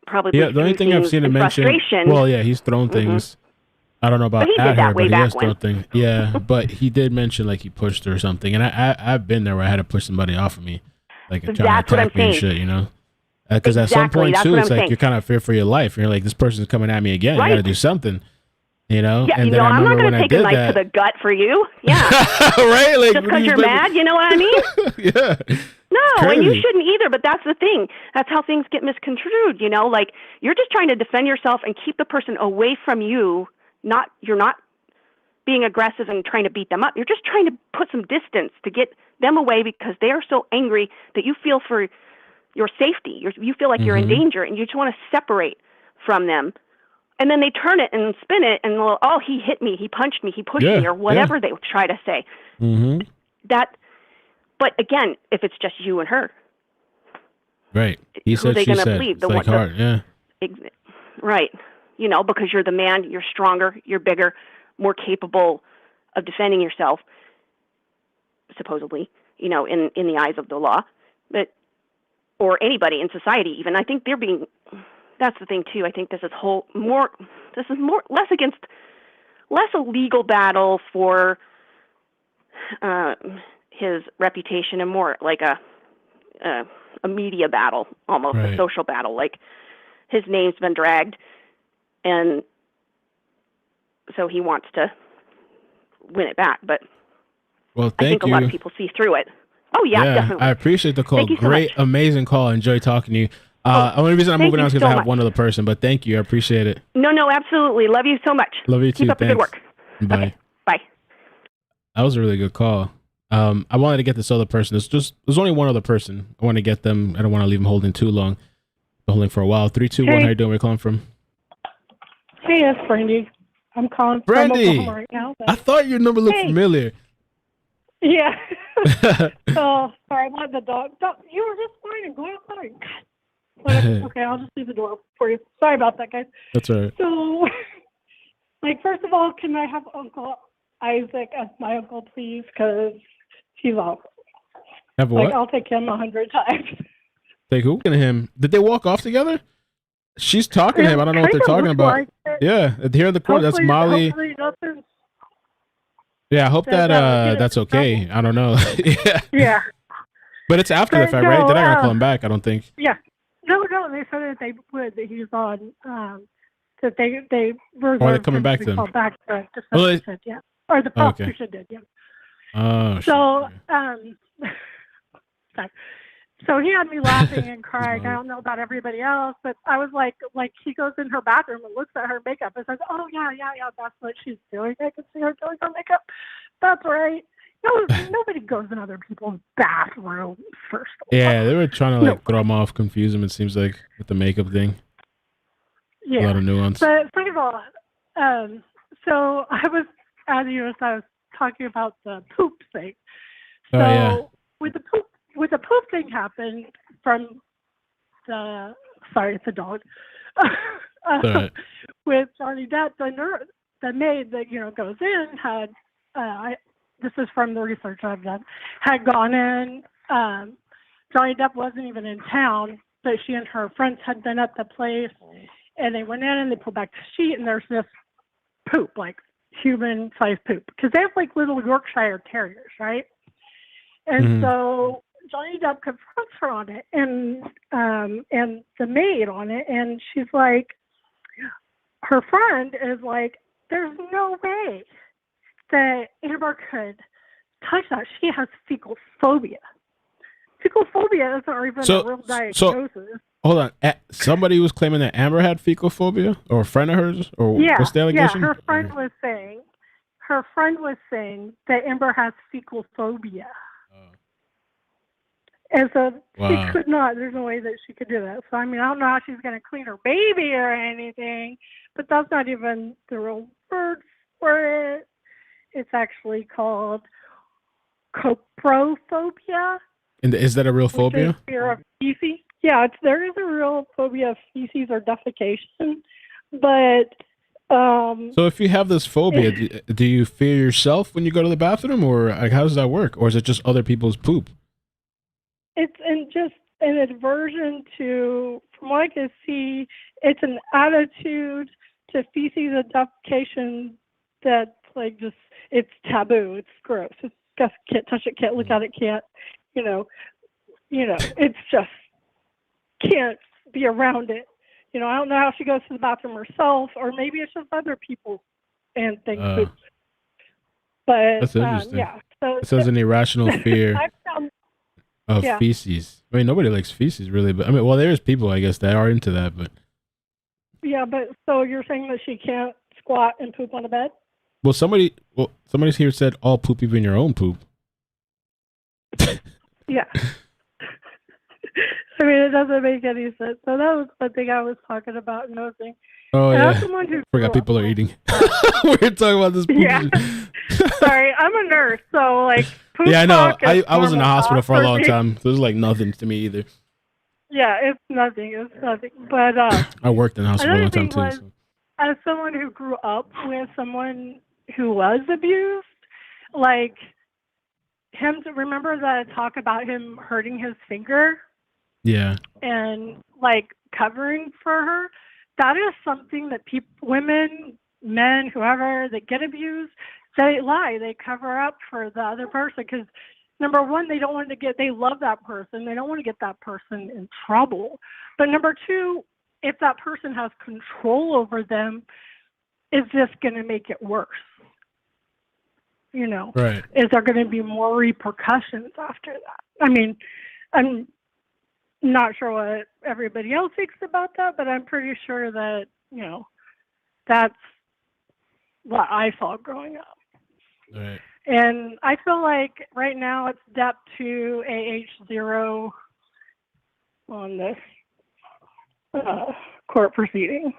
probably. Yeah. The only thing I've seen him mention. Well, yeah, he's thrown things. I don't know about But he did at that her, way but he back has thrown when. things. Yeah, but he did mention like he pushed her or something, and I've been there where I had to push somebody off of me, like trying to That's what I'm attack me and saying. shit, Because at some Exactly, point that's too, what it's I'm like saying. you're kind of fear for your life. You're like, this person's coming at me again. You got to Right. do something, Yeah, And then I I'm not remember going when to I take a did knife that. to the gut for you. Yeah. Right? Like, Just what do because you you're expect- mad, you know what I mean? Yeah. No, and you crazy. shouldn't either, but that's the thing. That's how things get misconstrued, Like, you're just trying to defend yourself and keep the person away from you. You're not being aggressive and trying to beat them up. You're just trying to put some distance to get them away because they are so angry that you feel for your safety. You feel like you're in Mhm. danger, and you just want to separate from them. And then they turn it and spin it and, well, oh, he hit me, he punched me, he pushed Yeah, me, or whatever yeah. they try to say. Mm-hmm. But again, if it's just you and her, Right. He who said, they she gonna said. believe? It's like hard. Yeah. Right. Because you're the man, you're stronger, you're bigger, more capable of defending yourself, supposedly, in the eyes of the law, or anybody in society even. I think that's the thing too. I think this is less a legal battle for his reputation and more like a media battle, almost Right. a social battle. Like, his name's been dragged, and so he wants to win it back. But Well, I thank think you. a lot of people see through it. Oh yeah, definitely. I appreciate the call. Thank you so Great, much. amazing call. Enjoy talking to you. Only reason I'm thank moving you on is because so I have much. one other person, but thank you. I appreciate it. No, absolutely. Love you so much. Love you Keep too. up the good Thanks. work. Bye. Okay, bye. That was a really good call. I wanted to get this other person. There's only one other person. I want to get them. I don't want to leave them holding too long. Been holding for a while. 3, 2, 1. Hey. How you doing? Where you calling from? Hey, it's Brandy. I'm calling from Brandy. Oklahoma right now. I thought your number looked Hey. familiar. Yeah. Oh, sorry, I wanted the dog. You were just fine and go outside. Okay, I'll just leave the door for you. Sorry about that, guys. That's all right. So, first of all, can I have Uncle Isaac as my uncle, please? Because he's awesome. Have a what? I'll take him 100 times. Take who? Him. Did they walk off together? She's talking to him. I don't know what they're talking about. Like it. Yeah, here in the corner. That's Molly. Hopefully nothing. Yeah, I hope that, get that's in okay. I don't know. Yeah. Yeah. But it's after the But fact, right? no, They're not gonna call him back, I don't think. Yeah. No, they said that they would, that he's on, that they were Or are they coming back to him? call back to Oh, they- said, yeah. Or the Oh, okay. prosecution did, yeah. Oh, shit. So, sorry. So he had me laughing and crying. I don't know about everybody else, but I was like he goes in her bathroom and looks at her makeup and says, "Oh yeah, that's what she's doing. I can see her doing her makeup. That's right." No, nobody goes in other people's bathrooms first. Yeah, they were trying to throw him off, confuse him, it seems like, with the makeup thing. Yeah. A lot of nuance. But second of all, so I was, as you know, I was talking about the poop thing. So Oh, yeah. with the poop thing happened from the, sorry, it's a dog. Right. With Johnny Depp, the maid that goes in had this is from the research I've done, had gone in. Johnny Depp wasn't even in town, but she and her friends had been at the place, and they went in and they pulled back the sheet, and there's this poop, like human-sized poop, because they have like little Yorkshire Terriers, right? And so Johnny Depp confronts her on it, and the maid on it, and she's like, her friend is like, there's no way that Amber could touch that. She has fecal phobia. Fecal phobia isn't even a real diagnosis. Hold on. Somebody was claiming that Amber had fecal phobia, or a friend of hers, or what's the allegation? Yeah, her friend was saying that Amber has fecal phobia. And so she could not, there's no way that she could do that. So, I mean, I don't know how she's going to clean her baby or anything, but that's not even the real word for it. It's actually called coprophobia. And is that a real phobia? Which is fear of feces. Yeah, there is a real phobia of feces or defecation, but so if you have this phobia, do you fear yourself when you go to the bathroom, or like, how does that work? Or is it just other people's poop? It's just an aversion to, from what I can see, it's an attitude to feces and defecation that's like just, it's taboo, it's gross, it's disgusting, can't touch it, can't look at it, can't, it's just, can't be around it. I don't know how she goes to the bathroom herself, or maybe it's just other people and things. But that's interesting. yeah. So it says an irrational fear of yeah. feces. I mean, nobody likes feces really, but I mean, well, there's people, I guess, that are into that, but. Yeah, but so you're saying that she can't squat and poop on a bed? Well, somebody here said all poop, even your own poop. Yeah. I mean, it doesn't make any sense. So that was the thing I was talking about nosing. Oh, and yeah. Someone who forgot people are eating. We're talking about this poop. Yeah. Sorry, I'm a nurse, so like poop yeah, I know. talk is I was in the hospital for a long me. time. So it was like nothing to me either. Yeah, it's nothing. But I worked in the hospital for a long time was, too. So. As someone who grew up with someone who was abused, like him, remember that talk about him hurting his finger? Yeah. And like covering for her, that is something that people, women, men, whoever that get abused, they lie. They cover up for the other person because number one, they don't want to they love that person. They don't want to get that person in trouble. But number two, if that person has control over them, is this going to make it worse? Right. Is there going to be more repercussions after that? I mean, I'm not sure what everybody else thinks about that, but I'm pretty sure that, that's what I saw growing up. Right. And I feel like right now it's Depp to AH0 on this court proceeding.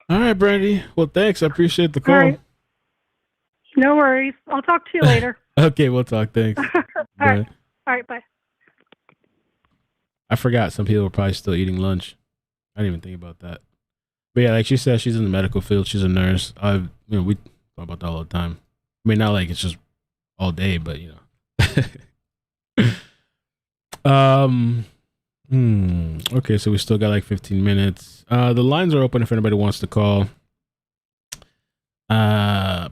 All right, Brandy. Well, thanks. I appreciate the call. All right. No worries. I'll talk to you later. Okay, we'll talk. Thanks. All right. All right, bye. I forgot some people were probably still eating lunch. I didn't even think about that. But yeah, like she said, she's in the medical field. She's a nurse. We talk about that all the time. I mean, not like it's just all day, but Okay, so we still got like 15 minutes. The lines are open if anybody wants to call. Let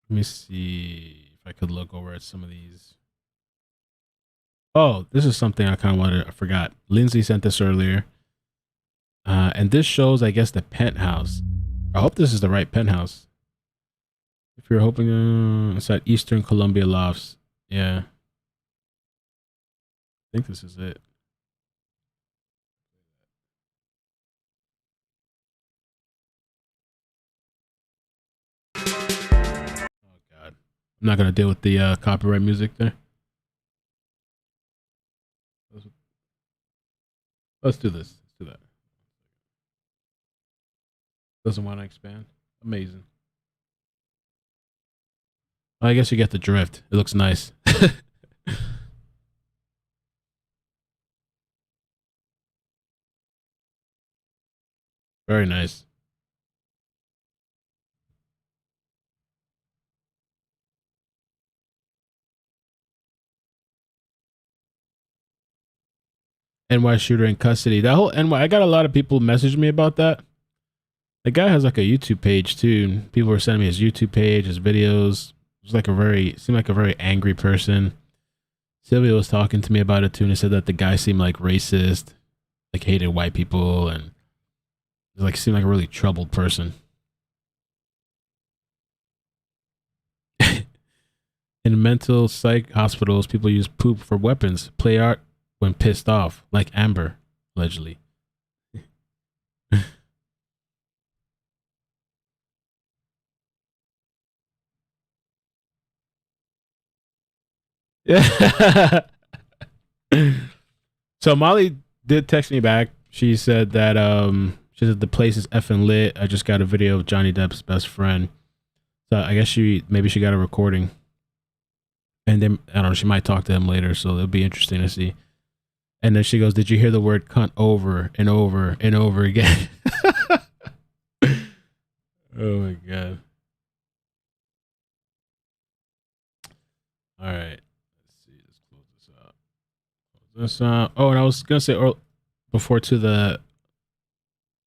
me see if I could look over at some of these. Oh, this is something I kind of wanted. I forgot. Lindsay sent this earlier. And this shows, I guess, the penthouse. I hope this is the right penthouse. If you're hoping, it's at Eastern Columbia Lofts. Yeah. I think this is it. Oh, God. I'm not going to deal with the copyright music there. Let's do this. Let's do that. Doesn't want to expand. Amazing. I guess you get the drift. It looks nice. Very nice. NY shooter in custody. That whole NY, I got a lot of people message me about that. The guy has like a YouTube page too. People were sending me his YouTube page, his videos. It was like seemed like a very angry person. Sylvia was talking to me about it too, and he said that the guy seemed like racist, like hated white people, and like seemed like a really troubled person. In mental psych hospitals, people use poop for weapons, play art when pissed off, like Amber, allegedly. Yeah. So Molly did text me back. She said that the place is effing lit. I just got a video of Johnny Depp's best friend. So I guess maybe she got a recording. And then I don't know, she might talk to him later, so it'll be interesting to see. And then she goes, "Did you hear the word cunt over and over and over again?" Oh my god. All right. Oh, and I was gonna say before to the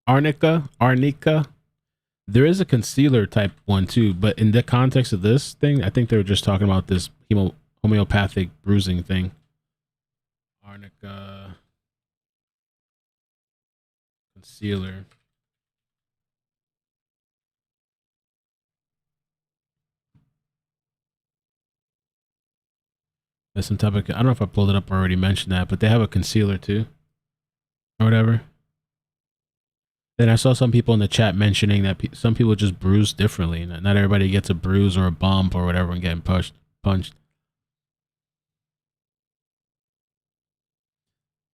Arnica, there is a concealer type one too, but in the context of this thing, I think they were just talking about this homeopathic bruising thing. Arnica concealer. There's some type of, I don't know if I pulled it up or already mentioned that, but they have a concealer too, or whatever. Then I saw some people in the chat mentioning that some people just bruise differently. Not everybody gets a bruise or a bump or whatever when getting punched.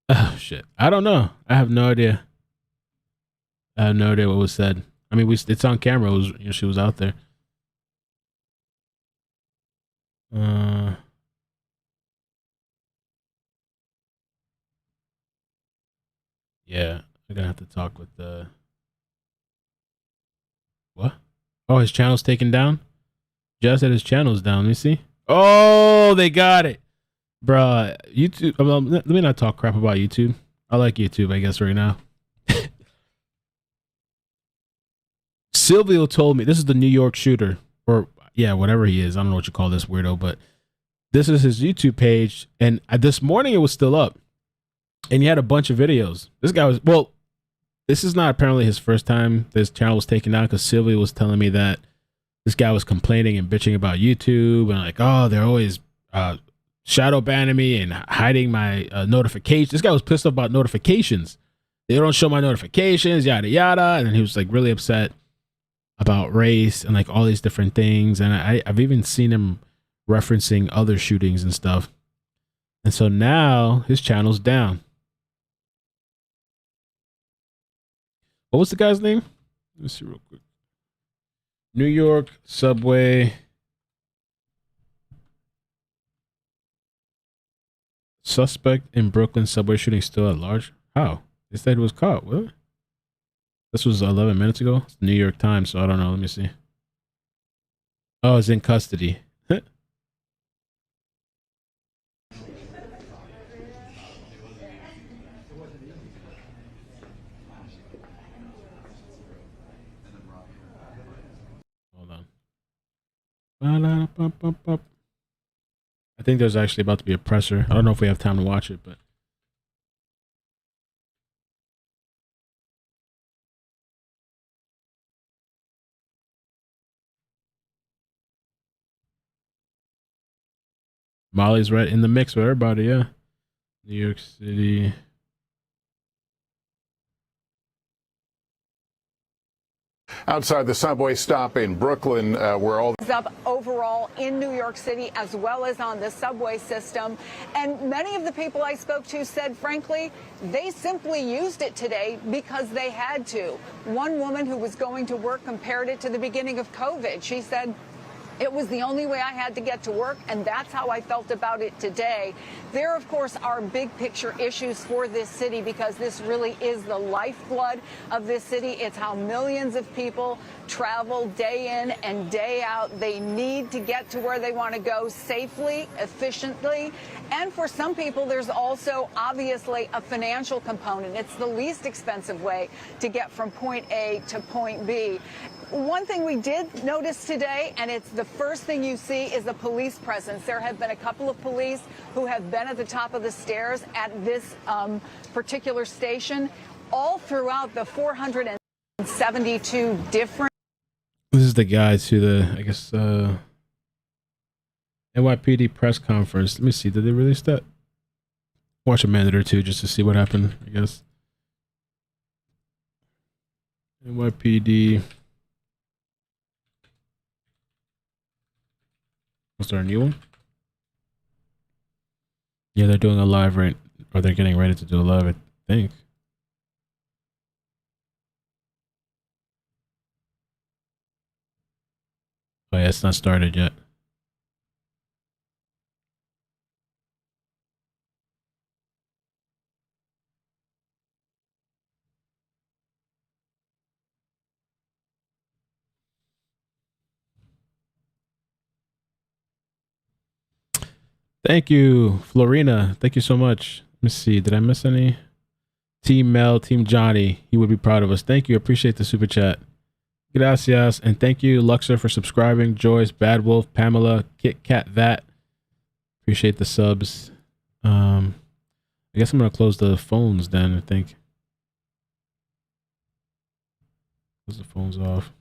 Oh shit! I don't know. I have no idea. I have no idea what was said. I mean, it's on camera. It was, she was out there. Yeah, I'm gonna have to talk with the. What? Oh, his channel's taken down? Just said his channel's down. Let me see. Oh, they got it. Bruh, YouTube. Let me not talk crap about YouTube. I like YouTube, I guess, right now. Silvio told me, this is the New York shooter. Or, yeah, whatever he is. I don't know what you call this weirdo, but this is his YouTube page. And this morning it was still up. And he had a bunch of videos. This guy was, well, this is not apparently his first time this channel was taken down, because Sylvia was telling me that this guy was complaining and bitching about YouTube and like, oh, they're always shadow banning me and hiding my notifications. This guy was pissed off about notifications. They don't show my notifications, yada, yada. And then he was like really upset about race and like all these different things. And I've even seen him referencing other shootings and stuff. And so now his channel's down. What was the guy's name? Let's see real quick. New York subway. Suspect in Brooklyn subway shooting still at large. How? They said he was caught. What? This was 11 minutes ago. It's the New York Times, so I don't know. Let me see. Oh, it's in custody. I think there's actually about to be a presser. I don't know if we have time to watch it, but Molly's right in the mix with everybody, yeah. New York City. Outside the subway stop in Brooklyn, where all up overall in New York City, as well as on the subway system. And many of the people I spoke to said, frankly, they simply used it today because they had to. One woman who was going to work compared it to the beginning of COVID. She said, It was the only way I had to get to work, and that's how I felt about it today. There, of course, are big picture issues for this city because this really is the lifeblood of this city. It's how millions of people travel day in and day out. They need to get to where they want to go safely, efficiently, and for some people, there's also obviously a financial component. It's the least expensive way to get from point A to point B. One thing we did notice today, and it's the first thing you see, is the police presence. There have been a couple of police who have been at the top of the stairs at this particular station all throughout the 472 different. This is the guide to the, I guess, NYPD press conference. Let me see. Did they release that? Watch a minute or two just to see what happened, I guess. NYPD. Was there a new one? Yeah, they're doing a live right, or they're getting ready to do a live, I think. Oh yeah, it's not started yet. Thank you, Florina. Thank you so much. Let me see. Did I miss any? Team Mel, Team Johnny. He would be proud of us. Thank you. Appreciate the super chat. Gracias. And thank you, Luxor, for subscribing. Joyce, Bad Wolf, Pamela, Kit Kat, That. Appreciate the subs. I guess I'm going to close the phones then, I think. Close the phones off.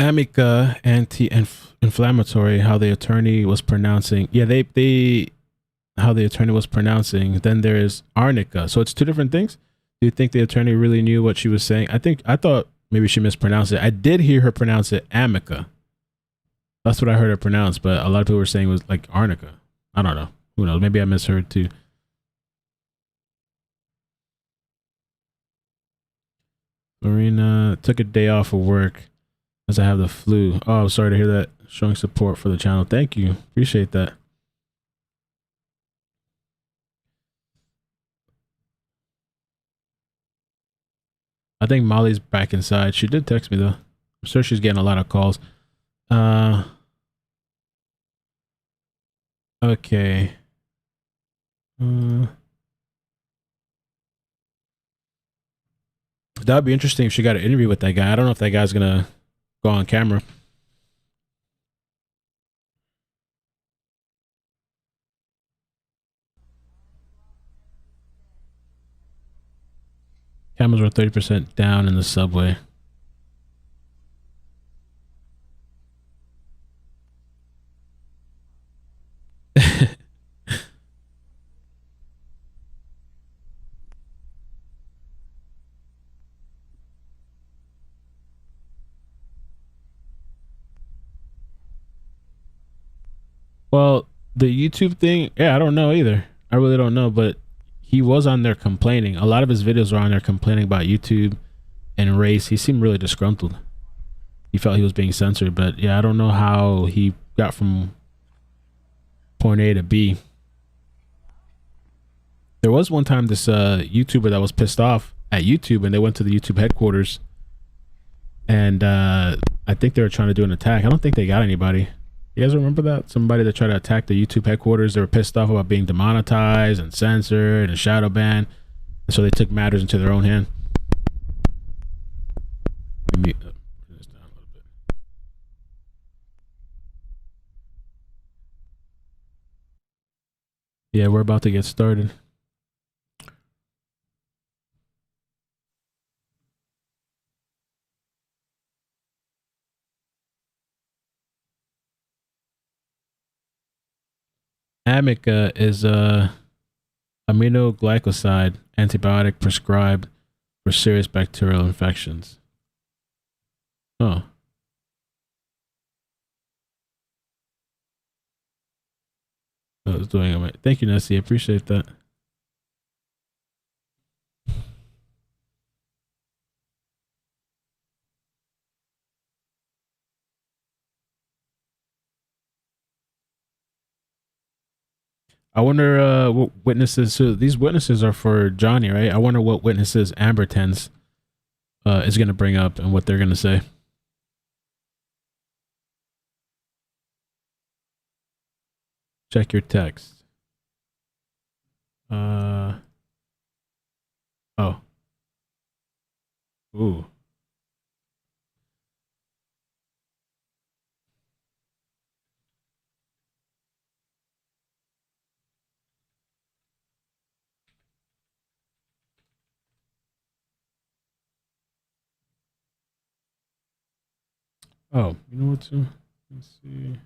Amica anti-inflammatory, how the attorney was pronouncing. Yeah, they how the attorney was pronouncing. Then there is arnica. So it's two different things. Do you think the attorney really knew what she was saying? I thought maybe she mispronounced it. I did hear her pronounce it amica. That's what I heard her pronounce, but a lot of people were saying it was like arnica. I don't know. Who knows? Maybe I misheard too. Marina took a day off of work as I have the flu. Oh, I'm sorry to hear that. Showing support for the channel. Thank you. Appreciate that. I think Molly's back inside. She did text me though. I'm sure she's getting a lot of calls. Okay. That'd be interesting if she got an interview with that guy. I don't know if that guy's gonna go on camera. Cameras were 30% down in the subway. Well, the YouTube thing, yeah, I don't know either. I really don't know, but he was on there complaining. A lot of his videos were on there complaining about YouTube and race. He seemed really disgruntled. He felt he was being censored, but yeah, I don't know how he got from point A to B. There was one time this YouTuber that was pissed off at YouTube, and they went to the YouTube headquarters, and I think they were trying to do an attack. I don't think they got anybody. You guys remember that? Somebody that tried to attack the YouTube headquarters. They were pissed off about being demonetized and censored and shadow banned. And so they took matters into their own hand. Let me turn this down a little bit. Yeah, we're about to get started. Amica is a aminoglycoside antibiotic prescribed for serious bacterial infections. Oh. I was doing it right. Thank you, Nessie. I appreciate that. I wonder what witnesses. So these witnesses are for Johnny, right? I wonder what witnesses Amber Tens is going to bring up and what they're going to say. Check your text. Oh. Ooh. Oh, you know what? Too? Let's see.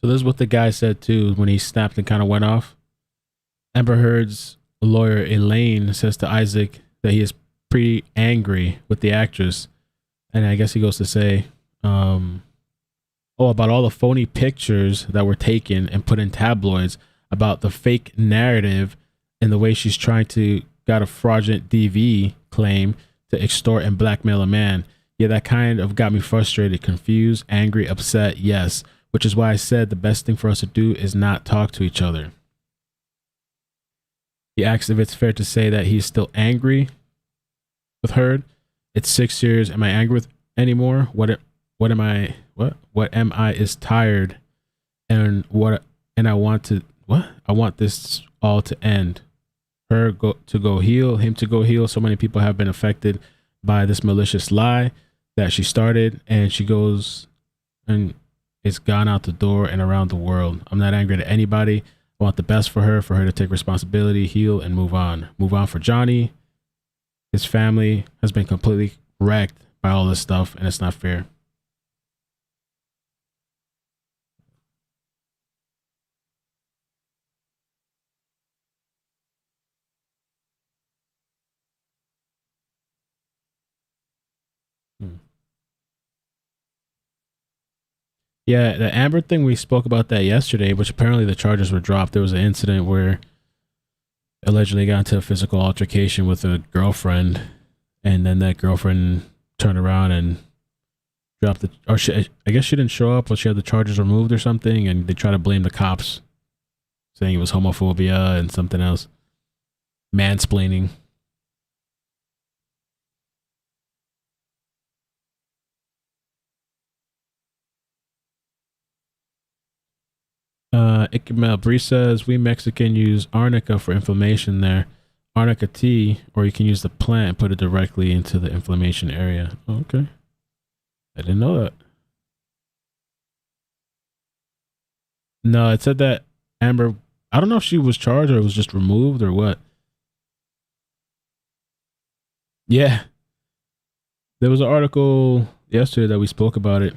So this is what the guy said too when he snapped and kind of went off. Amber Heard's lawyer Elaine says to Isaac that he is pretty angry with the actress, and I guess he goes to say, about all the phony pictures that were taken and put in tabloids, about the fake narrative and the way she's trying to got a fraudulent DV claim to extort and blackmail a man. Yeah, that kind of got me frustrated, confused, angry, upset. Yes, which is why I said the best thing for us to do is not talk to each other. He asks if it's fair to say that he's still angry with Heard. It's 6 years. Am I angry with anymore? What am I? What am I is tired, and I want this all to end. Her to go heal, him to go heal. So many people have been affected by this malicious lie that she started, and she goes and it's gone out the door and around the world. I'm not angry at anybody. I want the best for her to take responsibility, heal, and move on. Move on for Johnny. His family has been completely wrecked by all this stuff, and it's not fair. Yeah, the Amber thing, we spoke about that yesterday, which apparently the charges were dropped. There was an incident where allegedly got into a physical altercation with a girlfriend, and then that girlfriend turned around and dropped I guess she didn't show up, but she had the charges removed or something, and they try to blame the cops, saying it was homophobia and something else. Mansplaining. iCkEdMeL Bree says we Mexican use arnica for inflammation there. Arnica tea, or you can use the plant and put it directly into the inflammation area. Oh, okay. I didn't know that. No, it said that Amber, I don't know if she was charged or it was just removed or what. Yeah. There was an article yesterday that we spoke about it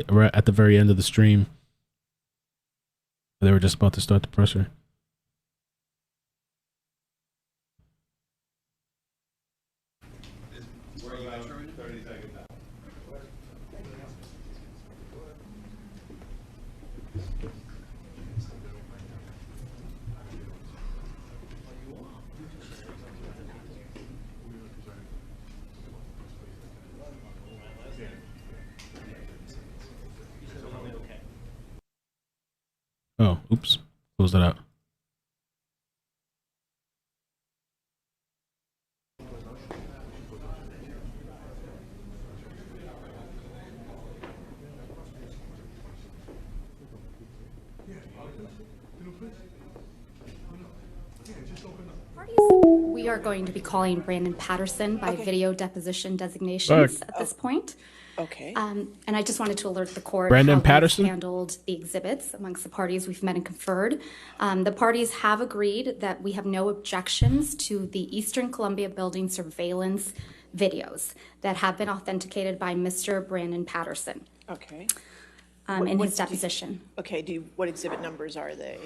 right at the very end of the stream. They were just about to start the presser. Oh, oops. Close that out. We are going to be calling Brandon Patterson by Okay. video deposition designations Back. at this point. Okay. And I just wanted to alert the court Brandon how Patterson? we've handled the exhibits amongst the parties we've met and conferred. The parties have agreed that we have no objections to the Eastern Columbia Building surveillance videos that have been authenticated by Mr. Brandon Patterson Okay. in What his do you- deposition. Okay, what exhibit numbers are they?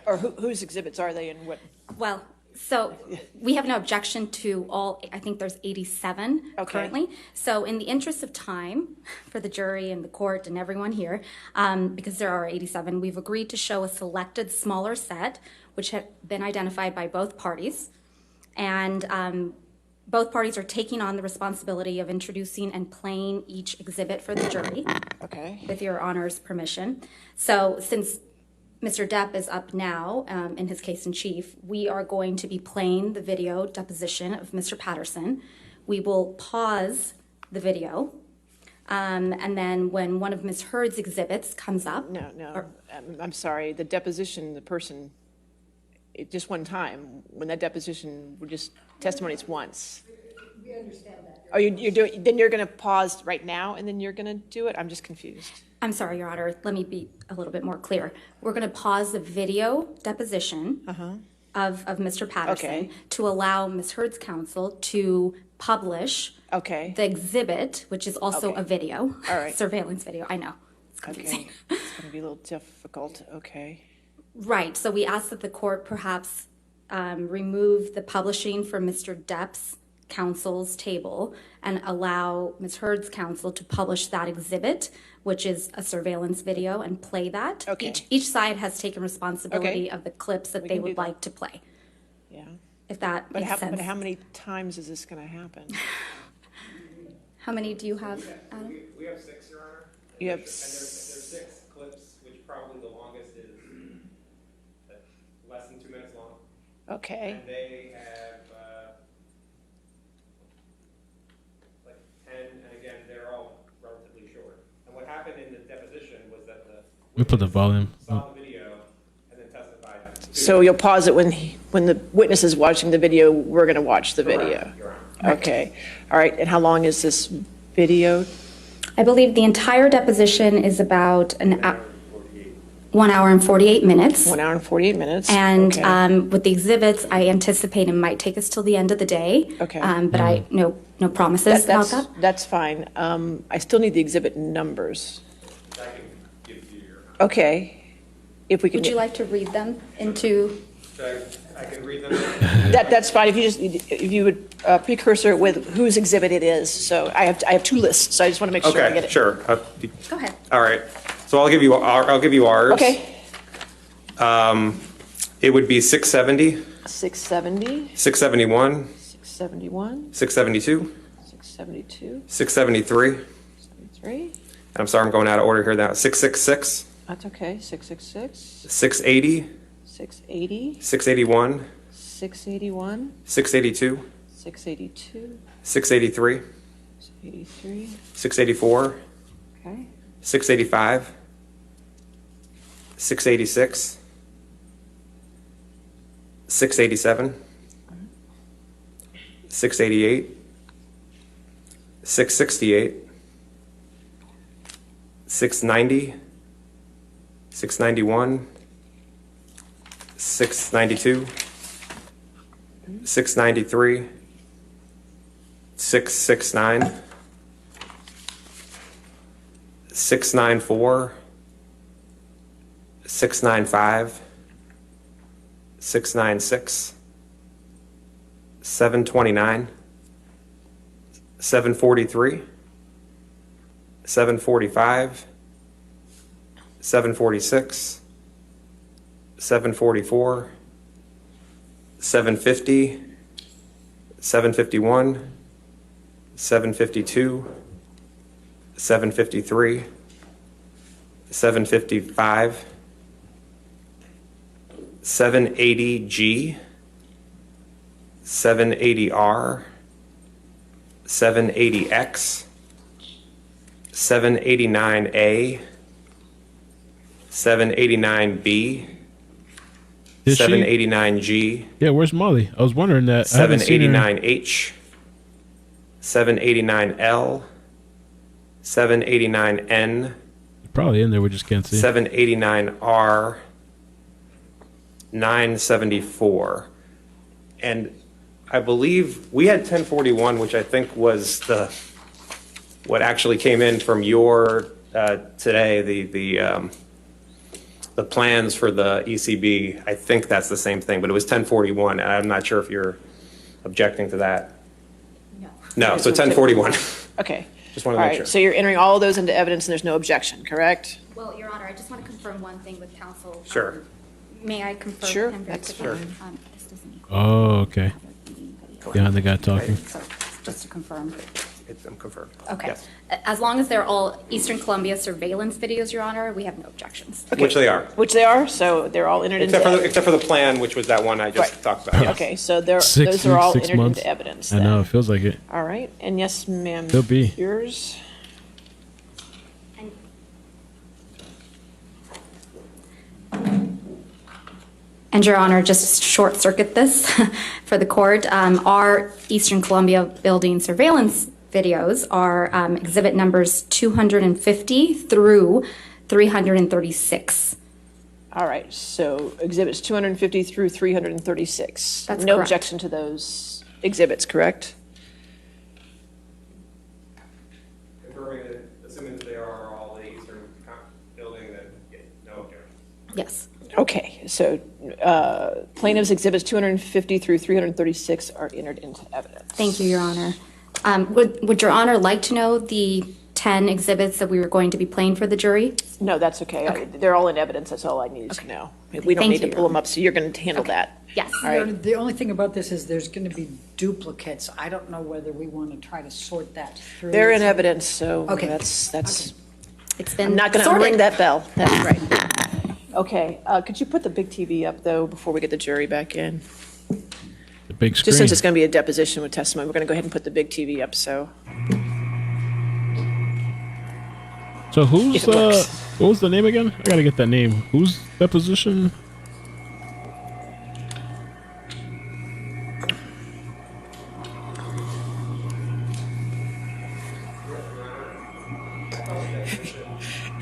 Or whose exhibits are they and what? Well, so we have no objection to all, I think there's 87 Okay. currently. So in the interest of time for the jury and the court and everyone here, because there are 87, we've agreed to show a selected smaller set, which have been identified by both parties. And both parties are taking on the responsibility of introducing and playing each exhibit for the jury. Okay. With your honor's permission. So since Mr. Depp is up now in his case in chief, we are going to be playing the video deposition of Mr. Patterson. We will pause the video. And then when one of Ms. Heard's exhibits comes up. No, I'm sorry, the deposition, the person, just one time, when that deposition, we're just testimonies once. We understand that. Oh, you're doing, then you're going to pause right now and then you're going to do it? I'm just confused. I'm sorry, Your Honor. Let me be a little bit more clear. We're going to pause the video deposition of Mr. Patterson Okay. to allow Ms. Heard's counsel to publish the exhibit, which is also a video, All right. surveillance video. I know. It's confusing. Okay. It's going to be a little difficult. Okay. Right. So we ask that the court perhaps remove the publishing from Mr. Depp's counsel's table and allow Ms. Heard's counsel to publish that exhibit, which is a surveillance video, and play that. Okay. Each side has taken responsibility Okay. of the clips that We they can do would that. like to play. Yeah. If that But makes sense. but how many times is this going to happen? How many do you have, Adam? We have 6, Your Honor. You have And there's 6 clips, which probably the longest is less than 2 minutes long. Okay. And they have like 10, and again, they're all relatively short. And what happened in the deposition was that the We put the volume. saw the video and then testified. So you'll pause it when the witness is watching the video, we're going to watch the Correct, video. Your Honor. Okay. All right. And how long is this video? I believe the entire deposition is about 1 hour and 48 minutes. 1 hour and 48 minutes. And Okay. with the exhibits, I anticipate it might take us till the end of the day. Okay. But I no promises about that. That's fine. I still need the exhibit numbers. Okay. If we can. Would you like to read them into? I can read them. That's fine. If you would precursor with whose exhibit it is. So I have 2 lists. So I just want to make sure I get Okay, it. sure. Go ahead. All right. So I'll give you ours. Okay. It would be 670, 670, 671, 671, 672, 672, 673. 3. I'm sorry, I'm going out of order here now. 666, That's okay. 666, 680, 680, 681, 681, 682, 682, 683, 683. 684, Okay. 685, 686, 687, 688, 668, 690, 691, 692, 693, 669, 694, 695, 696, 729, 743, 745, 746, 744, 750, 751, 752, 753, 755, 780G, 780R, 780X, 789A, 789B, Is she? 789G, Yeah, where's Molly? I was wondering that. I haven't seen her. 789H, 789L, 789N, Probably in there. We just can't see. 789R, 974. And I believe we had 1041, which I think was what actually came in from your today, the plans for the ECB. I think that's the same thing, but it was 1041, and I'm not sure if you're objecting to that. No, so 1041. Okay. Just want to All make right, sure. so you're entering all of those into evidence and there's no objection, correct? Well, Your Honor, I just want to confirm one thing with counsel. Sure. May I confirm? Sure, with him very that's quickly? fine. This doesn't Oh, okay. Behind the guy talking. So, just to confirm. I'm confirmed. Okay. Yes. As long as they're all Eastern Columbia surveillance videos, Your Honor, we have no objections. Which they are. Which they are, so they're all entered into Except for the plan, which was that one I just talked about. Yes. Okay, so those Six are all weeks, 6 entered months. into evidence I then. know, it feels like it. All right, and yes, ma'am. Could be. Yours? And Your Honor, just short circuit this for the court. Our Eastern Columbia building surveillance videos are exhibit numbers 250 through 336. All right, so exhibits 250 through 336. That's no correct. objection to those exhibits, correct? Confirming that, assuming that they are all the Eastern building, then no objection. Yes. Okay, so plaintiffs' exhibits 250 through 336 are entered into evidence. Thank you, Your Honor. Would Your Honor like to know the 10 exhibits that we were going to be playing for the jury? No, that's okay. They're all in evidence. That's all I needed to know. We don't Thank need you, to pull them up, so you're going to handle that. Yes. All right. The only thing about this is there's going to be duplicates. I don't know whether we want to try to sort that through. They're in evidence, so Okay. that's. It's been I'm not going to sorted. ring that bell. That's right. Okay, could you put the big TV up, though, before we get the jury back in? The big screen. Just since it's going to be a deposition with testimony, we're going to go ahead and put the big TV up, so. So who's If it works. what was the name again? I gotta get that name. Who's deposition?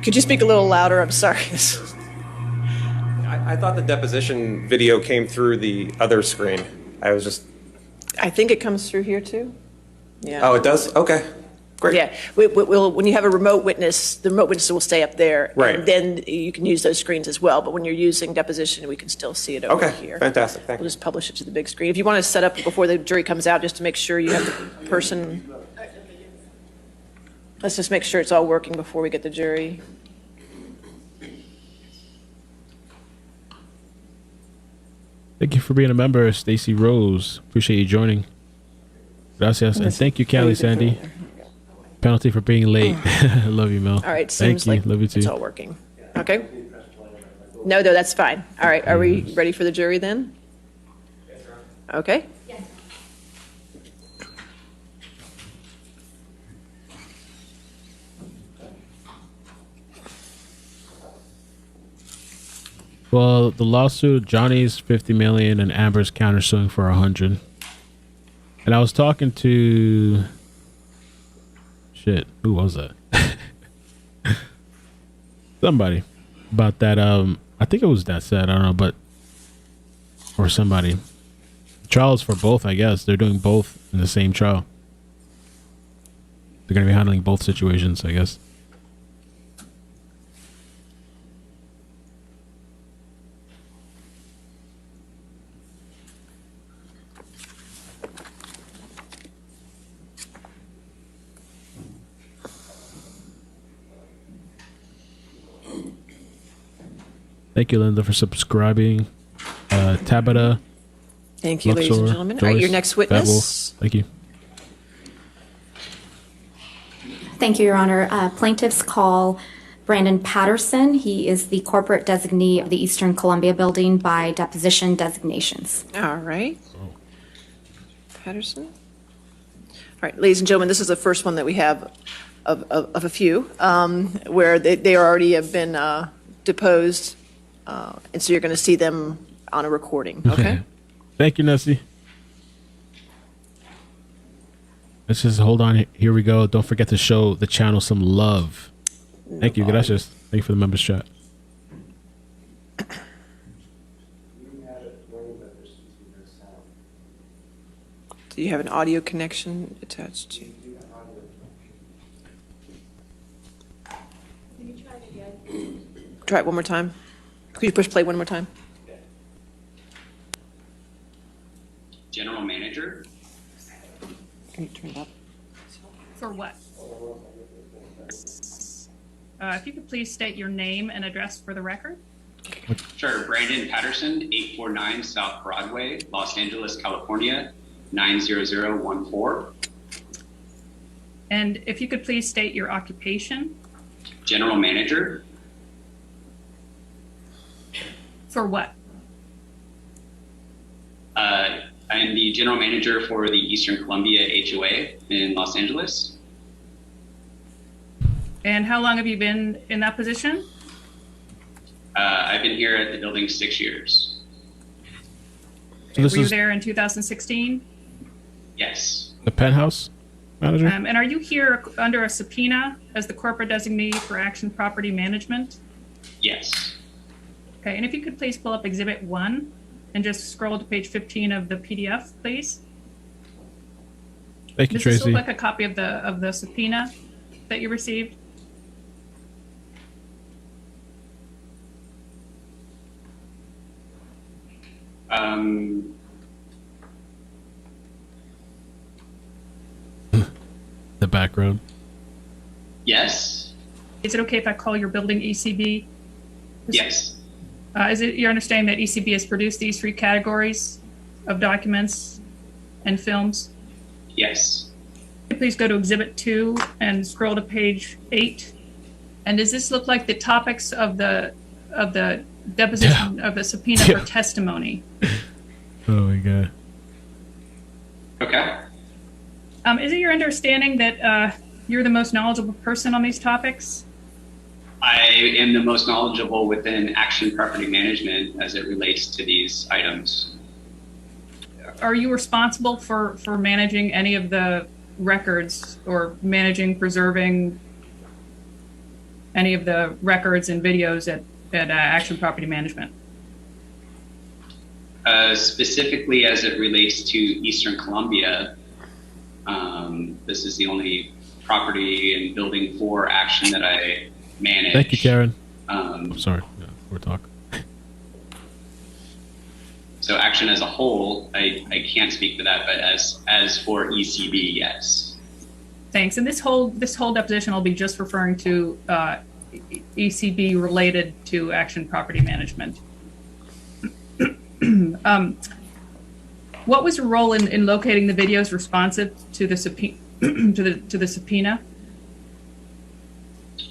Could you speak a little louder? I'm sorry. I thought the deposition video came through the other screen. I was just. I think it comes through here, too. Yeah. Oh, it does? Okay. Great. Yeah, we'll, when you have a remote witness, the remote witness will stay up there. Right. And then you can use those screens as well, but when you're using deposition, we can still see it over Okay, here. fantastic. Thank We'll just publish it to the big screen. If you want to set up before the jury comes out, just to make sure you have the person. Let's just make sure it's all working before we get the jury. Thank you for being a member, Stacy Rose. Appreciate you joining. Gracias. And thank you, Callie Sandy. Penalty for being late. I love you, Mel. All right, Thank seems you. like Love you too. it's all working. Okay? No, that's fine. All right, are we ready for the jury then? Okay? Well, the lawsuit, Johnny's 50 million and Amber's countersuing for 100. And I was talking to who was that? Somebody about that. I think it was that said, I don't know, but or somebody. Trials for both, I guess. They're doing both in the same trial. They're gonna be handling both situations, I guess. Thank you, Linda, for subscribing. Tabata. Thank you, ladies and Luxor, gentlemen. All right, your Joyce, next Fat witness. Wolf. Thank you. Thank you, Your Honor. Plaintiffs call Brandon Patterson. He is the corporate designee of the Eastern Columbia building by deposition designations. All right. Patterson. All right, ladies and gentlemen, this is the first one that we have of a few where they already have been deposed, and so you're going to see them on a recording. Okay. Thank you, Nessie. Let's just hold on. Here we go. Don't forget to show the channel some love. Thank you. Gracias. Thank you for the members chat. Do you have an audio connection attached to? Try it one more time. Could you push play one more time? General manager. Can you turn it up? For what? If you could please state your name and address for the record. Sure. Brandon Patterson, 849 South Broadway, Los Angeles, California, 90014. And if you could please state your occupation. General manager. For what? I'm the general manager for the Eastern Columbia HOA in Los Angeles. And how long have you been in that position? I've been here at the building 6 years. So Were you there in 2016? Yes. The penthouse manager? And are you here under a subpoena as the corporate designee for Action Property Management? Yes. Okay, and if you could please pull up Exhibit 1 and just scroll to page 15 of the PDF, please. Thank you, Does this Tracy. look like a copy of the subpoena that you received? The background. Yes. Is it okay if I call your building ECB? Yes. Is it your understanding that ECB has produced these 3 categories of documents and films? Yes. Please go to Exhibit 2 and scroll to page 8. And does this look like the topics of the deposition of the subpoena for testimony? Oh my god. Okay. Is it your understanding that you're the most knowledgeable person on these topics? I am the most knowledgeable within Action Property Management as it relates to these items. Are you responsible for managing any of the records or managing, preserving any of the records and videos at Action Property Management? Specifically as it relates to Eastern Columbia, this is the only property and building for Action that I manage. Thank you, Karen. I'm sorry. Yeah, we're talking. So Action as a whole, I can't speak to that, but as for ECB, yes. Thanks. And this whole deposition will be just referring to ECB related to Action Property Management. What was your role in locating the videos responsive to the subpoena? to the subpoena?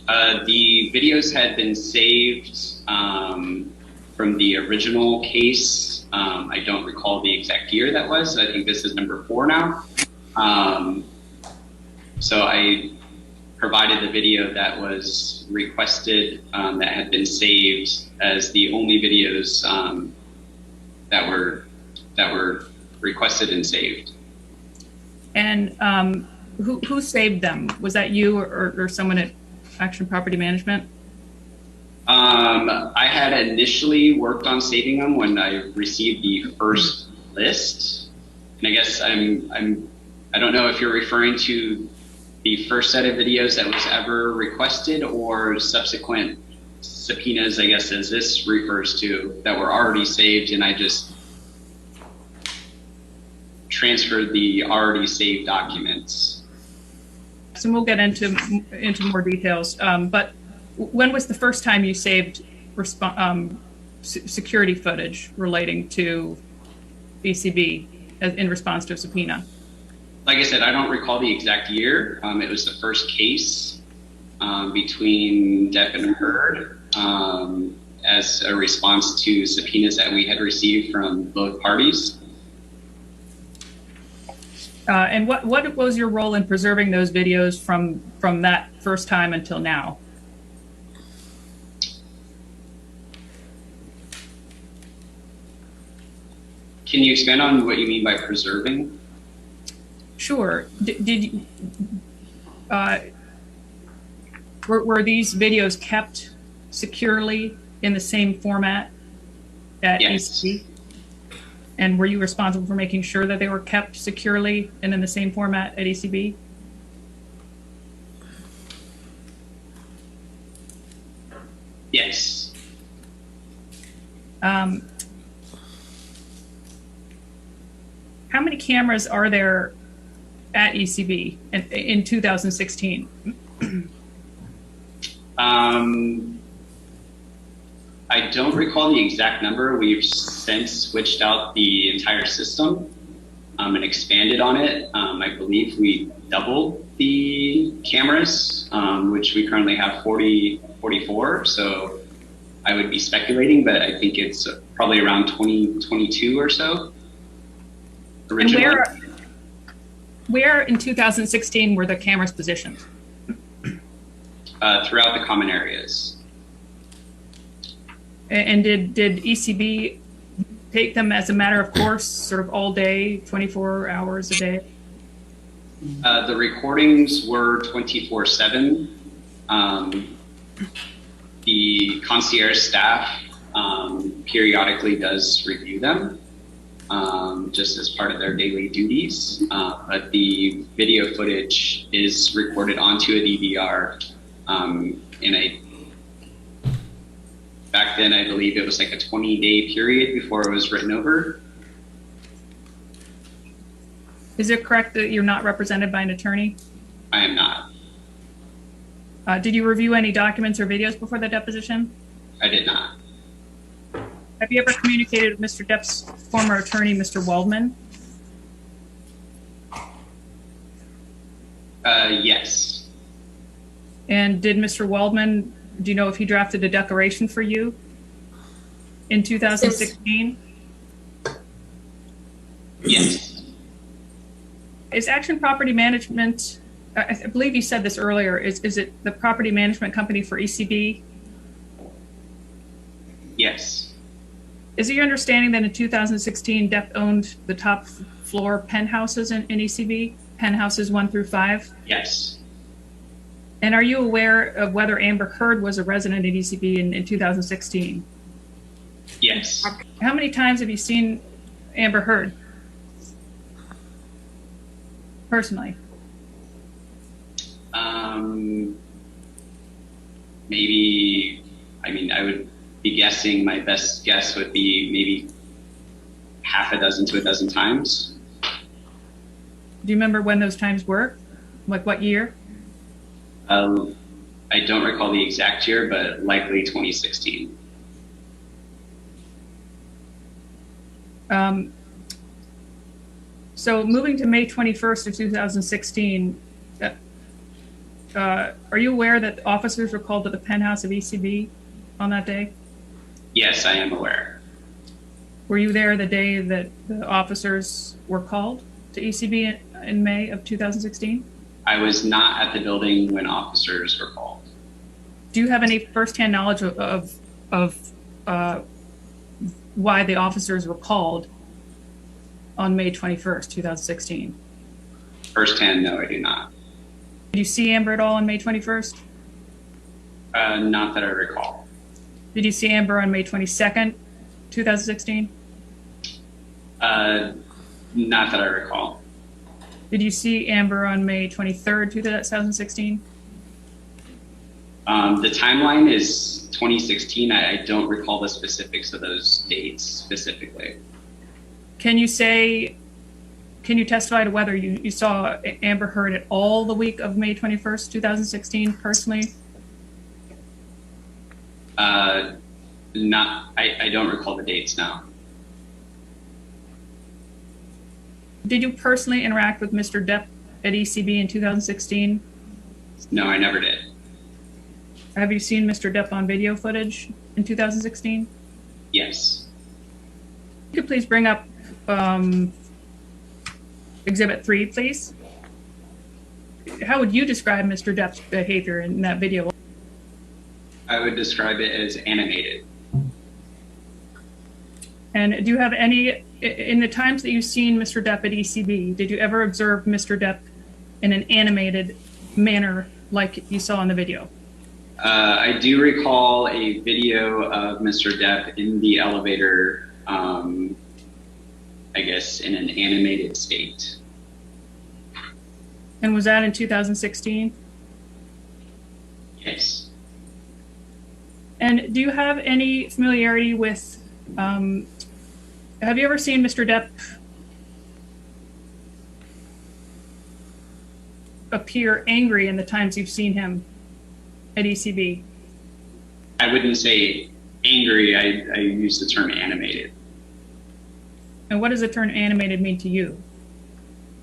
The videos had been saved from the original case. I don't recall the exact year that was. I think this is number 4 now. So I provided the video that was requested that had been saved as the only videos that were requested and saved. And who saved them? Was that you or someone at Action Property Management? I had initially worked on saving them when I received the first list. And I guess I don't know if you're referring to the first set of videos that was ever requested or subsequent subpoenas, I guess, as this refers to, that were already saved, and I just transferred the already saved documents. So we'll get into more details. But when was the first time you saved security footage relating to ECB in response to a subpoena? Like I said, I don't recall the exact year. It was the first case. between Depp and Heard as a response to subpoenas that we had received from both parties. And what was your role in preserving those videos from that first time until now? Can you expand on what you mean by preserving? Sure. Did you, were these videos kept securely in the same format at ECB? And were you responsible for making sure that they were kept securely and in the same format at ECB? Yes. How many cameras are there at ECB in 2016? I don't recall the exact number. We've since switched out the entire system and expanded on it. I believe we doubled the cameras, which we currently have 44. So I would be speculating, but I think it's probably around 22 or so. Originally. And where in 2016 were the cameras positioned? Throughout the common areas. And did ECB take them as a matter of course, sort of all day, 24 hours a day? The recordings were 24/7. The concierge staff periodically does review them, just as part of their daily duties. But the video footage is recorded onto a DVR back then, I believe it was like a 20-day period before it was written over. Is it correct that you're not represented by an attorney? I am not. Did you review any documents or videos before the deposition? I did not. Have you ever communicated with Mr. Depp's former attorney, Mr. Waldman? Yes. And did Mr. Waldman, do you know if he drafted a declaration for you in 2016? Yes. Is Action Property Management, I believe you said this earlier, is it the property management company for ECB? Yes. Is it your understanding that in 2016, Depp owned the top floor penthouses in ECB, penthouses 1 through 5? Yes. And are you aware of whether Amber Heard was a resident at ECB in 2016? Yes. How many times have you seen Amber Heard? Personally? Maybe, I would be guessing, my best guess would be maybe half a dozen to a dozen times. Do you remember when those times were? Like what year? I don't recall the exact year, but likely 2016. So moving to May 21st of 2016, are you aware that officers were called to the penthouse of ECB on that day? Yes, I am aware. Were you there the day that the officers were called to ECB in May of 2016? I was not at the building when officers were called. Do you have any firsthand knowledge of why the officers were called on May 21st, 2016? Firsthand, no, I do not. Did you see Amber at all on May 21st? Not that I recall. Did you see Amber on May 22nd, 2016? Not that I recall. Did you see Amber on May 23rd, 2016? The timeline is 2016. I don't recall the specifics of those dates specifically. Can you testify to whether you saw Amber Heard at all the week of May 21st, 2016 personally? I don't recall the dates now. Did you personally interact with Mr. Depp at ECB in 2016? No, I never did. Have you seen Mr. Depp on video footage in 2016? Yes. You could please bring up Exhibit 3, please. How would you describe Mr. Depp's behavior in that video? I would describe it as animated. And do you have any, in the times that you've seen Mr. Depp at ECB, did you ever observe Mr. Depp in an animated manner like you saw in the video? I do recall a video of Mr. Depp in the elevator, I guess in an animated state. And was that in 2016? Yes. And do you have any familiarity with, have you ever seen Mr. Depp appear angry in the times you've seen him at ECB? I wouldn't say angry, I use the term animated. And what does the term animated mean to you?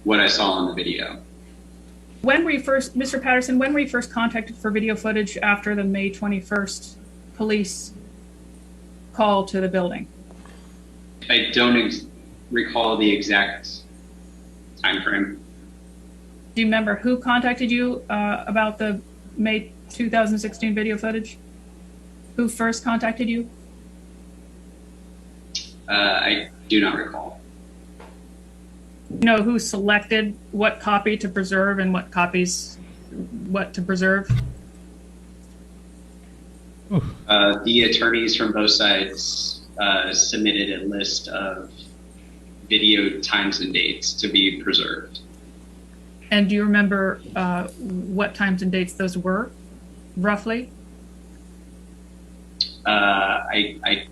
What I saw in the video. When were you first, Mr. Patterson, when were you first contacted for video footage after the May 21st police call to the building? I don't recall the exact time frame. Do you remember who contacted you about the May 2016 video footage? Who first contacted you? I do not recall. Know who selected what copy to preserve and what copies, what to preserve? The attorneys from both sides submitted a list of video times and dates to be preserved. And do you remember what times and dates those were, roughly? I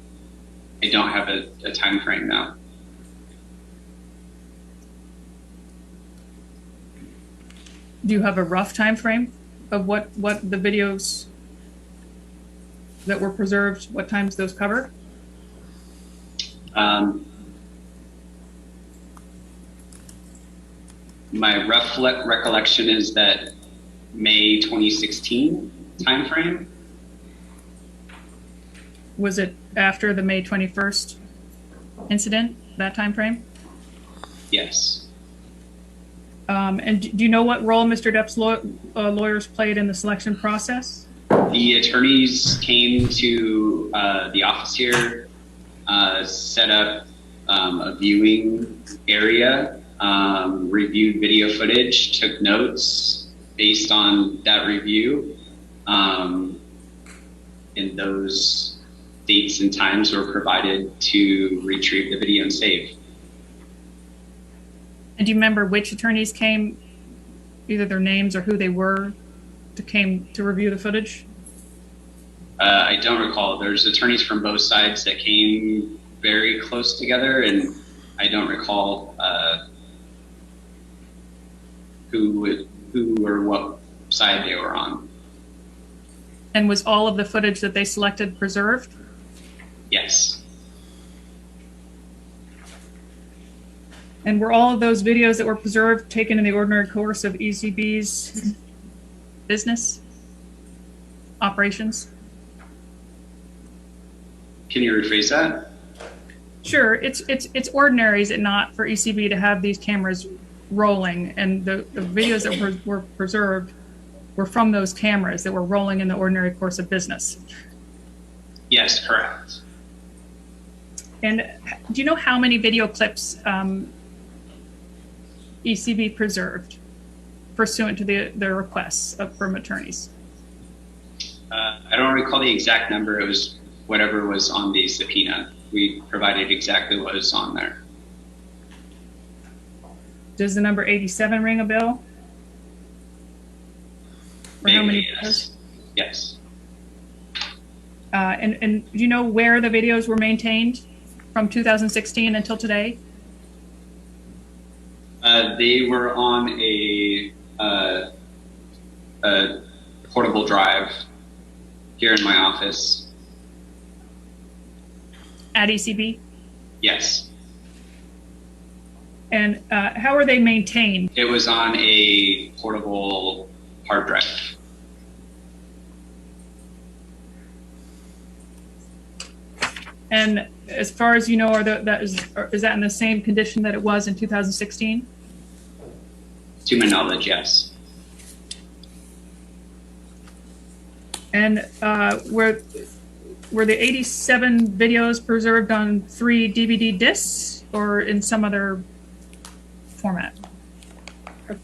don't have a time frame now. Do you have a rough time frame of what the videos that were preserved, what times those cover? My rough recollection is that May 2016 timeframe. Was it after the May 21st incident, that time frame? Yes. And do you know what role Mr. Depp's lawyers played in the selection process? The attorneys came to the office here, set up a viewing area, reviewed video footage, took notes based on that review. And those dates and times were provided to retrieve the video and save. And do you remember which attorneys came, either their names or who they were, came to review the footage? I don't recall. There's attorneys from both sides that came very close together, and I don't recall who or what side they were on. And was all of the footage that they selected preserved? Yes. And were all of those videos that were preserved taken in the ordinary course of ECB's business operations? Can you rephrase that? Sure. It's ordinary, is it not, for ECB to have these cameras rolling, and the videos that were preserved were from those cameras that were rolling in the ordinary course of business? Yes, correct. And do you know how many video clips ECB preserved pursuant to the requests from attorneys? I don't recall the exact number. It was whatever was on the subpoena. We provided exactly what was on there. Does the number 87 ring a bell? Or how many? Yes. Yes. And do you know where the videos were maintained from 2016 until today? They were on a portable drive here in my office. At ECB? Yes. And how are they maintained? It was on a portable hard drive. And as far as you know, is that in the same condition that it was in 2016? To my knowledge, yes. And were the 87 videos preserved on 3 DVD discs or in some other format?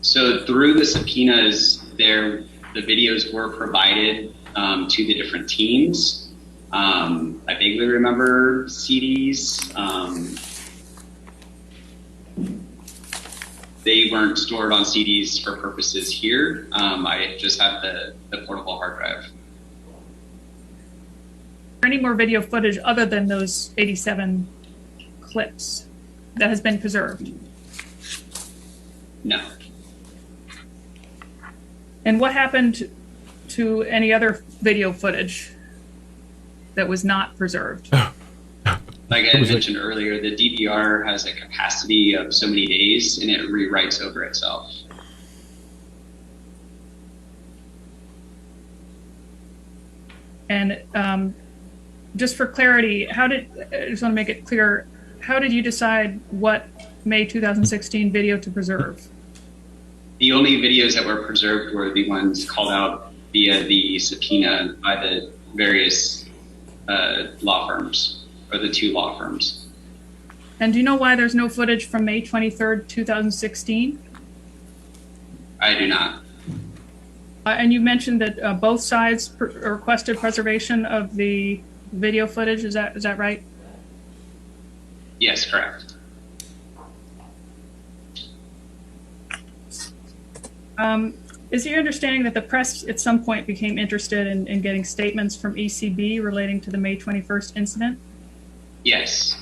So through the subpoenas, the videos were provided to the different teams. I vaguely remember CDs. They weren't stored on CDs for purposes here. I just have the portable hard drive. Any more video footage other than those 87 clips that has been preserved? No. And what happened to any other video footage that was not preserved? Like I mentioned earlier, the DVR has a capacity of so many days and it rewrites over itself. And just for clarity, I just want to make it clear, how did you decide what May 2016 video to preserve? The only videos that were preserved were the ones called out via the subpoena by the various law firms, or the 2 law firms. And do you know why there's no footage from May 23rd, 2016? I do not. And you mentioned that both sides requested preservation of the video footage. Is that right? Yes, correct. Is your understanding that the press at some point became interested in getting statements from ECB relating to the May 21st incident? Yes.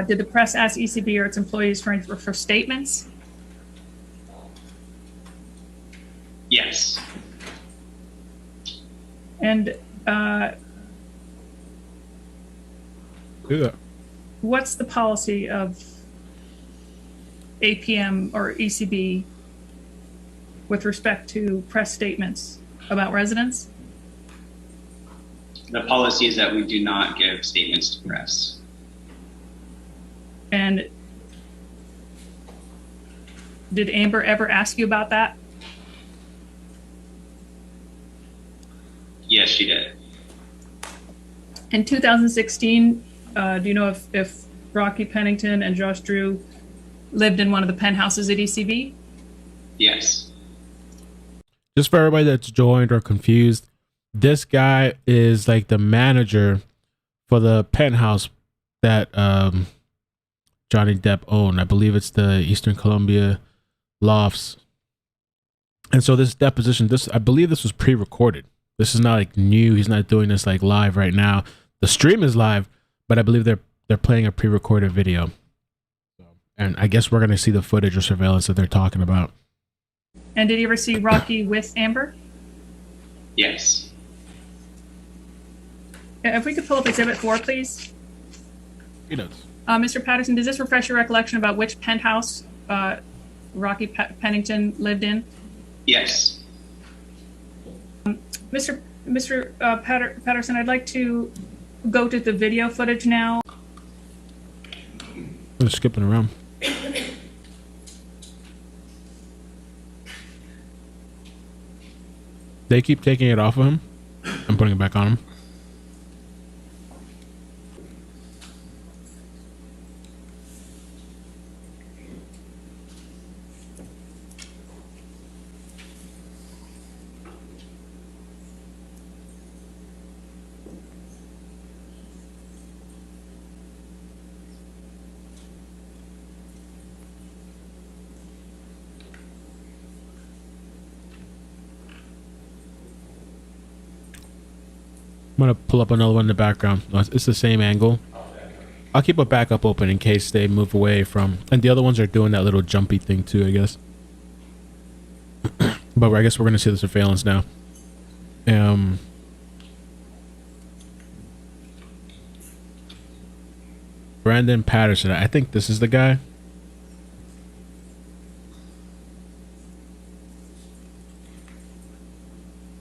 Did the press ask ECB or its employees for statements? Yes. And what's the policy of APM or ECB with respect to press statements about residents? The policy is that we do not give statements to press. And did Amber ever ask you about that? Yes, she did. In 2016, do you know if Rocky Pennington and Josh Drew lived in one of the penthouses at ECB? Yes. Just for everybody that's joined or confused, this guy is like the manager for the penthouse that Johnny Depp owned. I believe it's the Eastern Columbia Lofts. And so this deposition, I believe this was pre-recorded. This is not like new. He's not doing this like live right now. The stream is live, but I believe they're playing a pre-recorded video. And I guess we're going to see the footage or surveillance that they're talking about. And did you ever see Rocky with Amber? Yes. If we could pull up Exhibit 4, please. He does. Mr. Patterson, does this refresh your recollection about which penthouse Rocky Pennington lived in? Yes. Mr. Patterson, I'd like to go to the video footage now. They're skipping around. They keep taking it off of him and putting it back on him. I'm going to pull up another one in the background. No, it's the same angle. I'll keep a backup open in case they move away from... And the other ones are doing that little jumpy thing too, I guess. But I guess we're going to see the surveillance now. Brandon Patterson. I think this is the guy.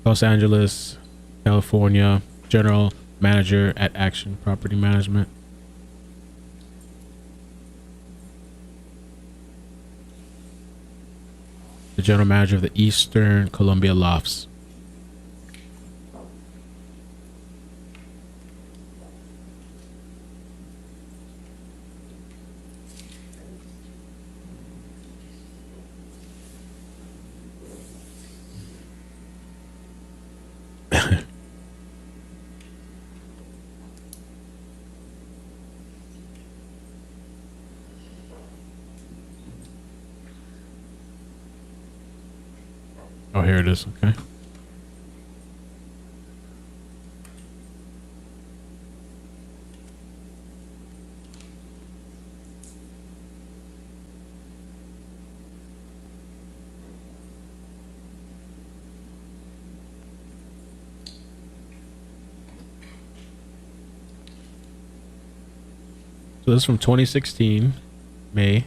Los Angeles, California. General Manager at Action Property Management. The General Manager of the Eastern Columbia Lofts. Oh, here it is. Okay. So this is from 2016, May.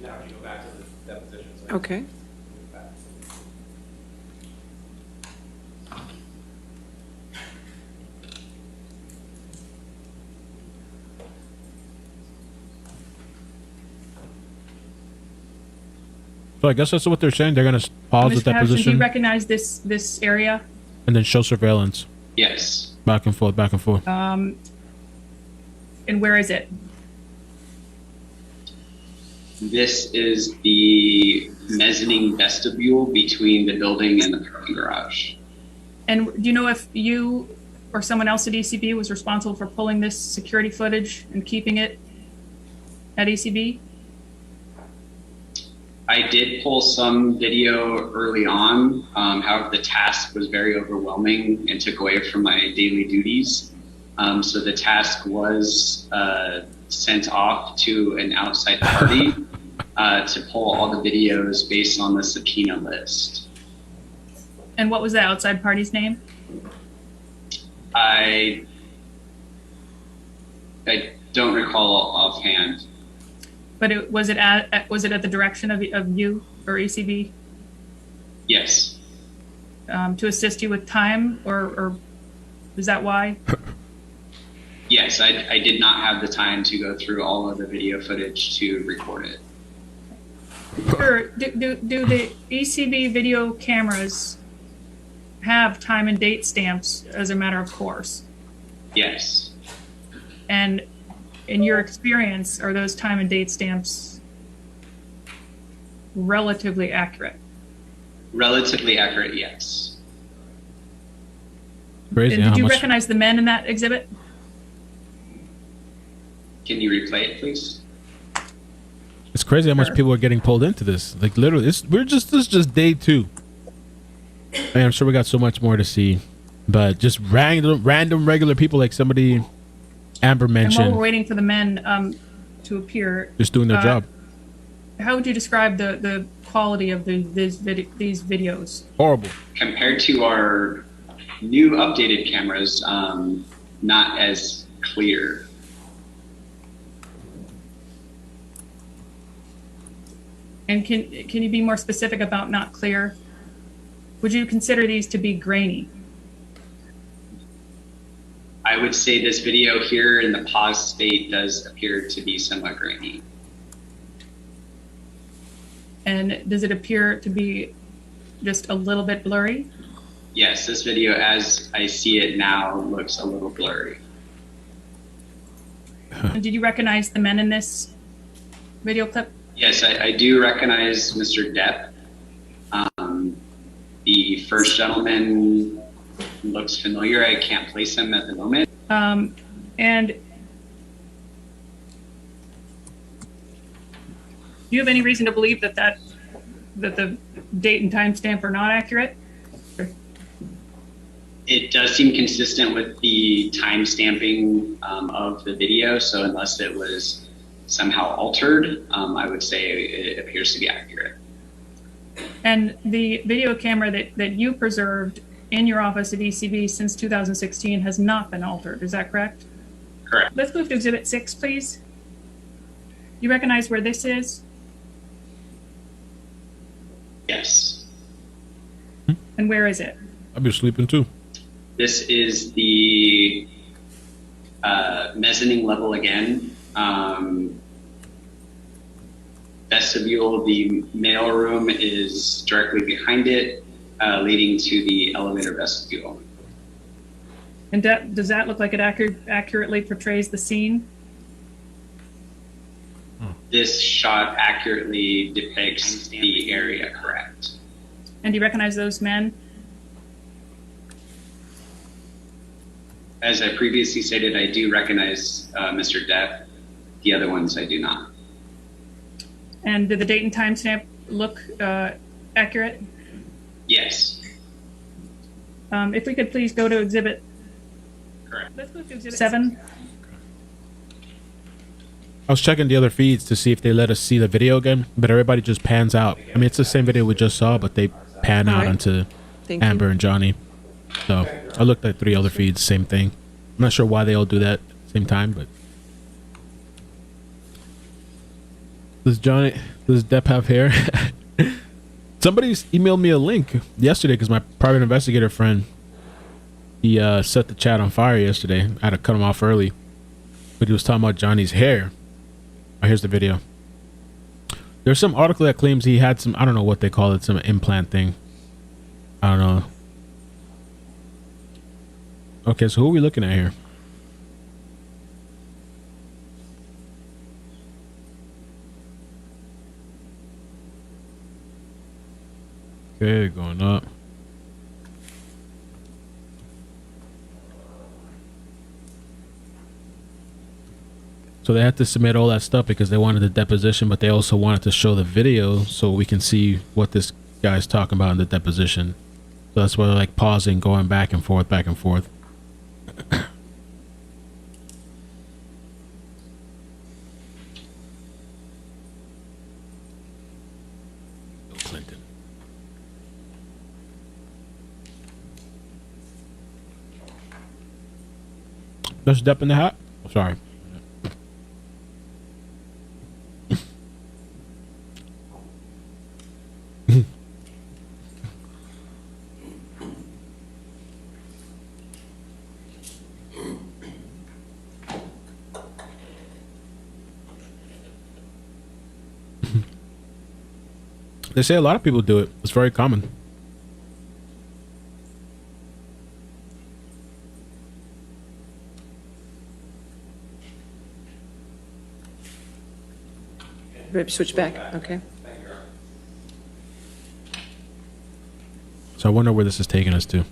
Now you go back to the depositions. Okay. So I guess that's what they're saying. They're going to pause the Mr. Housen, do you deposition recognize this area? and then show surveillance. Yes. Back and forth, back and forth. And where is it? This is the mezzanine vestibule between the building and the parking garage. And do you know if you or someone else at ECB was responsible for pulling this security footage and keeping it at ECB? I did pull some video early on. However, the task was very overwhelming and took away from my daily duties. So the task was sent off to an outside party to pull all the videos based on the subpoena list. And what was the outside party's name? I don't recall offhand. But was it at the direction of you or ECB? Yes. To assist you with time, or is that why? Yes, I did not have the time to go through all of the video footage to record it. Sure. Do the ECB video cameras have time and date stamps as a matter of course? Yes. And in your experience, are those time and date stamps relatively accurate? Relatively accurate, yes. Crazy. And did you recognize the men in that exhibit? Can you replay it, please? It's crazy how much people are getting pulled into this. Like literally, this is just day 2. And I'm sure we got so much more to see, but just random regular people like somebody Amber And while mentioned, we're waiting for the men to appear, just doing their job. how would you describe the quality of these videos? Horrible. Compared to our new updated cameras, not as clear. And can you be more specific about not clear? Would you consider these to be grainy? I would say this video here in the paused state does appear to be somewhat grainy. And does it appear to be just a little bit blurry? Yes, this video as I see it now looks a little blurry. And did you recognize the men in this video clip? Yes, I do recognize Mr. Depp. The first gentleman looks familiar. I can't place him at the moment. And do you have any reason to believe that the date and timestamp are not accurate? It does seem consistent with the time stamping of the video. So unless it was somehow altered, I would say it appears to be accurate. And the video camera that you preserved in your office at ECB since 2016 has not been altered. Is that correct? Correct. Let's move to Exhibit 6, please. You recognize where this is? Yes. And where is it? I'll be sleeping too. This is the mezzanine level again. Vestibule, the mail room is directly behind it, leading to the elevator vestibule. And does that look like it accurately portrays the scene? This shot accurately depicts the area, correct? And do you recognize those men? As I previously stated, I do recognize Mr. Depp. The other ones I do not. And did the date and timestamp look accurate? Yes. If we could please go to Exhibit. Correct. Let's move to Exhibit 7. I was checking the other feeds to see if they let us see the video again, but everybody just pans out. I mean, it's the same video we just saw, but they pan out onto Amber and Johnny. So I looked at 3 other feeds, same thing. I'm not sure why they all do that at the same time, but does Depp have hair? Somebody's emailed me a link yesterday because my private investigator friend, he set the chat on fire yesterday. I had to cut him off early, but he was talking about Johnny's hair. Oh, here's the video. There's some article that claims he had some, I don't know what they call it, some implant thing. I don't know. Okay, so who are we looking at here? Okay, going up. So they had to submit all that stuff because they wanted the deposition, but they also wanted to show the video so we can see what this guy's talking about in the deposition. So that's why they're like pausing, going back and forth, back and forth. Bill Clinton. There's Depp in the hat? Oh, sorry. They say a lot of people do it. It's very common. Ready to switch back? Okay. So I wonder where this is taking us to.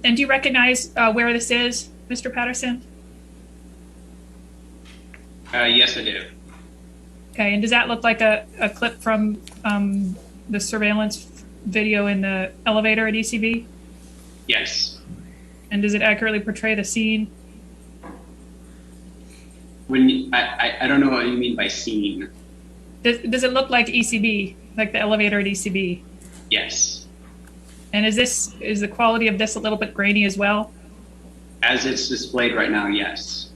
And do you recognize where this is, Mr. Patterson? Yes, I do. Okay, and does that look like a clip from the surveillance video in the elevator at ECB? Yes. And does it accurately portray the scene? I don't know what you mean by scene. Does it look like ECB, like the elevator at ECB? Yes. And is the quality of this a little bit grainy as well? As it's displayed right now, yes.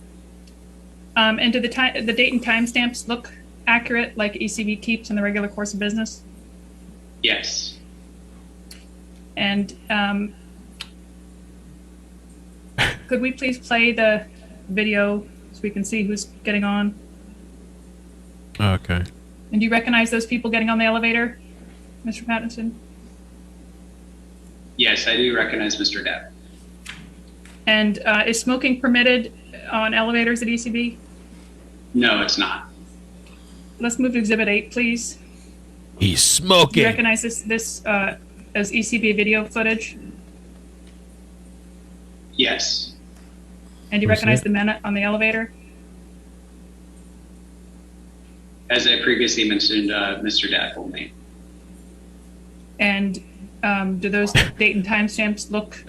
And do the date and timestamps look accurate, like ECB keeps in the regular course of business? Yes. And could we please play the video so we can see who's getting on? Okay. And do you recognize those people getting on the elevator, Mr. Patterson? Yes, I do recognize Mr. Depp. And is smoking permitted on elevators at ECB? No, it's not. Let's move to Exhibit 8, please. He's Do smoking. you recognize this as ECB video footage? Yes. And do you recognize the men on the elevator? As I previously mentioned, Mr. Depp only. And do those date and timestamps look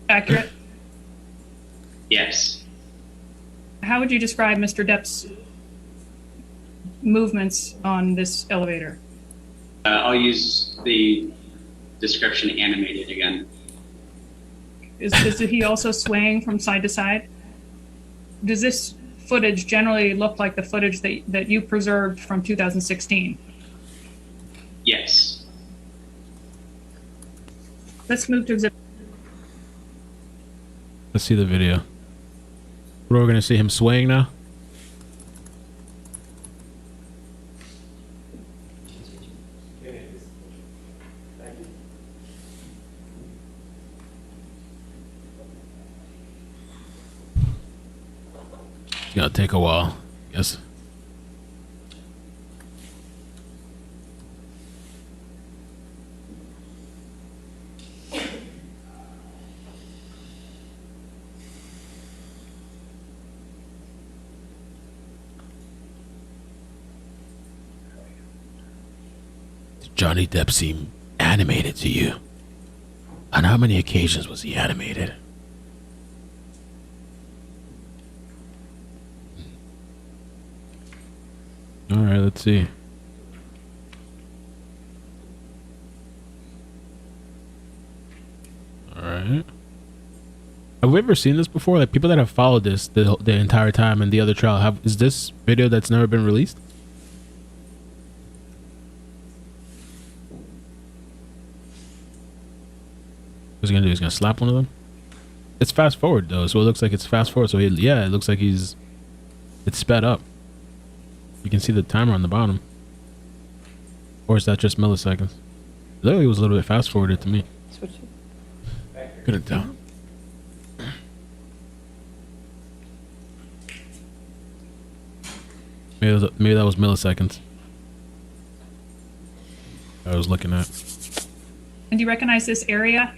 accurate? Yes. How would you describe Mr. Depp's movements on this elevator? I'll use the description animated again. Is he also swaying from side to side? Does this footage generally look like the footage that you preserved from 2016? Yes. Let's move to exhibit. Let's see the video. We're going to see him swaying now. It's gonna take a while, yes. Did Johnny Depp seem animated to you? On how many occasions was he animated? All right, let's see. All right. Have we ever seen this before? Like people that have followed this the entire time in the other trial, is this video that's never been released? What's he gonna do? He's gonna slap one of them? It's fast forward though, so it looks like it's fast forward. So yeah, it looks like it's sped up. You can see the timer on the bottom. Or is that just milliseconds? Literally, it was a little bit fast forwarded to me. Couldn't tell. Maybe that was milliseconds I was looking at. And do you recognize this area?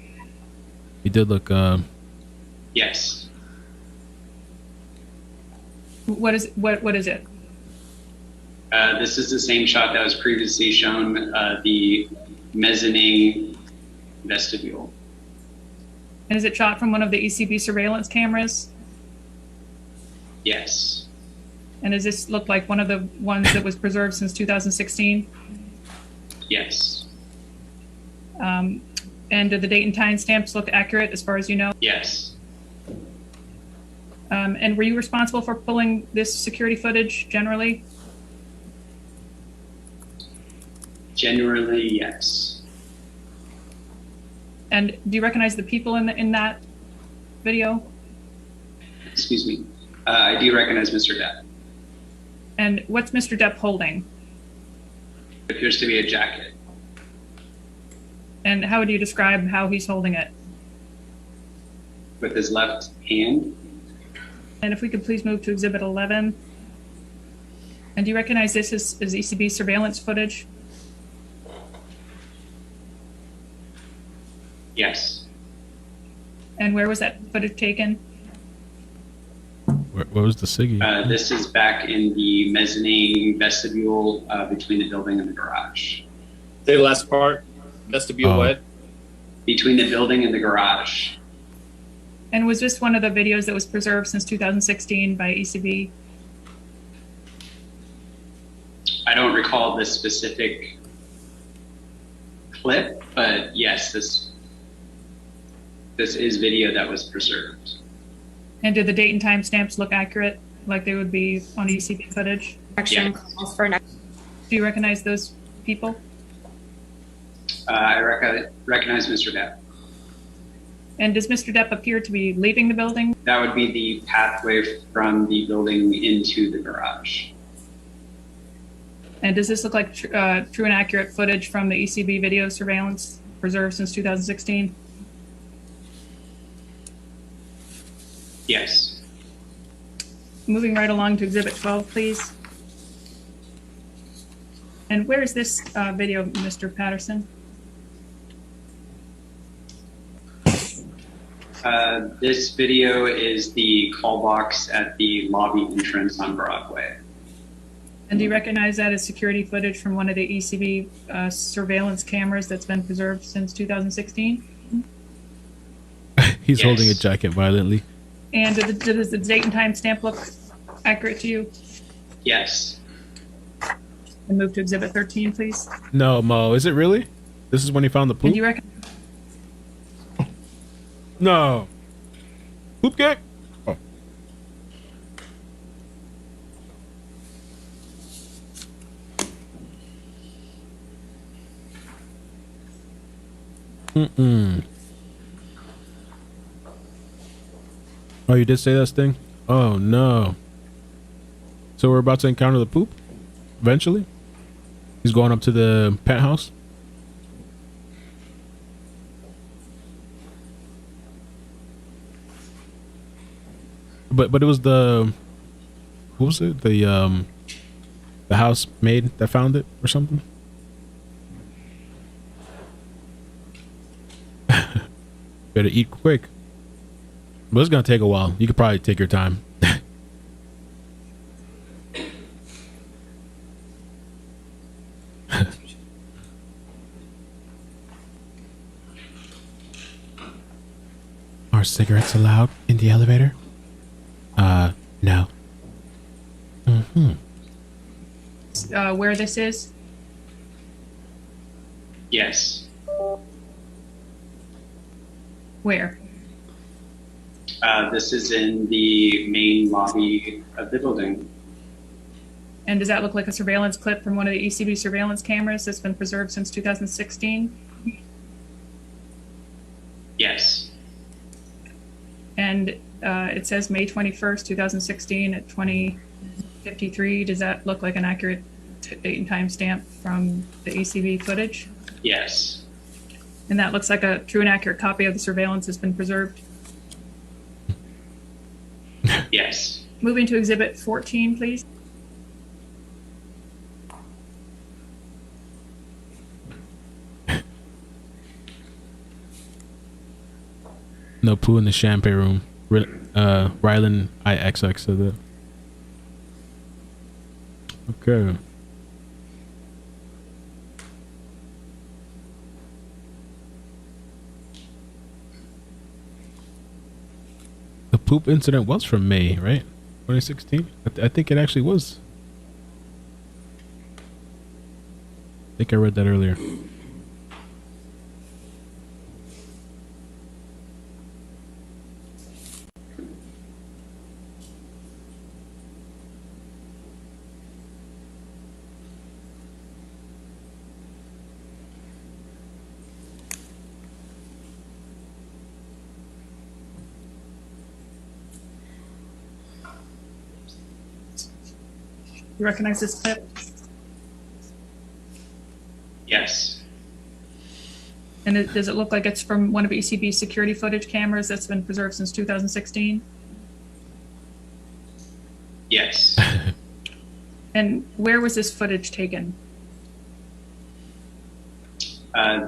He did look. Yes. What is it? This is the same shot that was previously shown, the mezzanine vestibule. And is it shot from one of the ECB surveillance cameras? Yes. And does this look like one of the ones that was preserved since 2016? Yes. And do the date and time stamps look accurate as far as you know? Yes. And were you responsible for pulling this security footage generally? Generally, yes. And do you recognize the people in that video? Excuse me. I do recognize Mr. Depp. And what's Mr. Depp holding? It appears to be a jacket. And how would you describe how he's holding it? With his left hand. And if we could please move to Exhibit 11. And do you recognize this as ECB surveillance footage? Yes. And where was that footage taken? Where was the Siggy? This is back in the mezzanine vestibule between the building and the garage. Say the last part. Vestibule what? Between the building and the garage. And was this one of the videos that was preserved since 2016 by ECB? I don't recall this specific clip, but yes, this is video that was preserved. And did the date and time stamps look accurate, like they would be on ECB footage? Yeah. Do you recognize those people? I recognize Mr. Depp. And does Mr. Depp appear to be leaving the building? That would be the pathway from the building into the garage. And does this look like true and accurate footage from the ECB video surveillance preserved since 2016? Yes. Moving right along to Exhibit 12, please. And where is this video, Mr. Patterson? This video is the call box at the lobby entrance on Broadway. And do you recognize that as security footage from one of the ECB surveillance cameras that's been preserved since 2016? He's holding a jacket violently. And does the date and time stamp look accurate to you? Yes. And move to Exhibit 13, please. No, Mo, is it really? This is when he found the poop? And do you reckon? No. Poop cake? Oh. Mm-mm. Oh, you did say that thing? Oh, no. So we're about to encounter the poop? Eventually? He's going up to the penthouse? But it was the, what was it? The housemaid that found it or something? Better eat quick. But it's gonna take a while. You could probably take your time. Are cigarettes allowed in the elevator? No. Mm-hmm. Where this is? Yes. Where? This is in the main lobby of the building. And does that look like a surveillance clip from one of the ECB surveillance cameras that's been preserved since 2016? Yes. And it says May 21st, 2016 at 20:53. Does that look like an accurate date and time stamp from the ECB footage? Yes. And that looks like a true and accurate copy of the surveillance has been preserved? Yes. Moving to Exhibit 14, please. No poo in the champagne room. Rylan iXkEdMeL said that. Okay. The poop incident was from May, right? 2016? I think it actually was. I think I read that earlier. You recognize this clip? Yes. And does it look like it's from one of ECB's security footage cameras that's been preserved since 2016? Yes. And where was this footage taken?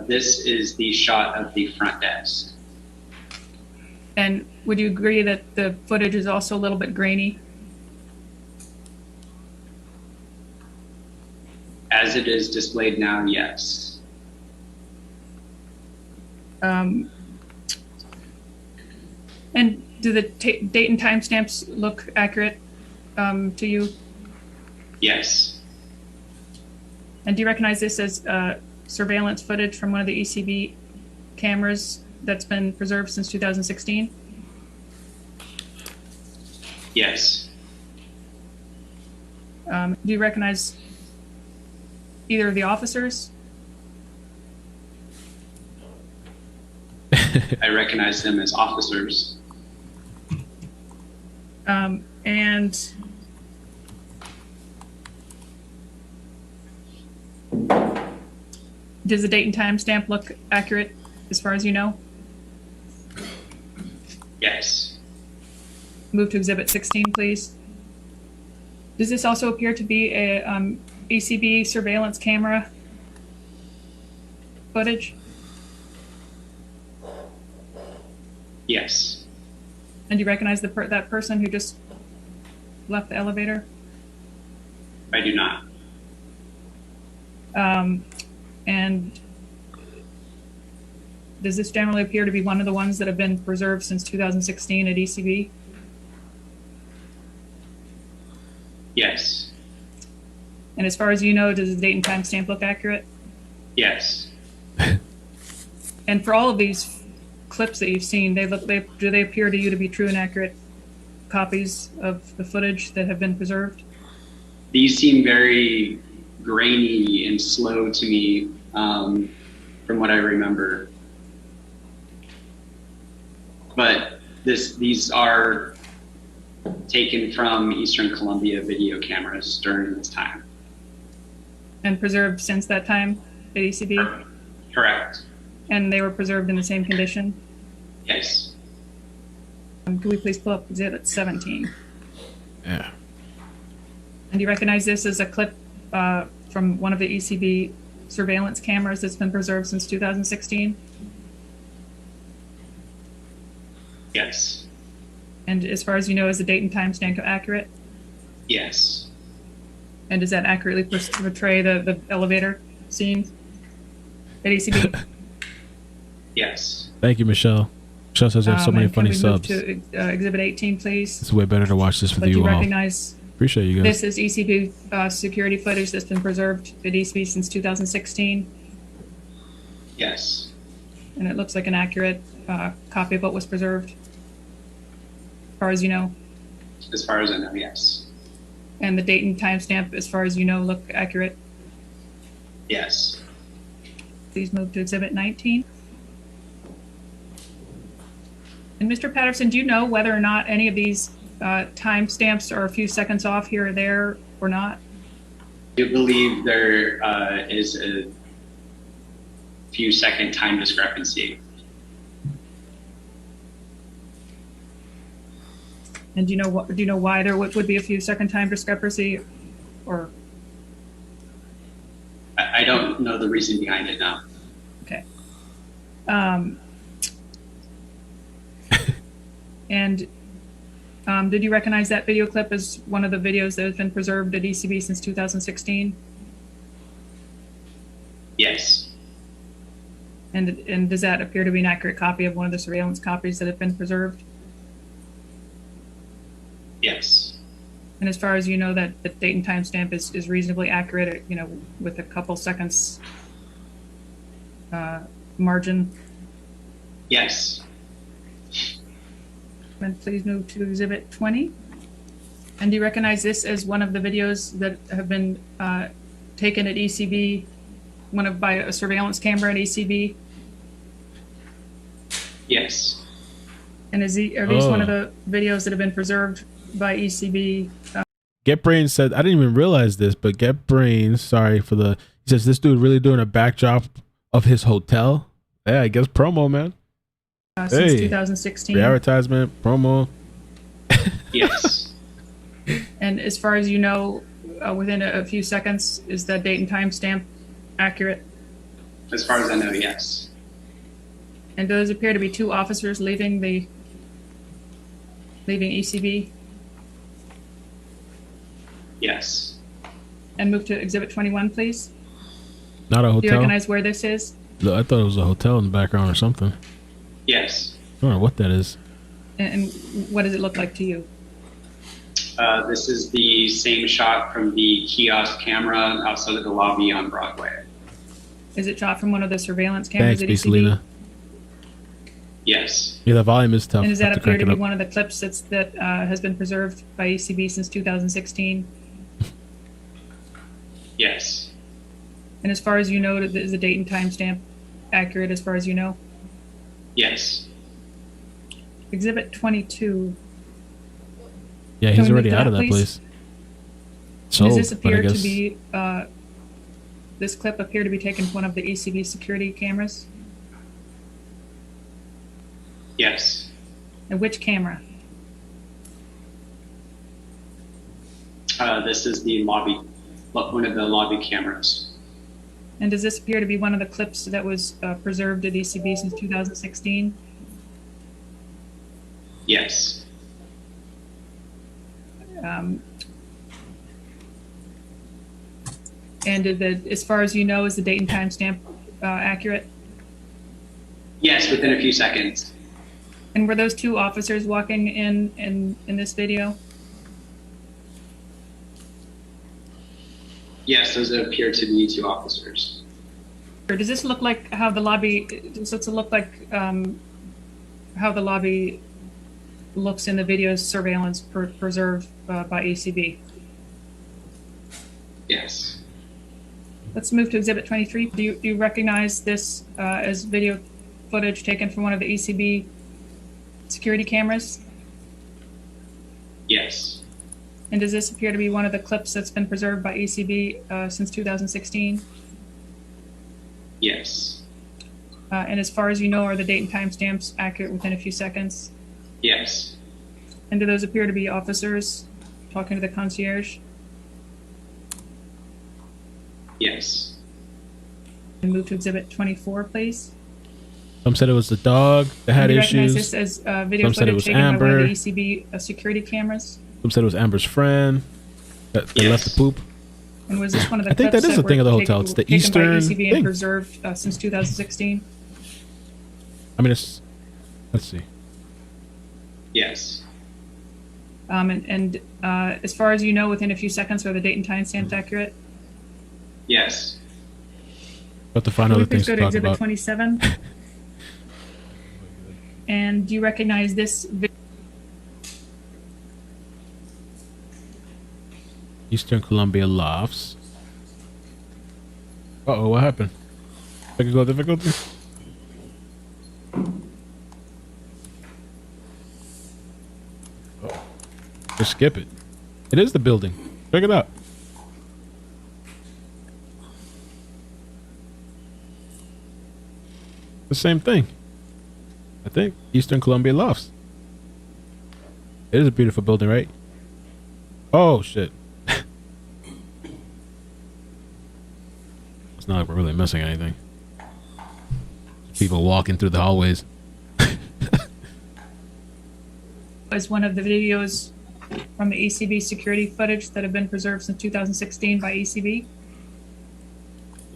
This is the shot of the front desk. And would you agree that the footage is also a little bit grainy? As it is displayed now, yes. And do the date and timestamps look accurate to you? Yes. And do you recognize this as surveillance footage from one of the ECB cameras that's been preserved since 2016? Yes. Do you recognize either of the officers? I recognize them as officers. And does the date and time stamp look accurate as far as you know? Yes. Move to Exhibit 16, please. Does this also appear to be a ECB surveillance camera footage? Yes. And do you recognize that person who just left the elevator? I do not. And does this generally appear to be one of the ones that have been preserved since 2016 at ECB? Yes. And as far as you know, does the date and time stamp look accurate? Yes. And for all of these clips that you've seen, do they appear to you to be true and accurate copies of the footage that have been preserved? These seem very grainy and slow to me, from what I remember. But these are taken from Eastern Columbia video cameras during this time. And preserved since that time at ECB? Correct. And they were preserved in the same condition? Yes. Could we please pull up exhibit 17? Yeah. And do you recognize this as a clip from one of the ECB surveillance cameras that's been preserved since 2016? Yes. And as far as you know, is the date and time stamp accurate? Yes. And does that accurately portray the elevator scene at ECB? Yes. Thank you, Michelle. Michelle says you have so many And funny can we move subs. to exhibit 18, please? It's way better to watch this with But do you you all. recognize Appreciate you guys. this is ECB security footage that's been preserved at ECB since 2016? Yes. And it looks like an accurate copy of what was preserved, as far as you know? As far as I know, yes. And the date and timestamp, as far as you know, look accurate? Yes. Please move to exhibit 19. And Mr. Patterson, do you know whether or not any of these timestamps are a few seconds off here or there or not? I believe there is a few second time discrepancy. And do you know why there would be a few second time discrepancy, or? I don't know the reason behind it now. Okay. And did you recognize that video clip as one of the videos that has been preserved at ECB since 2016? Yes. And does that appear to be an accurate copy of one of the surveillance copies that have been preserved? Yes. And as far as you know, that the date and timestamp is reasonably accurate, you know, with a couple seconds margin? Yes. And please move to exhibit 20. And do you recognize this as one of the videos that have been taken at ECB, by a surveillance camera at ECB? Yes. And are these one of the videos that have been preserved by ECB? Get Brains said, I didn't even realize this, but Get Brains, sorry for he says, this dude really doing a backdrop of his hotel? Yeah, I guess promo, man. Since 2016. The advertisement, promo. Yes. And as far as you know, within a few seconds, is that date and time stamp accurate? As far as I know, yes. And does appear to be two officers leaving ECB? Yes. And move to exhibit 21, please. Not a hotel? Do you recognize where this is? No, I thought it was a hotel in the background or something. Yes. I don't know what that is. And what does it look like to you? This is the same shot from the kiosk camera outside of the lobby on Broadway. Is it shot from one of the surveillance cameras Thanks, at Beast ECB? Lena. Yes. Yeah, the volume is tough. And does that Have to appear crank to it be up. one of the clips that has been preserved by ECB since 2016? Yes. And as far as you know, is the date and timestamp accurate as far as you know? Yes. Exhibit 22. Yeah, Can he's we already move to out of that, that please? place. Does this Sold, appear but I to guess be, this clip appear to be taken from one of the ECB security cameras? Yes. And which camera? This is the lobby, one of the lobby cameras. And does this appear to be one of the clips that was preserved at ECB since 2016? Yes. And as far as you know, is the date and timestamp accurate? Yes, within a few seconds. And were those two officers walking in this video? Yes, those appear to be 2 officers. Does this look like how the lobby? Does it look like how the lobby looks in the video surveillance preserved by ACB? Yes. Let's move to Exhibit 23. Do you recognize this as video footage taken from one of the ECB security cameras? Yes. And does this appear to be one of the clips that's been preserved by ECB since 2016? Yes. And as far as you know, are the date and timestamps accurate within a few seconds? Yes. And do those appear to be officers talking to the concierge? Yes. And move to Exhibit 24, please. Some said it was the dog that had Do you issues. recognize this as video Some said it footage was taken by one Amber. of the ECB security cameras? Some said it was Amber's friend that left the poop. And was this one of the I think clips that is the were thing of the taken- hotel. It's the taken by Eastern ECB and thing. preserved since 2016? I mean, it's. Let's see. Yes. And as far as you know, within a few seconds, are the date and timestamps accurate? Yes. About to find Can we other please things go to to talk Exhibit about. 27? And do you recognize this video? Eastern Columbia Lofts. Uh-oh, what happened? Technical difficulty? Oh. Just skip it. It is the building. Check it out. The same thing. I think. Eastern Columbia Lofts. It is a beautiful building, right? Oh, shit. It's not like we're really missing anything. People walking through the hallways. Is one of the videos from the ECB security footage that have been preserved since 2016 by ECB?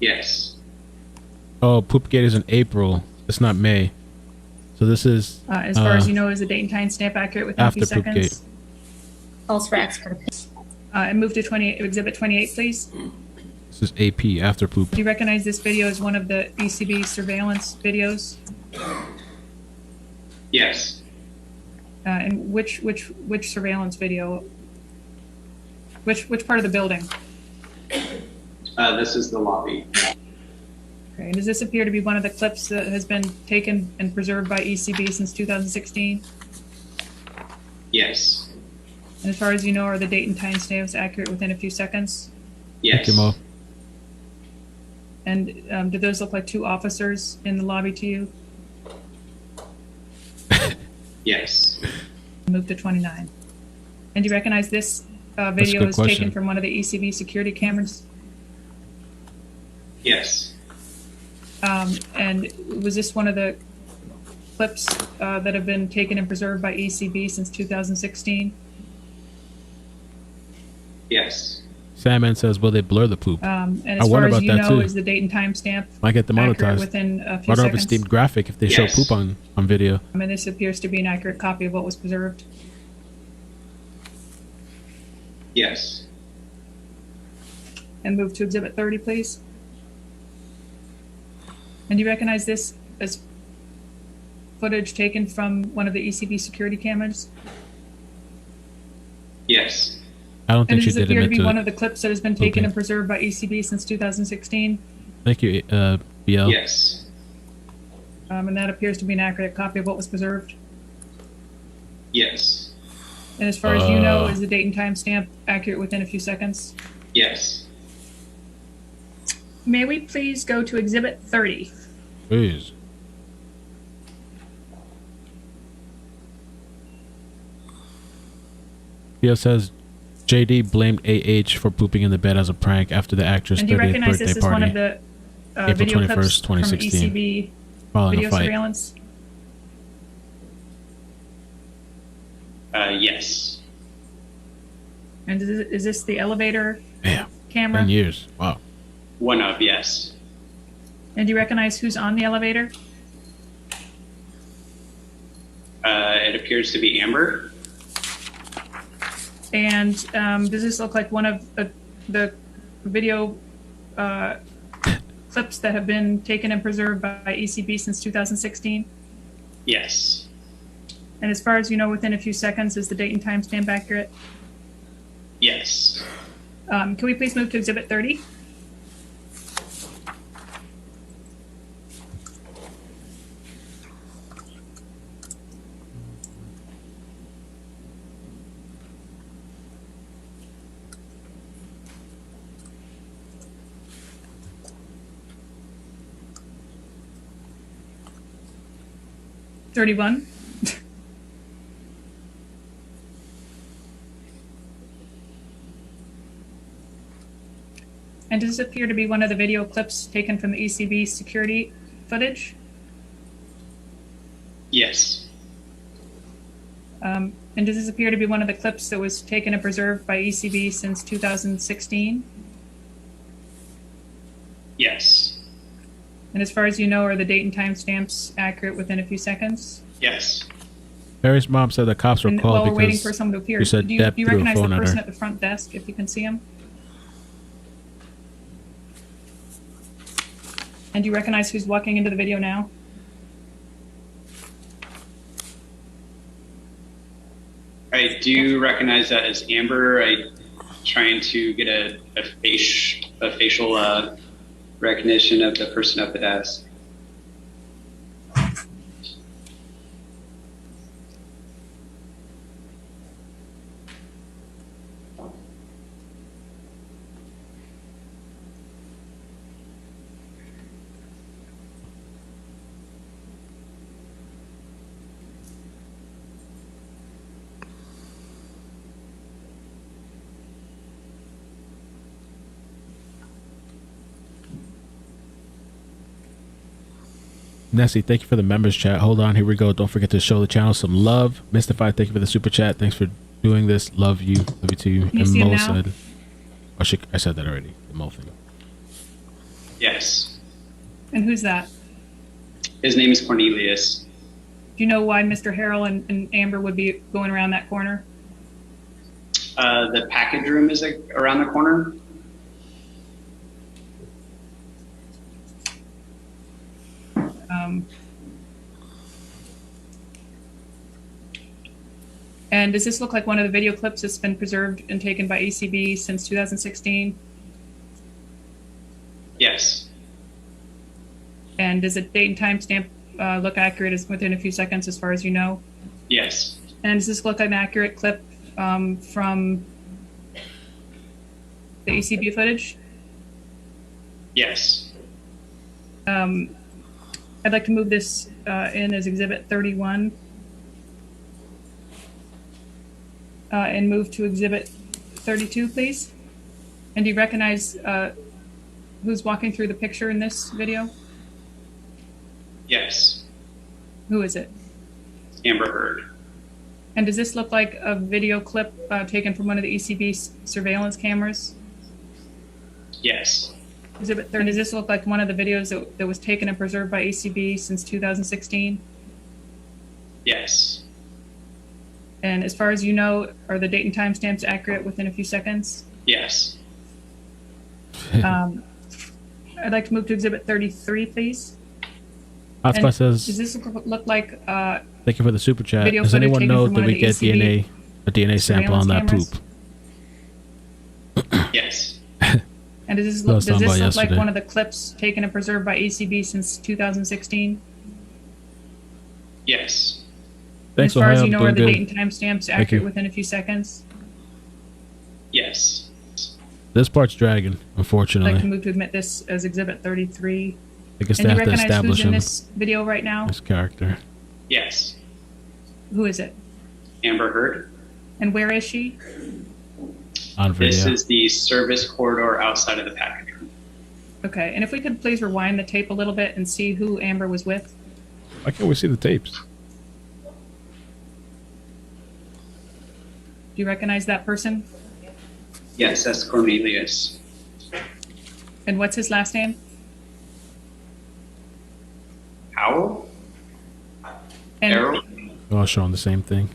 Yes. Oh, Poopgate is in April. It's not May. So this is... As far as you know, is the date and time stamp accurate within a few after Poopgate. seconds? False for expert. And move to Exhibit 28, please. This is AP, after poop. Do you recognize this video as one of the ECB surveillance videos? Yes. And which surveillance video? Which part of the building? This is the lobby. Okay. And does this appear to be one of the clips that has been taken and preserved by ECB since 2016? Yes. And as far as you know, are the date and time stamps accurate within a few seconds? Yes. Thank you, Mo. And do those look like 2 officers in the lobby to you? Yes. Move to 29. And do you recognize this a video good is question. taken from one of the ECB security cameras? Yes. And was this one of the clips that have been taken and preserved by ECB since 2016? Yes. Sandman says, will they blur the poop? And I as wonder far as about you that know, too. is the date and time stamp Might get accurate demonetized. within a few Why don't have a seconds? steamed graphic if they Yes. show poop on video? And this appears to be an accurate copy of what was preserved. Yes. And move to Exhibit 30, please. And do you recognize this as footage taken from one of the ECB security cameras? Yes. I don't And think she does it did appear to admit be to one it. of the clips that has been taken and preserved by ECB since 2016? Thank you, BL. Yes. And that appears to be an accurate copy of what was preserved. Yes. And as far as you know, is the date and time stamp accurate within a few seconds? Yes. May we please go to Exhibit 30? Please. BL says, JD blamed AH for pooping in the bed as a prank after the actress' And do you 30th recognize birthday this as one party. of the April video 21st, clips from 2016, ECB following a video fight. surveillance? Yes. And is this the elevator Damn. camera? 10 years. Wow. One of, yes. And do you recognize who's on the elevator? It appears to be Amber. And does this look like one of the video clips that have been taken and preserved by ECB since 2016? Yes. And as far as you know, within a few seconds, is the date and timestamp accurate? Yes. Can we please move to Exhibit 30? $31. And does this appear to be one of the video clips taken from the ECB security footage? Yes. And does this appear to be one of the clips that was taken and preserved by ECB since 2016? Yes. And as far as you know, are the date and time stamps accurate within a few seconds? Yes. Barry's mom said the cops were And called while we're because waiting for someone to appear, she said do Depp you threw a recognize the phone at person her. at the front desk, if you can see him? And do you recognize who's walking into the video now? I do recognize that as Amber. I trying to get a facial recognition of the person at the desk. Nessie, thank you for the members chat. Hold on, here we go. Don't forget to show the channel some love. Mystified, thank you for the super chat. Thanks for doing this. Love you. Love you too. Can you see him now? said, I said that already. The Mo thing. Yes. And who's that? His name is Cornelius. Do you know why Mr. Harrell and Amber would be going around that corner? The package room is around the corner. And does this look like one of the video clips that's been preserved and taken by ECB since 2016? Yes. And does the date and timestamp look accurate as within a few seconds as far as you know? Yes. And does this look like an accurate clip from the ECB footage? Yes. I'd like to move this in as Exhibit 31 and move to Exhibit 32, please. And do you recognize who's walking through the picture in this video? Yes. Who is it? Amber Heard. And does this look like a video clip taken from one of the ECB surveillance cameras? Yes. Exhibit 30. Does this look like one of the videos that was taken and preserved by ECB since 2016? Yes. And as far as you know, are the date and timestamps accurate within a few seconds? Yes. I'd like to move to Exhibit 33, please. Hotspot And says, does this look like thank you for the super chat. video Does footage anyone taken know from that one we of the get ECB a DNA sample on that surveillance poop? Yes. And does this That look, was does done this by look like yesterday. one of the clips taken and preserved by ECB since 2016? Yes. Thanks, As far as Ohio. you know, Doing are the good. date and timestamps Thank accurate you. within a few seconds? Yes. This part's dragging, I'd unfortunately. like to move to admit this as Exhibit 33. I guess And they you have to recognize establish who's in him, this video right now? this character. Yes. Who is it? Amber Heard. And where is she? On video. This is the service corridor outside of the package room. Okay, and if we could please rewind the tape a little bit and see who Amber was with. Why can't we see the tapes? Do you recognize that person? Yes, that's Cornelius. And what's his last name? Powell? And, Errol? They're all showing the same thing.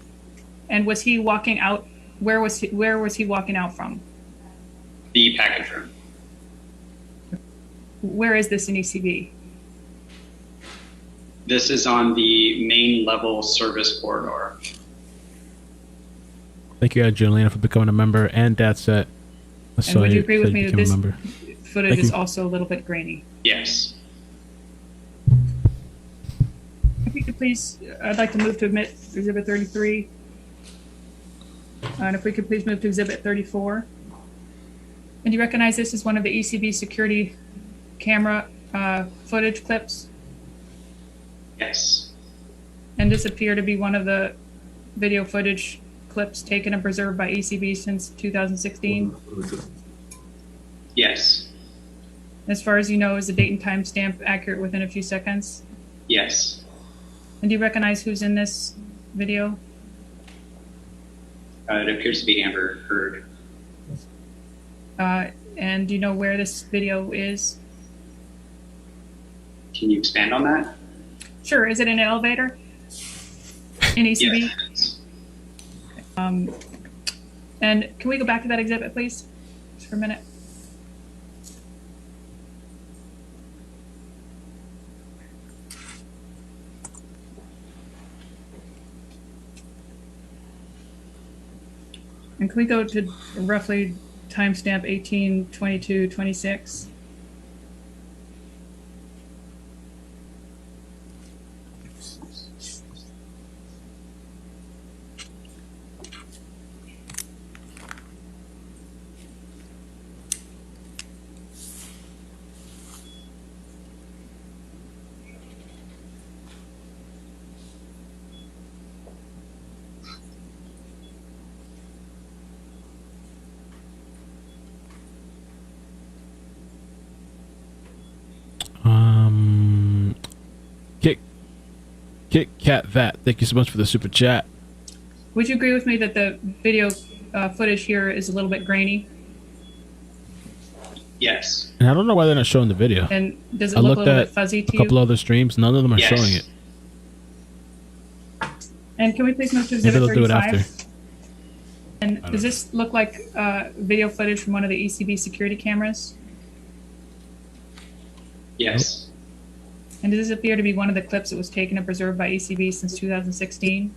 and was he walking out? Where was he walking out from? The package room. where is this in ECB? This is on the main level service corridor. Thank you, Angelina, for becoming a member, and Datset. And would you agree with me that this member. footage Thank is you. also a little bit grainy? Yes. If you could please, I'd like to move to admit Exhibit 33. And if we could please move to Exhibit 34. And do you recognize this as one of the ECB security camera footage clips? Yes. And this appear to be one of the video footage clips taken and preserved by ECB since 2016? Yes. As far as you know, is the date and time stamp accurate within a few seconds? Yes. And do you recognize who's in this video? It appears to be Amber Heard. And do you know where this video is? Can you expand on that? Sure. Is it in an elevator? In ECB? Yes. And can we go back to that exhibit, please? Just for a minute. And can we go to roughly timestamp 18/22/26? Kit Kat That. Thank you so much for the super chat. Would you agree with me that the video footage here is a little bit grainy? Yes. And I don't know why they're not showing the video. And does it I look a looked little at bit fuzzy to a couple you? other streams. None of them are Yes. showing it. And can we please move to Maybe exhibit they'll do it 35? after. And does this look like video footage from one of the ECB security cameras? Yes. And does this appear to be one of the clips that was taken and preserved by ECB since 2016?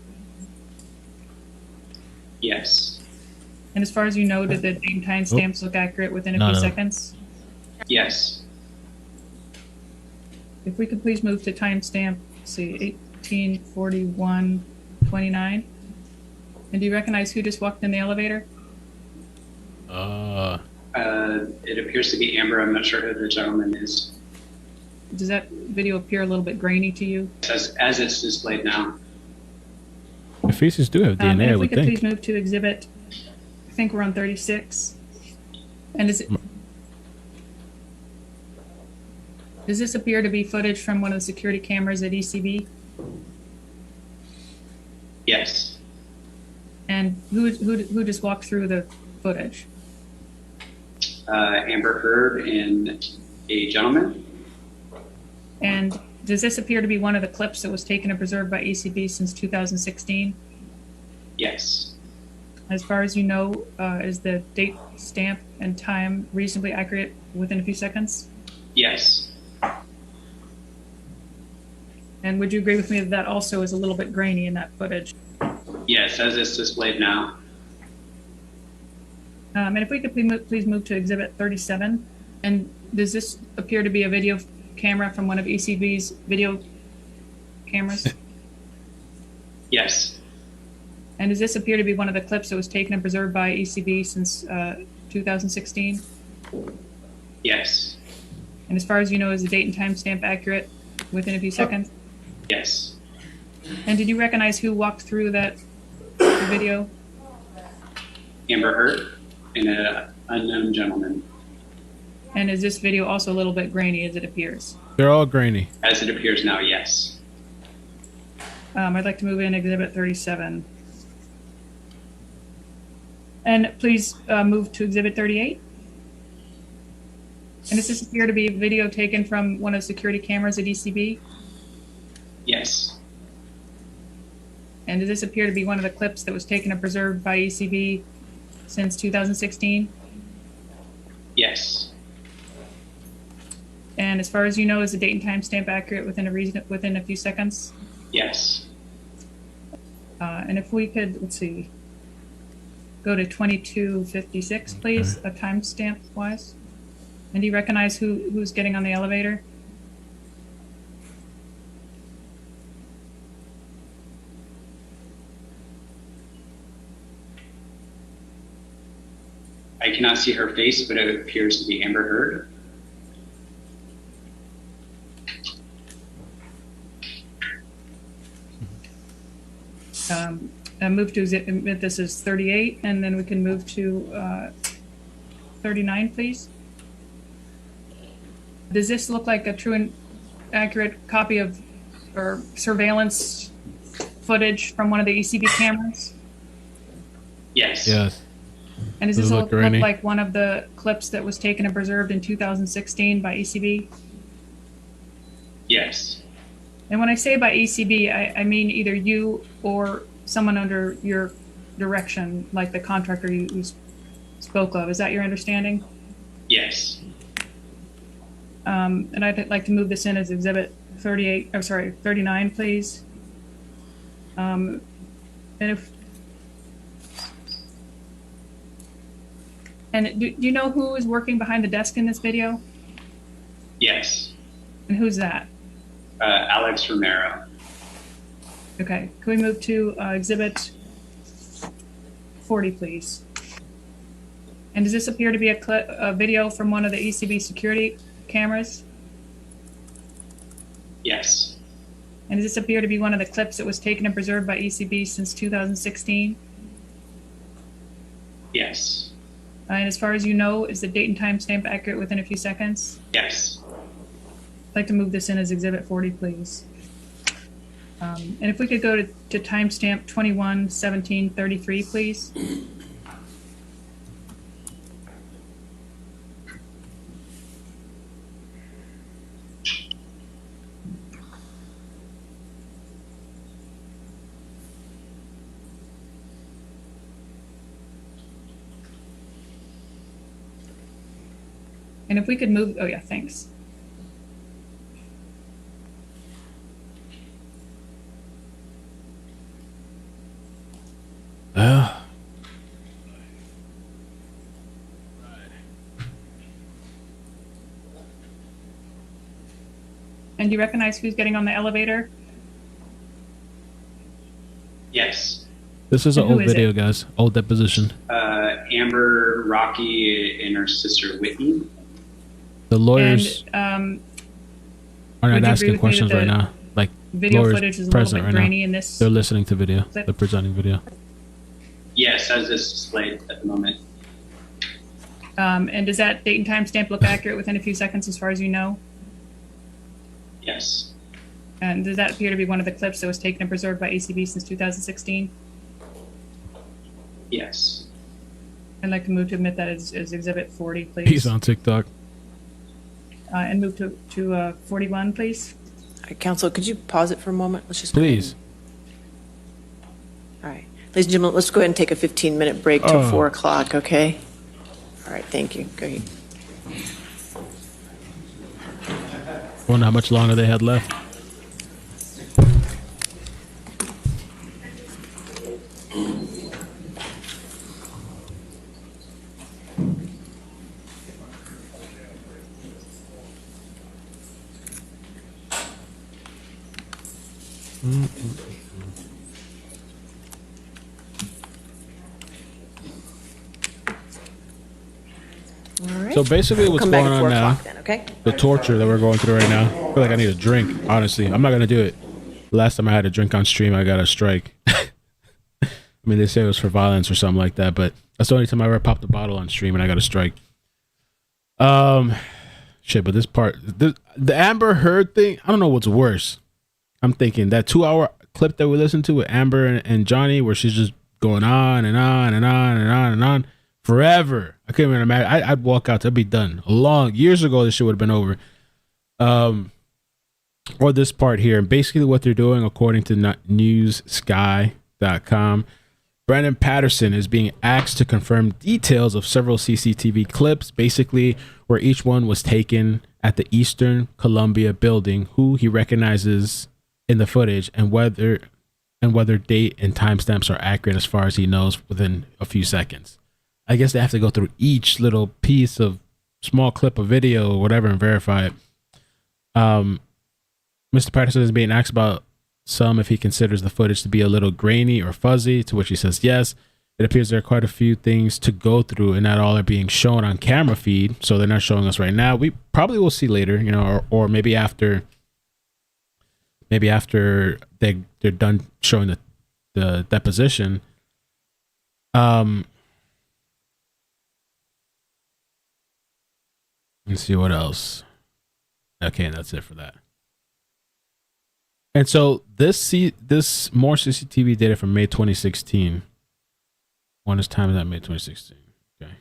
Yes. And as far as you know, did the date and time stamps look accurate within a No, few no. seconds? Yes. If we could please move to timestamp, see, 18/41/29. And do you recognize who just walked in the elevator? It appears to be Amber. I'm not sure who the gentleman is. Does that video appear a little bit grainy to you? As it's displayed now. The faces do have And DNA, I if we would could think. please move to exhibit, I think we're on 36. And does this appear to be footage from one of the security cameras at ECB? Yes. And who just walked through the footage? Amber Heard and a gentleman. And does this appear to be one of the clips that was taken and preserved by ECB since 2016? Yes. As far as you know, is the date, stamp, and time reasonably accurate within a few seconds? Yes. And would you agree with me that that also is a little bit grainy in that footage? Yes, as it's displayed now. And if we could please move to exhibit 37. And does this appear to be a video camera from one of ECB's video cameras? Yes. And does this appear to be one of the clips that was taken and preserved by ECB since 2016? Yes. And as far as you know, is the date and time stamp accurate within a few seconds? Yes. And did you recognize who walked through that video? Amber Heard and an unknown gentleman. And is this video also a little bit grainy as it appears? They're all grainy. As it appears now, yes. I'd like to move in exhibit 37. And please move to exhibit 38. And does this appear to be a video taken from one of the security cameras at ECB? Yes. And does this appear to be one of the clips that was taken and preserved by ECB since 2016? Yes. And as far as you know, is the date and time stamp accurate within a few seconds? Yes. And if we could, let's see, go to 2256, please, a timestamp wise. And do you recognize who's getting on the elevator? I cannot see her face, but it appears to be Amber Heard. Move to admit this is 38, and then we can move to 39, please. Does this look like a true and accurate copy of or surveillance footage from one of the ECB cameras? Yes. Yes. And does this look like one of the clips that was taken and preserved in 2016 by ECB? Yes. And when I say by ECB, I mean either you or someone under your direction, like the contractor you spoke of. Is that your understanding? Yes. And I'd like to move this in as Exhibit 39, please. And do you know who is working behind the desk in this video? Yes. And who's that? Alex Romero. Okay, can we move to Exhibit 40, please? And does this appear to be a video from one of the ECB security cameras? Yes. And does this appear to be one of the clips that was taken and preserved by ECB since 2016? Yes. And as far as you know, is the date and time stamp accurate within a few seconds? Yes. I'd like to move this in as Exhibit 40, please. And if we could go to timestamp 21/17/33, please. And if we could move, oh yeah, thanks. And do you recognize who's getting on the elevator? Yes. This is an old video, guys. Old deposition. Amber, Rocky, and her sister Whitney. The lawyers are not asking questions right now. Like video lawyers footage is a present little bit right grainy now. in this. They're listening to video. clip. They're presenting video. Yes, as is displayed at the moment. And does that date and time stamp look accurate within a few seconds as far as you know? Yes. And does that appear to be one of the clips that was taken and preserved by ACB since 2016? Yes. I'd like to move to admit that as Exhibit 40, please. He's on TikTok. And move to 41, please. All right, Counsel, could you pause it for a moment? Let's just. Please. All right. Ladies and gentlemen, let's go ahead and take a 15-minute break till Oh. 4 o'clock, okay? All right, thank you. Go ahead. Wonder how much longer they had left. All right. So basically, We'll what's come back going at on 4 now? o'clock then, okay? The torture that we're going through right now. I feel like I need a drink. Honestly, I'm not gonna do it. Last time I had a drink on stream, I got a strike. I mean, they say it was for violence or something like that, but that's the only time I ever popped a bottle on stream and I got a strike. Shit. But this part, the Amber Heard thing, I don't know what's worse. I'm thinking that 2-hour clip that we listened to with Amber and Johnny, where she's just going on and on and on and on and on forever. I couldn't even imagine. I'd walk out to be done. Years ago, this shit would have been over. Or this part here. And basically what they're doing, according to newssky.com, Brandon Patterson is being asked to confirm details of several CCTV clips, basically where each one was taken at the Eastern Columbia building who he recognizes in the footage and whether date and timestamps are accurate as far as he knows within a few seconds. I guess they have to go through each little piece of small clip of video or whatever and verify it. Mr. Patterson is being asked about if he considers the footage to be a little grainy or fuzzy, to which he says yes. It appears there are quite a few things to go through and not all are being shown on camera feed, so they're not showing us right now. We probably will see later, or maybe after they're done showing the deposition. Let's see what else. Okay, and that's it for that. And so this more CCTV data from May 2016. When is time that May 2016? Okay.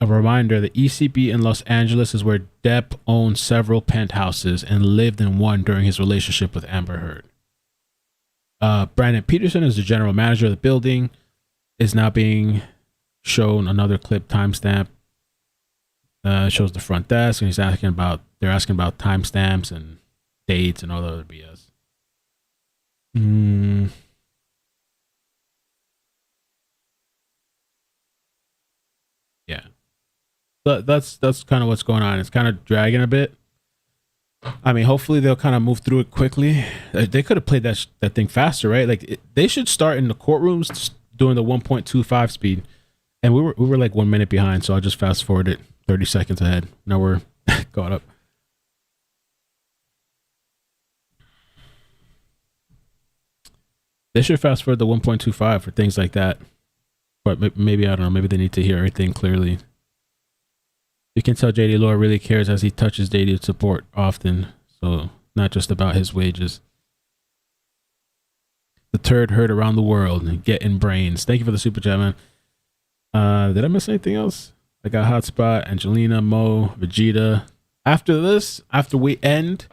A reminder: the ECB in Los Angeles is where Depp owned several penthouses and lived in one during his relationship with Amber Heard. Brandon Peterson is the general manager of the building. Is now being shown another clip timestamp. Shows the front desk, and they're asking about timestamps and dates and all the other BS. Yeah. But that's kind of what's going on. It's kind of dragging a bit. I mean, hopefully they'll kind of move through it quickly. They could have played that thing faster, right? Like they should start in the courtrooms doing the 1.25 speed. And we were like 1 minute behind, so I just fast forwarded 30 seconds ahead. Now we're caught up. They should fast forward the 1.25 for things like that. But maybe, I don't know, maybe they need to hear everything clearly. You can tell JD Law really cares as he touches daily support often. So not just about his wages. The turd heard around the world and getting brains. Thank you for the super chat, man. Did I miss anything else? I got Hotspot, Angelina, Mo, Vegeta. After this, after we end,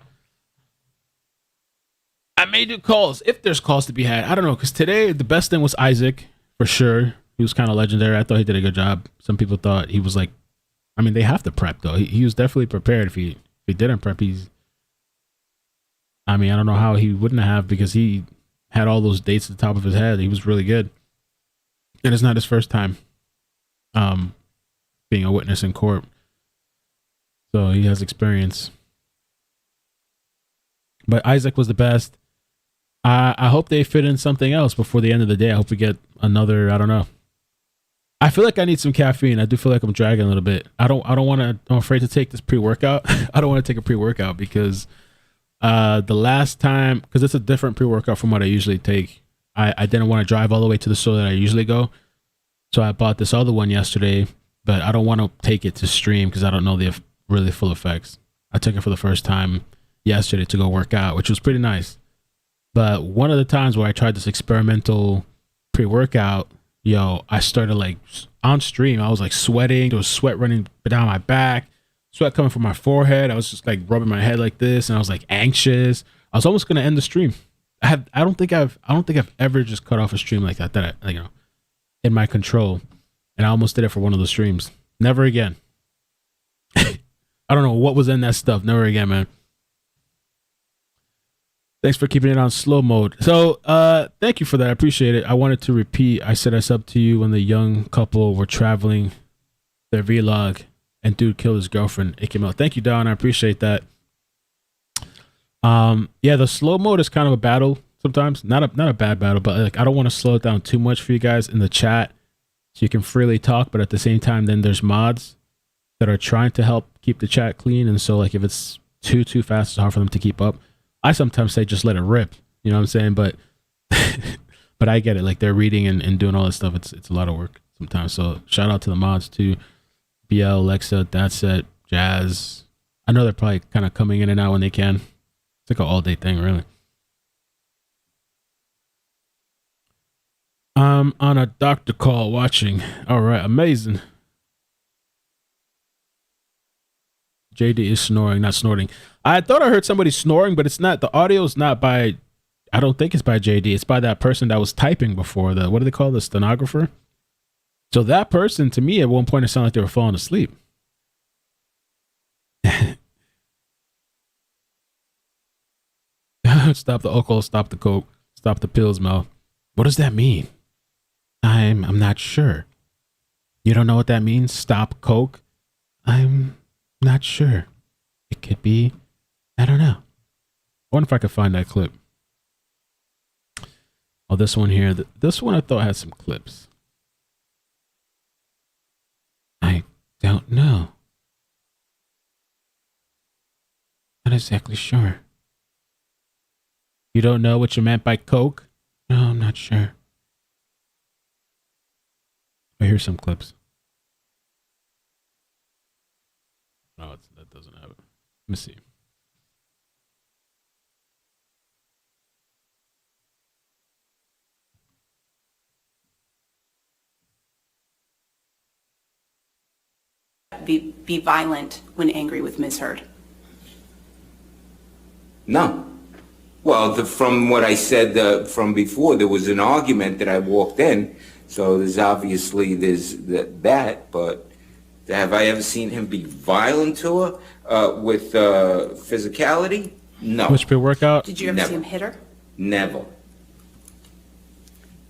I may do calls if there's calls to be had. I don't know, because today the best thing was Isaac for sure. He was kind of legendary. I thought he did a good job. Some people thought he was like, I mean, they have to prep though. He was definitely prepared. If he didn't prep, I don't know how he wouldn't have, because he had all those dates at the top of his head. He was really good, and it's not his first time being a witness in court, so he has experience. But Isaac was the best. I hope they fit in something else before the end of the day. I hope we get another, I don't know. I feel like I need some caffeine. I do feel like I'm dragging a little bit. I'm afraid to take this pre-workout. I don't want to take a pre-workout because the last time, because it's a different pre-workout from what I usually take. I didn't want to drive all the way to the store that I usually go. So I bought this other one yesterday, but I don't want to take it to stream because I don't know the really full effects. I took it for the first time yesterday to go work out, which was pretty nice. But one of the times where I tried this experimental pre-workout, I started like on stream. I was like sweating. There was sweat running down my back, sweat coming from my forehead. I was just like rubbing my head like this, and I was like anxious. I was almost gonna end the stream. I don't think I've ever just cut off a stream like that in my control, and I almost did it for one of the streams. Never again. I don't know what was in that stuff. Never again, man. Thanks for keeping it on slow mode. So thank you for that. I appreciate it. I wanted to repeat, I said I subbed to you when the young couple were traveling their vlog and dude killed his girlfriend, iCkEdMeL. Thank you, Don. I appreciate that. Yeah, the slow mode is kind of a battle sometimes. Not a bad battle, but like I don't want to slow it down too much for you guys in the chat so you can freely talk, but at the same time then there's mods that are trying to help keep the chat clean, and so like if it's too fast, it's hard for them to keep up. I sometimes say just let it rip, you know what I'm saying? But but I get it. Like they're reading and doing all this stuff. It's a lot of work sometimes. So shout out to the mods too. BL, Alexa, Datset, Jazz. I know they're probably kind of coming in and out when they can. It's like an all day thing, really. I'm on a doctor call watching. All right, amazing. JD is snoring, not snorting. I thought I heard somebody snoring, but it's not. The audio is not by, I don't think it's by JD. It's by that person that was typing before. What do they call the stenographer? So that person, to me, at one point, it sounded like they were falling asleep. Stop the alcohol, stop the coke, stop the pills, Mel. What does that mean? I'm not sure. You don't know what that means? Stop coke? I'm not sure. It could be, I don't know. I wonder if I could find that clip. Oh, this one here. This one I thought had some clips. I don't know. Not exactly sure. You don't know what you meant by coke? No, I'm not sure. Oh, here's some clips. No, that doesn't have it. Let me see. Be violent when angry with Ms. Heard? No. Well, from what I said from before, there was an argument that I walked in, so there's that, but have I ever seen him be violent to her with physicality? No. Which pre-workout? Did you ever see him hit her? Never.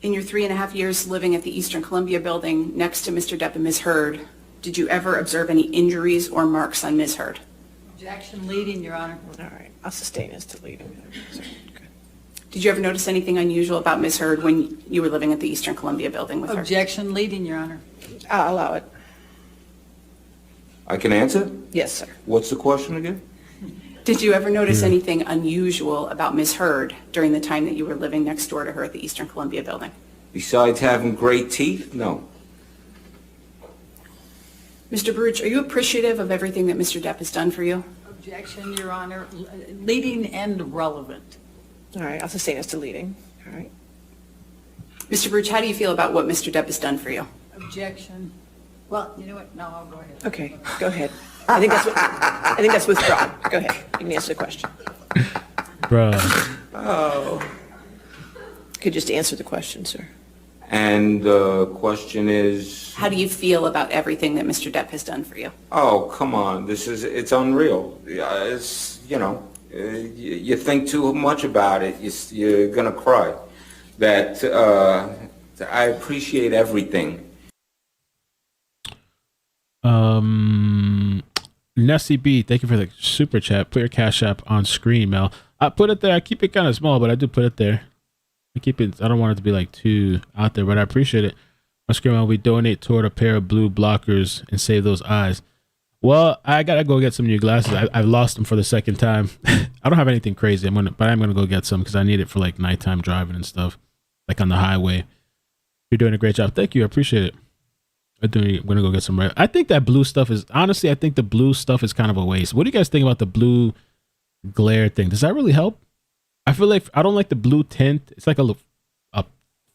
In your 3.5 years living at the Eastern Columbia building next to Mr. Depp and Ms. Heard, did you ever observe any injuries or marks on Ms. Heard? Objection leading, Your Honor. All right, I'll sustain as to leading. Did you ever notice anything unusual about Ms. Heard when you were living at the Eastern Columbia building with her? Objection leading, Your Honor. I'll allow it. I can answer? Yes, sir. What's the question again? Did you ever notice anything unusual about Ms. Heard during the time that you were living next door to her at the Eastern Columbia building? Besides having great teeth? No. Mr. Baruch, are you appreciative of everything that Mr. Depp has done for you? Objection, Your Honor. Leading and relevant. All right, I'll sustain as to leading. All right. Mr. Baruch, how do you feel about what Mr. Depp has done for you? Objection. Well, you know what? No, I'll go ahead. Okay, go ahead. I think that's withdrawn. Go ahead. You can answer the question. Bruh. Oh. Could just answer the question, sir. And the question is... How do you feel about everything that Mr. Depp has done for you? Oh, come on. It's unreal. It's, you think too much about it, you're going to cry. That I appreciate everything. Nessie B, thank you for the super chat. Put your Cash App on screen, Mel. I put it there. I keep it kind of small, but I do put it there. I don't want it to be like too out there, but I appreciate it. On screen, Mel, we donate toward a pair of blue blockers and save those eyes. Well, I gotta go get some new glasses. I've lost them for the second time. I don't have anything crazy. But I'm gonna go get some because I need it for like nighttime driving and stuff, like on the highway. You're doing a great job. Thank you. I appreciate it. I'm gonna go get some. I think that blue stuff is honestly. I think the blue stuff is kind of a waste. What do you guys think about the blue glare thing? Does that really help? I feel like I don't like the blue tint. It's like a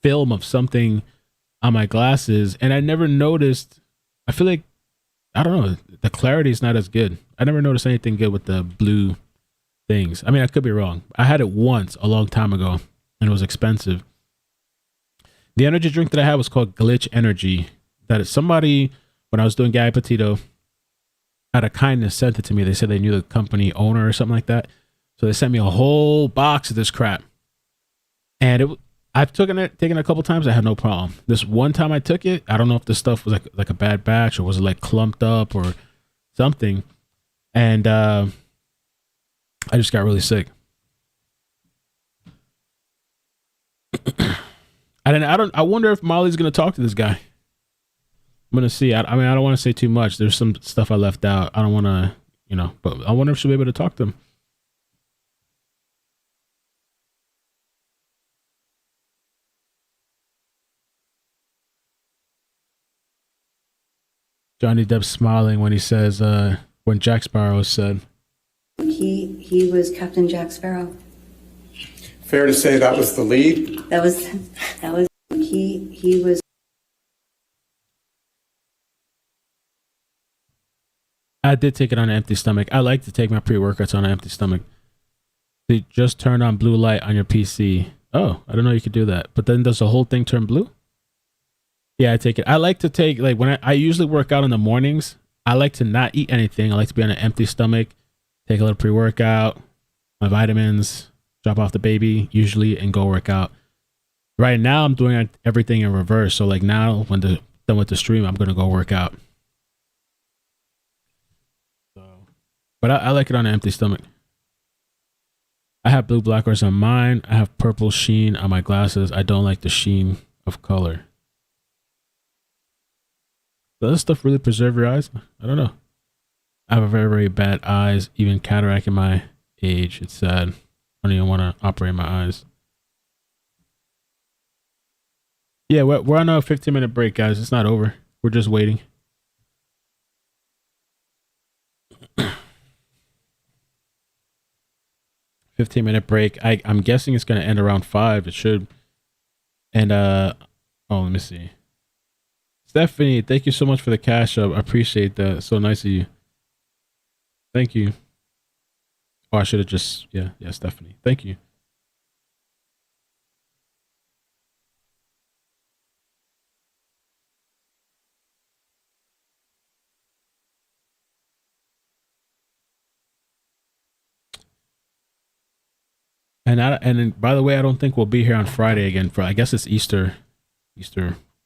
film of something on my glasses, and I never noticed. I feel like I don't know. The clarity is not as good. I never noticed anything good with the blue things. I mean, I could be wrong. I had it once a long time ago, and it was expensive. The energy drink that I had was called Glitch Energy. That is somebody, when I was doing Gabby Petito, out of kindness sent it to me. They said they knew the company owner or something like that. So they sent me a whole box of this crap. And I've taken it a couple times. I had no problem. This one time I took it, I don't know if the stuff was like a bad batch or was it like clumped up or something. And I just got really sick. I wonder if Molly's gonna talk to this guy. I'm gonna see. I don't want to say too much. There's some stuff I left out. I don't want to, but I wonder if she'll be able to talk to him. Johnny Depp smiling when he says, when Jack Sparrow said. He was Captain Jack Sparrow. Fair to say that was the lead? That was he was. I did take it on an empty stomach. I like to take my pre-workouts on an empty stomach. They just turn on blue light on your PC. Oh, I don't know you could do that. But then does the whole thing turn blue? Yeah, I take it. I like to take, like, when I usually work out in the mornings, I like to not eat anything. I like to be on an empty stomach, take a little pre-workout, my vitamins, drop off the baby usually, and go work out. Right now, I'm doing everything in reverse. So like now, when done with the stream, I'm gonna go work out. So, but I like it on an empty stomach. I have blue blockers on mine. I have purple sheen on my glasses. I don't like the sheen of color. Does this stuff really preserve your eyes? I don't know. I have a very, very bad eyes, even cataract in my age. It's sad. I don't even want to operate my eyes. Yeah, we're on a 15-minute break, guys. It's not over. We're just waiting. $15-minute break. I'm guessing it's going to end around 5. It should. And, oh, let me see. Stephanie, thank you so much for the cash up. I appreciate that. So nice of you. Thank you. Oh, I should have just, yeah, Stephanie. Thank you. And by the way, I don't think we'll be here on Friday again. I guess it's Easter,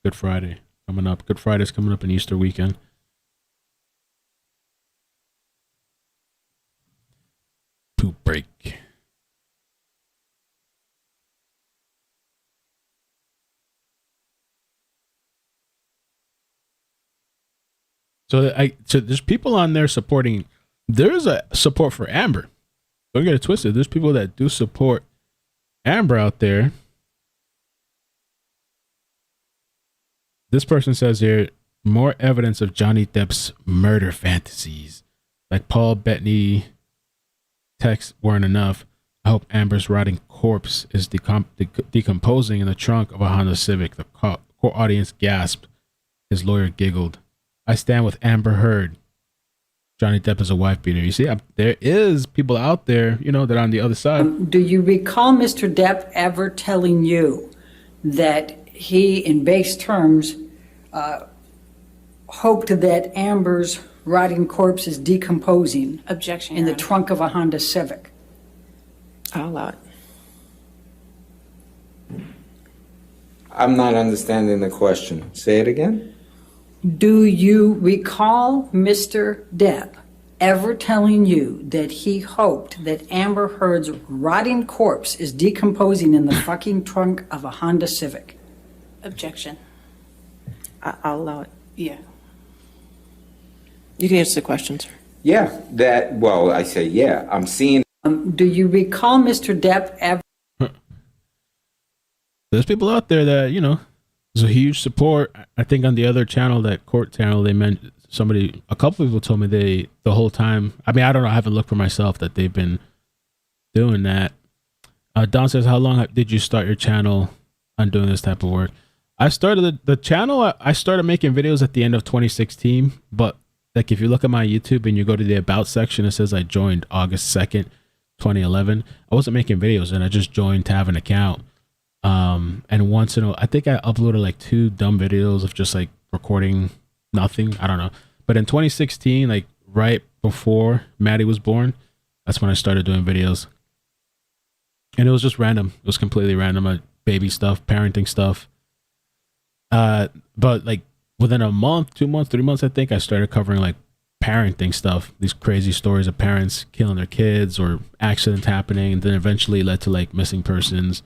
Good Friday coming up. Good Friday's coming up in Easter weekend. Poop break. So there's people on there supporting. There's a support for Amber. Don't get it twisted. There's people that do support Amber out there. This person says here, more evidence of Johnny Depp's murder fantasies. Like Paul Bettany texts weren't enough. I hope Amber's rotting corpse is decomposing in the trunk of a Honda Civic. The court audience gasped. His lawyer giggled. I stand with Amber Heard. Johnny Depp is a wife beater. You see, there is people out there, that are on the other side. Do you recall Mr. Depp ever telling you that he, in base terms, hoped that Amber's rotting corpse is decomposing? Objection, in Your the Honor. trunk of a Honda Civic? I'll allow it. I'm not understanding the question. Say it again. Do you recall Mr. Depp ever telling you that he hoped that Amber Heard's rotting corpse is decomposing in the fucking trunk of a Honda Civic? Objection. I'll allow it. Yeah. You can answer the question, sir. Yeah, I say yeah. I'm seeing. Do you recall Mr. Depp ever? There's people out there that, there's a huge support. I think on the other channel, that court channel, they meant a couple people told me the whole time. I mean, I don't know. I haven't looked for myself that they've been doing that. Don says, how long did you start your channel on doing this type of work? I started the channel. I started making videos at the end of 2016, but like if you look at my YouTube and you go to the about section, it says I joined August 2nd, 2011. I wasn't making videos and I just joined to have an account. And once in a while, I think I uploaded like 2 dumb videos of just like recording nothing. I don't know. But in 2016, like right before Maddie was born, that's when I started doing videos. And it was just random. It was completely random. Like baby stuff, parenting stuff. But like within a month, 2 months, 3 months, I think I started covering like parenting stuff, these crazy stories of parents killing their kids or accidents happening. And then eventually led to like missing persons,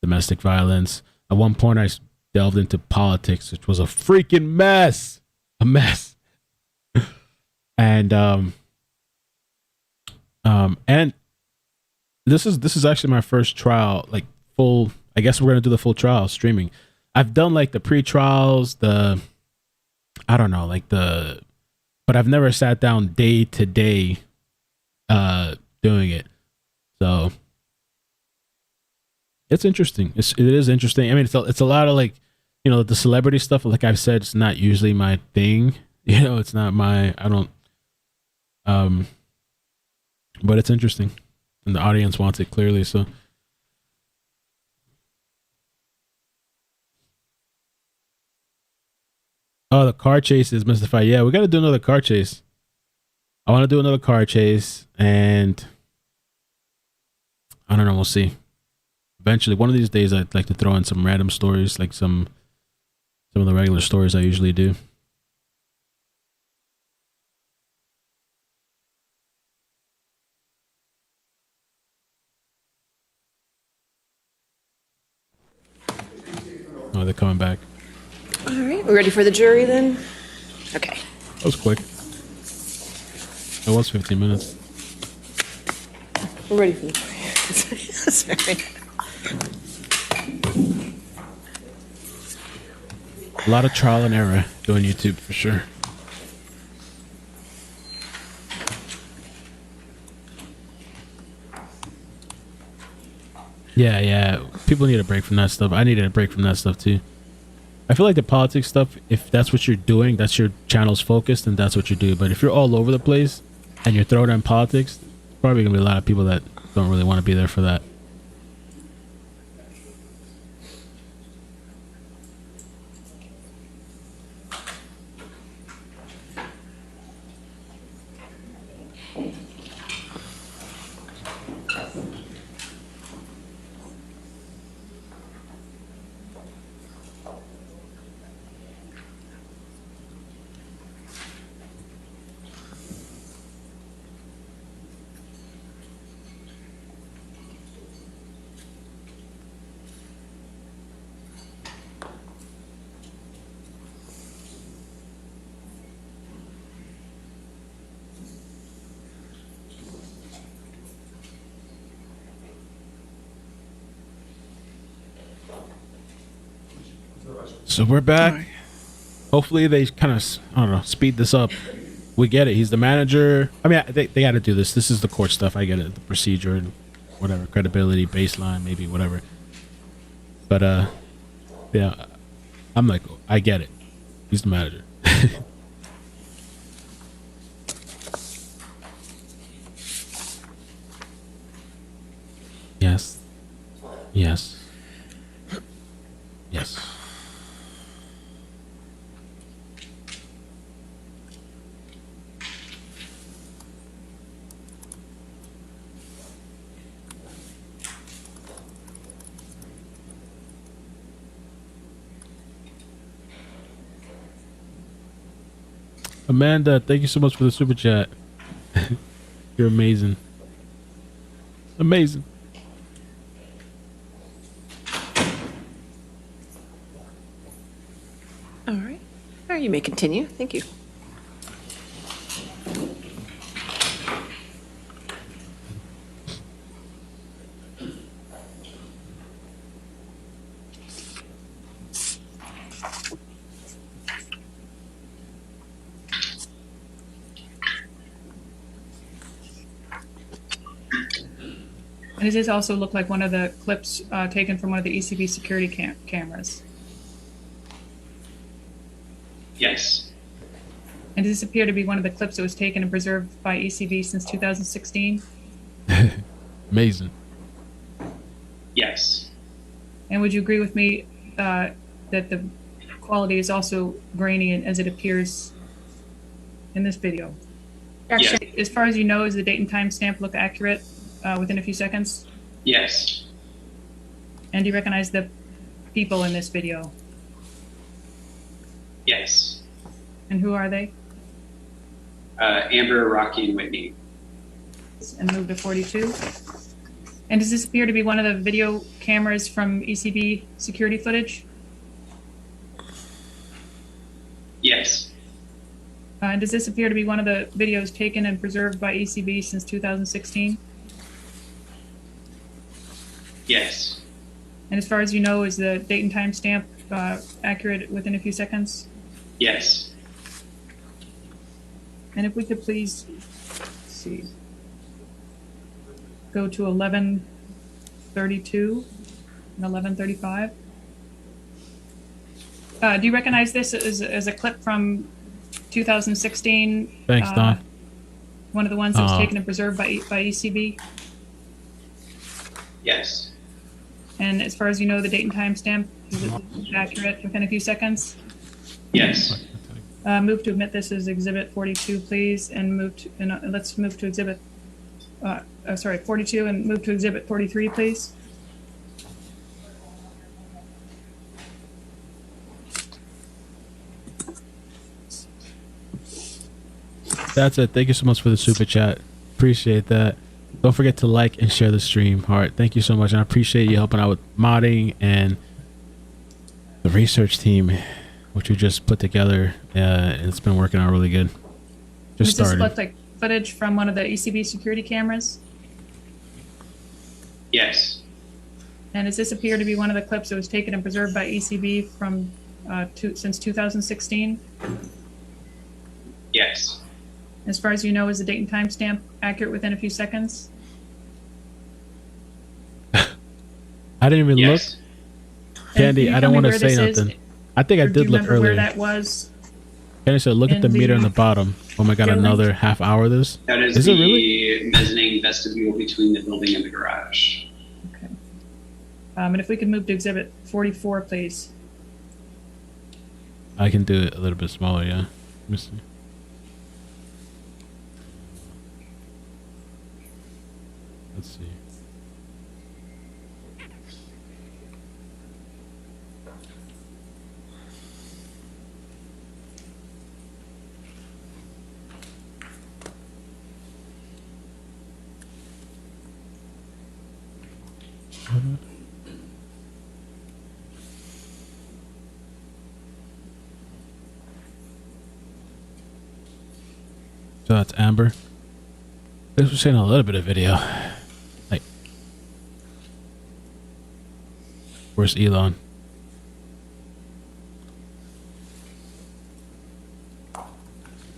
domestic violence. At one point I delved into politics, which was a freaking mess. A mess. And this is actually my first trial, like full, I guess we're gonna do the full trial streaming. I've done like the pre-trials, but I've never sat down day to day doing it. So it's interesting. It is interesting. I mean, it's a lot of like, the celebrity stuff. Like I've said, it's not usually my thing. It's not but it's interesting, and the audience wants it clearly. So. Oh, the car chase is mystified. Yeah, we got to do another car chase. I want to do another car chase, and I don't know. We'll see. Eventually, one of these days, I'd like to throw in some random stories, like some of the regular stories I usually do. Oh, they're coming back. All right, we ready for the jury then? Okay. That was quick. It was 15 minutes. We're ready for the jury. Sorry. A lot of trial and error doing YouTube for sure. Yeah. People need a break from that stuff. I needed a break from that stuff too. I feel like the politics stuff, if that's what you're doing, that's your channel's focus, then that's what you do. But if you're all over the place and you're throwing in politics, probably gonna be a lot of people that don't really want to be there for that. So we're back. Hopefully they kind of, I don't know, speed this up. We get it. He's the manager. I mean, they got to do this. This is the court stuff. I get it. The procedure and whatever, credibility, baseline, maybe whatever. But yeah, I'm like, I get it. He's the manager. Yes. Yes. Yes. Amanda, thank you so much for the super chat. You're amazing. Amazing. All right. All right, you may continue. Thank you. And does this also look like one of the clips taken from one of the ECB security cameras? Yes. And does this appear to be one of the clips that was taken and preserved by ECB since 2016? Amazing. Yes. And would you agree with me that the quality is also grainy as it appears in this video? Actually, as far as you know, does the date and time stamp look accurate within a few seconds? Yes. And do you recognize the people in this video? Yes. And who are they? Amber, Rocky, and Whitney. And move to 42. And does this appear to be one of the video cameras from ECB security footage? Yes. And does this appear to be one of the videos taken and preserved by ECB since 2016? Yes. And as far as you know, is the date and time stamp accurate within a few seconds? Yes. And if we could please, let's see, go to 11:32 and 11:35. Do you recognize this as a clip from 2016? Thanks, Don. One of the ones that was taken and preserved by ECB? Yes. And as far as you know, the date and time stamp, is it accurate within a few seconds? Yes. Move to admit this as Exhibit 42, please, and let's move to Exhibit, 42, and move to Exhibit 43, please. That's it. Thank you so much for the super chat. Appreciate that. Don't forget to like and share the stream. All right. Thank you so much. And I appreciate you helping out with modding and the research team, which we just put together. It's been working out really good. Just Does started. this look like footage from one of the ECB security cameras? Yes. And does this appear to be one of the clips that was taken and preserved by ECB from since 2016? Yes. As far as you know, is the date and time stamp accurate within a few seconds? I didn't even look. Candy, I don't want to say nothing. I think I did look Where earlier. that was? Candy said, look at the in meter the on the bottom. Oh my God, building? another half hour of this? That is Is the it really? mezzanine vestibule between the building and the garage. And if we could move to Exhibit 44, please. I can do it a little bit smaller, yeah. Let me see. Let's see. So that's Amber. This was saying a little bit of video. Like, where's Elon?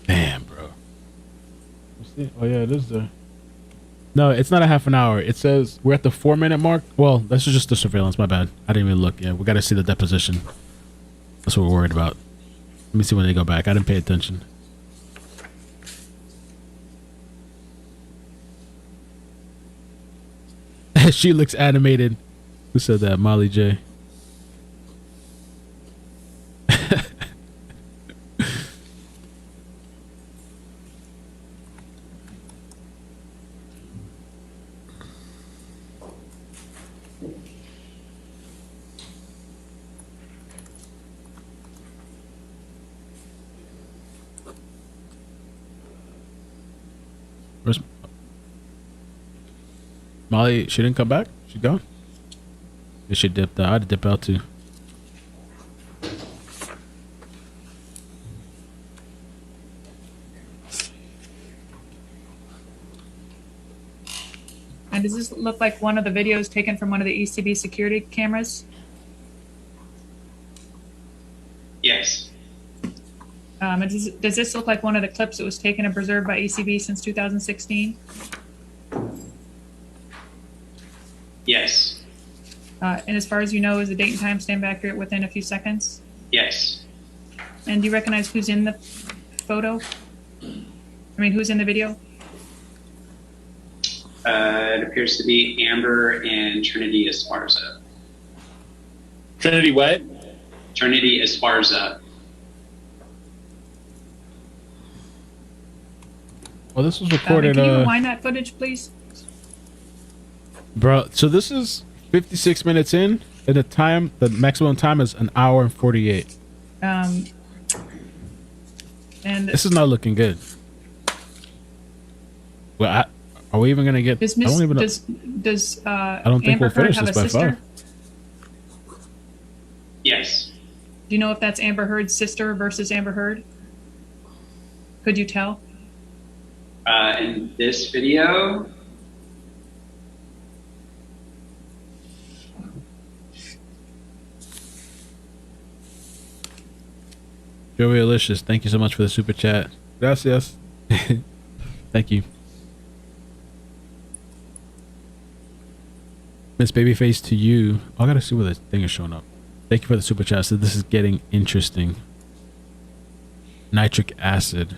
Damn, bro. Oh yeah, it is there. No, it's not a half an hour. It says we're at the 4-minute mark. Well, this is just the surveillance. My bad. I didn't even look. Yeah, we got to see the deposition. That's what we're worried about. Let me see when they go back. I didn't pay attention. She looks animated. Who said that? Molly J. Where's Molly? She didn't come back? She gone? Yeah, she dipped out. I had to dip out too. And does this look like one of the videos taken from one of the ECB security cameras? Yes. And does this look like one of the clips that was taken and preserved by ECB since 2016? Yes. And as far as you know, is the date and time stamp accurate within a few seconds? Yes. And do you recognize who's in the photo? I mean, who's in the video? It appears to be Amber and Trinity Esparza. Trinity what? Trinity Esparza. Well, this was recorded. Can you rewind that footage, please? Bro, so this is 56 minutes in, and the maximum time is an hour and 48. And This is not looking good. Well, are we even gonna get? does I don't even know. does I don't think Amber we'll finish Heard have this a by sister? 5. Yes. Do you know if that's Amber Heard's sister versus Amber Heard? Could you tell? In this video, Joey Alicious, thank you so much for the super chat. Gracias. Thank you. Miss Babyface to you. I gotta see where the thing is showing up. Thank you for the super chat. So this is getting interesting. Nitric acid.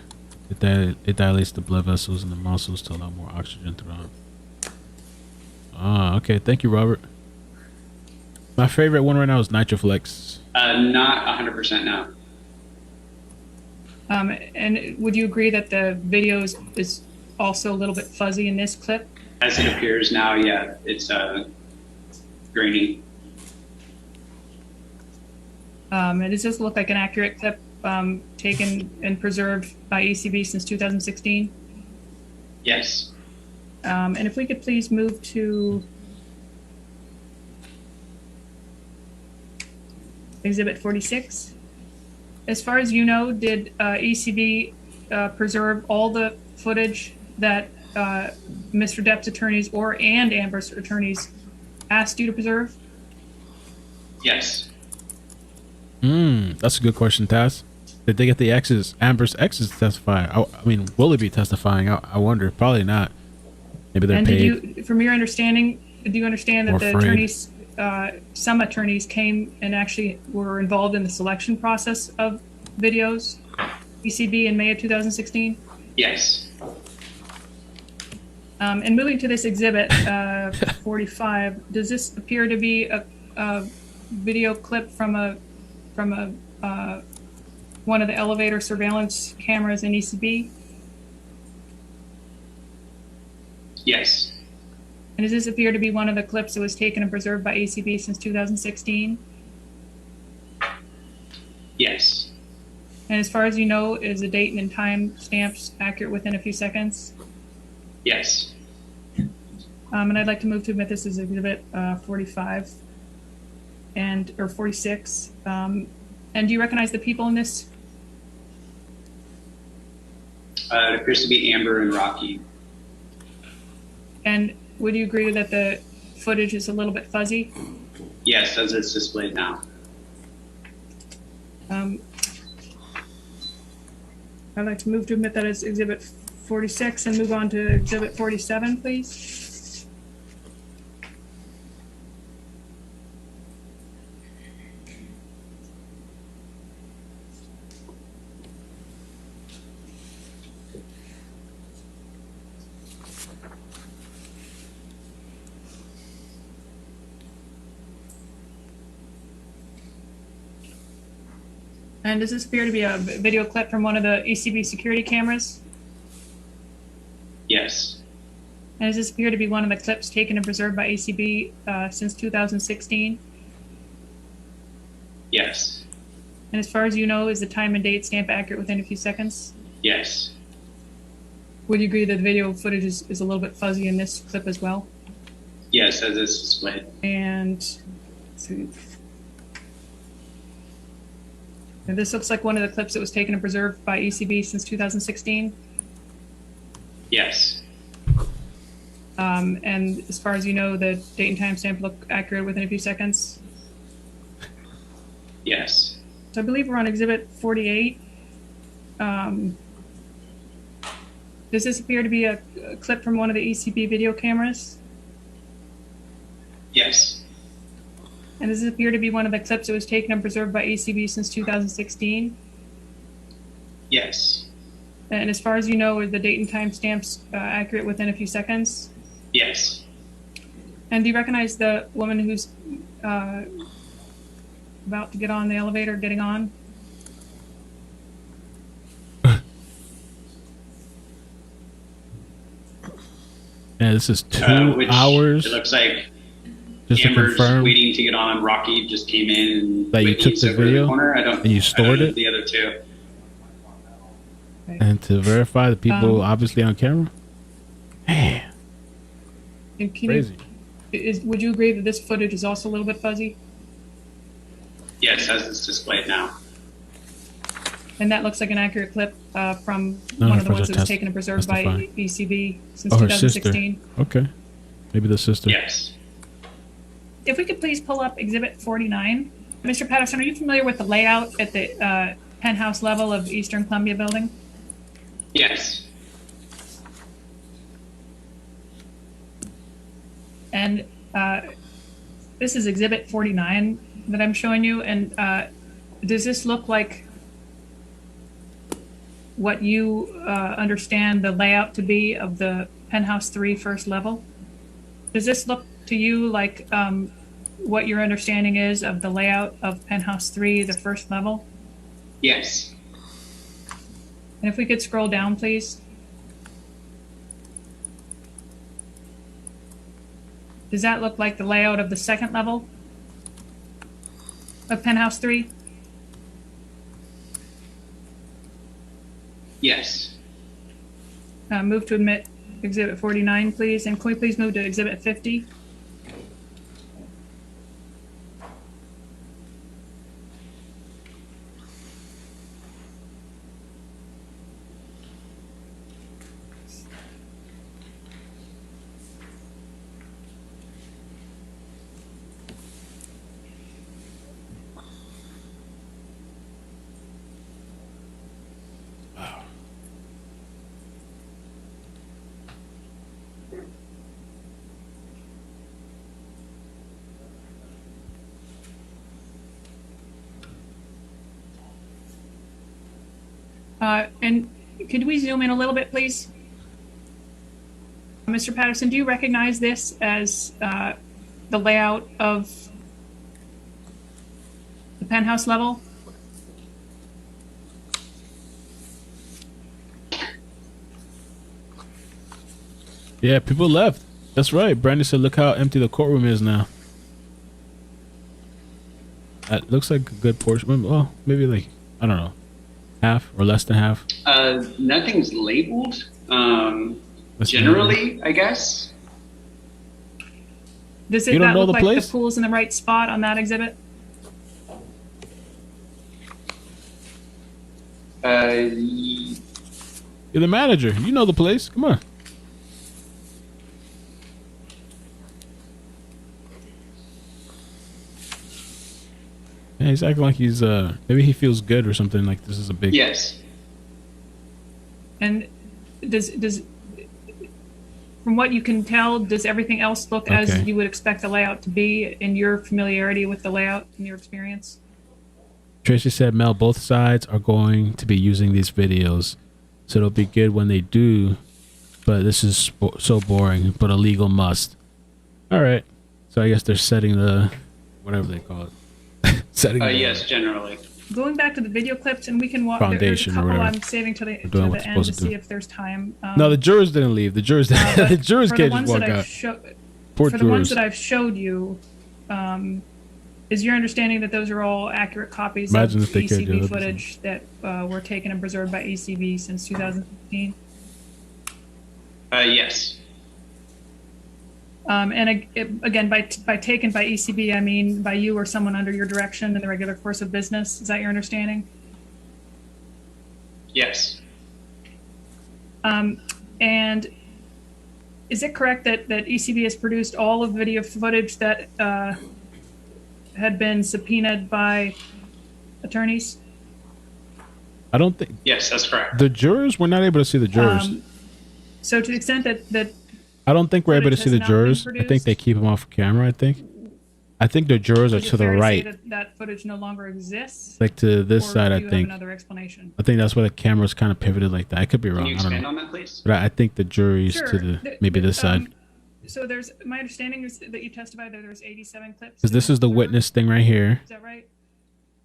It dilates the blood vessels and the muscles to allow more oxygen throughout. Ah, okay. Thank you, Robert. My favorite one right now is Nitroflex. not 100% now. And would you agree that the video is also a little bit fuzzy in this clip? As it appears now, yeah, it's grainy. And does this look like an accurate clip taken and preserved by ECB since 2016? Yes. And if we could please move to Exhibit 46. As far as you know, did ECB preserve all the footage that Mr. Depp's attorneys and Amber's attorneys asked you to preserve? Yes. That's a good question, Taz. Did they get the Amber's exes to testify? I mean, will they be testifying? I wonder. Probably not. Maybe they're And paid. did you, from your understanding, do you understand that Or the framed. attorneys, some attorneys came and actually were involved in the selection process of videos, ECB in May of 2016? Yes. And moving to this exhibit 45, does this appear to be a video clip from one of the elevator surveillance cameras in ECB? Yes. And does this appear to be one of the clips that was taken and preserved by ECB since 2016? Yes. And as far as you know, is the date and time stamps accurate within a few seconds? Yes. And I'd like to move to admit this as exhibit 45 or 46. And do you recognize the people in this? It appears to be Amber and Rocky. And would you agree that the footage is a little bit fuzzy? Yes, as it's displayed now. I'd like to move to admit that as exhibit 46 and move on to exhibit 47, please. And does this appear to be a video clip from one of the ECB security cameras? Yes. And does this appear to be one of the clips taken and preserved by ECB since 2016? Yes. And as far as you know, is the time and date stamp accurate within a few seconds? Yes. Would you agree that the video footage is a little bit fuzzy in this clip as well? Yes, as it's displayed. And let's see. And this looks like one of the clips that was taken and preserved by ECB since 2016. Yes. And as far as you know, the date and time stamp look accurate within a few seconds? Yes. So I believe we're on exhibit 48. Does this appear to be a clip from one of the ECB video cameras? Yes. And does this appear to be one of the clips that was taken and preserved by ECB since 2016? Yes. And as far as you know, are the date and time stamps accurate within a few seconds? Yes. And do you recognize the woman who's about to get on the elevator, getting on? Yeah, this is 2 hours. It looks like Just to Amber's confirm waiting to get on. Rocky just came in and that you took Whitney's the over in video corner. and you stored it? The other two. And to verify the people obviously on camera? Man, And can crazy. Would you agree that this footage is also a little bit fuzzy? Yes, as it's displayed now. And that looks like an accurate clip from No, one of the for ones just that was taken and preserved by testifying. ECB since Oh, her sister. 2016. Okay. Maybe the sister. Yes. If we could please pull up Exhibit 49. Mr. Patterson, are you familiar with the layout at the penthouse level of Eastern Columbia Building? Yes. And this is Exhibit 49 that I'm showing you. And does this look like what you understand the layout to be of the Penthouse 3 first level? Does this look to you like what your understanding is of the layout of Penthouse 3, the first level? Yes. And if we could scroll down, please. Does that look like the layout of the second level of Penthouse 3? Yes. Move to admit Exhibit 49, please. And can we please move to Exhibit 50? And could we zoom in a little bit, please? Mr. Patterson, do you recognize this as the layout of the penthouse level? Yeah, people left. That's right. Brandon said, look how empty the courtroom is now. That looks like a good portion. Well, maybe like, I don't know, half or less than half. Nothing's labeled. Generally, I guess. Does it not look like the pool's in the right spot on that exhibit? You're the manager. You know the place. Come on. Yeah, he's acting like he's maybe he feels good or something, like this is a big. Yes. And does from what you can tell, does everything else look as you would expect the layout to be in your familiarity with the layout and your experience? Tracy said, Mel, both sides are going to be using these videos, so it'll be good when they do, but this is so boring, but a legal must. All right. So I guess they're setting the, whatever they call it. Setting yes, generally. Going back to the video clips, and we can walk. Foundation there's a couple or whatever. I'm saving to the end to see if there's time. No, the jurors didn't leave. The jurors, the jurors can't just walk out. Poor for jurors. the ones that I've showed you, is your understanding that those are all accurate copies of ECB footage that were taken and preserved by ECB since 2015? Yes. And again, by taken by ECB, I mean by you or someone under your direction in the regular course of business. Is that your understanding? Yes. And is it correct that ECB has produced all of the video footage that had been subpoenaed by attorneys? I don't think. Yes, that's correct. The jurors, we're not able to see the jurors. So to the extent that I don't think we're able to see the jurors. I think they keep them off camera. I think the jurors are to the right. That footage no longer exists. Like to this side, I think. Another explanation. I think that's why the camera's kind of pivoted like that. I could be wrong. Can you I don't expand know. on that, please? But I think the jury's to the maybe this side. So there's my understanding is that you testified that there's 87 clips. Because this is the witness thing right here. Is that right?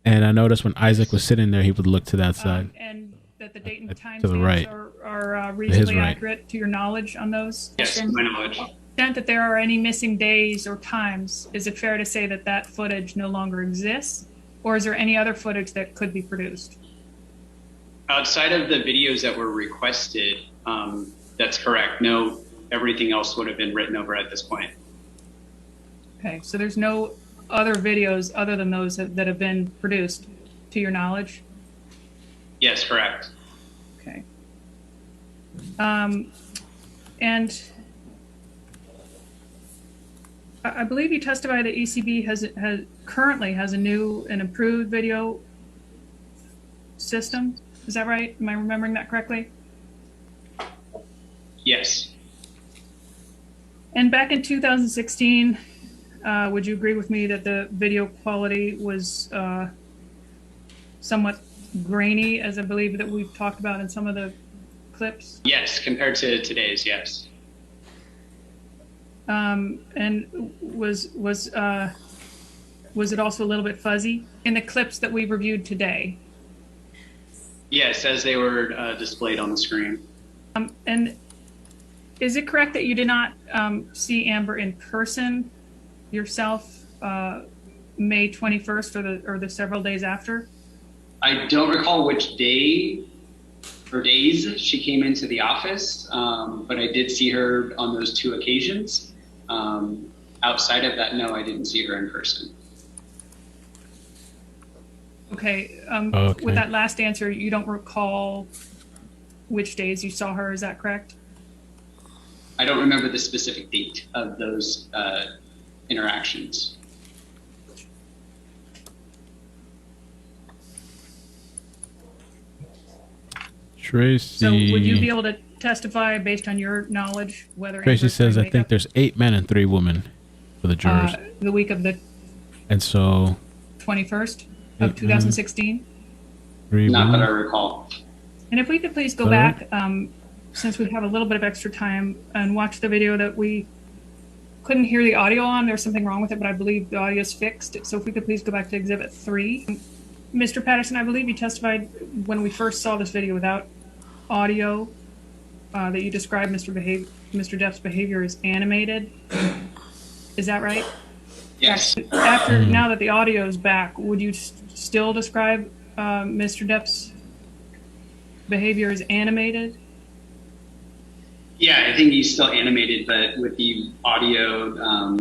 And I noticed when Isaac was sitting there, he would look to that side. And that the date and time to the right. are reasonably accurate to your knowledge on those? Yes, to my knowledge. To the extent that there are any missing days or times, is it fair to say that that footage no longer exists? Or is there any other footage that could be produced? Outside of the videos that were requested, that's correct. No, everything else would have been written over at this point. Okay, so there's no other videos other than those that have been produced to your knowledge? Yes, correct. Okay. And I believe you testified that ECB currently has a new and improved video system. Is that right? Am I remembering that correctly? Yes. And back in 2016, would you agree with me that the video quality was somewhat grainy, as I believe that we've talked about in some of the clips? Yes, compared to today's, yes. And was it also a little bit fuzzy in the clips that we reviewed today? Yes, as they were displayed on the screen. And is it correct that you did not see Amber in person yourself May 21st or the several days after? I don't recall which day or days she came into the office, but I did see her on those 2 occasions. Outside of that, no, I didn't see her in person. Okay. Okay. With that last answer, you don't recall which days you saw her, is that correct? I don't remember the specific date of those interactions. Tracy. So would you be able to testify based on your knowledge whether Tracy Amber's says, I wearing think there's 8 men and 3 women for the jurors. makeup, the week of the And so 21st of 8 2016? 3 Not that I women. recall. And if we could please go All back, since we have a little bit of extra time, and watch the video that we couldn't hear the audio on. There's something wrong with it, but I believe the audio is fixed. So if we could please go back to Exhibit 3. Mr. Patterson, I believe you testified when we first saw this video without audio that you described Mr. Depp's behavior as animated. Is that right? Yes. After now that the audio is back, would you still describe Mr. Depp's behavior as animated? Yeah, I think he's still animated, but with the audio,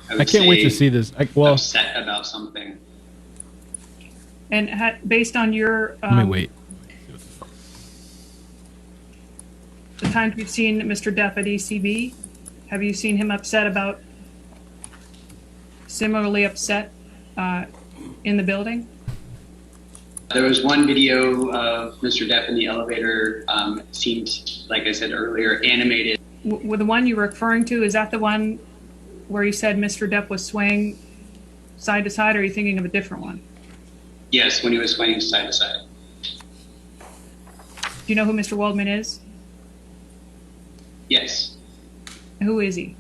I can't wait to see this. Upset about something. And based on your Let me wait. the times we've seen Mr. Depp at ECB, have you seen him similarly upset in the building? There was one video of Mr. Depp in the elevator, seemed, like I said earlier, animated. With the one you were referring to, is that the one where you said Mr. Depp was swaying side to side, or are you thinking of a different one? Yes, when he was swaying side to side. Do you know who Mr. Waldman is? Yes. Who is he?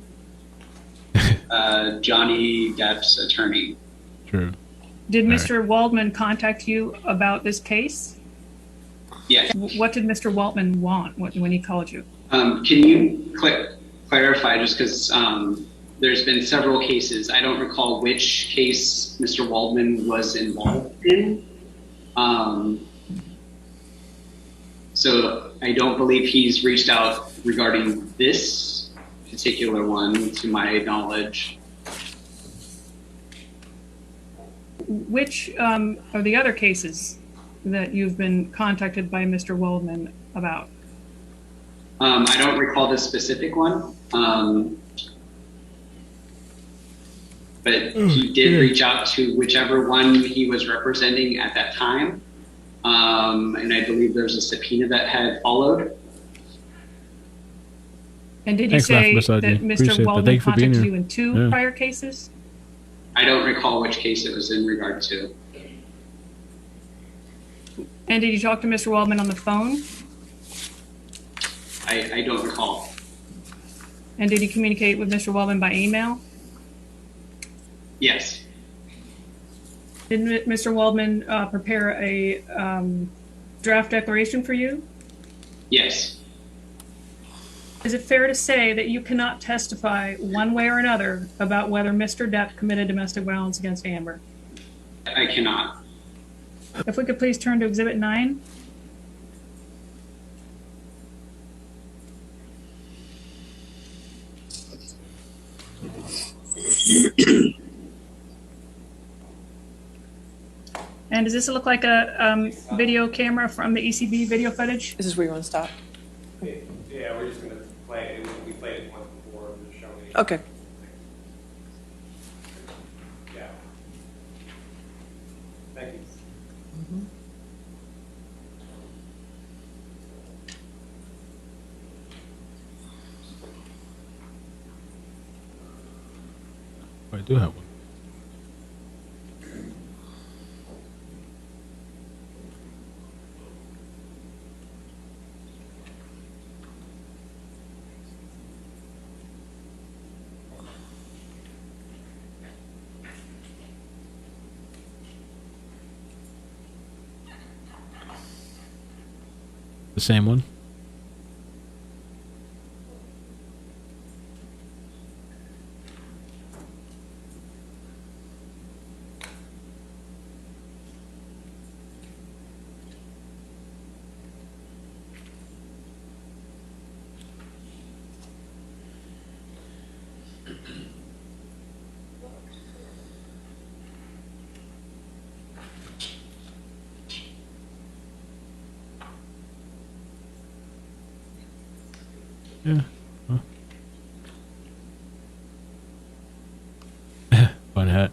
Johnny Depp's attorney. True. Did Mr. Waldman contact you about this case? Yes. What did Mr. Waldman want when he called you? Can you clarify, just because there's been several cases. I don't recall which case Mr. Waldman was involved in. So I don't believe he's reached out regarding this particular one, to my knowledge. Which are the other cases that you've been contacted by Mr. Waldman about? I don't recall the specific one, but he did reach out to whichever one he was representing at that time, and I believe there's a subpoena that had followed. And did you say that Mr. Waldman contacted you in 2 prior cases? I don't recall which case it was in regard to. And did you talk to Mr. Waldman on the phone? I don't recall. And did you communicate with Mr. Waldman by email? Yes. Did Mr. Waldman prepare a draft declaration for you? Yes. Is it fair to say that you cannot testify one way or another about whether Mr. Depp committed domestic violence against Amber? I cannot. If we could please turn to Exhibit 9. And does this look like a video camera from the ECB video footage? This is where you want to stop? Yeah, we're just going to play it. We played it once before. We're just showing it. Okay. Yeah. Thank you. I do have one. The same one? Yeah. Huh. Fun hat.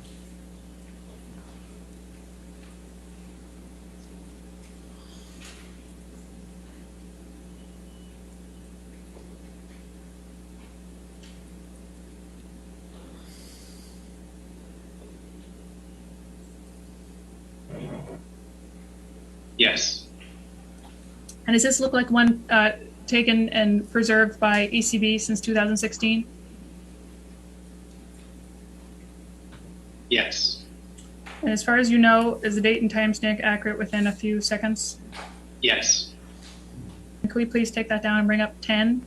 Yes. And does this look like one taken and preserved by ECB since 2016? Yes. And as far as you know, is the date and timestamp accurate within a few seconds? Yes. Can we please take that down and bring up 10?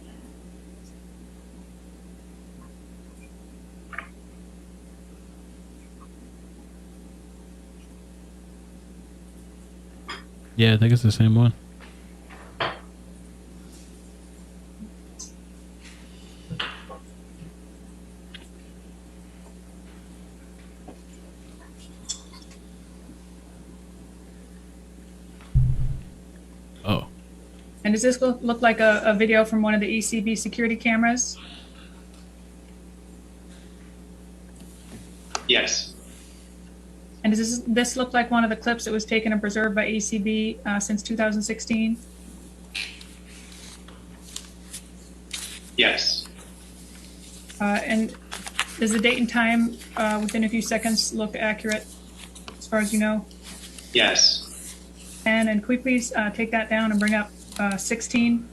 Yeah, I think it's the same one. Oh. And does this look like a video from one of the ECB security cameras? Yes. And does this look like one of the clips that was taken and preserved by ECB since 2016? Yes. And does the date and time within a few seconds look accurate as far as you know? Yes. And can we please take that down and bring up 16?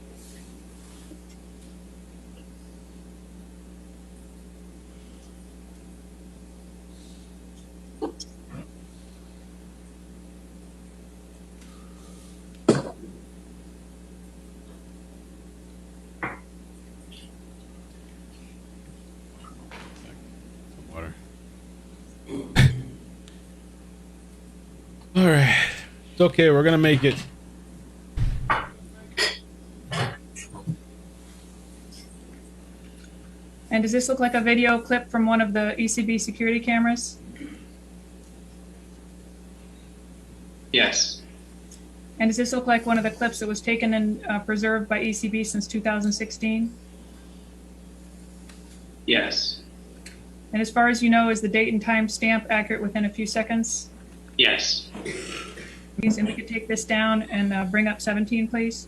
Water. All right. It's okay. We're going to make it. And does this look like a video clip from one of the ECB security cameras? Yes. And does this look like one of the clips that was taken and preserved by ECB since 2016? Yes. And as far as you know, is the date and time stamp accurate within a few seconds? Yes. Please, and we could take this down and bring up 17, please.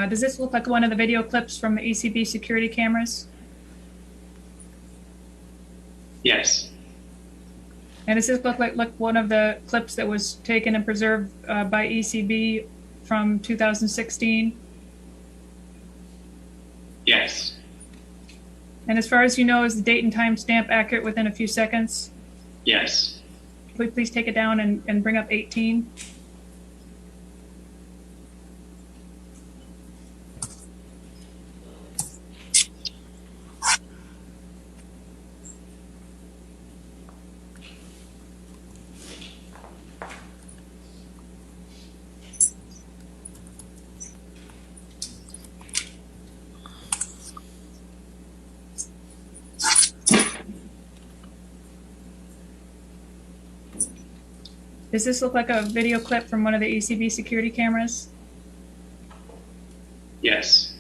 Does this look like one of the video clips from the ECB security cameras? Yes. And does this look like one of the clips that was taken and preserved by ECB from 2016? Yes. And as far as you know, is the date and time stamp accurate within a few seconds? Yes. Could we please take it down and bring up 18? Does this look like a video clip from one of the ECB security cameras? Yes.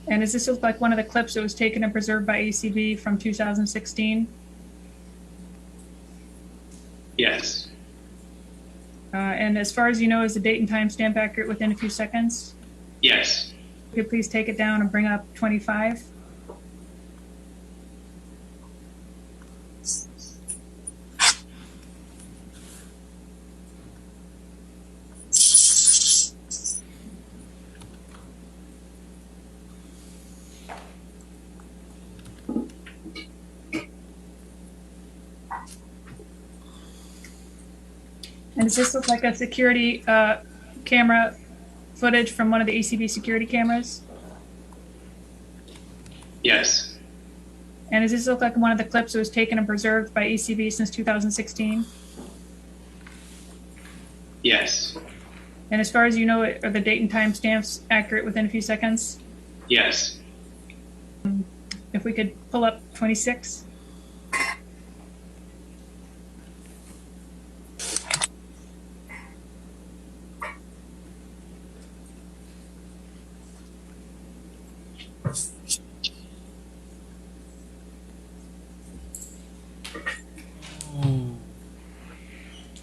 And does this look like one of the clips that was taken and preserved by ECB from 2016? Yes. And as far as you know, is the date and time stamp accurate within a few seconds? Yes. Could you please take it down and bring up 25? does this look like a security camera footage from one of the ECB security cameras? Yes. And does this look like one of the clips that was taken and preserved by ECB since 2016? Yes. And as far as you know, are the date and time stamps accurate within a few seconds? Yes. If we could pull up 26.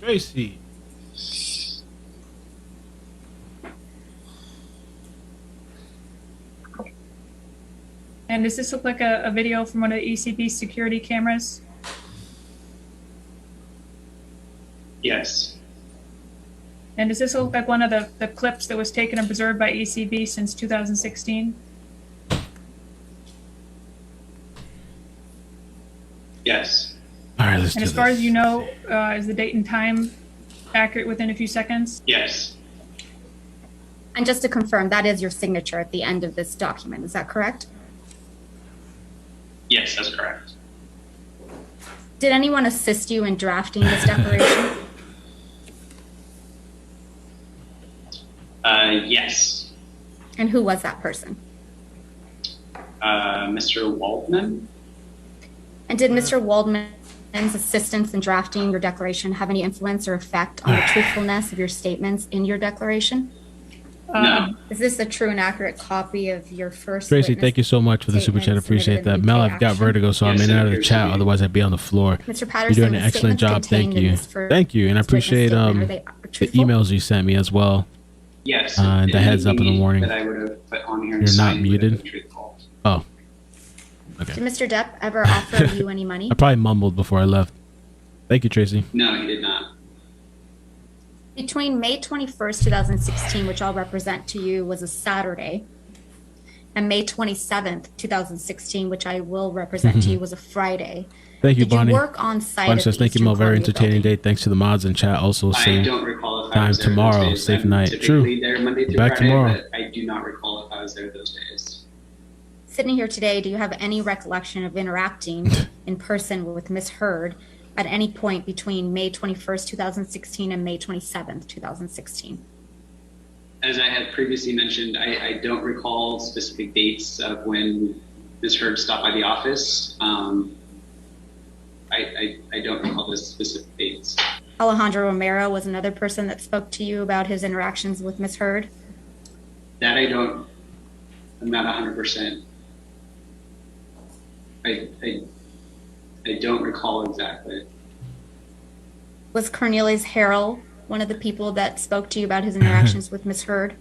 Tracy. And does this look like a video from one of the ECB security cameras? Yes. And does this look like one of the clips that was taken and preserved by ECB since 2016? Yes. All right, let's And do as far this. as you know, is the date and time accurate within a few seconds? Yes. And just to confirm, that is your signature at the end of this document. Is that correct? Yes, that's correct. Did anyone assist you in drafting this declaration? Yes. And who was that person? Mr. Waldman? And did Mr. Waldman's assistance in drafting your declaration have any influence or effect on the truthfulness of your statements in your declaration? No. Is this a true and accurate copy of your first Tracy, witness thank you so much for the super chat. statement Appreciate submitted that. in Mel, UK I've got action? vertigo, so I'm in and out of the chat. Otherwise, I'd be on the floor. Mr. You're Patterson, doing an the excellent statements job. Thank contained in you. this first Thank you. And I witness appreciate statement, are they the truthful? emails you sent me as well. Yes. And the heads up in the morning. That I would have put on here. You're not muted. Oh. Okay. Did Mr. Depp ever offer you any money? I probably mumbled before I left. Thank you, Tracy. No, he did not. Between May 21st, 2016, which I'll represent to you, was a Saturday, and May 27th, 2016, which I will represent to you, was a Friday. Thank you, Did Bonnie. you work on site? Bonnie at says, the thank you, Eastern Mel. Very Columbia entertaining building? day. Thanks to the mods and chat. Also, I same don't recall if I time was there tomorrow. those days. Safe I'm night. typically True. there Monday through Back Friday, tomorrow. but I do not recall if I was there those days. Sitting here today, do you have any recollection of interacting in person with Ms. Heard at any point between May 21st, 2016 and May 27th, 2016? As I had previously mentioned, I don't recall specific dates of when Ms. Heard stopped by the office. I don't recall the specific dates. Alejandro Romero was another person that spoke to you about his interactions with Ms. Heard. That I'm not 100%. I don't recall exactly. Was Cornelius Harrell one of the people that spoke to you about his interactions with Ms. Heard?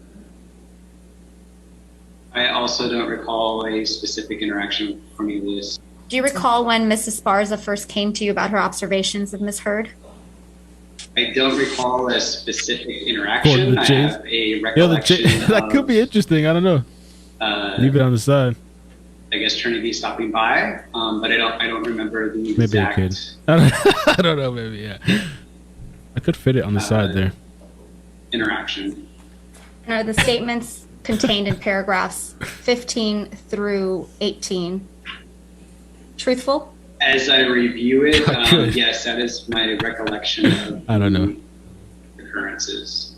I also don't recall a specific interaction with Cornelius. Do you recall when Mrs. Sparza first came to you about her observations of Ms. Heard? I don't recall a specific interaction. I James. have a recollection That could be interesting. I don't know. Leave it on the side. I guess Trinity stopping by, but I don't remember the Maybe exact I could. I don't know. Maybe, yeah. I could fit it on the side there. interaction. And are the statements contained in paragraphs 15 through 18 truthful? As I review it, Good. yes, that is my recollection of I don't know. occurrences.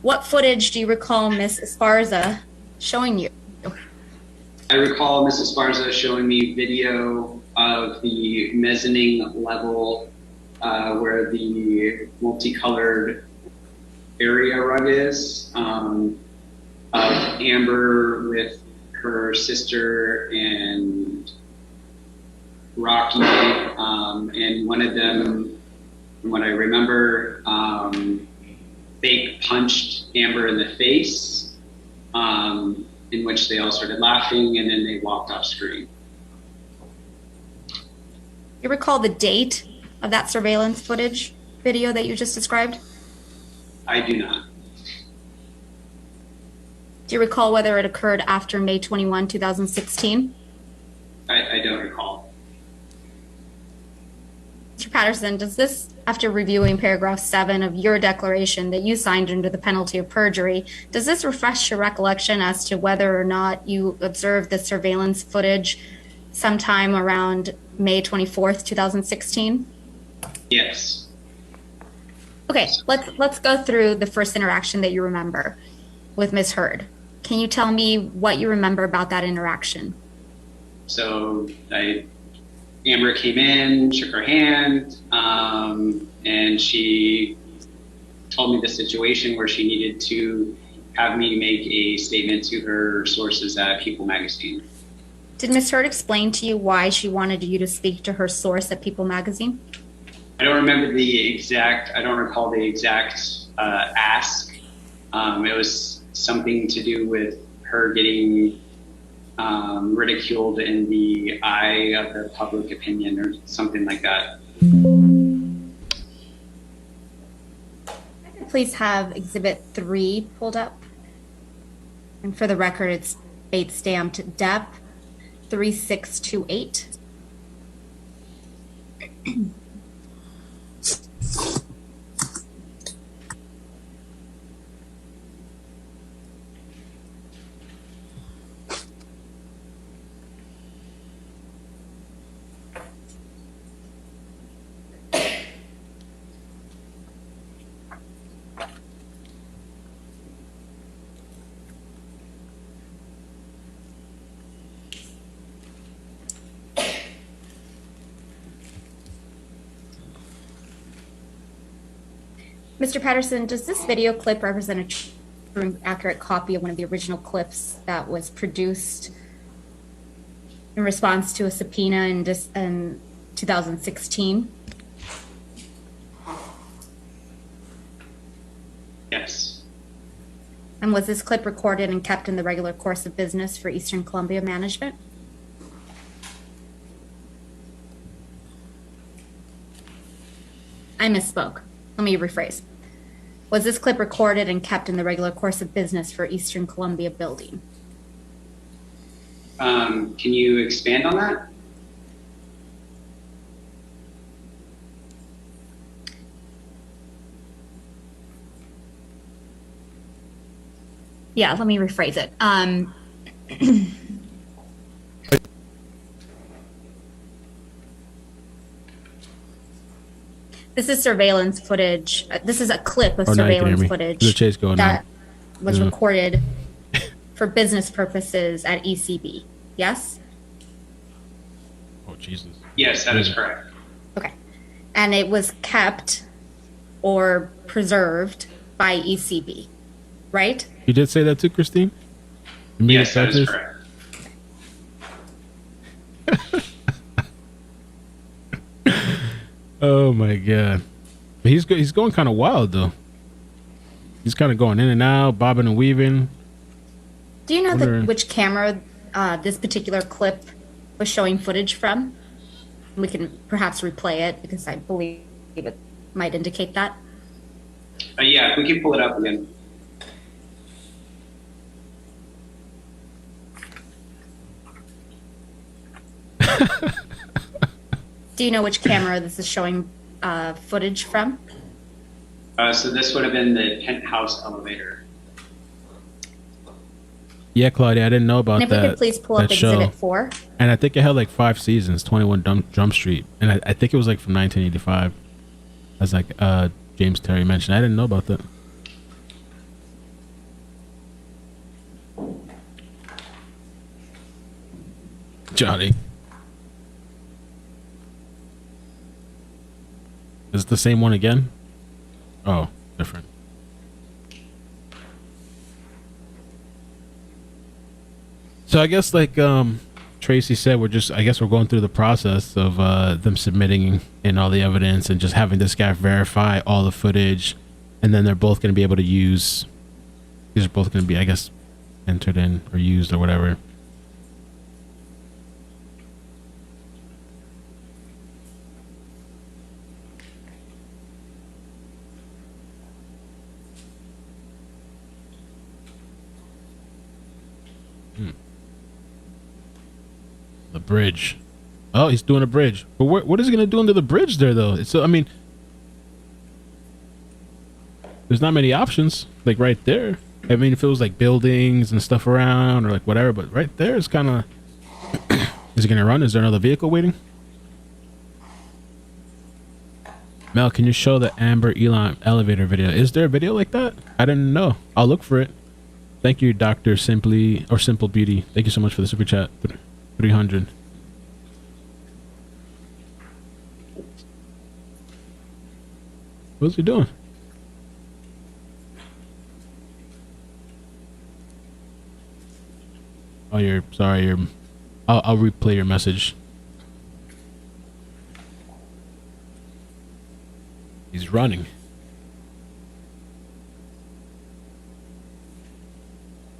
What footage do you recall Ms. Esparza showing you? I recall Mrs. Sparza showing me video of the mezzanine level where the multicolored area rug is, of Amber with her sister and Rocky, and one of them, from what I remember, fake punched Amber in the face, in which they all started laughing, and then they walked off screen. You recall the date of that surveillance footage video that you just described? I do not. Do you recall whether it occurred after May 21, 2016? I don't recall. Patterson, does this, after reviewing paragraph 7 of your declaration that you signed under the penalty of perjury, does this refresh your recollection as to whether or not you observed the surveillance footage sometime around May 24th, 2016? Yes. Okay, let's go through the first interaction that you remember with Ms. Heard. Can you tell me what you remember about that interaction? So Amber came in, shook her hand, and she told me the situation where she needed to have me make a statement to her sources at People Magazine. Did Ms. Heard explain to you why she wanted you to speak to her source at People Magazine? I don't recall the exact ask. It was something to do with her getting ridiculed in the eye of the public opinion or something like that. Please have Exhibit 3 pulled up. And for the record, it's date stamped Depp 3628. Mr. Patterson, does this video clip represent a true and accurate copy of one of the original clips that was produced in response to a subpoena in 2016? Yes. And was this clip recorded and kept in the regular course of business for Eastern Columbia Management? I misspoke. Let me rephrase. Was this clip recorded and kept in the regular course of business for Eastern Columbia Building? Can you expand on that? Yeah, let me rephrase it. This is surveillance footage. This is a clip of surveillance footage There's a chase going that on. was Yeah. recorded for business purposes at ECB. Yes? Oh, Jesus. Yes, that is correct. Okay. And it was kept or preserved by ECB, right? You did say that too, Christine? Yes, that is correct. Oh my god, but he's going kind of wild though. He's kind of going in and out, bobbing and weaving. Do you know which camera this particular clip was showing footage from? We can perhaps replay it because I believe it might indicate that. Yeah, if we can pull it up again. Do you know which camera this is showing footage from? So this would have been the penthouse elevator. Yeah, Claudia, I didn't know about And if that. we could please pull up that show. Exhibit 4. And I think it had like 5 seasons, 21 Drum Street, and I think it was like from 1985, as like James Terry mentioned. I didn't know about that. Johnny. Is it the same one again? Oh, different. So I guess like Tracy said, I guess we're going through the process of them submitting in all the evidence and just having this guy verify all the footage, and then they're both going to be able to use. These are both going to be, I guess, entered in or used or whatever. The bridge. Oh, he's doing a bridge. But what is he gonna do under the bridge there, though? It's I mean, there's not many options. Like right there. I mean, if it was like buildings and stuff around or like whatever, but right there is kind of. Is he gonna run? Is there another vehicle waiting? Mel, can you show the Amber Elon elevator video? Is there a video like that? I didn't know. I'll look for it. Thank you, Dr. Simply or Simple Beauty. Thank you so much for the super chat. 300. What's he doing? Oh, you're sorry. I'll replay your message. He's running.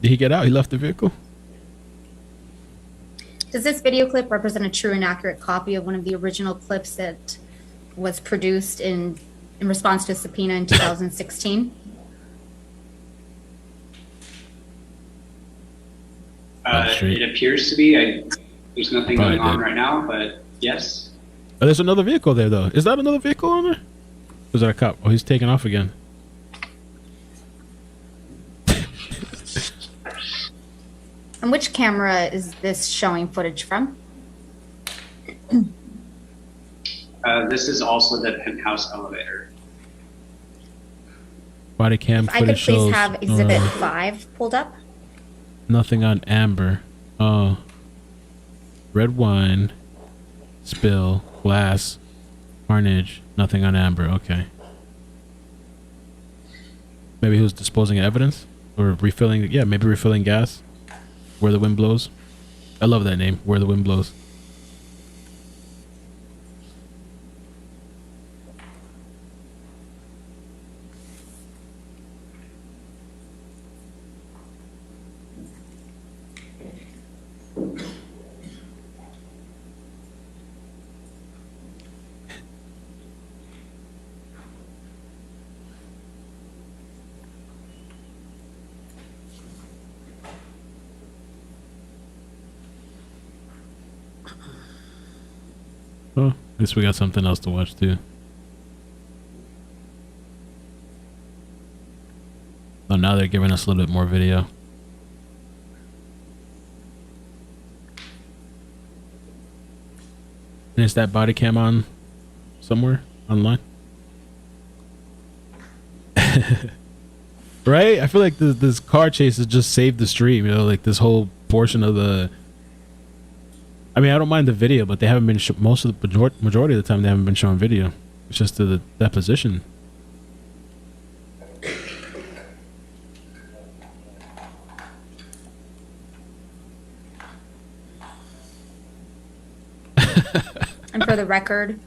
Did he get out? He left the vehicle? Does this video clip represent a true and accurate copy of one of the original clips that was produced in response to a subpoena in 2016? It appears to be. There's nothing going on right now, but yes. Oh, there's another vehicle there, though. Is that another vehicle on there? Was that a cop? Oh, he's taking off again. And which camera is this showing footage from? This is also the penthouse elevator. Body cam If I footage could please shows have Exhibit 5 pulled up. nothing on Amber. Oh, red wine, spill, glass, carnage. Nothing on Amber. Okay. Maybe he was disposing of evidence or refilling. Yeah, maybe refilling gas. Where the wind blows. I love that name. Where the wind blows. Oh, at least we got something else to watch too. Oh, now they're giving us a little bit more video. And is that body cam on somewhere online? Right? I feel like this car chase has just saved the stream, you know, like this whole portion of the... I mean, I don't mind the video, but they haven't been... most of the majority of the time, they haven't been showing video. It's just the deposition. And for the record,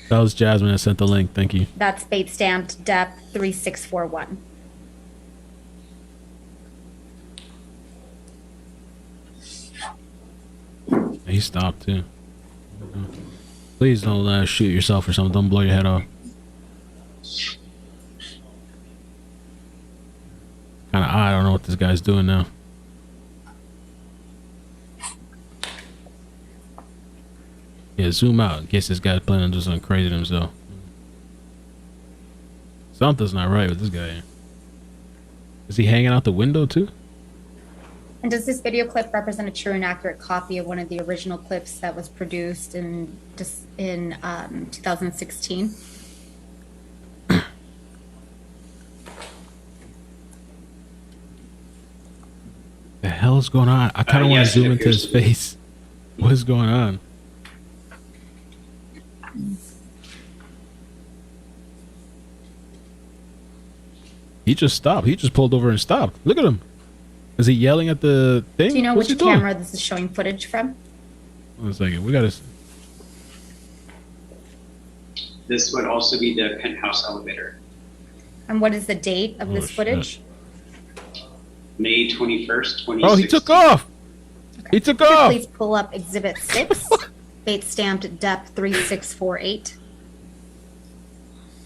That was Jasmine that sent the link. Thank you. that's bait stamped Depp 3641. He stopped too. Please don't shoot yourself or something. Don't blow your head off. Kind of odd. I don't know what this guy's doing now. Yeah, zoom out in case this guy's planning to do something crazy to himself. Something's not right with this guy. Is he hanging out the window too? And does this video clip represent a true and accurate copy of one of the original clips that was produced in 2016? The hell is going on? I kind of want to zoom into his face. What is going on? He just stopped. He just pulled over and stopped. Look at him. Is he yelling at the thing? Do you know What's which he doing? camera this is showing footage from? 1 second. We gotta. This would also be the penthouse elevator. And what is the date of this footage? May 21st, 2016. Oh, he took off. He took Could you off. please pull up Exhibit 6, bait stamped Depp 3648.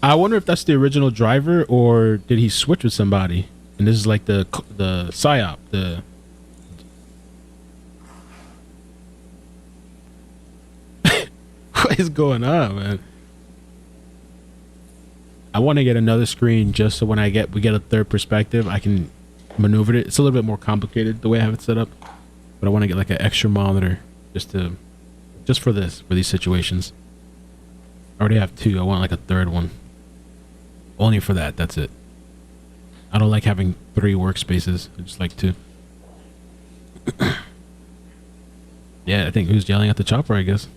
I wonder if that's the original driver or did he switch with somebody? And this is like the psyop. is going on, man? I want to get another screen just so when we get a third perspective, I can maneuver it. It's a little bit more complicated the way I have it set up, but I want to get like an extra monitor just for these situations. I already have 2. I want like a third one. Only for that. That's it. I don't like having 3 workspaces. I just like 2. Yeah, I think who's yelling at the chopper, I guess.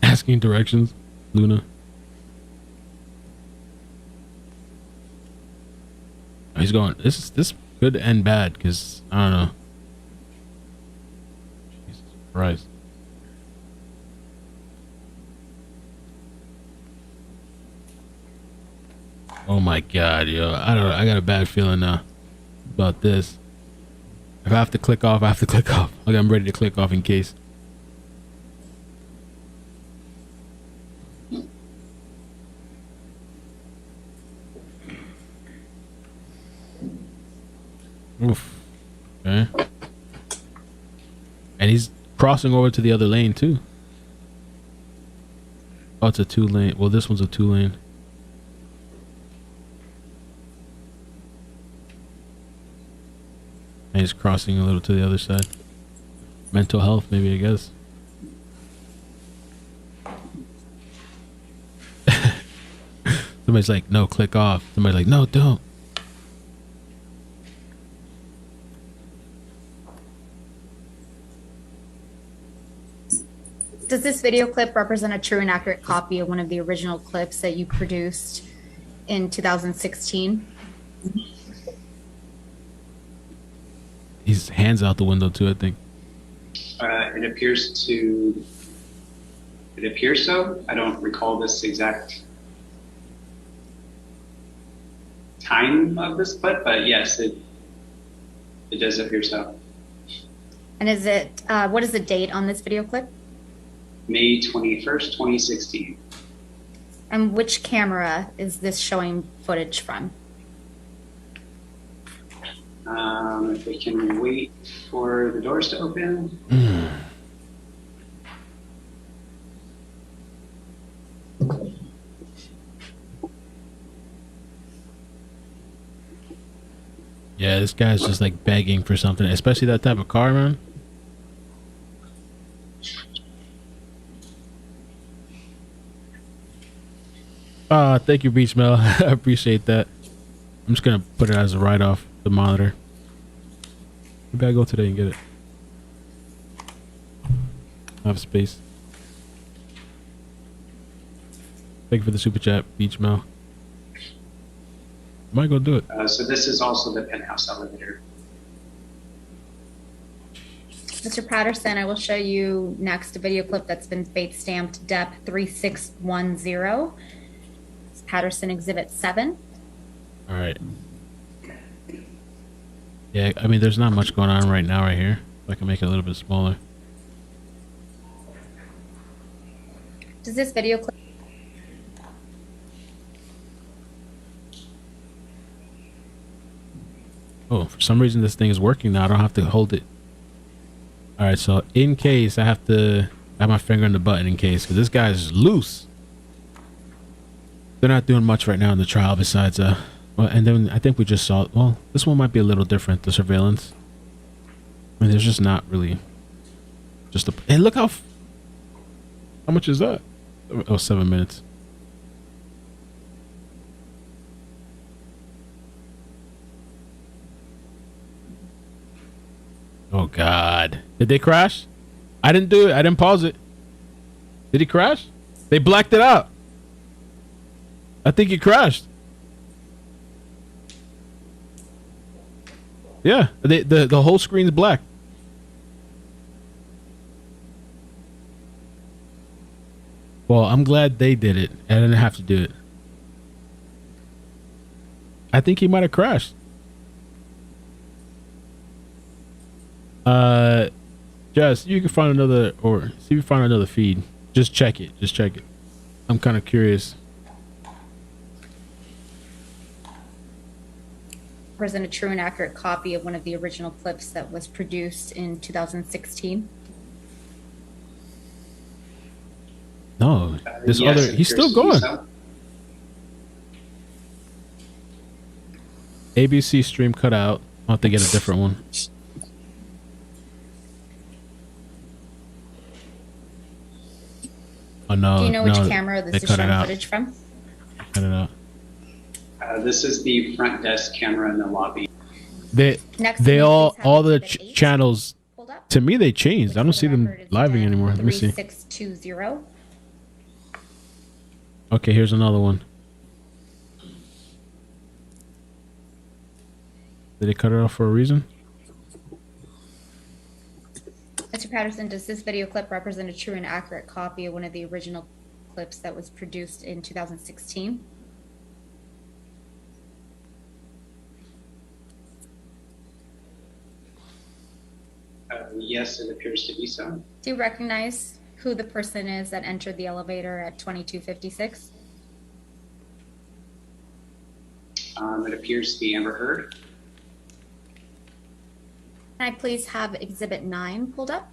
Asking directions, Luna. Oh, he's going. This good and bad because I don't know. Jesus Christ. Oh my God, yo! I don't know. I got a bad feeling now about this. If I have to click off, I have to click off. Like I'm ready to click off in case. Oof. Okay. And he's crossing over to the other lane too. Oh, it's a 2-lane. Well, this one's a 2-lane. And he's crossing a little to the other side. Mental health, maybe, I guess. Somebody's like, no, click off. Somebody's like, no, don't. Does this video clip represent a true and accurate copy of one of the original clips that you produced in 2016? His hands out the window too, I think. It appears so. I don't recall this exact time of this clip, but yes, it does appear so. And is it, what is the date on this video clip? May 21st, 2016. And which camera is this showing footage from? If we can wait for the doors to open. Yeah, this guy's just like begging for something, especially that type of car, man. Thank you, iCkEdMeL. I appreciate that. I'm just gonna put it as a write-off, the monitor. Maybe I go today and get it. I have space. Thank you for the super chat, iCkEdMeL. Might go do it. So this is also the penthouse elevator. Mr. Patterson, I will show you next a video clip that's been fate stamped Depp 3610. It's Patterson Exhibit 7. All right. Yeah, I mean, there's not much going on right now right here. If I can make it a little bit smaller. Does this video clip... Oh, for some reason this thing is working now. I don't have to hold it. All right, so in case I have to have my finger on the button in case, because this guy's loose. They're not doing much right now in the trial besides, well, and then I think we just saw, well, this one might be a little different, the surveillance. I mean, there's just not really, just a, hey, look how much is that? Oh, 7 minutes. Oh God! Did they crash? I didn't do it. I didn't pause it. Did he crash? They blacked it out. I think he crashed. Yeah, the whole screen's black. Well, I'm glad they did it. I didn't have to do it. I think he might have crashed. Jess, you can find another, or see if you find another feed. Just check it. Just check it. I'm kind of curious. present a true and accurate copy of one of the original clips that was produced in 2016? No, this Yes, other, it he's still appears to be going. so. ABC stream cut out. I'll have to get a different one. Oh no! Do you know which no, camera they this is cut it showing out. footage from? Cut it out. This is the front desk camera in the lobby. They Next, they can you all please have all the exhibit 8 channels. pulled up? To me, they changed. I don't see them record is living Den anymore. Let me see. 3620. Okay, here's another one. Did they cut it off for a reason? Mr. Patterson, does this video clip represent a true and accurate copy of one of the original clips that was produced in 2016? Yes, it appears to be so. Do you recognize who the person is that entered the elevator at 2256? It appears to be Amber Heard. Can I please have exhibit 9 pulled up?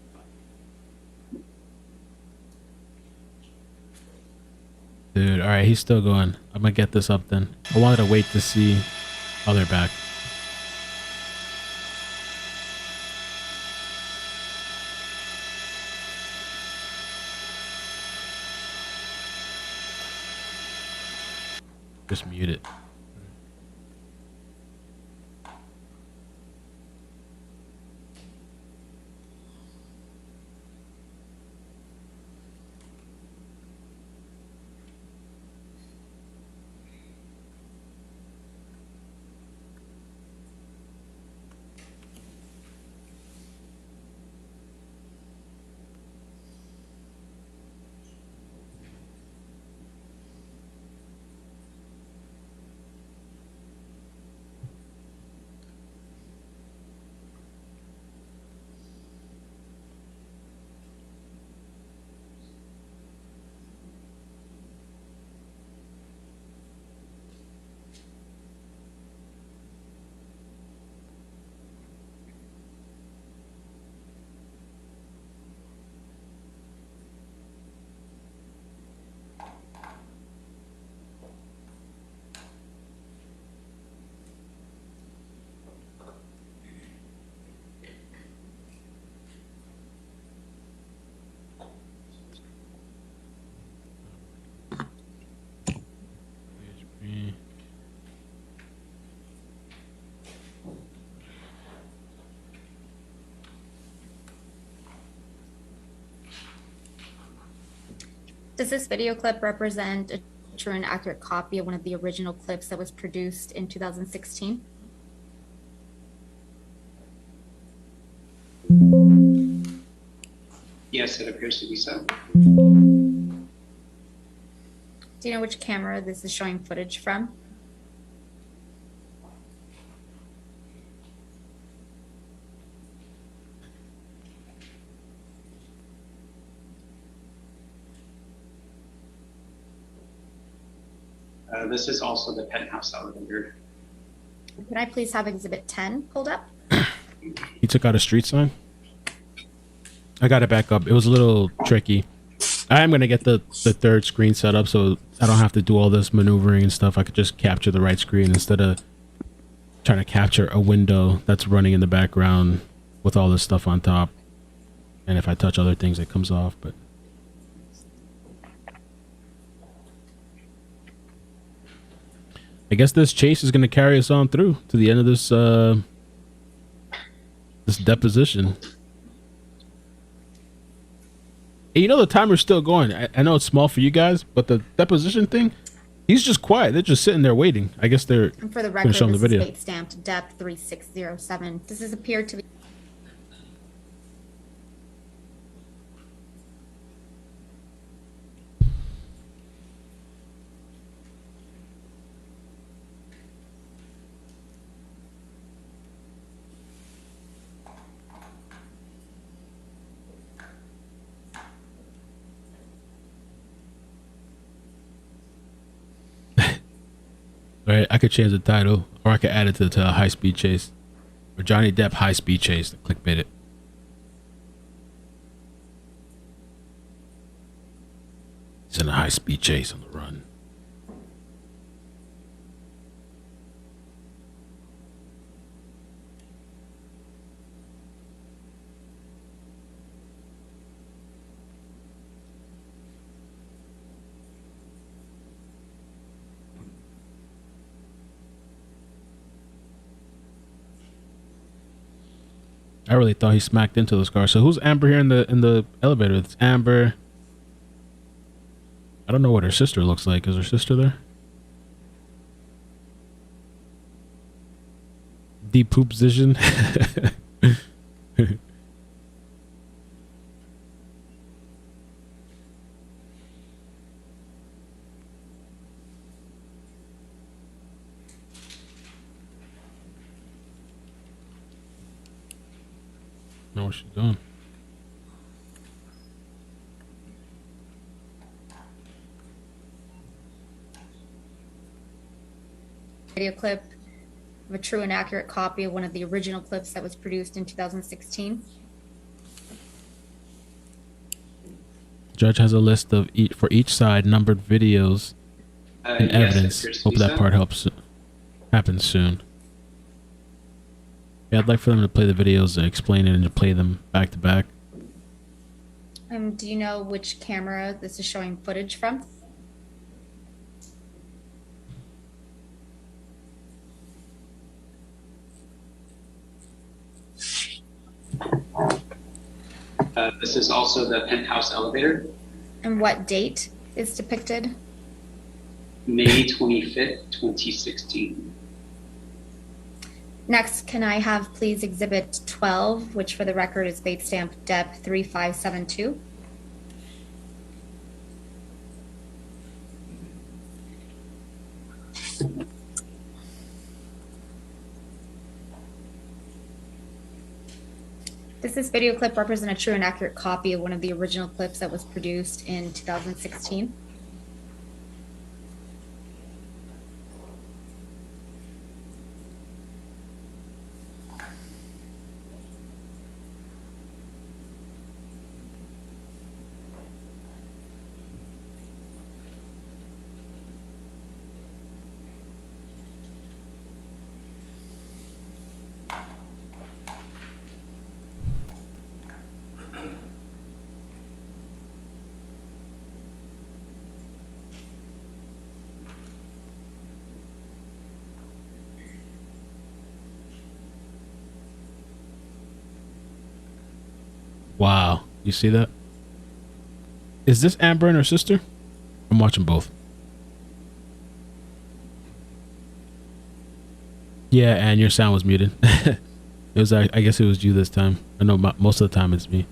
Dude, all right, he's still going. I'm gonna get this up then. I wanted to wait to see. Oh, they're back. Just mute it. Does this video clip represent a true and accurate copy of one of the original clips that was produced in 2016? Yes, it appears to be so. Do you know which camera this is showing footage from? This is also the penthouse elevator. Can I please have exhibit 10 pulled up? He took out a street sign. I got it back up. It was a little tricky. I am gonna get the third screen set up so I don't have to do all this maneuvering and stuff. I could just capture the right screen instead of trying to capture a window that's running in the background with all this stuff on top. And if I touch other things, it comes off. But I guess this chase is gonna carry us on through to the end of this this deposition. And you know the timer's still going. I know it's small for you guys, but the deposition thing, he's just quiet. They're just sitting there waiting. I guess they're And for the gonna record, show him this the is video. date stamped Depp 3607. Does this appear to be... All right, I could change the title. Or I could add it to the high speed chase. Or Johnny Depp high speed chase. Clickbait it. He's in a high speed chase on the run. I really thought he smacked into those cars. So who's Amber here in the elevator? It's Amber. I don't know what her sister looks like. Is her sister there? Deep poop position. Know what she's doing. Video clip of a true and accurate copy of one of the original clips that was produced in 2016. Judge has a list of for each side numbered videos and evidence. Hope that part happens soon. Yeah, I'd like for them to play the videos and explain it and to play them back to back. Do you know which camera this is showing footage from? This is also the penthouse elevator. And what date is depicted? May 25th, 2016. Next, can I have please exhibit 12, which for the record is date stamp Depp 3572. Does this video clip represent a true and accurate copy of one of the original clips that was produced in 2016? Wow, you see that? Is this Amber and her sister? I'm watching both. Yeah, and your sound was muted. It was, I guess it was you this time. I know most of the time it's me.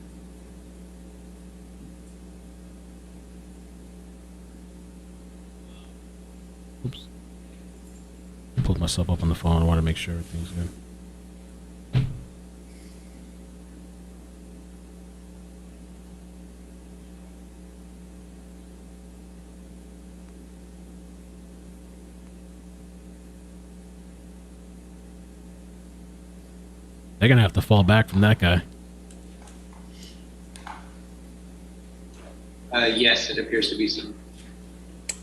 Oops. I pulled myself up on the phone. I want to make sure everything's good. They're gonna have to fall back from that guy. Yes, it appears to be so.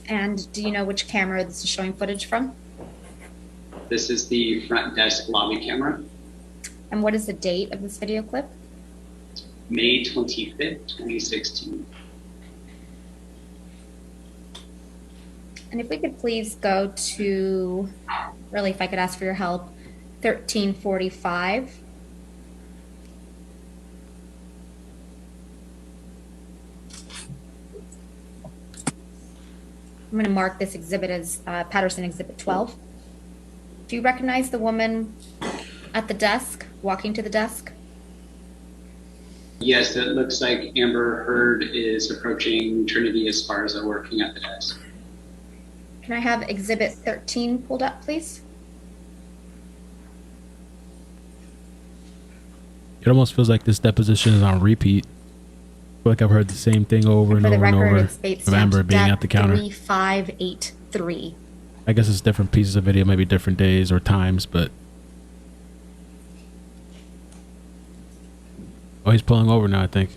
And do you know which camera this is showing footage from? This is the front desk lobby camera. And what is the date of this video clip? May 25th, 2016. And if we could please go to, really, if I could ask for your help, 1345. I'm going to mark this exhibit as Patterson Exhibit 12. Do you recognize the woman at the desk, walking to the desk? Yes, it looks like Amber Heard is approaching Trinity as far as working at the desk. Can I have Exhibit 13 pulled up, please? It almost feels like this deposition is on repeat. I feel like I've heard the same thing over and For the over and record, over it's date of Amber stamped being Depp at the counter. 3583. I guess it's different pieces of video, maybe different days or times, but. Oh, he's pulling over now, I think.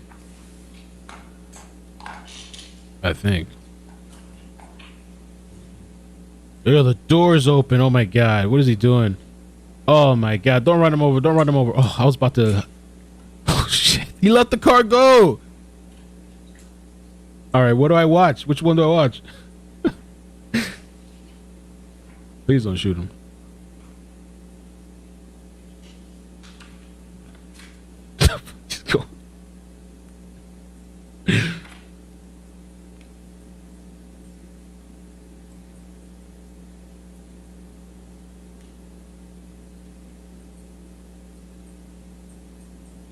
Yo, the door's open. Oh my God. What is he doing? Oh my God. Don't run him over. Don't run him over. Oh, I was about to. Oh shit. He let the car go. All right. What do I watch? Which one do I watch? Please don't shoot him. Just go.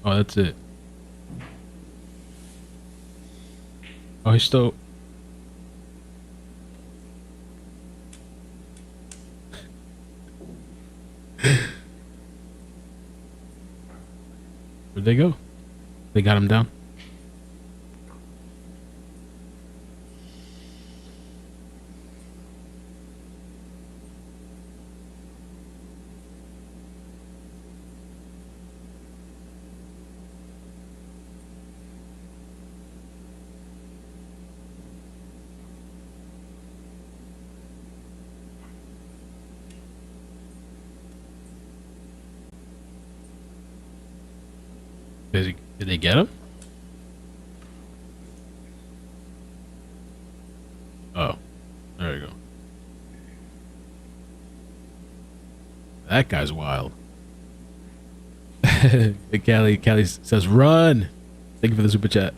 Oh, that's it. Oh, he's still. Where'd they go? They got him down. Did they get him? Oh, there you go. That guy's wild. Callie says, run. Thank you for the super chat.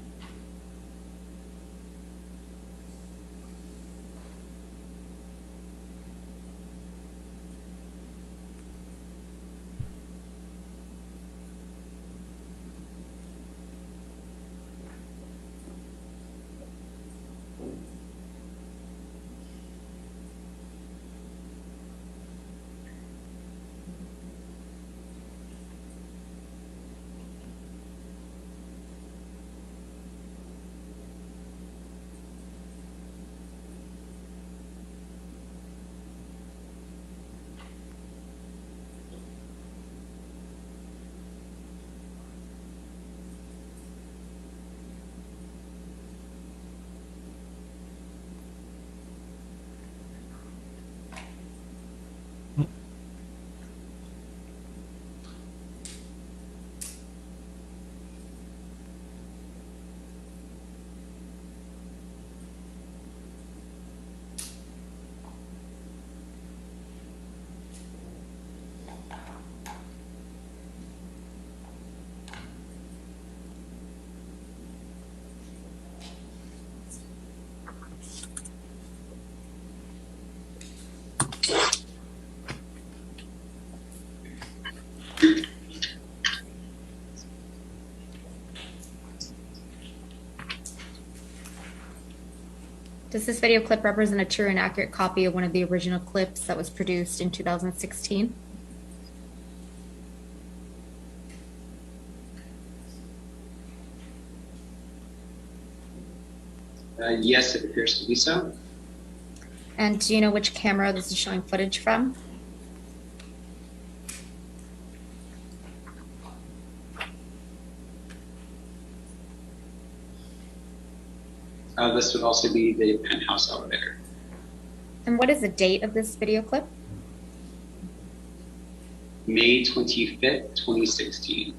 Does this video clip represent a true and accurate copy of one of the original clips that was produced in 2016? Yes, it appears to be so. And do you know which camera this is showing footage from? This would also be the penthouse elevator. And what is the date of this video clip? May 25th, 2016.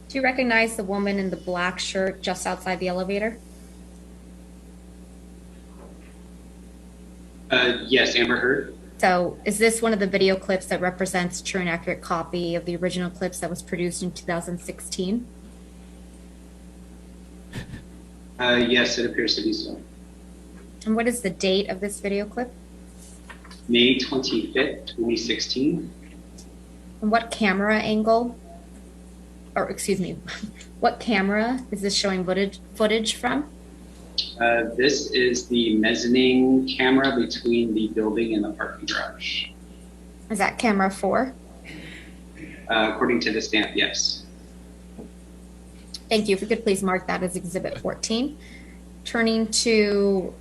Do you recognize the woman in the black shirt just outside the elevator? Yes, Amber Heard. So is this one of the video clips that represents a true and accurate copy of the original clips that was produced in 2016? Yes, it appears to be so. And what is the date of this video clip? May 25th, 2016. And what camera angle, or excuse me, what camera is this showing footage from? This is the mezzanine camera between the building and the parking garage. Is that camera 4? According to the stamp, yes. Thank you. If you could please mark that as Exhibit 14. Turning to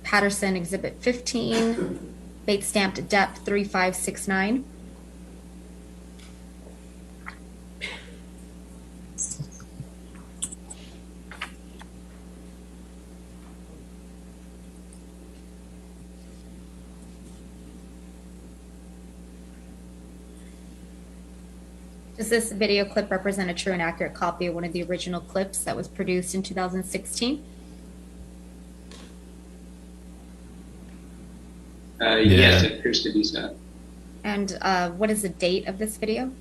Patterson Exhibit 15, bait stamped Depp 3569. Does this video clip represent a true and accurate copy of one of the original clips that was produced in 2016? Yes, it appears to be so. And what is the date of this video?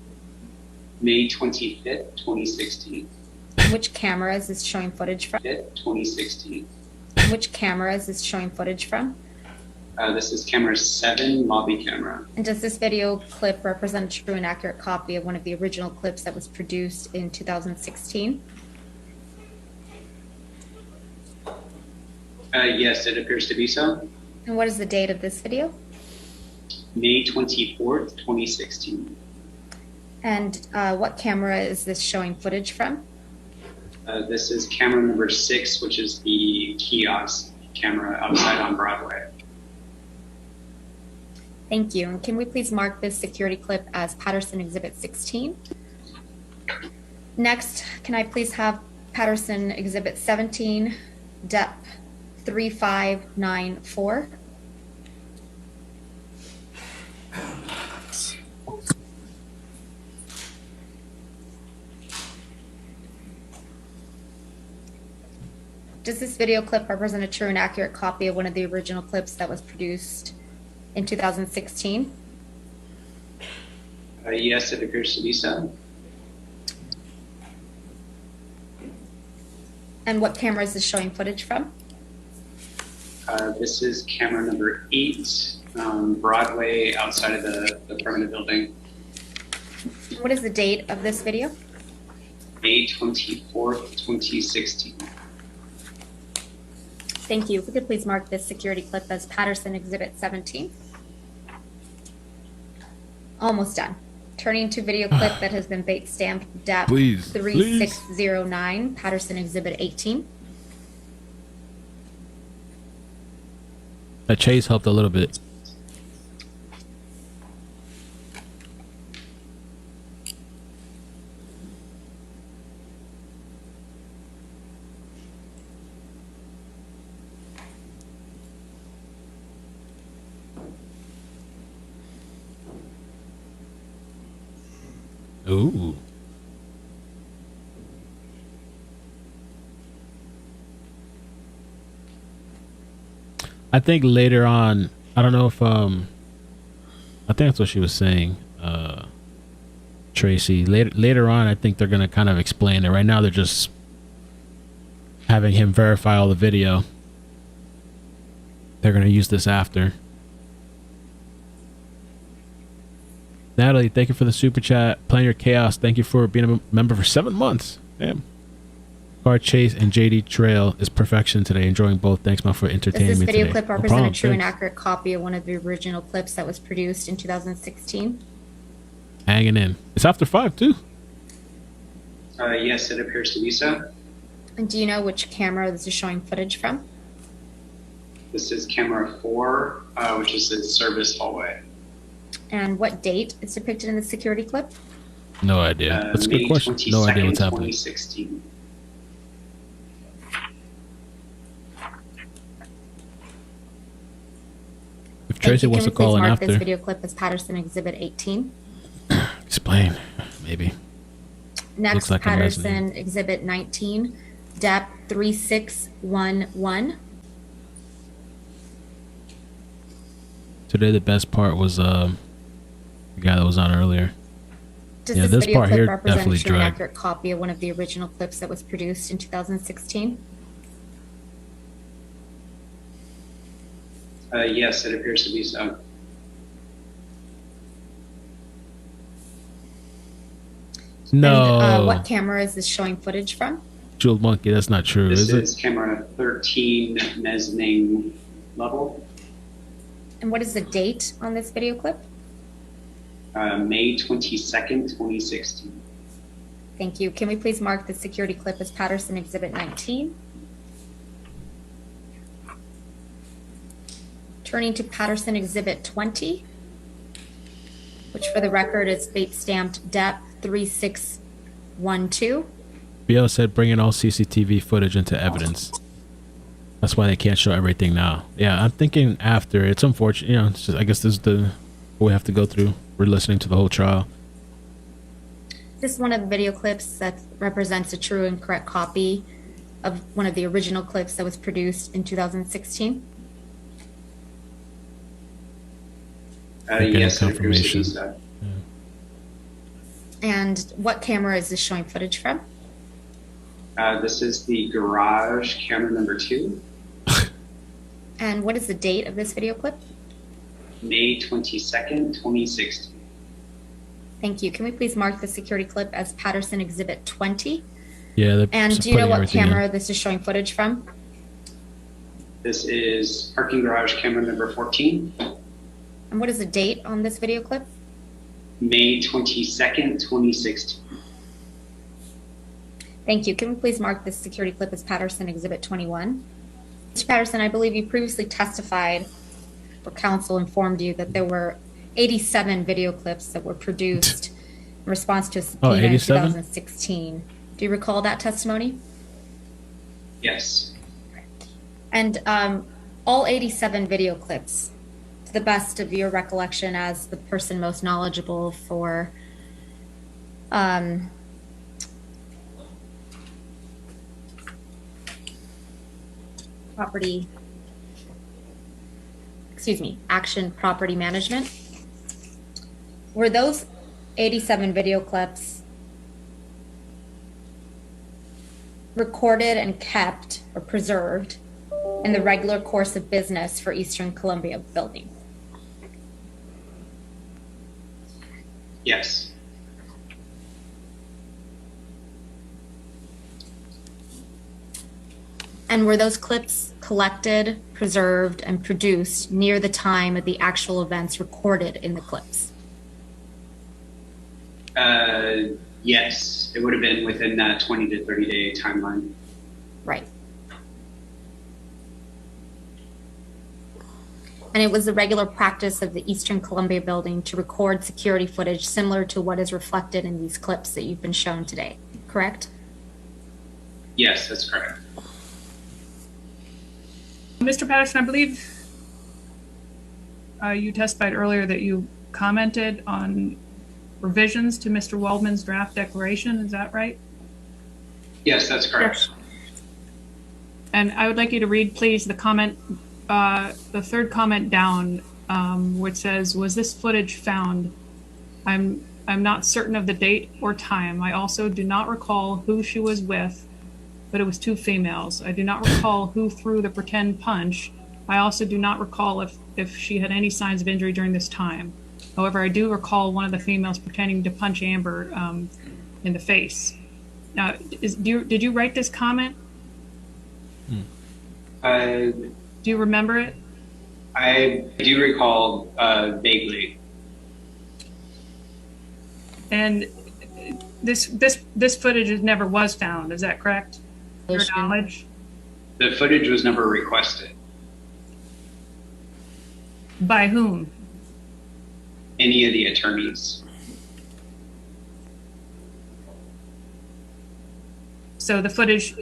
May 25th, 2016. Which camera is this showing footage from? 2016. Which camera is this showing footage from? This is camera 7, lobby camera. And does this video clip represent a true and accurate copy of one of the original clips that was produced in 2016? Yes, it appears to be so. And what is the date of this video? May 24th, 2016. And what camera is this showing footage from? This is camera number 6, which is the kiosk camera outside on Broadway. Thank you. And can we please mark this security clip as Patterson Exhibit 16? Next, can I please have Patterson Exhibit 17, Depp 3594? Does this video clip represent a true and accurate copy of one of the original clips that was produced in 2016? Yes, it appears to be so. And what camera is this showing footage from? This is camera number 8, Broadway, outside of the permanent building. What is the date of this video? May 24th, 2016. Thank you. If we could please mark this security clip as Patterson Exhibit 17. Almost done. Turning to video clip that has been bait stamped Depp 3609, Patterson Exhibit 18. That chase helped a little bit. Ooh. I think later on, I don't know if I think that's what she was saying, Tracy. Later on, I think they're gonna kind of explain it. Right now, they're just having him verify all the video. They're gonna use this after. Natalie, thank you for the super chat. Playing Your Chaos, thank you for being a member for 7 months. Damn. Car Chase and JD Trail is perfection today. Enjoying both. Thanks, man, for entertaining Does me this video today. clip No represent problem. a true and Thanks. accurate copy of one of the original clips that was produced in 2016? Hanging in. It's after 5 too. Yes, it appears to be so. And do you know which camera this is showing footage from? This is camera 4, which is the service hallway. And what date is depicted in the security clip? No idea. That's a May good question. No idea what's 22nd, happening. 2016. If Tracy wants to call in mark this after, video clip as Patterson Exhibit 18? explain. Maybe. Next, Looks like a Patterson mezzanine. Exhibit 19, Depp 3611. Today the best part was the guy that was on earlier. Does Yeah, this this video part clip here represent definitely a true and dragged. accurate copy of one of the original clips that was produced in 2016? Yes, it appears to be so. No. And what camera is this showing footage from? Jeweled Monkey, that's not true, This is is it? camera 13, mezzanine level. And what is the date on this video clip? May 22nd, 2016. Thank you. Can we please mark the security clip as Patterson Exhibit 19? Turning to Patterson Exhibit 20, which for the record is date stamped Depp 3612. BL said bringing all CCTV footage into evidence. That's why they can't show everything now. Yeah, I'm thinking after. It's unfortunate. You know, it's just, I guess this is what we have to go through. We're listening to the whole trial. This is one of the video clips that represents a true and correct copy of one of the original clips that was produced in 2016. Yes, confirmation. And what camera is this showing footage from? This is the garage camera number 2. And what is the date of this video clip? May 22nd, 2016. Thank you. Can we please mark the security clip as Patterson Exhibit 20? Yeah. And do you know what camera this is showing footage from? This is parking garage camera number 14. And what is the date on this video clip? May 22nd, 2016. Thank you. Can we please mark this security clip as Patterson Exhibit 21? Mr. Patterson, I believe you previously testified, or counsel informed you, that there were 87 video clips that were produced in response to a subpoena in 2016. Do you recall that testimony? Yes. And all 87 video clips, to the best of your recollection as the person most knowledgeable for Action Property Management. Were those 87 video clips recorded and kept or preserved in the regular course of business for Eastern Columbia Building? Yes. And were those clips collected, preserved, and produced near the time of the actual events recorded in the clips? Yes. It would have been within that 20 to 30 day timeline. Right. And it was the regular practice of the Eastern Columbia Building to record security footage similar to what is reflected in these clips that you've been shown today, correct? Yes, that's correct. Mr. Patterson, I believe you testified earlier that you commented on revisions to Mr. Waldman's draft declaration. Is that right? Yes, that's correct. And I would like you to read, please, the comment, the third comment down, which says, "Was this footage found? I'm not certain of the date or time. I also do not recall who she was with, but it was 2 females. I do not recall who threw the pretend punch. I also do not recall if she had any signs of injury during this time. However, I do recall one of the females pretending to punch Amber in the face." Now, did you write this comment? Do you remember it? I do recall vaguely. And this footage never was found. Is that correct? Your knowledge? The footage was never requested. By whom? Any of the attorneys. So the footage,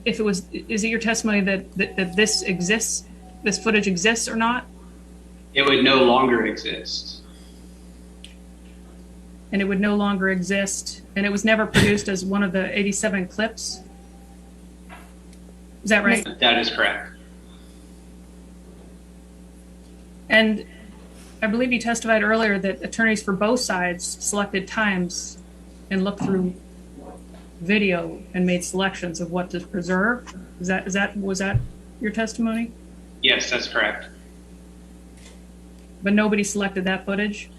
is it your testimony that this exists, this footage exists or not? It would no longer exist. And it would no longer exist, and it was never produced as one of the 87 clips? Is that right? That is correct. And I believe you testified earlier that attorneys for both sides selected times and looked through video and made selections of what to preserve. Was that your testimony? Yes, that's correct. But nobody selected that footage?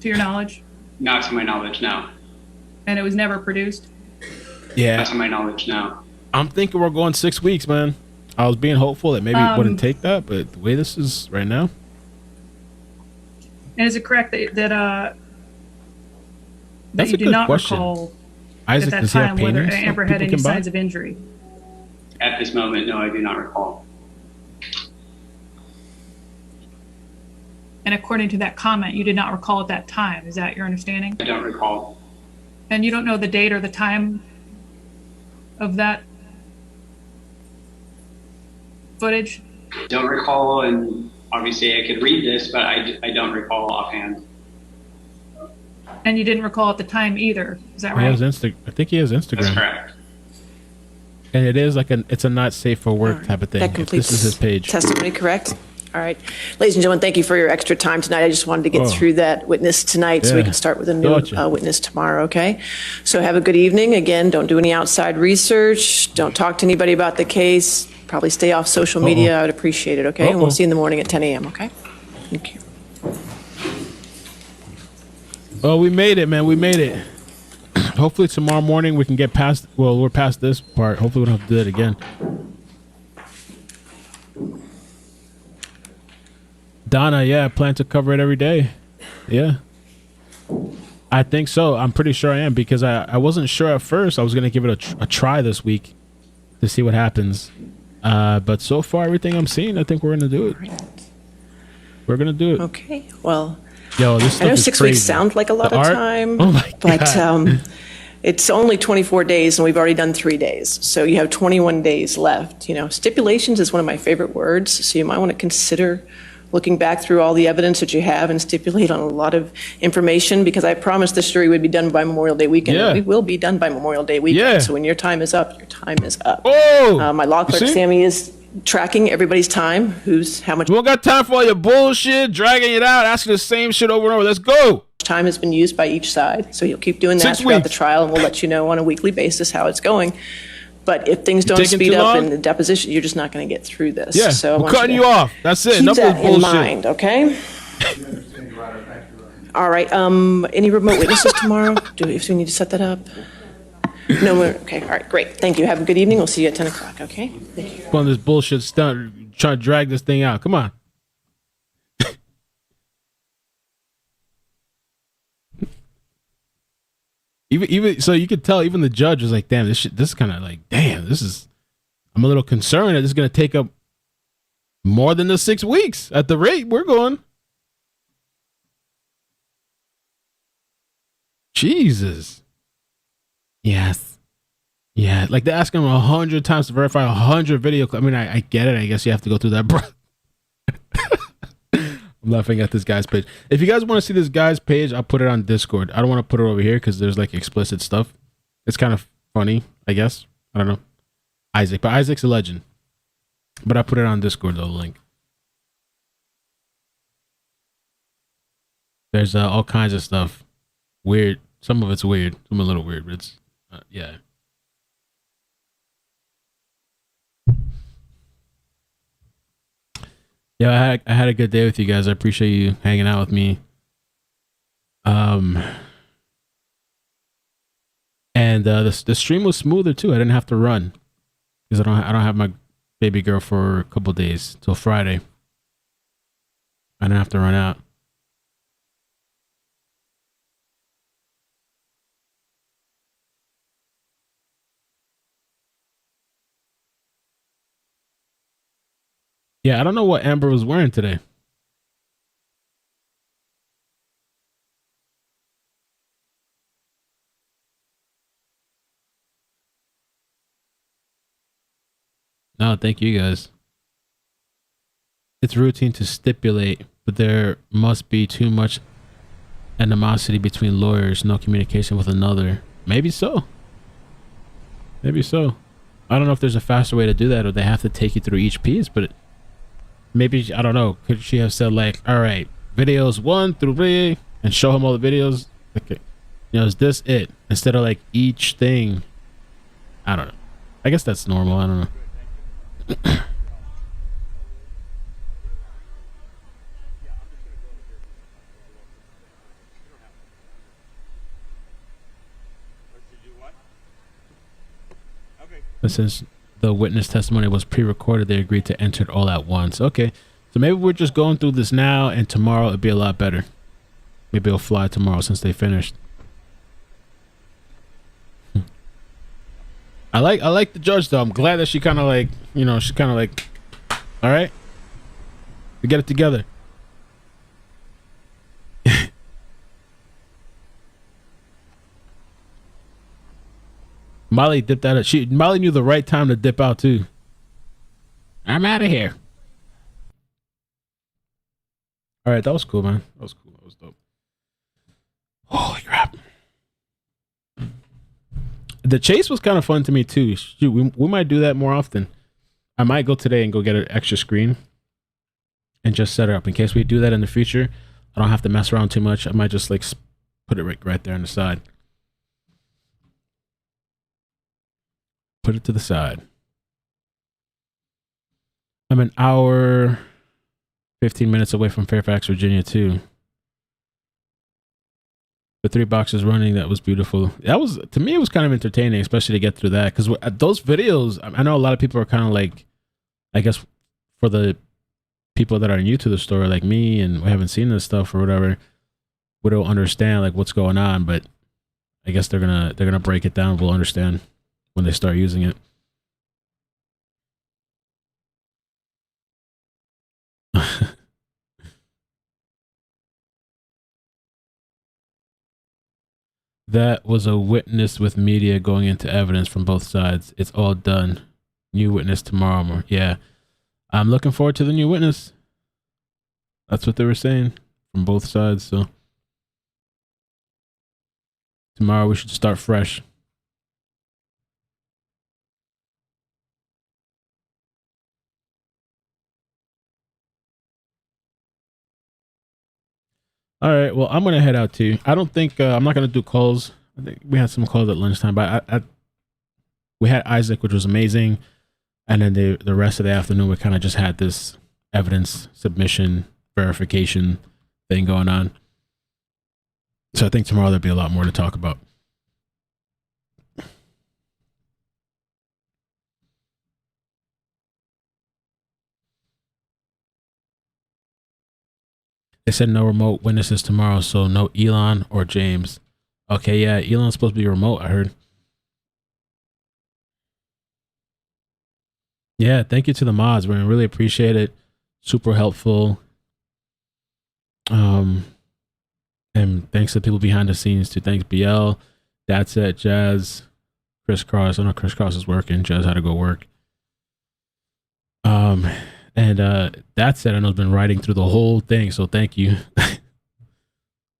To your knowledge? Not to my knowledge, no. And it was never produced? Yeah. Not to my knowledge, no. I'm thinking we're going 6 weeks, man. I was being hopeful that maybe it wouldn't take that, but the way this is right now. And is it correct that That's you a do good not question. recall Isaac, at that does he have time whether paintings Amber that had people any can buy? signs of injury? At this moment, no, I do not recall. And according to that comment, you did not recall at that time. Is that your understanding? I don't recall. And you don't know the date or the time of that footage? Don't recall, and obviously I could read this, but I don't recall offhand. And you didn't recall at the time either. Is that He right? has I think he has Instagram. That's correct. And it is like it's a not safe for work type of thing. That If completes this is his page. testimony, correct? All right. Ladies and gentlemen, thank you for your extra time tonight. I just wanted to get through that witness tonight so we Yeah. can start with a new Gotcha. witness tomorrow, okay? So have a good evening. Again, don't do any outside research. Don't talk to anybody about the case. Probably stay off social media. I would appreciate it, okay? And we'll see you in the morning at 10 a.m., okay? Thank you. Oh, we made it, man. We made it. Hopefully tomorrow morning we can get past, well, we're past this part. Hopefully we don't have to do it again. Donna, yeah, I plan to cover it every day. Yeah. I think so. I'm pretty sure I am because I wasn't sure at first. I was going to give it a try this week to see what happens. But so far, everything I'm seeing, I think we're going to do it. We're going to do it. Okay, well, Yo, this I stuff know is 6 crazy. weeks sound like a lot The of art? time, Oh my but God. it's only 24 days and we've already done 3 days. So you have 21 days left. You know, stipulations is one of my favorite words. So you might want to consider looking back through all the evidence that you have and stipulate on a lot of information because I promised this jury would be done by Memorial Day weekend. Yeah. We will be done by Memorial Day weekend. Yeah. So when your time is up, your time is up. Oh! My law clerk, See? Sammy, is tracking everybody's time, who's how much We don't got time for all your bullshit, dragging it out, asking the same shit over and over. Let's go. time has been used by each side. So you'll keep doing that 6 throughout weeks. the trial, and we'll let you know on a weekly basis how it's going. But if things don't taking speed too up long? in the deposition, you're just not going to get through this. Yeah, so I we're want cutting to you off. That's it. Keep Enough of that this in bullshit. mind, okay? All right. Any remote witnesses tomorrow? Do we need to set that up? No. Okay. All right. Great. Thank you. Have a good evening. We'll see you at 10 o'clock. Okay. Thank you. On this bullshit stunt, trying to drag this thing out. Come on. even so, you could tell. Even the judge was like, "Damn, this is kind of like, damn, this is." I'm a little concerned that this is going to take up more than the 6 weeks at the rate we're going. Jesus. Yes. Yeah, like they're asking him 100 times to verify 100 video. I mean, I get it. I guess you have to go through that, bro. I'm laughing at this guy's page. If you guys want to see this guy's page, I'll put it on Discord. I don't want to put it over here because there's like explicit stuff. It's kind of funny, I guess. I don't know. Isaac, but Isaac's a legend. But I put it on Discord, though, the link. There's all kinds of stuff. Weird. Some of it's weird. Some a little weird, but it's, yeah. Yeah, I had a good day with you guys. I appreciate you hanging out with me. And the stream was smoother too. I didn't have to run because I don't have my baby girl for a couple days till Friday. I didn't have to run out. Yeah, I don't know what Amber was wearing today. No, thank you guys. It's routine to stipulate, but there must be too much animosity between lawyers, no communication with another. Maybe so. Maybe so. I don't know if there's a faster way to do that or they have to take you through each piece, but maybe, I don't know. Could she have said like, all right, videos 1 through 3 and show him all the videos? Okay. You know, is this it? Instead of like each thing. I don't know. I guess that's normal. I don't know. But since the witness testimony was pre-recorded, they agreed to enter it all at once. Okay, so maybe we're just going through this now, and tomorrow it'll be a lot better. Maybe it'll fly tomorrow since they finished. I like the judge though. I'm glad that she kind of like, she kind of like, all right, we get it together. Molly dipped out. Molly knew the right time to dip out too. I'm out of here. All right, that was cool, man. That was cool. That was dope. Holy crap. The chase was kind of fun to me too. Shoot, we might do that more often. I might go today and go get an extra screen and just set it up in case we do that in the future. I don't have to mess around too much. I might just like put it right there on the side. Put it to the side. I'm an hour, 15 minutes away from Fairfax, Virginia, too. The 3 boxes running, that was beautiful. That was, to me, it was kind of entertaining, especially to get through that. Because those videos, I know a lot of people are kind of like, I guess for the people that are new to the story, like me, and we haven't seen this stuff or whatever, we don't understand like what's going on. But I guess they're gonna break it down. We'll understand when they start using it. That was a witness with media going into evidence from both sides. It's all done. New witness tomorrow. Yeah. I'm looking forward to the new witness. That's what they were saying from both sides. So tomorrow we should start fresh. All right. Well, I'm going to head out too. I don't think I'm not going to do calls. I think we had some calls at lunchtime, but we had Isaac, which was amazing. And then the rest of the afternoon, we kind of just had this evidence submission verification thing going on. So I think tomorrow there'll be a lot more to talk about. They said no remote witnesses tomorrow, so no Elon or James. Okay, yeah, Elon's supposed to be remote, I heard. Yeah, thank you to the mods, man. Really appreciate it. Super helpful. And thanks to the people behind the scenes too. Thanks, BL, That's Set, Jazz, Chris Cross. I know Chris Cross is working. Jazz had to go work. And That Said, I know has been writing through the whole thing, so thank you.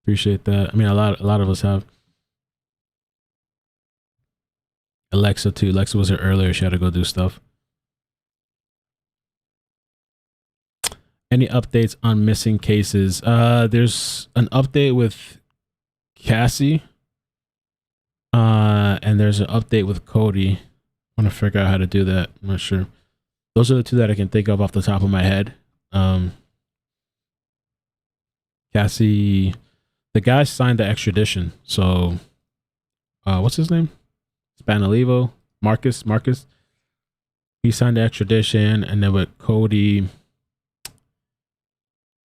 Appreciate that. I mean, a lot of us have. Alexa too. Alexa was here earlier. She had to go do stuff. Any updates on missing cases? There's an update with Cassie. And there's an update with Cody. I want to figure out how to do that. I'm not sure. Those are the two that I can think of off the top of my head. Cassie, the guy signed the extradition. So, what's his name? Spanalivo? Marcus? He signed the extradition. And then with Cody,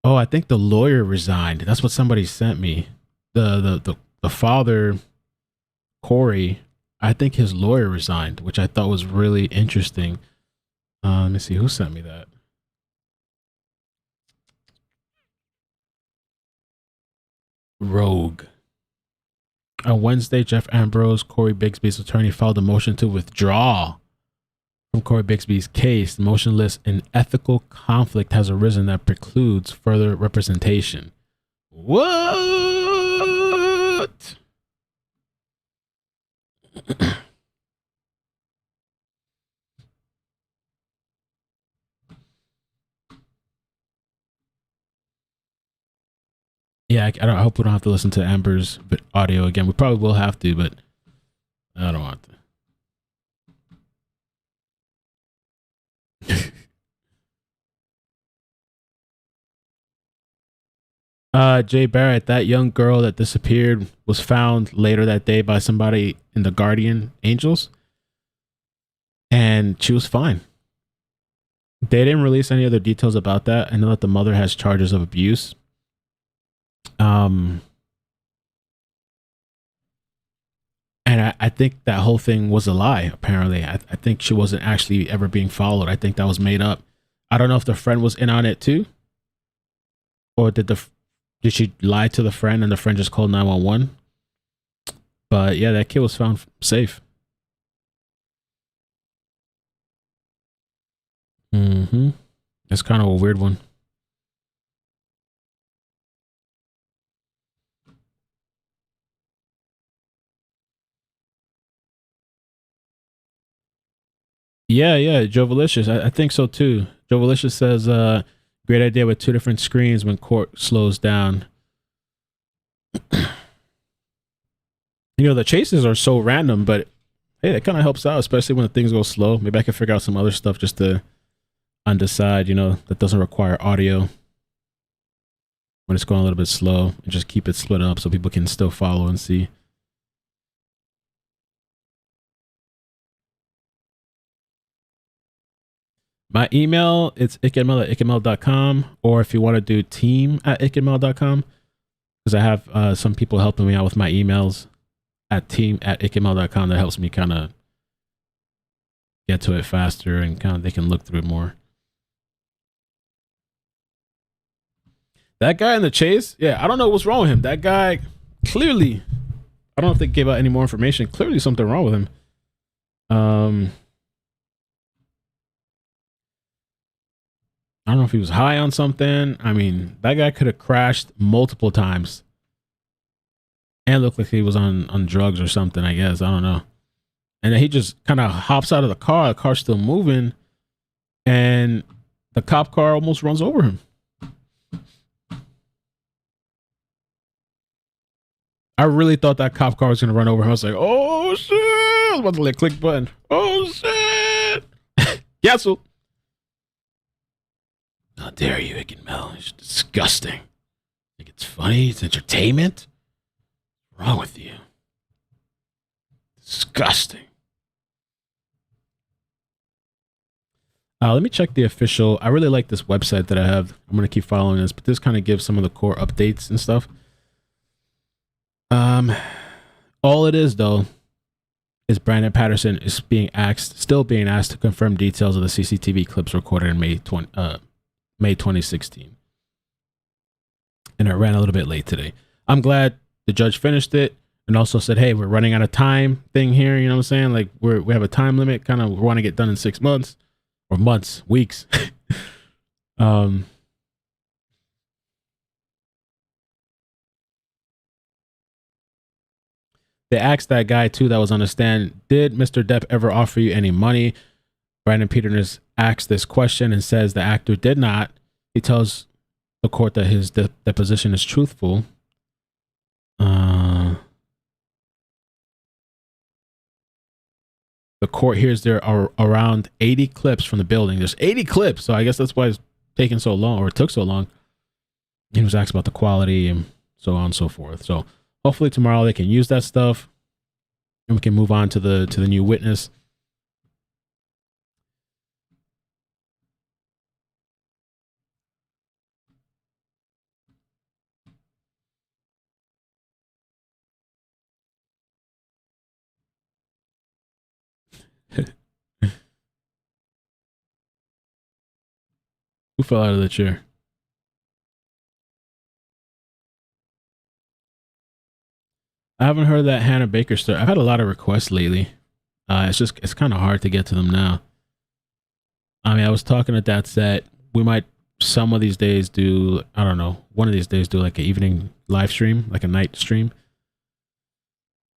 oh, I think the lawyer resigned. That's what somebody sent me. The father, Corey, I think his lawyer resigned, which I thought was really interesting. Let me see who sent me that. Rogue. On Wednesday, Jeff Ambrose, Corey Bigsby's attorney, filed a motion to withdraw from Corey Bigsby's case. The motion lists an ethical conflict has arisen that precludes further representation. What? Yeah, I hope we don't have to listen to Amber's audio again. We probably will have to, but I don't want to. Jay Barrett, that young girl that disappeared was found later that day by somebody in the Guardian Angels, and she was fine. They didn't release any other details about that. I know that the mother has charges of abuse. And I think that whole thing was a lie. Apparently, I think she wasn't actually ever being followed. I think that was made up. I don't know if the friend was in on it too, or did she lie to the friend and the friend just called 911? But yeah, that kid was found safe. It's kind of a weird one. Yeah, Joe Valicious. I think so too. Joe Valicious says, great idea with 2 different screens when court slows down. The chases are so random, but hey, that kind of helps out, especially when things go slow. Maybe I can figure out some other stuff just to on the side, that doesn't require audio when it's going a little bit slow, and just keep it split up so people can still follow and see. My email, it's ickkedmel@ickkedmel.com, or if you want to do team@ickkedmel.com, because I have some people helping me out with my emails at team@ickkedmel.com. That helps me kind of get to it faster and kind of they can look through it more. That guy in the chase, yeah, I don't know what's wrong with him. That guy, clearly, I don't know if they gave out any more information. Clearly something wrong with him. I don't know if he was high on something. I mean, that guy could have crashed multiple times and looked like he was on drugs or something, I guess. I don't know. And then he just kind of hops out of the car. The car's still moving, and the cop car almost runs over him. I really thought that cop car was going to run over him. I was like, oh, shit. I was about to click button. Oh, shit. Cancel. How dare you, ickkedMeL? It's disgusting. Think it's funny? It's entertainment? What's wrong with you? Disgusting. Let me check the official. I really like this website that I have. I'm going to keep following this, but this kind of gives some of the core updates and stuff. All it is, though, is Brandon Patterson is still being asked to confirm details of the CCTV clips recorded in May 2016. And it ran a little bit late today. I'm glad the judge finished it and also said, hey, we're running out of time thing here. You know what I'm saying? Like we have a time limit, kind of we want to get done in 6 months or months, weeks. They asked that guy too that was on the stand, did Mr. Depp ever offer you any money? Brandon Peters asks this question and says the actor did not. He tells the court that his deposition is truthful. The court hears there are around 80 clips from the building. There's 80 clips, so I guess that's why it's taking so long, or it took so long. He was asked about the quality and so on and so forth. So hopefully tomorrow they can use that stuff and we can move on to the new witness. Who fell out of the chair? I haven't heard that Hannah Baker story. I've had a lot of requests lately. It's kind of hard to get to them now. I mean, I was talking to that set. We might some of these days do, I don't know, one of these days do like an evening live stream, like a night stream.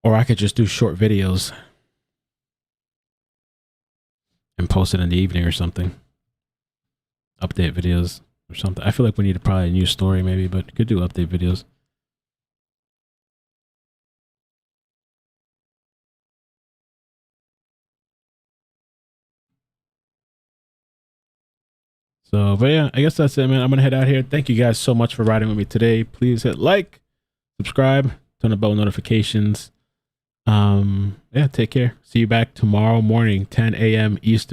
Or I could just do short videos and post it in the evening or something. Update videos or something. I feel like we need probably a new story maybe, but could do update videos. So, but yeah, I guess that's it, man. I'm going to head out here. Thank you guys so much for riding with me today. Please hit like, subscribe, turn on bell notifications. Yeah, take care. See you back tomorrow morning, 10 a.m. Eastern.